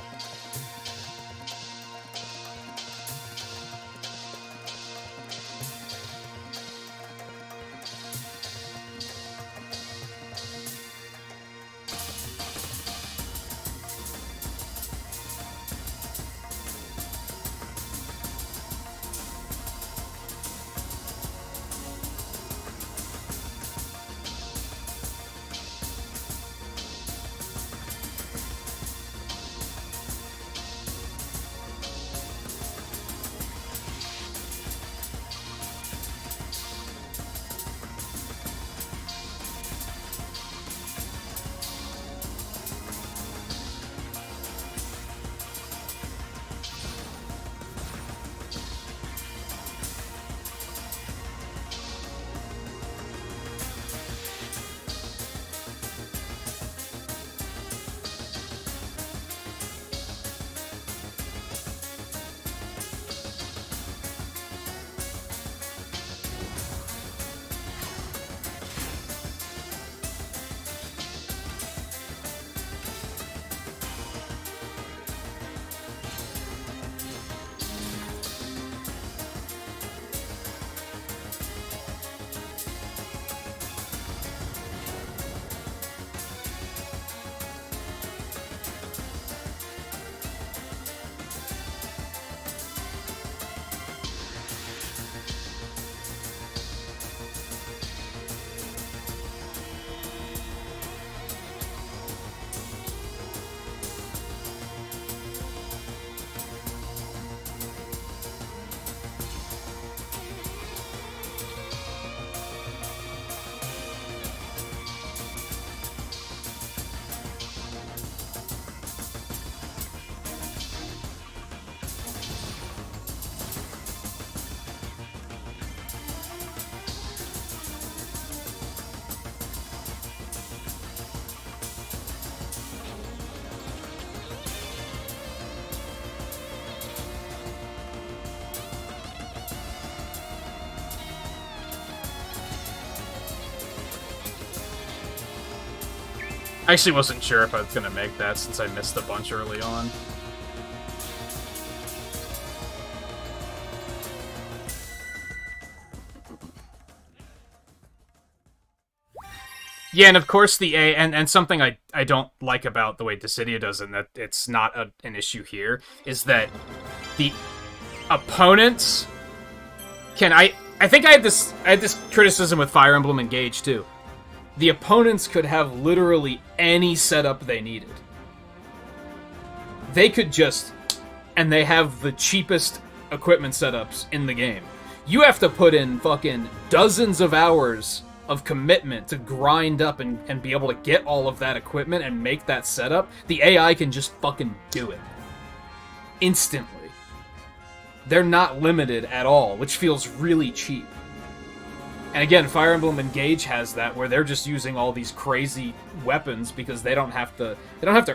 I actually wasn't sure if I was going to make that since I missed a bunch early on. Yeah, and of course the A, and something I don't like about the way Dissidia does it, and that it's not an issue here, is that the opponents can... I think I had this criticism with Fire Emblem Engage, too. The opponents could have literally any setup they needed. They could just... And they have the cheapest equipment setups in the game. You have to put in fucking dozens of hours of commitment to grind up and be able to get all of that equipment and make that setup. The AI can just fucking do it. Instantly. They're not limited at all, which feels really cheap. And again, Fire Emblem Engage has that, where they're just using all these crazy weapons because they don't have to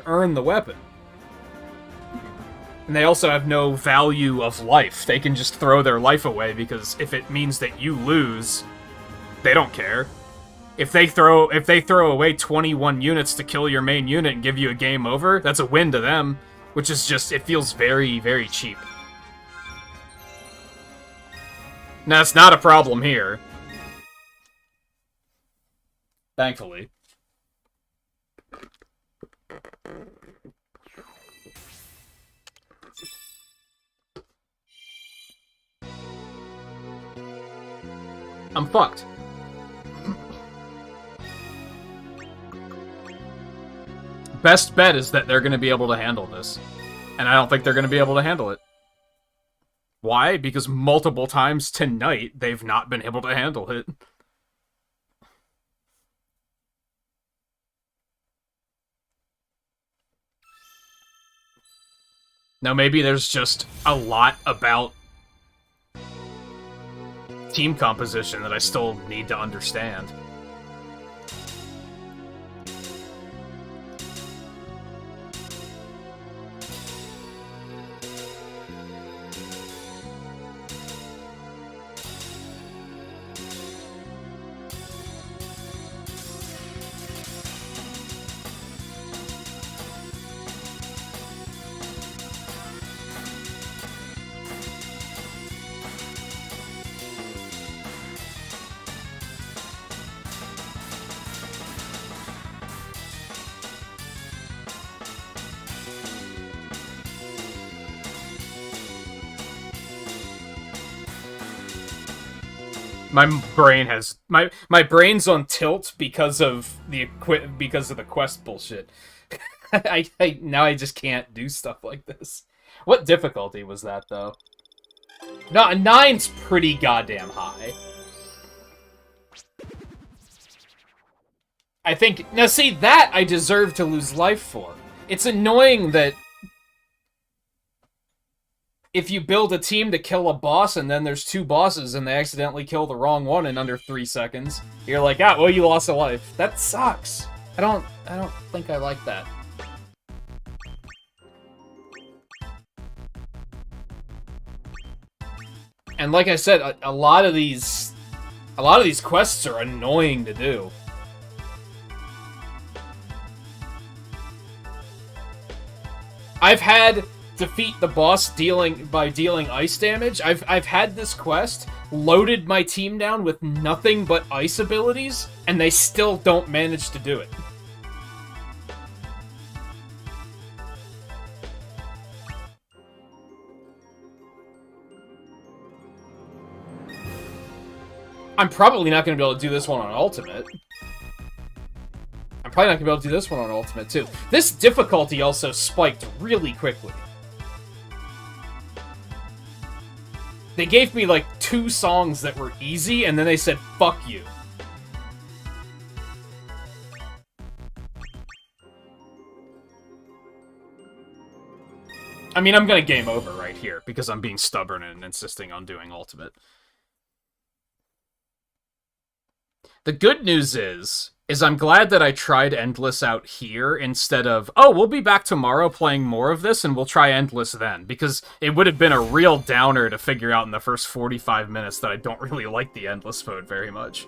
earn the weapon. And they also have no value of life. They can just throw their life away because if it means that you lose, they don't care. If they throw away 21 units to kill your main unit and give you a game over, that's a win to them, which is just, it feels very, very cheap. Now, it's not a problem here. Thankfully. I'm fucked. Best bet is that they're going to be able to handle this. And I don't think they're going to be able to handle it. Why? Because multiple times tonight, they've not been able to handle it. Now, maybe there's just a lot about team composition that I still need to understand. My brain's on tilt because of the quest bullshit. Now I just can't do stuff like this. What difficulty was that though? No, 9's pretty goddamn high. I think now see that I deserve to lose life for. It's annoying that if you build a team to kill a boss and then there's two bosses and they accidentally kill the wrong one in under 3 seconds, you're like, ah, well, you lost a life. That sucks. I don't think I like that. And like I said, a lot of these quests are annoying to do. I've had defeat the boss by dealing ice damage. I've had this quest, loaded my team down with nothing but ice abilities, and they still don't manage to do it. I'm probably not going to be able to do this one on Ultimate. I'm probably not going to be able to do this one on Ultimate, too. This difficulty also spiked really quickly. They gave me, like, 2 songs that were easy, and then they said, fuck you. I mean, I'm gonna game over right here, because I'm being stubborn and insisting on doing Ultimate. The good news is I'm glad that I tried Endless out here instead of, oh, we'll be back tomorrow playing more of this and we'll try Endless then, because it would have been a real downer to figure out in the first 45 minutes that I don't really like the Endless mode very much.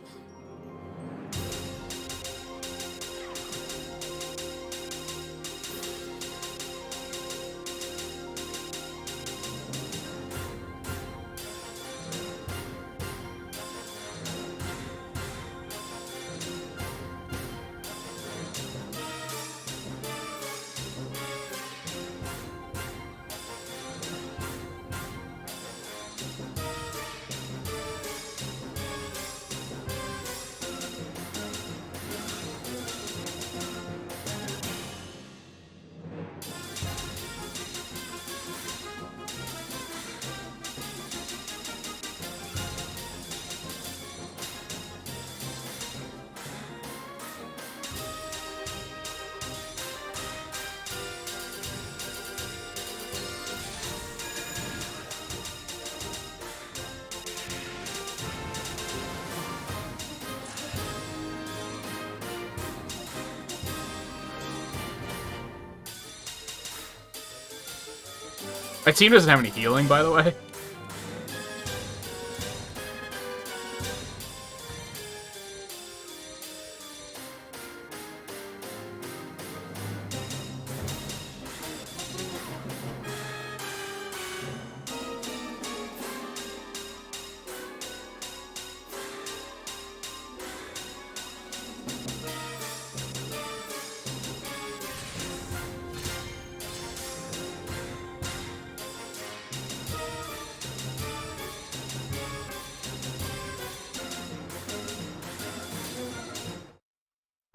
My team doesn't have any healing, by the way.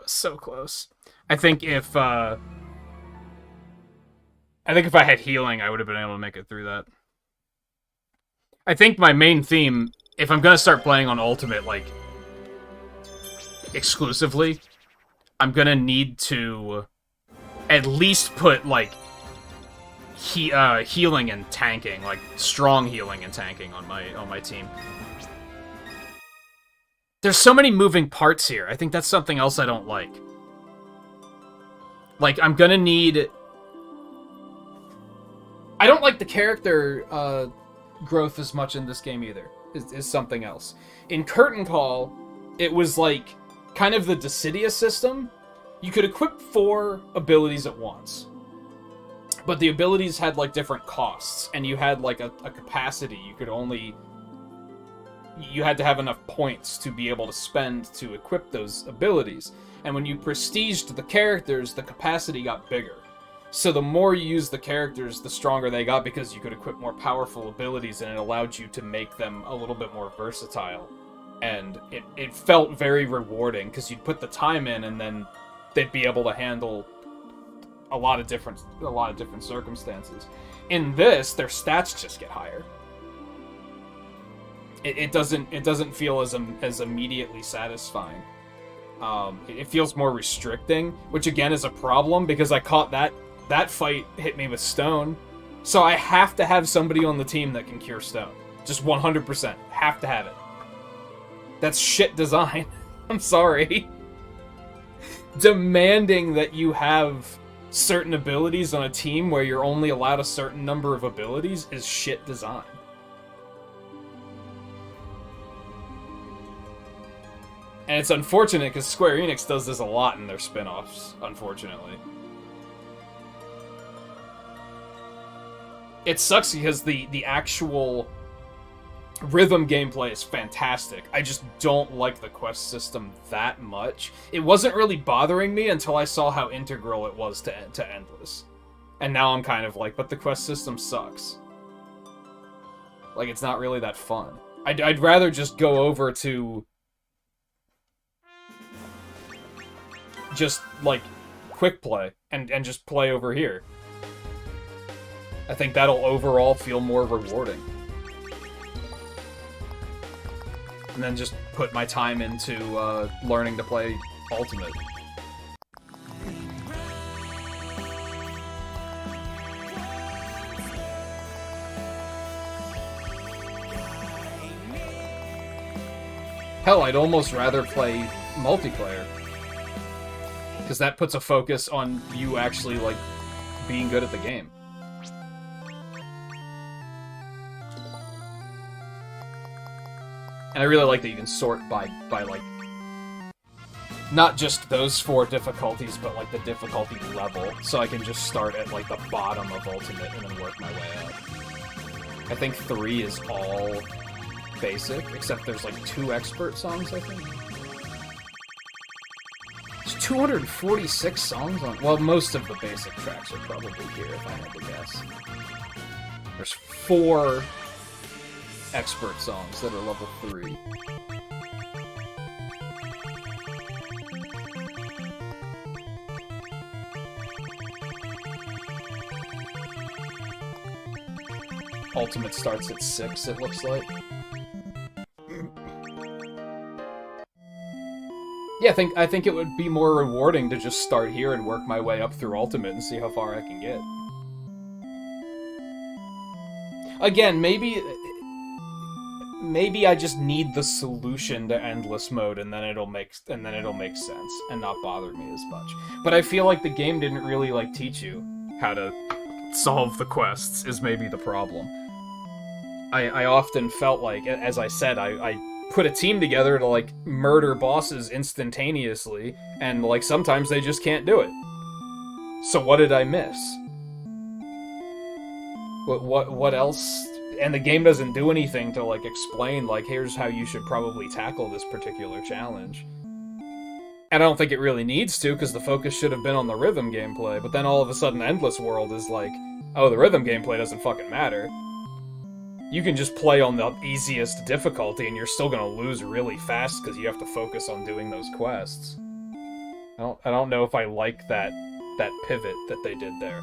So close. I think if I had healing, I would have been able to make it through that. I think my main theme, if I'm gonna start playing on Ultimate, like, exclusively, I'm gonna need to at least put, like, healing and tanking, like, strong healing and tanking on my team. There's so many moving parts here. I think that's something else I don't like. Like, I'm gonna need... I don't like the character growth as much in this game either, is something else. In Curtain Call, it was like kind of the Dissidia system. You could equip 4 abilities at once. But the abilities had like different costs, and you had like a capacity. You had to have enough points to be able to spend to equip those abilities. And when you prestiged the characters, the capacity got bigger. So the more you used the characters, the stronger they got, because you could equip more powerful abilities, and it allowed you to make them a little bit more versatile. And it felt very rewarding, because you'd put the time in, and then they'd be able to handle a lot of different circumstances. In this, their stats just get higher. It doesn't feel as immediately satisfying. It feels more restricting, which again is a problem, because I caught that fight hit me with stone. So I have to have somebody on the team that can cure stone. Just 100%. Have to have it. That's shit design. I'm sorry. Demanding that you have certain abilities on a team where you're only allowed a certain number of abilities is shit design. And it's unfortunate, because Square Enix does this a lot in their spin-offs, unfortunately. It sucks because the actual rhythm gameplay is fantastic. I just don't like the quest system that much. It wasn't really bothering me until I saw how integral it was to Endless. And now I'm kind of like, but the quest system sucks. Like, it's not really that fun. I'd rather just go over to... just, like, quick play, and just play over here. I think that'll overall feel more rewarding. And then just put my time into, learning to play Ultimate. Hell, I'd almost rather play multiplayer. Because that puts a focus on you actually, like, being good at the game. And I really like that you can sort by like, not just those 4 difficulties, but, like, the difficulty level. So I can just start at, like, the bottom of Ultimate and then work my way up. I think 3 is all basic, except there's, like, 2 expert songs, I think. 246 songs on... Well, most of the basic tracks are probably here, if I had to guess. There's 4 expert songs that are level 3. Ultimate starts at 6, it looks like. Yeah, I think it would be more rewarding to just start here and work my way up through Ultimate and see how far I can get. Again, maybe I just need the solution to endless mode, and then it'll make sense and not bother me as much. But I feel like the game didn't really, like, teach you how to solve the quests is maybe the problem. I often felt like, as I said, I put a team together to, like, murder bosses instantaneously, and, like, sometimes they just can't do it. So what did I miss? What else? And the game doesn't do anything to, like, explain, like, here's how you should probably tackle this particular challenge. And I don't think it really needs to, because the focus should have been on the rhythm gameplay, but then all of a sudden Endless World is like, oh, the rhythm gameplay doesn't fucking matter. You can just play on the easiest difficulty, and you're still gonna lose really fast, because you have to focus on doing those quests. I don't know if I like that pivot that they did there.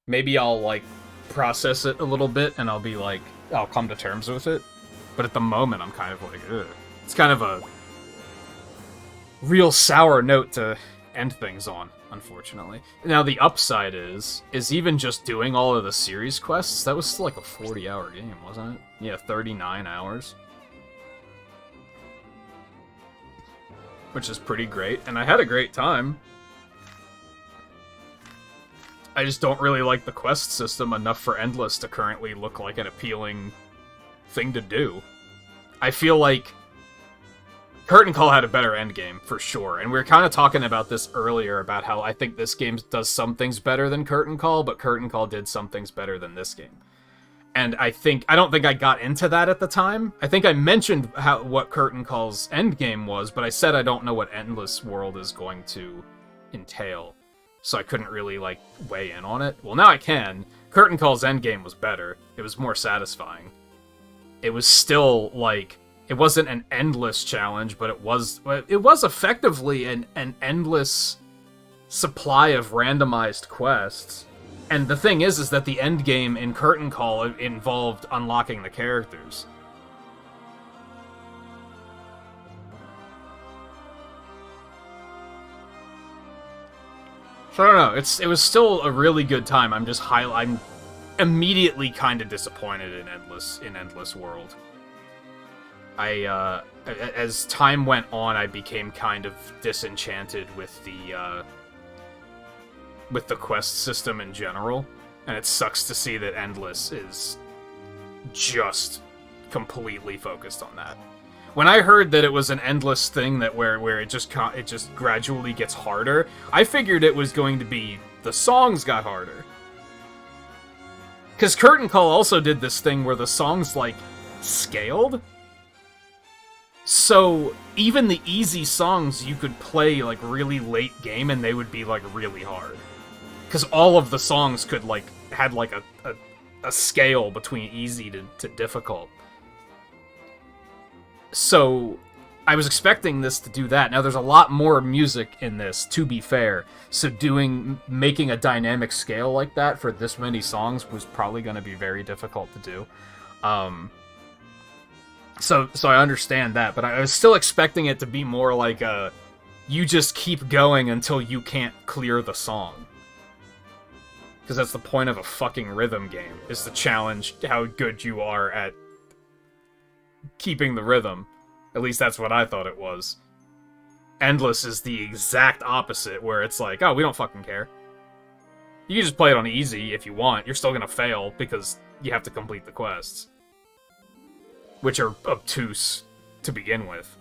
Maybe I'll, like, process it a little bit, and I'll be like, I'll come to terms with it. But at the moment, I'm kind of like, ugh. It's kind of a real sour note to end things on, unfortunately. Now, the upside is even just doing all of the series quests, that was still like a 40-hour game, wasn't it? Yeah, 39 hours. Which is pretty great, and I had a great time. I just don't really like the quest system enough for Endless to currently look like an appealing thing to do. I feel like Curtain Call had a better endgame, for sure, and we were kind of talking about this earlier, about how I think this game does some things better than Curtain Call, but Curtain Call did some things better than this game. And I don't think I got into that at the time. I think I mentioned what Curtain Call's endgame was, but I said I don't know what Endless World is going to entail. So I couldn't really, like, weigh in on it. Well, now I can. Curtain Call's endgame was better. It was more satisfying. It was still, like, it wasn't an endless challenge, but it was effectively an endless supply of randomized quests. And the thing is that the endgame in Curtain Call involved unlocking the characters. So I don't know. It was still a really good time. I'm immediately kind of disappointed in Endless World. As time went on, I became kind of disenchanted with the quest system in general, and it sucks to see that Endless is just completely focused on that. When I heard that it was an endless thing that where it just gradually gets harder, I figured it was going to be the songs got harder. Because Curtain Call also did this thing where the songs, like, scaled. So even the easy songs you could play, like, really late game and they would be, like, really hard. Because all of the songs could, like, had, like, a scale between easy to difficult. So I was expecting this to do that. Now, there's a lot more music in this, to be fair. So making a dynamic scale like that for this many songs was probably going to be very difficult to do. So I understand that, but I was still expecting it to be more like you just keep going until you can't clear the song. Because that's the point of a fucking rhythm game, is to challenge how good you are at keeping the rhythm. At least that's what I thought it was. Endless is the exact opposite, where it's like, oh, we don't fucking care. You can just play it on easy if you want. You're still gonna fail because you have to complete the quests, which are obtuse to begin with.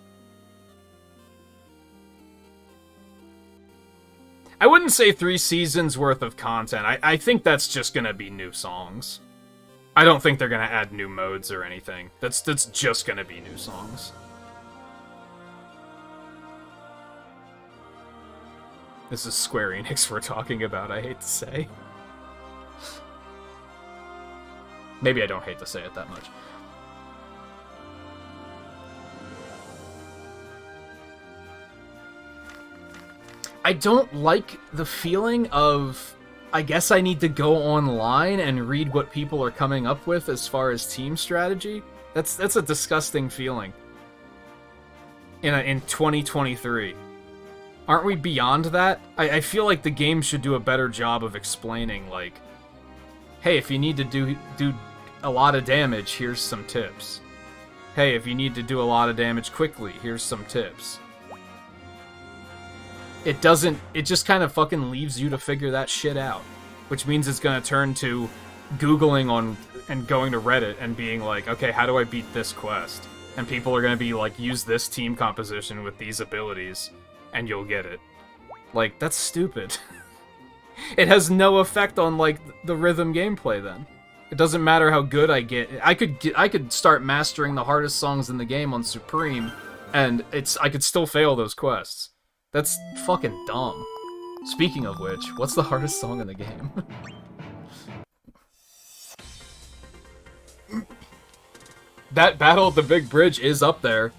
I wouldn't say 3 seasons worth of content. I think that's just gonna be new songs. I don't think they're gonna add new modes or anything. That's just gonna be new songs. This is Square Enix we're talking about, I hate to say. Maybe I don't hate to say it that much. I don't like the feeling of, I guess I need to go online and read what people are coming up with as far as team strategy. That's a disgusting feeling. In 2023. Aren't we beyond that? I feel like the game should do a better job of explaining, like, hey, if you need to do a lot of damage, here's some tips. Hey, if you need to do a lot of damage quickly, here's some tips. It doesn't... It just kind of fucking leaves you to figure that shit out. Which means it's gonna turn to Googling on... and going to Reddit and being like, okay, how do I beat this quest? And people are gonna be like, use this team composition with these abilities, and you'll get it. Like, that's stupid. It has no effect on, like, the rhythm gameplay, then. It doesn't matter how good I get. I could start mastering the hardest songs in the game on Supreme, and I could still fail those quests. That's fucking dumb. Speaking of which, what's the hardest song in the game? That Battle at the Big Bridge is up there.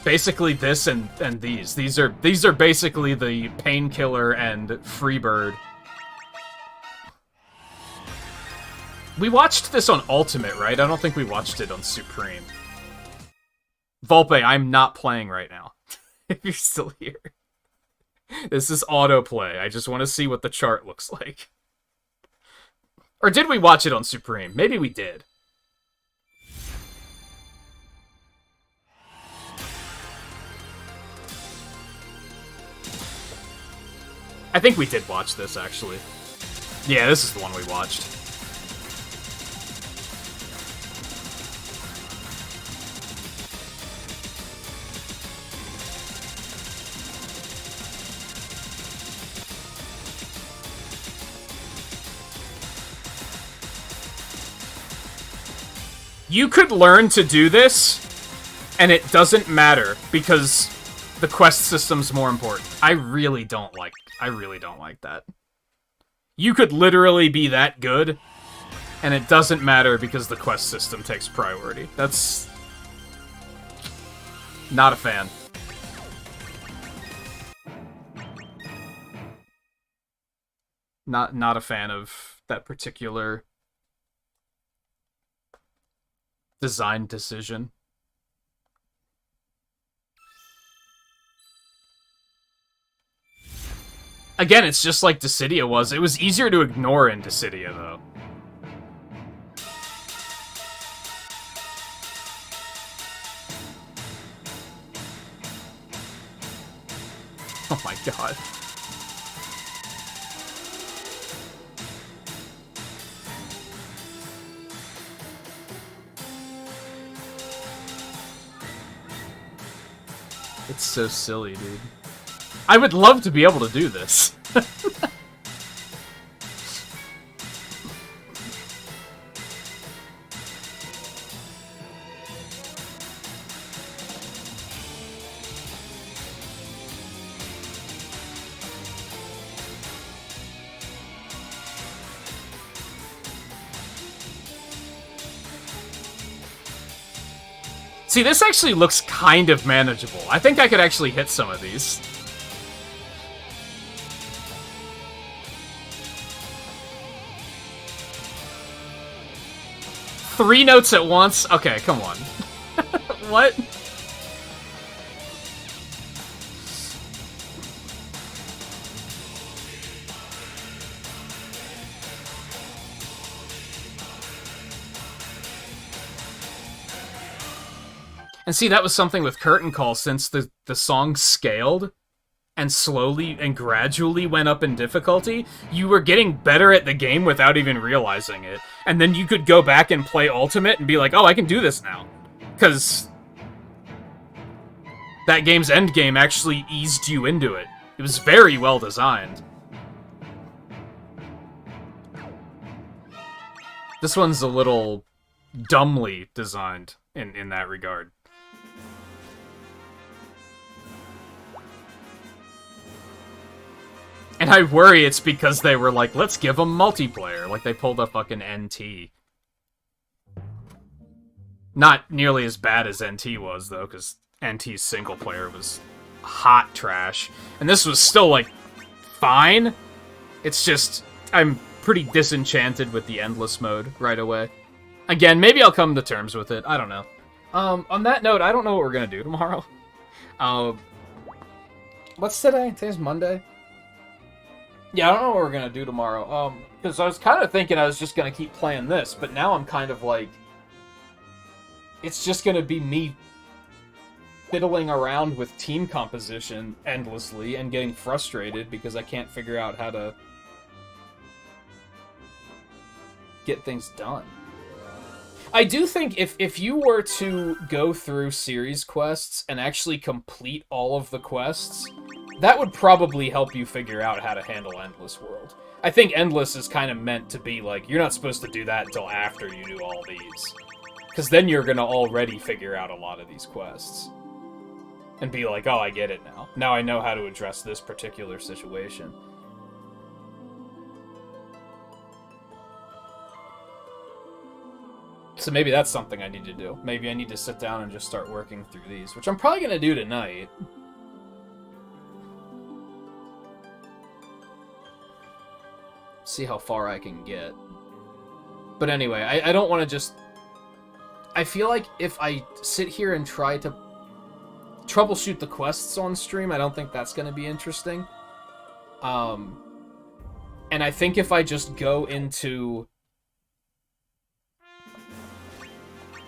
Basically this and these. These are basically the Painkiller and Freebird. We watched this on Ultimate, right? I don't think we watched it on Supreme. Volpe, I'm not playing right now. If you're still here. This is autoplay. I just want to see what the chart looks like. Or did we watch it on Supreme? Maybe we did. I think we did watch this, actually. Yeah, this is the one we watched. You could learn to do this, and it doesn't matter, because the quest system's more important. I really don't like that. You could literally be that good, and it doesn't matter because the quest system takes priority. That's... not a fan. Not a fan of that particular design decision. Again, it's just like Dissidia was. It was easier to ignore in Dissidia, though. Oh my god. It's so silly, dude. I would love to be able to do this. See, this actually looks kind of manageable. I think I could actually hit some of these. Three notes at once? Okay, come on. What? And see, that was something with Curtain Call, since the song scaled and slowly and gradually went up in difficulty, you were getting better at the game without even realizing it. And then you could go back and play Ultimate and be like, oh, I can do this now. Because that game's endgame actually eased you into it. It was very well designed. This one's a little dumbly designed in that regard. And I worry it's because they were like, let's give them multiplayer. Like, they pulled a fucking NT. Not nearly as bad as NT was, though, because NT's single player was hot trash. And this was still, like, fine. It's just, I'm pretty disenchanted with the endless mode right away. Again, maybe I'll come to terms with it. I don't know. On that note, I don't know what we're gonna do tomorrow. What's today? Today's Monday? Yeah, I don't know what we're gonna do tomorrow. Because I was kind of thinking I was just gonna keep playing this, but now I'm kind of like, it's just gonna be me fiddling around with team composition endlessly and getting frustrated because I can't figure out how to get things done. I do think if you were to go through series quests and actually complete all of the quests, that would probably help you figure out how to handle Endless World. I think Endless is kind of meant to be like, you're not supposed to do that until after you do all these. Because then you're going to already figure out a lot of these quests. And be like, oh, I get it now. Now I know how to address this particular situation. So maybe that's something I need to do. Maybe I need to sit down and just start working through these, which I'm probably going to do tonight. See how far I can get. But anyway, I don't want to just... I feel like if I sit here and try to troubleshoot the quests on stream, I don't think that's going to be interesting. And I think if I just go into...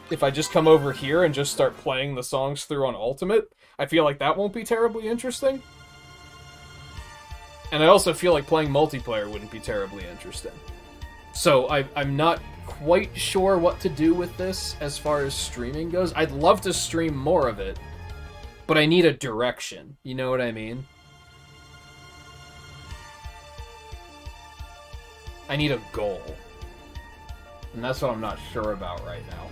If I just come over here and just start playing the songs through on Ultimate, I feel like that won't be terribly interesting. And I also feel like playing multiplayer wouldn't be terribly interesting. So I'm not quite sure what to do with this as far as streaming goes. I'd love to stream more of it, but I need a direction. You know what I mean? I need a goal. And that's what I'm not sure about right now.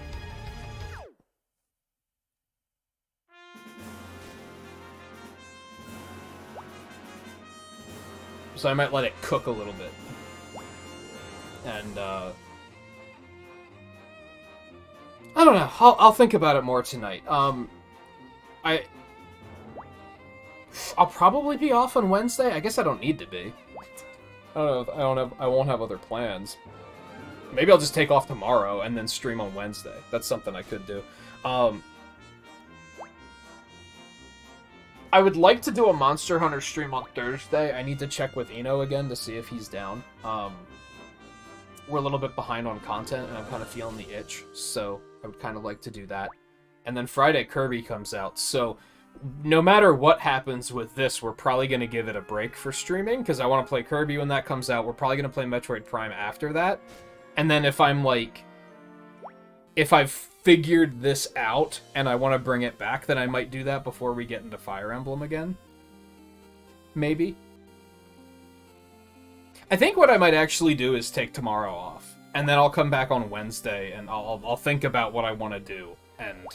So I might let it cook a little bit. And, I don't know. I'll think about it more tonight. I'll probably be off on Wednesday. I guess I don't need to be. I don't know. I won't have other plans. Maybe I'll just take off tomorrow and then stream on Wednesday. That's something I could do. I would like to do a Monster Hunter stream on Thursday. I need to check with Eno again to see if he's down. We're a little bit behind on content, and I'm kind of feeling the itch, so I would kind of like to do that. And then Friday, Kirby comes out, so no matter what happens with this, we're probably going to give it a break for streaming, because I want to play Kirby when that comes out. We're probably going to play Metroid Prime after that. And then if I'm like... If I've figured this out and I want to bring it back, then I might do that before we get into Fire Emblem again. Maybe. I think what I might actually do is take tomorrow off, and then I'll come back on Wednesday and I'll think about what I want to do and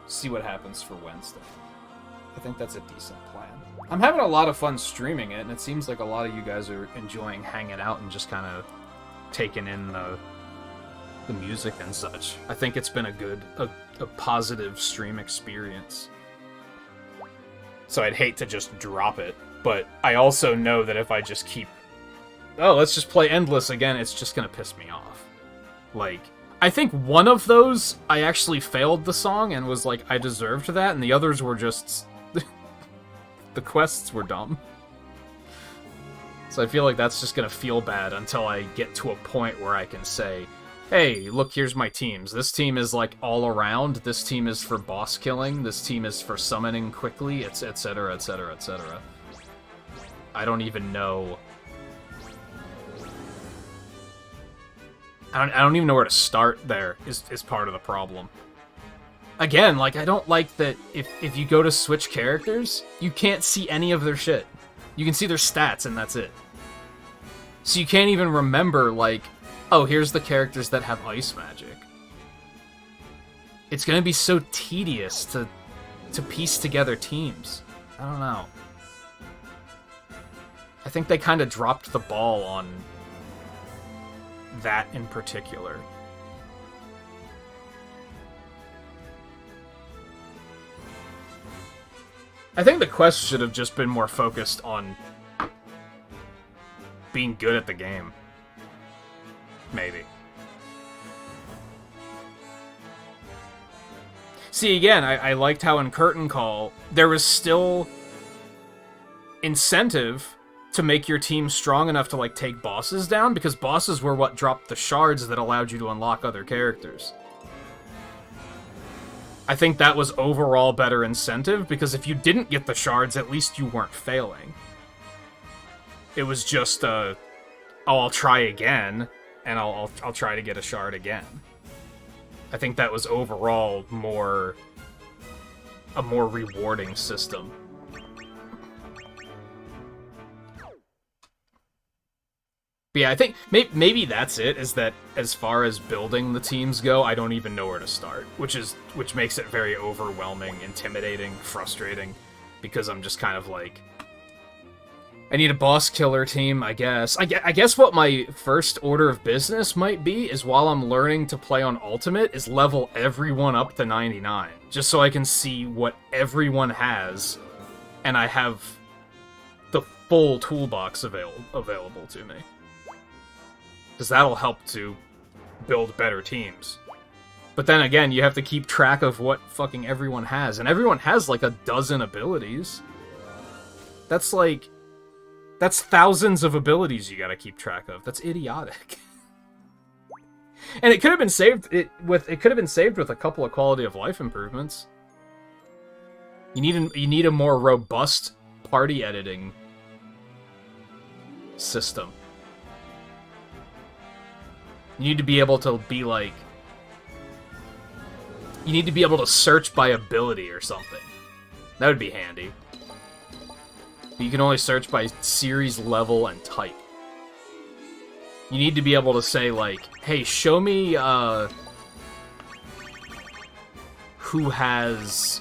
see what happens for Wednesday. I think that's a decent plan. I'm having a lot of fun streaming it, and it seems like a lot of you guys are enjoying hanging out and just kind of taking in the music and such. I think it's been a positive stream experience. So I'd hate to just drop it, but I also know that if I just keep... Oh, let's just play Endless again, it's just gonna piss me off. Like, I think one of those, I actually failed the song and was like, I deserved that, and the others were just... the quests were dumb. So I feel like that's just gonna feel bad until I get to a point where I can say, hey, look, here's my teams. This team is, like, all around. This team is for boss killing. This team is for summoning quickly, etc., etc., etc. I don't even know... I don't even know where to start there, is part of the problem. Again, like, I don't like that if you go to switch characters, you can't see any of their shit. You can see their stats, and that's it. So you can't even remember, like, oh, here's the characters that have ice magic. It's gonna be so tedious to piece together teams. I don't know. I think they kind of dropped the ball on that in particular. I think the quest should have just been more focused on being good at the game. Maybe. See, again, I liked how in Curtain Call, there was still incentive to make your team strong enough to, like, take bosses down, because bosses were what dropped the shards that allowed you to unlock other characters. I think that was overall better incentive, because if you didn't get the shards, at least you weren't failing. It was just, oh, I'll try again, and I'll try to get a shard again. I think that was overall a more rewarding system. But yeah, I think maybe that's it, is that as far as building the teams go, I don't even know where to start, which makes it very overwhelming, intimidating, frustrating, because I'm just kind of like, I need a boss killer team, I guess. I guess what my first order of business might be is, while I'm learning to play on Ultimate, is level everyone up to 99, just so I can see what everyone has, and I have the full toolbox available to me. Because that'll help to build better teams. But then again, you have to keep track of what fucking everyone has. And everyone has like a dozen abilities. That's thousands of abilities you gotta keep track of. That's idiotic. And it could have been saved with a couple of quality of life improvements. You need a more robust party editing system. You need to be able to be like... You need to be able to search by ability or something. That would be handy. But you can only search by series, level, and type. You need to be able to say, like, hey, show me, who has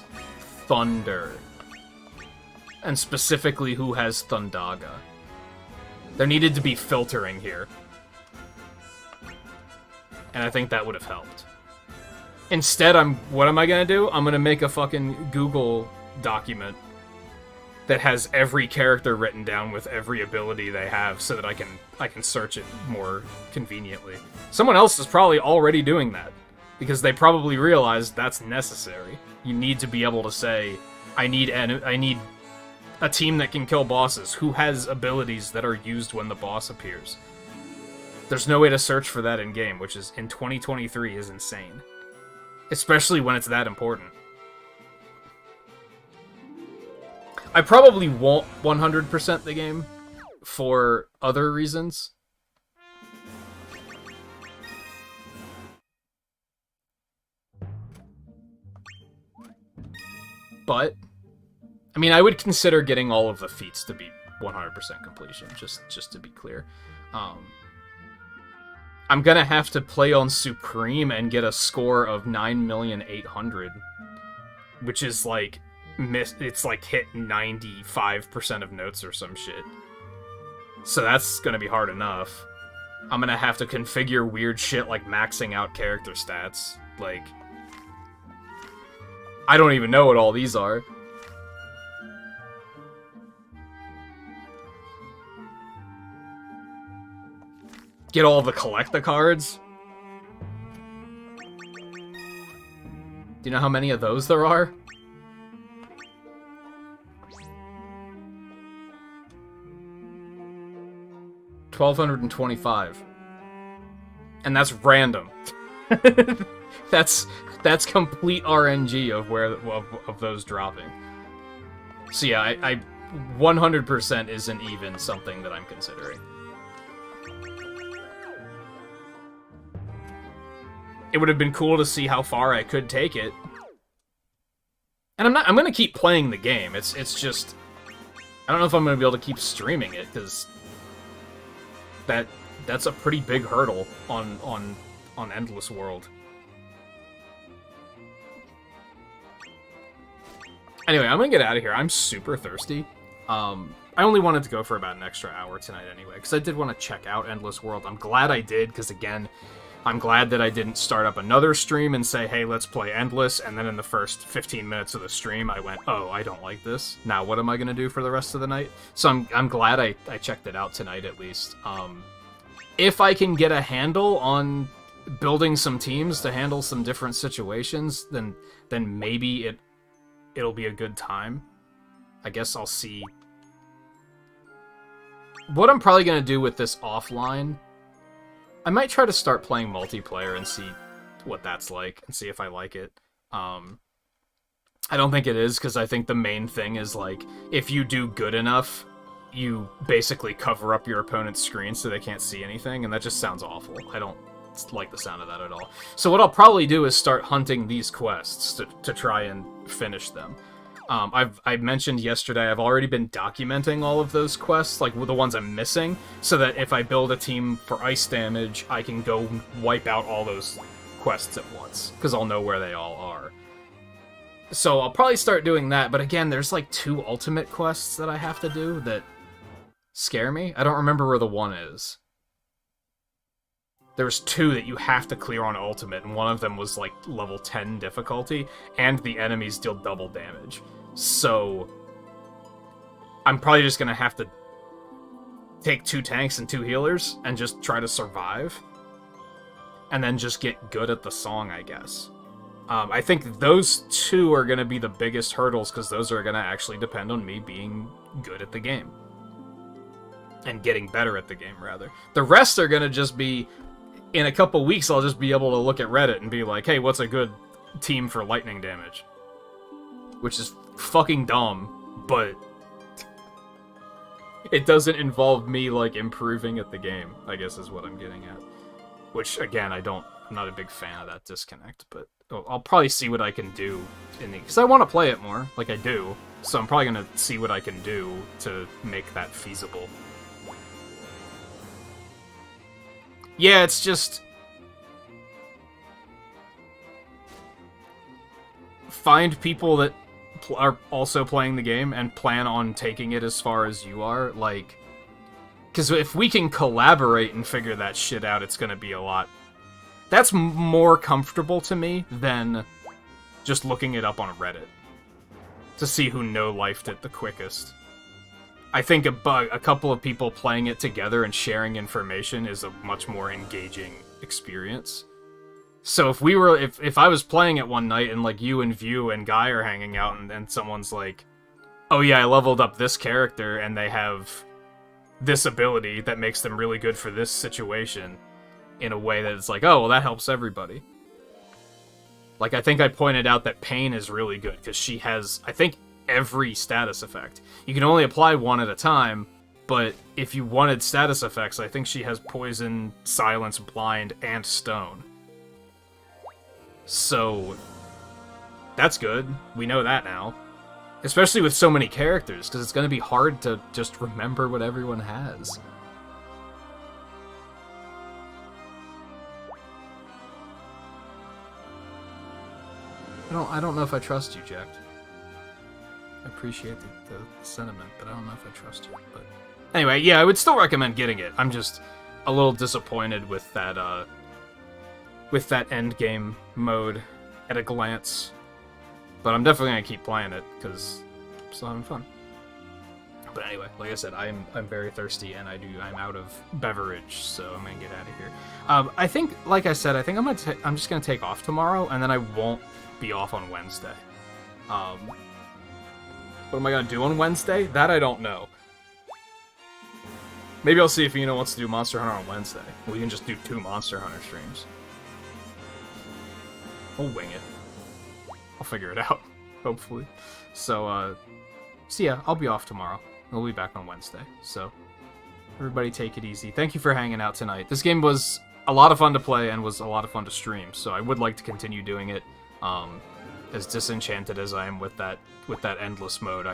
Thunder. And specifically, who has Thundaga. There needed to be filtering here. And I think that would have helped. Instead, what am I gonna do? I'm gonna make a fucking Google document that has every character written down with every ability they have, so that I can search it more conveniently. Someone else is probably already doing that, because they probably realized that's necessary. You need to be able to say, I need a team that can kill bosses, who has abilities that are used when the boss appears. There's no way to search for that in-game, which is, in 2023, is insane. Especially when it's that important. I probably won't 100% the game for other reasons. But, I mean, I would consider getting all of the feats to be 100% completion, just to be clear. I'm gonna have to play on Supreme and get a score of 9,800,000, which is like, it's like hit 95% of notes or some shit. So that's gonna be hard enough. I'm gonna have to configure weird shit like maxing out character stats. Like, I don't even know what all these are. Get all the collector cards. Do you know how many of those there are? $1,225. And that's random. That's complete RNG of those dropping. So yeah, I 100% isn't even something that I'm considering. It would have been cool to see how far I could take it. And I'm gonna keep playing the game. It's just, I don't know if I'm gonna be able to keep streaming it, because that's a pretty big hurdle on Endless World. Anyway, I'm gonna get out of here. I'm super thirsty. I only wanted to go for about an extra hour tonight anyway, because I did want to check out Endless World. I'm glad I did, because again, I'm glad that I didn't start up another stream and say, hey, let's play Endless, and then in the first 15 minutes of the stream, I went, oh, I don't like this. Now what am I going to do for the rest of the night? So I'm glad I checked it out tonight, at least. If I can get a handle on building some teams to handle some different situations, then maybe it'll be a good time. I guess I'll see what I'm probably going to do with this offline, I might try to start playing multiplayer and see what that's like, and see if I like it. I don't think it is, because I think the main thing is, like, if you do good enough, you basically cover up your opponent's screen so they can't see anything, and that just sounds awful. I don't like the sound of that at all. So what I'll probably do is start hunting these quests to try and finish them. I mentioned yesterday I've already been documenting all of those quests, like the ones I'm missing, so that if I build a team for ice damage, I can go wipe out all those quests at once, because I'll know where they all are. So I'll probably start doing that, but again, there's like 2 ultimate quests that I have to do that scare me. I don't remember where the one is. There's 2 that you have to clear on ultimate, and one of them was like level 10 difficulty, and the enemies deal double damage. So I'm probably just gonna have to take 2 tanks and 2 healers and just try to survive. And then just get good at the song, I guess. I think those 2 are going to be the biggest hurdles, because those are going to actually depend on me being good at the game. And getting better at the game, rather. The rest are going to just be, in a couple weeks, I'll just be able to look at Reddit and be like, hey, what's a good team for lightning damage? Which is fucking dumb, but it doesn't involve me, like, improving at the game, I guess is what I'm getting at. Which, again, I'm not a big fan of that disconnect, but I'll probably see what I can do because I want to play it more, like I do, so I'm probably going to see what I can do to make that feasible. Yeah, it's just... find people that are also playing the game and plan on taking it as far as you are, like... Because if we can collaborate and figure that shit out, it's going to be a lot... That's more comfortable to me than just looking it up on Reddit to see who no-lifed it the quickest. I think a couple of people playing it together and sharing information is a much more engaging experience. So if I was playing it one night and like you and View and Guy are hanging out and someone's like, oh yeah, I leveled up this character and they have this ability that makes them really good for this situation, in a way that it's like, oh, well, that helps everybody. Like, I think I pointed out that Pain is really good, because she has, I think, every status effect. You can only apply one at a time, but if you wanted status effects, I think she has Poison, Silence, Blind, and Stone. So, that's good. We know that now. Especially with so many characters, because it's going to be hard to just remember what everyone has. I don't know if I trust you, Jack. I appreciate the sentiment, but I don't know if I trust you. But anyway, yeah, I would still recommend getting it. I'm just a little disappointed with that end game mode at a glance. But I'm definitely gonna keep playing it because I'm still having fun. But anyway, like I said, I'm very thirsty and I'm out of beverage, so I'm gonna get out of here. I think, like I said, I think I'm just gonna take off tomorrow, and then I won't be off on Wednesday. What am I gonna do on Wednesday? That I don't know. Maybe I'll see if Ina wants to do Monster Hunter on Wednesday. We can just do 2 Monster Hunter streams. We'll wing it. I'll figure it out, hopefully. So yeah, I'll be off tomorrow. We'll be back on Wednesday. So, everybody take it easy. Thank you for hanging out tonight. This game was a lot of fun to play and was a lot of fun to stream, so I would like to continue doing it. As disenchanted as I am with that endless mode,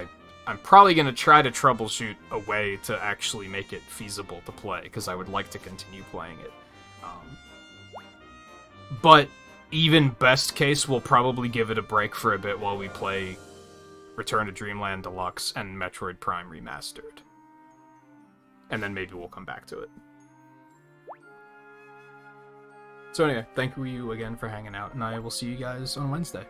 I'm probably going to try to troubleshoot a way to actually make it feasible to play, because I would like to continue playing it. But even best case, we'll probably give it a break for a bit while we play Return to Dreamland Deluxe and Metroid Prime Remastered. And then maybe we'll come back to it. So anyway, thank you again for hanging out, and I will see you guys on Wednesday.